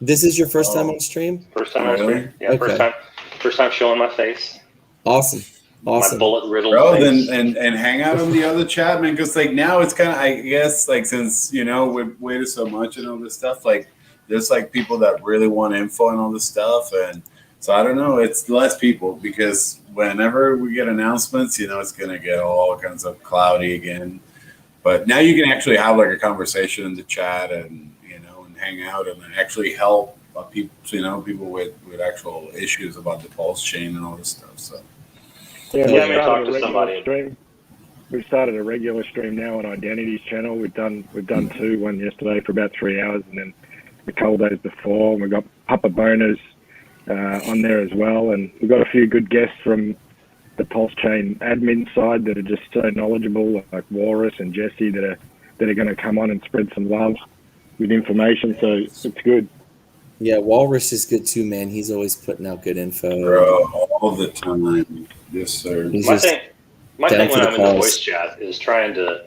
This is your first time on stream? First time on stream. Yeah, okay. First time showing my face. Awesome. My bullet riddled face. And hang out on the other chat, man. Because like now it's kind of, I guess, like since we've waited so much and all this stuff, like there's like people that really want info and all this stuff, and So I don't know. It's less people because whenever we get announcements, it's going to get all kinds of cloudy again. But now you can actually have like a conversation in the chat and hang out and actually help people, people with actual issues about the pulse chain and all this stuff. So yeah, we talk to somebody. Stream. We've started a regular stream now on Identity's channel. We've done two, one yesterday for about 3 hours, and then a couple days before. And we've got Papa Boners on there as well, and we've got a few good guests from the Pulse Chain admin side that are just so knowledgeable, like Walrus and Jesse, that are going to come on and spread some love with information. So it's good. Yeah, Walrus is good too, man. He's always putting out good info. Bro, all the time. Yes, sir. My thing when I'm in the voice chat is trying to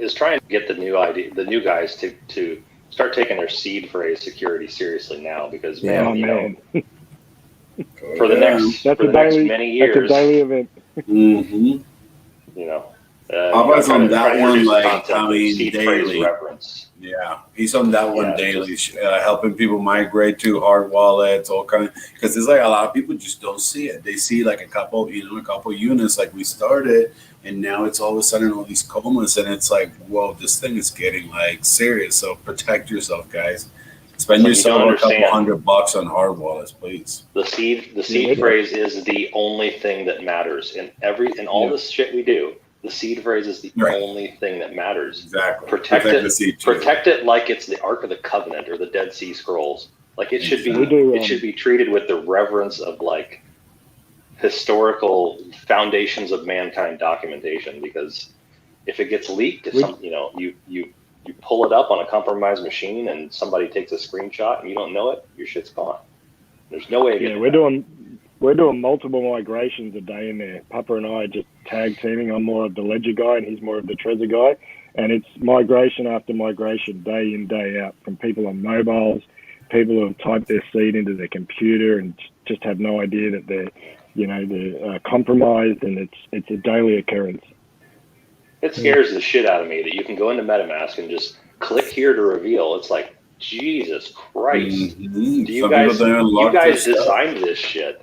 get the new guys to start taking their seed phrase security seriously now, because for the next many years, that's a daily event. Mm-hmm. Papa's on that one, like, daily. Reference. Yeah, he's on that one daily, helping people migrate to hard wallets, all kind of, because there's like a lot of people just don't see it. They see like a couple units like we started, and now it's all of a sudden all these comas, and it's like, whoa, this thing is getting like serious. So protect yourself, guys. Spend yourself a couple $100 on hard wallets, please. The seed phrase is the only thing that matters in all this shit we do. The seed phrase is the only thing that matters. Exactly. Protect it like it's the Ark of the Covenant or the Dead Sea Scrolls. Like it should be. It should be treated with the reverence of like historical foundations of mankind documentation. Because if it gets leaked, you pull it up on a compromised machine and somebody takes a screenshot and you don't know it, your shit's gone. There's no way. We're doing multiple migrations a day in there. Papa and I are just tag teaming. I'm more of the ledger guy and he's more of the Trezor guy. And it's migration after migration, day in, day out, from people on mobiles, people who have typed their seed into their computer and just have no idea that they're compromised, and it's a daily occurrence. It scares the shit out of me that you can go into MetaMask and just click here to reveal. It's like, Jesus Christ. Mm-hmm. Do you guys designed this shit?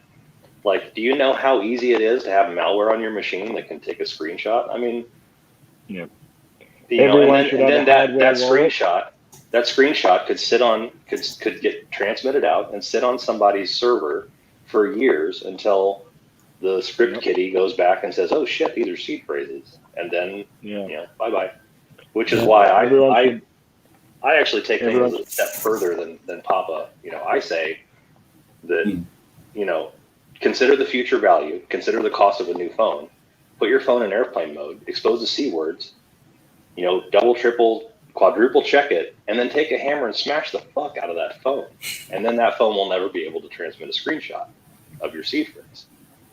Like, do you know how easy it is to have malware on your machine that can take a screenshot? I mean, yeah. And then that screenshot could get transmitted out and sit on somebody's server for years until the script kiddie goes back and says, "Oh shit, these are seed phrases," and then bye bye. Which is why I actually take things a step further than Papa. I say that consider the future value, consider the cost of a new phone, put your phone in airplane mode, expose the C words, double, triple, quadruple check it, and then take a hammer and smash the fuck out of that phone. And then that phone will never be able to transmit a screenshot of your seed phrase.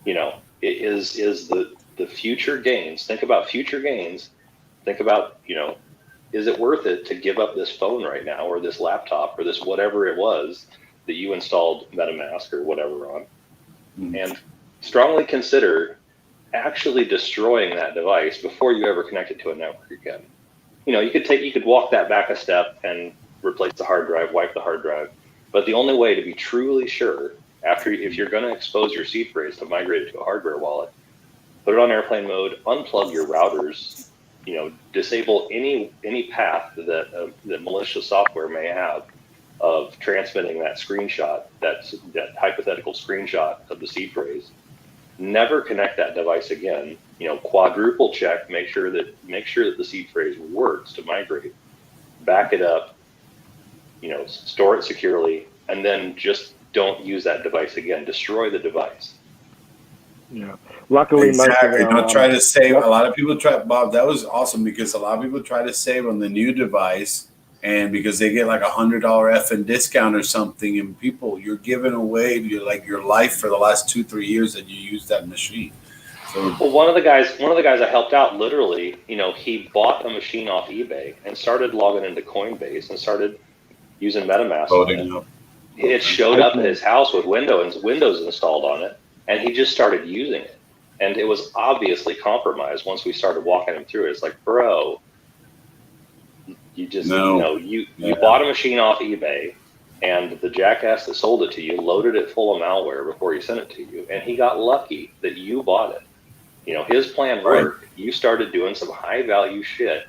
It is the future gains. Think about future gains. Think about, is it worth it to give up this phone right now, or this laptop, or this whatever it was that you installed MetaMask or whatever on? And strongly consider actually destroying that device before you ever connect it to a network again. You could walk that back a step and replace the hard drive, wipe the hard drive. But the only way to be truly sure, if you're going to expose your seed phrase to migrate it to a hardware wallet, put it on airplane mode, unplug your routers, disable any path that malicious software may have of transmitting that screenshot, that hypothetical screenshot of the seed phrase. Never connect that device again. Quadruple check, make sure that the seed phrase works to migrate. Back it up, store it securely, and then just don't use that device again. Destroy the device. Yeah. Luckily, exactly. Don't try to save. A lot of people try. Bob, that was awesome, because a lot of people try to save on the new device. And because they get like $100 FN discount or something, and people, you're giving away your life for the last 2-3 years that you use that machine. So, well, one of the guys I helped out, literally, he bought a machine off eBay and started logging into Coinbase and started using MetaMask. It showed up at his house with Windows installed on it, and he just started using it. And it was obviously compromised once we started walking him through it. It's like, bro, you just you bought a machine off eBay, and the jackass that sold it to you loaded it full of malware before he sent it to you, and he got lucky that you bought it. You know, his plan worked. Right. You started doing some high value shit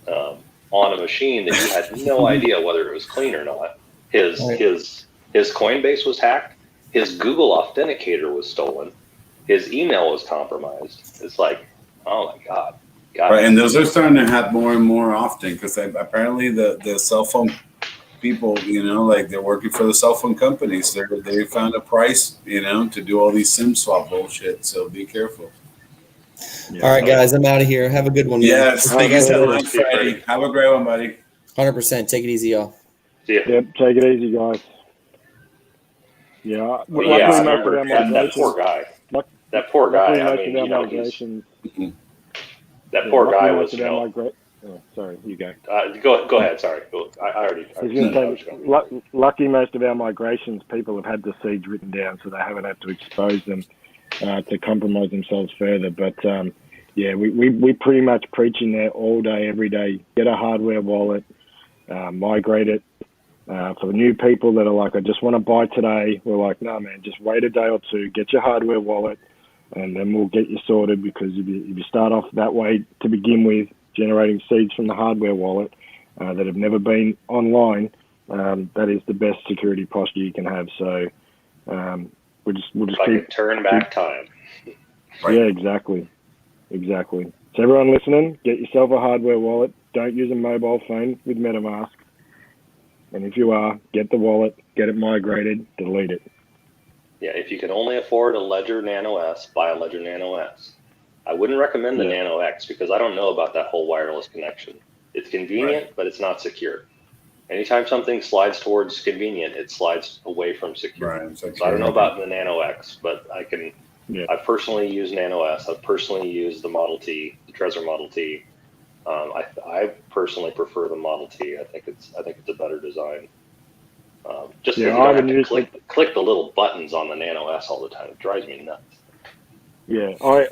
on a machine that you had no idea whether it was clean or not. His Coinbase was hacked. His Google Authenticator was stolen. His email was compromised. It's like, oh my God. Right, and those are starting to happen more and more often because apparently the cell phone people, you know, like they're working for the cell phone companies. They found a price, you know, to do all these SIM swap bullshit. So be careful. Yeah. All right, guys, I'm out of here. Have a good one. Yes, thank you so much, Freddie. Have a great one, buddy. 100%. Take it easy, y'all. See ya. Yep, take it easy, guys. Yeah, I remember that poor guy. That poor guy. I mean, you know, that poor guy was, you know. Sorry, you go. Go ahead. Sorry, lucky most of our migrations, people have had the seeds written down, so they haven't had to expose them to compromise themselves further. But yeah, we pretty much preach in there all day, every day. Get a hardware wallet, migrate it. For the new people that are like, I just want to buy today, we're like, no, man, just wait a day or two, get your hardware wallet, and then we'll get you sorted. Because if you start off that way to begin with, generating seeds from the hardware wallet that have never been online, that is the best security posture you can have. So we'll just keep turn back time. Right. Yeah, exactly. So everyone listening, get yourself a hardware wallet. Don't use a mobile phone with MetaMask. And if you are, get the wallet, get it migrated, delete it. Yeah, if you can only afford a Ledger Nano S, buy a Ledger Nano S. I wouldn't recommend the Nano X because I don't know about that whole wireless connection. It's convenient, but it's not secure. Anytime something slides towards convenient, it slides away from secure. Right, so I don't know about the Nano X, but I can. Yeah. I personally use Nano S. I've personally used the Model T, the Trezor Model T. I personally prefer the Model T. I think it's a better desigin. Just because you don't have to click the little buttons on the Nano S all the time. It drives me nuts. Yeah, I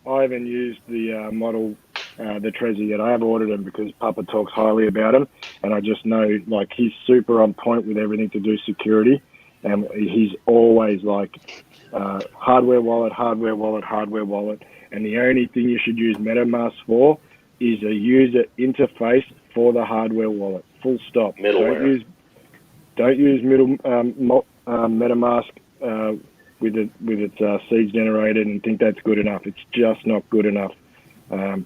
haven't used the model, the Trezor yet. I have ordered him because Papa talks highly about him, and I just know like he's super on point with everything to do security, and he's always like hardware wallet, and the only thing you should use MetaMask for is a user interface for the hardware wallet. Full stop. Middleware. Don't use MetaMask with its seeds generated and think that's good enough. It's just not good enough.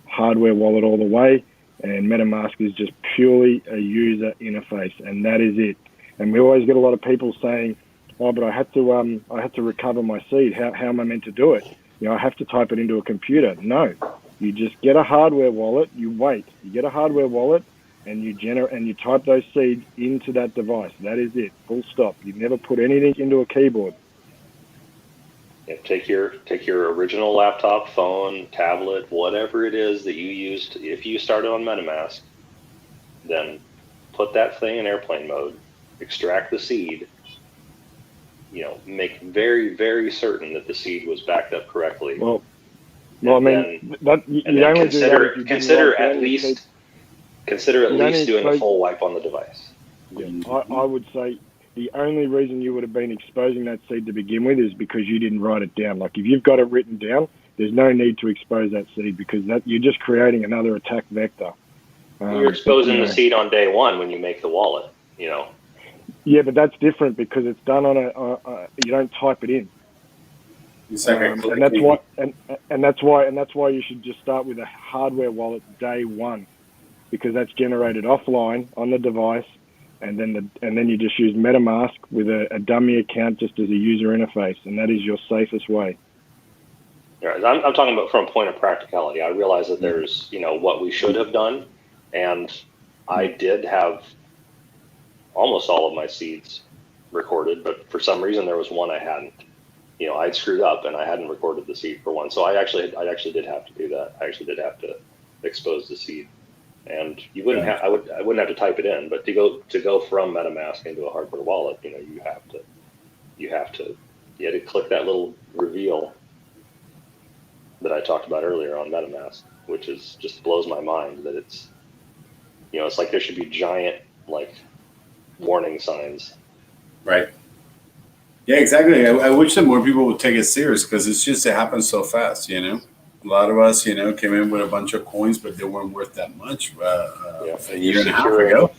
Hardware wallet all the way, and MetaMask is just purely a user interface, and that is it. And we always get a lot of people saying, "Oh, but I had to recover my seed. How am I meant to do it? You know, I have to type it into a computer." No, you just get a hardware wallet. You wait. You get a hardware wallet, and you type those seeds into that device. That is it. Full stop. You never put anything into a keyboard. Yeah, take your original laptop, phone, tablet, whatever it is that you used. If you started on MetaMask, then put that thing in airplane mode, extract the seed. You know, make very, very certain that the seed was backed up correctly. Well, I mean, consider at least doing a full wipe on the device. Yeah, I would say the only reason you would have been exposing that seed to begin with is because you didn't write it down. Like if you've got it written down, there's no need to expose that seed because you're just creating another attack vector. You're exposing the seed on day one when you make the wallet, you know. Yeah, but that's different because it's done on you don't type it in. And that's why you should just start with a hardware wallet day one, because that's generated offline on the device. And then you just use MetaMask with a dummy account just as a user interface, and that is your safest way. Right. I'm talking about from a point of practicality. I realize that there's, you know, what we should have done, and I did have almost all of my seeds recorded, but for some reason there was one I hadn't. You know, I'd screwed up and I hadn't recorded the seed for one, so I actually did have to do that. I actually did have to expose the seed. And you wouldn't have. I wouldn't have to type it in, but to go from MetaMask into a hardware wallet, you know, you had to click that little reveal that I talked about earlier on MetaMask, which just blows my mind that it's, you know, it's like there should be giant like warning signs. Right. Yeah, exactly. I wish that more people would take it serious because it happens so fast, you know. A lot of us, you know, came in with a bunch of coins, but they weren't worth that much a year and a half ago.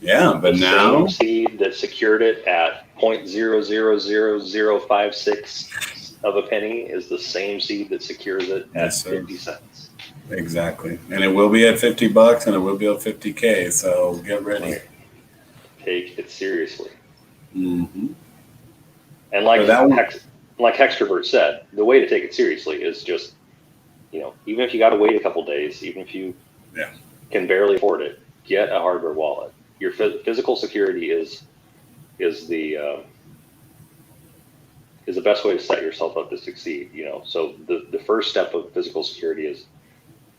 Yeah, but now same seed that secured it at 0.000056 of a penny is the same seed that secures it at 50 cents. Exactly, and it will be at $50, and it will be at 50K. So get ready. Right. Take it seriously. Mm-hmm. And like Hextrovert said, the way to take it seriously is just, you know, even if you got to wait a couple days, even if you can barely afford it, get a hardware wallet. Your physical security is the best way to set yourself up to succeed. You know, so the first step of physical security is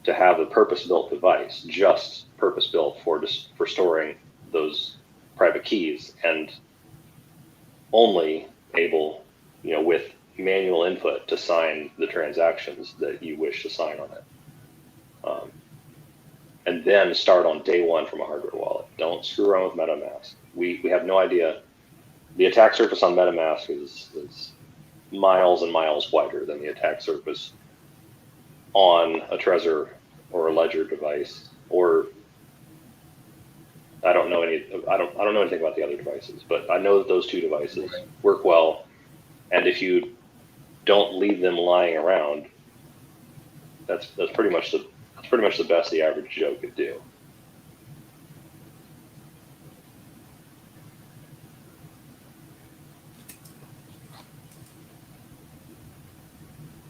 to have a purpose-built device, just purpose-built for storing those private keys, and only able, you know, with manual input to sign the transactions that you wish to sign on it. And then start on day one from a hardware wallet. Don't screw around with MetaMask. We have no idea. The attack surface on MetaMask is miles and miles wider than the attack surface on a Trezor or a Ledger device, or I don't know anything about the other devices, but I know that those two devices work well. And if you don't leave them lying around, that's pretty much the best the average Joe could do.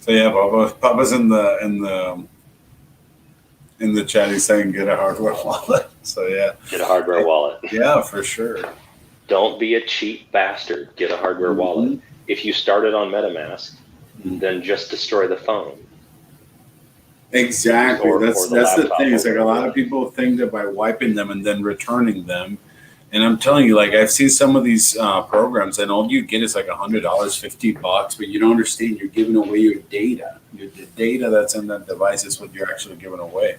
So yeah, Papa's in the chat. He's saying get a hardware wallet. So yeah, get a hardware wallet. Yeah, for sure. Don't be a cheap bastard. Get a hardware wallet. If you started on MetaMask, then just destroy the phone. Exactly. That's the thing. It's like a lot of people think that by wiping them and then returning them. And I'm telling you, like, I've seen some of these programs, and all you get is like $100, $50, but you don't understand. You're giving away your data. The data that's in that device is what you're actually giving away.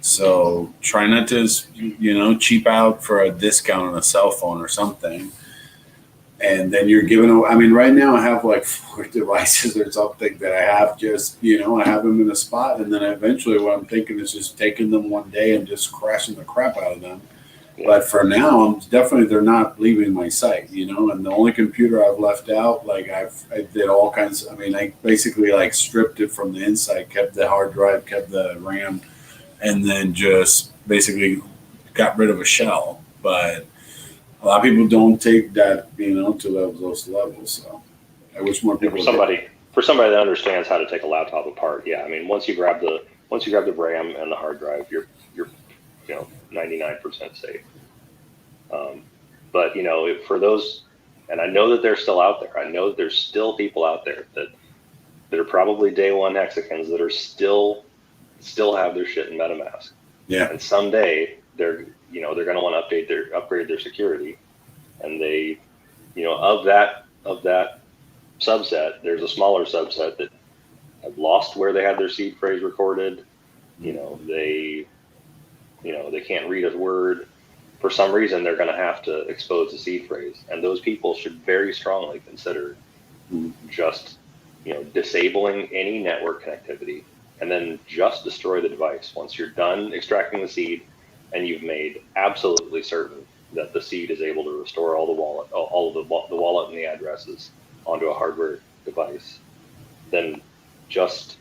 So try not to, you know, cheap out for a discount on a cell phone or something. And then you're giving away. I mean, right now I have like 4 devices or something that I have just, you know, I have them in a spot. And then eventually what I'm thinking is just taking them one day and just crashing the crap out of them. But for now, they're not leaving my site, you know, and the only computer I've left out, like I did all kinds. I mean, I basically like stripped it from the inside, kept the hard drive, kept the RAM, and then just basically got rid of a shell. But a lot of people don't take that, you know, to those levels. So I wish more people. For somebody that understands how to take a laptop apart, yeah. I mean, once you grab the RAM and the hard drive, you're 99% safe. But you know, for those, and I know that they're still out there. I know that there's still people out there that are probably day one Hexicans that are still have their shit in MetaMask. Yeah. And someday they're going to want to upgrade their security, and they, you know, of that subset, there's a smaller subset that have lost where they had their seed phrase recorded. You know, they can't read a word. For some reason, they're going to have to expose the seed phrase, and those people should very strongly consider just, you know, disabling any network connectivity, and then just destroy the device once you're done extracting the seed, and you've made absolutely certain that the seed is able to restore all the wallet and the addresses onto a hardware device. Then just,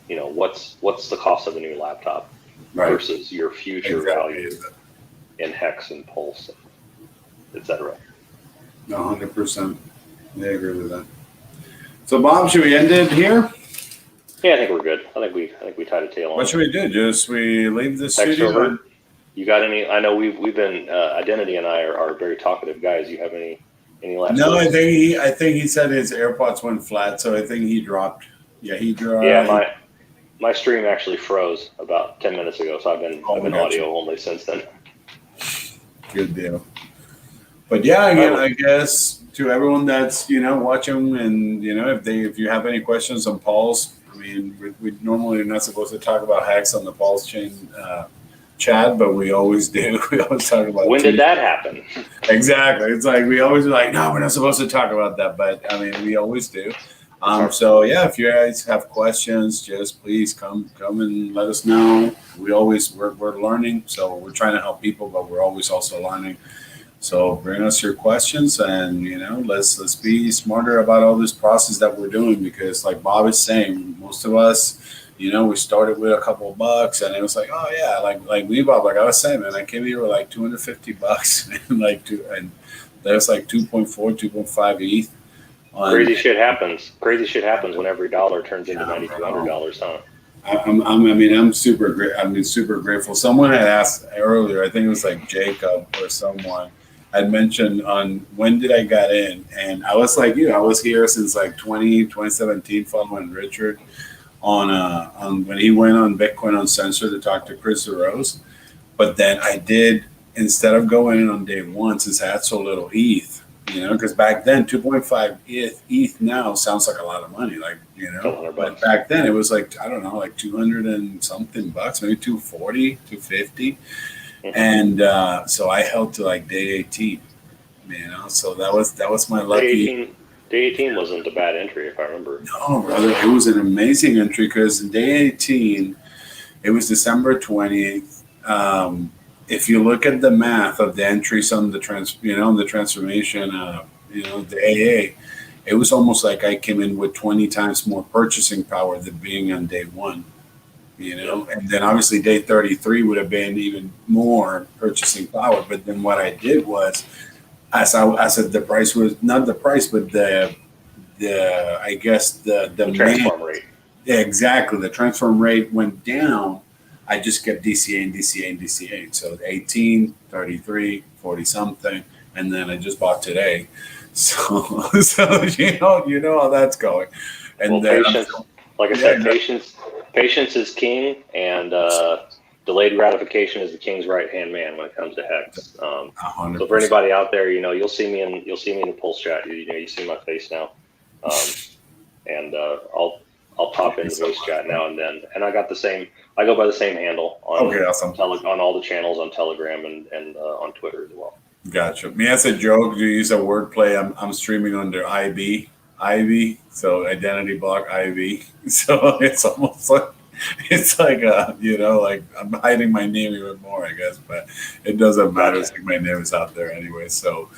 you know, what's the cost of a new laptop versus your future value in Hex and Pulse, etc. 100%. I agree with that. So, Bob, should we end it here? Yeah, I think we're good. I think we tied a tail on. What should we do? Just we leave the studio? You got any? I know we've been Identity and I are very talkative guys. You have any last? No, words? I think he said his AirPods went flat, so I think he dropped. Yeah, he dropped. Yeah, my stream actually froze about 10 minutes ago, so I've been audio only since then. Good deal. But yeah, again, I guess to everyone that's, you know, watching, and you know, if you have any questions on Pulse, I mean, we normally are not supposed to talk about hacks on the Pulse chain chat, but we always do. We always talk about. When did that happen? Exactly. It's like we always are like, no, we're not supposed to talk about that, but I mean, we always do. So yeah, if you guys have questions, just please come and let us know. We're learning, so we're trying to help people, but we're always also learning. So bring us your questions, and let's be smarter about all this process that we're doing, because like Bob is saying, most of us, we started with a couple of bucks, and it was like, oh yeah, like me, Bob, like I was saying, man, I came here with like $250 and that was like 2.4, 2.5 ETH. Crazy shit happens. Crazy shit happens when every dollar turns into $9,200, huh? I'm super grateful. Someone had asked earlier, I think it was like Jacob or someone had mentioned on when did I got in, and I was like, I was here since like 2017 following Richard on when he went on Bitcoin Uncensored to talk to Chris Rose. But then I did, instead of going in on day one, since I had so little ETH, because back then 2.5 ETH now sounds like a lot of money, but back then it was like, I don't know, like 200 and something bucks, maybe 240, 250. And so I held to like day 18, so that was my lucky. Day 18 wasn't a bad entry, if I remember. No, brother, it was an amazing entry, because in day 18, it was December 20th. If you look at the math of the entries on the the transformation, the AA, it was almost like I came in with 20 times more purchasing power than being on day one, and then obviously day 33 would have been even more purchasing power. But then what I did was, as the price was not the price, but the transform rate. Yeah, exactly. The transform rate went down. I just kept DCA. So 18, 33, 40 something, and then I just bought today. So you know how that's going. And patience, like I said, patience is king, and delayed gratification is the king's right hand man when it comes to Hex. So for anybody out there, you'll see me in the Pulse chat. You see my face now, and I'll pop into voice chat now and then. And I go by the same handle on awesome. On all the channels on Telegram and on Twitter as well. Gotcha. Me as a joke, to use a wordplay, I'm streaming under Ivy, so identity block Ivy. So it's almost like like I'm hiding my name even more, I guess, but it doesn't matter. It's like my name is out there anyway. So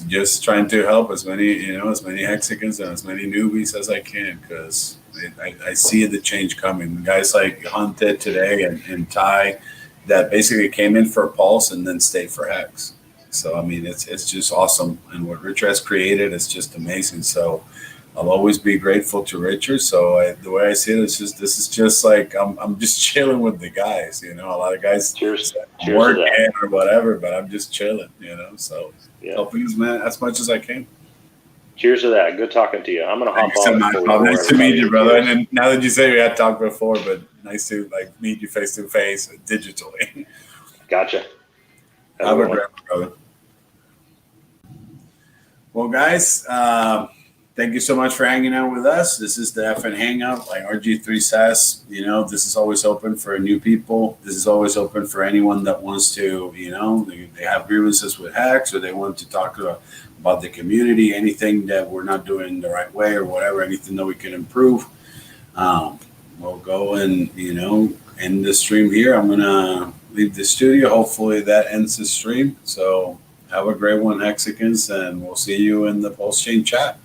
just trying to help as many Hexicans and as many newbies as I can, because I see the change coming. Guys like Hunted today and Ty that basically came in for a Pulse and then stayed for Hex. So I mean, it's just awesome, and what Richard has created is just amazing. So I'll always be grateful to Richard. So the way I see it, this is just like I'm just chilling with the guys. A lot of guys working or whatever, but I'm just chilling. So helping as much as I can. Cheers to that. Good talking to you. I'm gonna hop on. Nice to meet you, brother. And then, now that you say we had talked before, but nice to meet you face to face digitally. Gotcha. Have a great one, brother. Well, guys, thank you so much for hanging out with us. This is the FN Hangout, like RG3 says. This is always open for new people. This is always open for anyone that wants to, they have grievances with Hex, or they want to talk about the community, anything that we're not doing the right way or whatever, anything that we can improve. We'll go and, end the stream here. I'm going to leave the studio. Hopefully that ends the stream. So have a great one, Hexicans, and we'll see you in the Pulse Chain chat.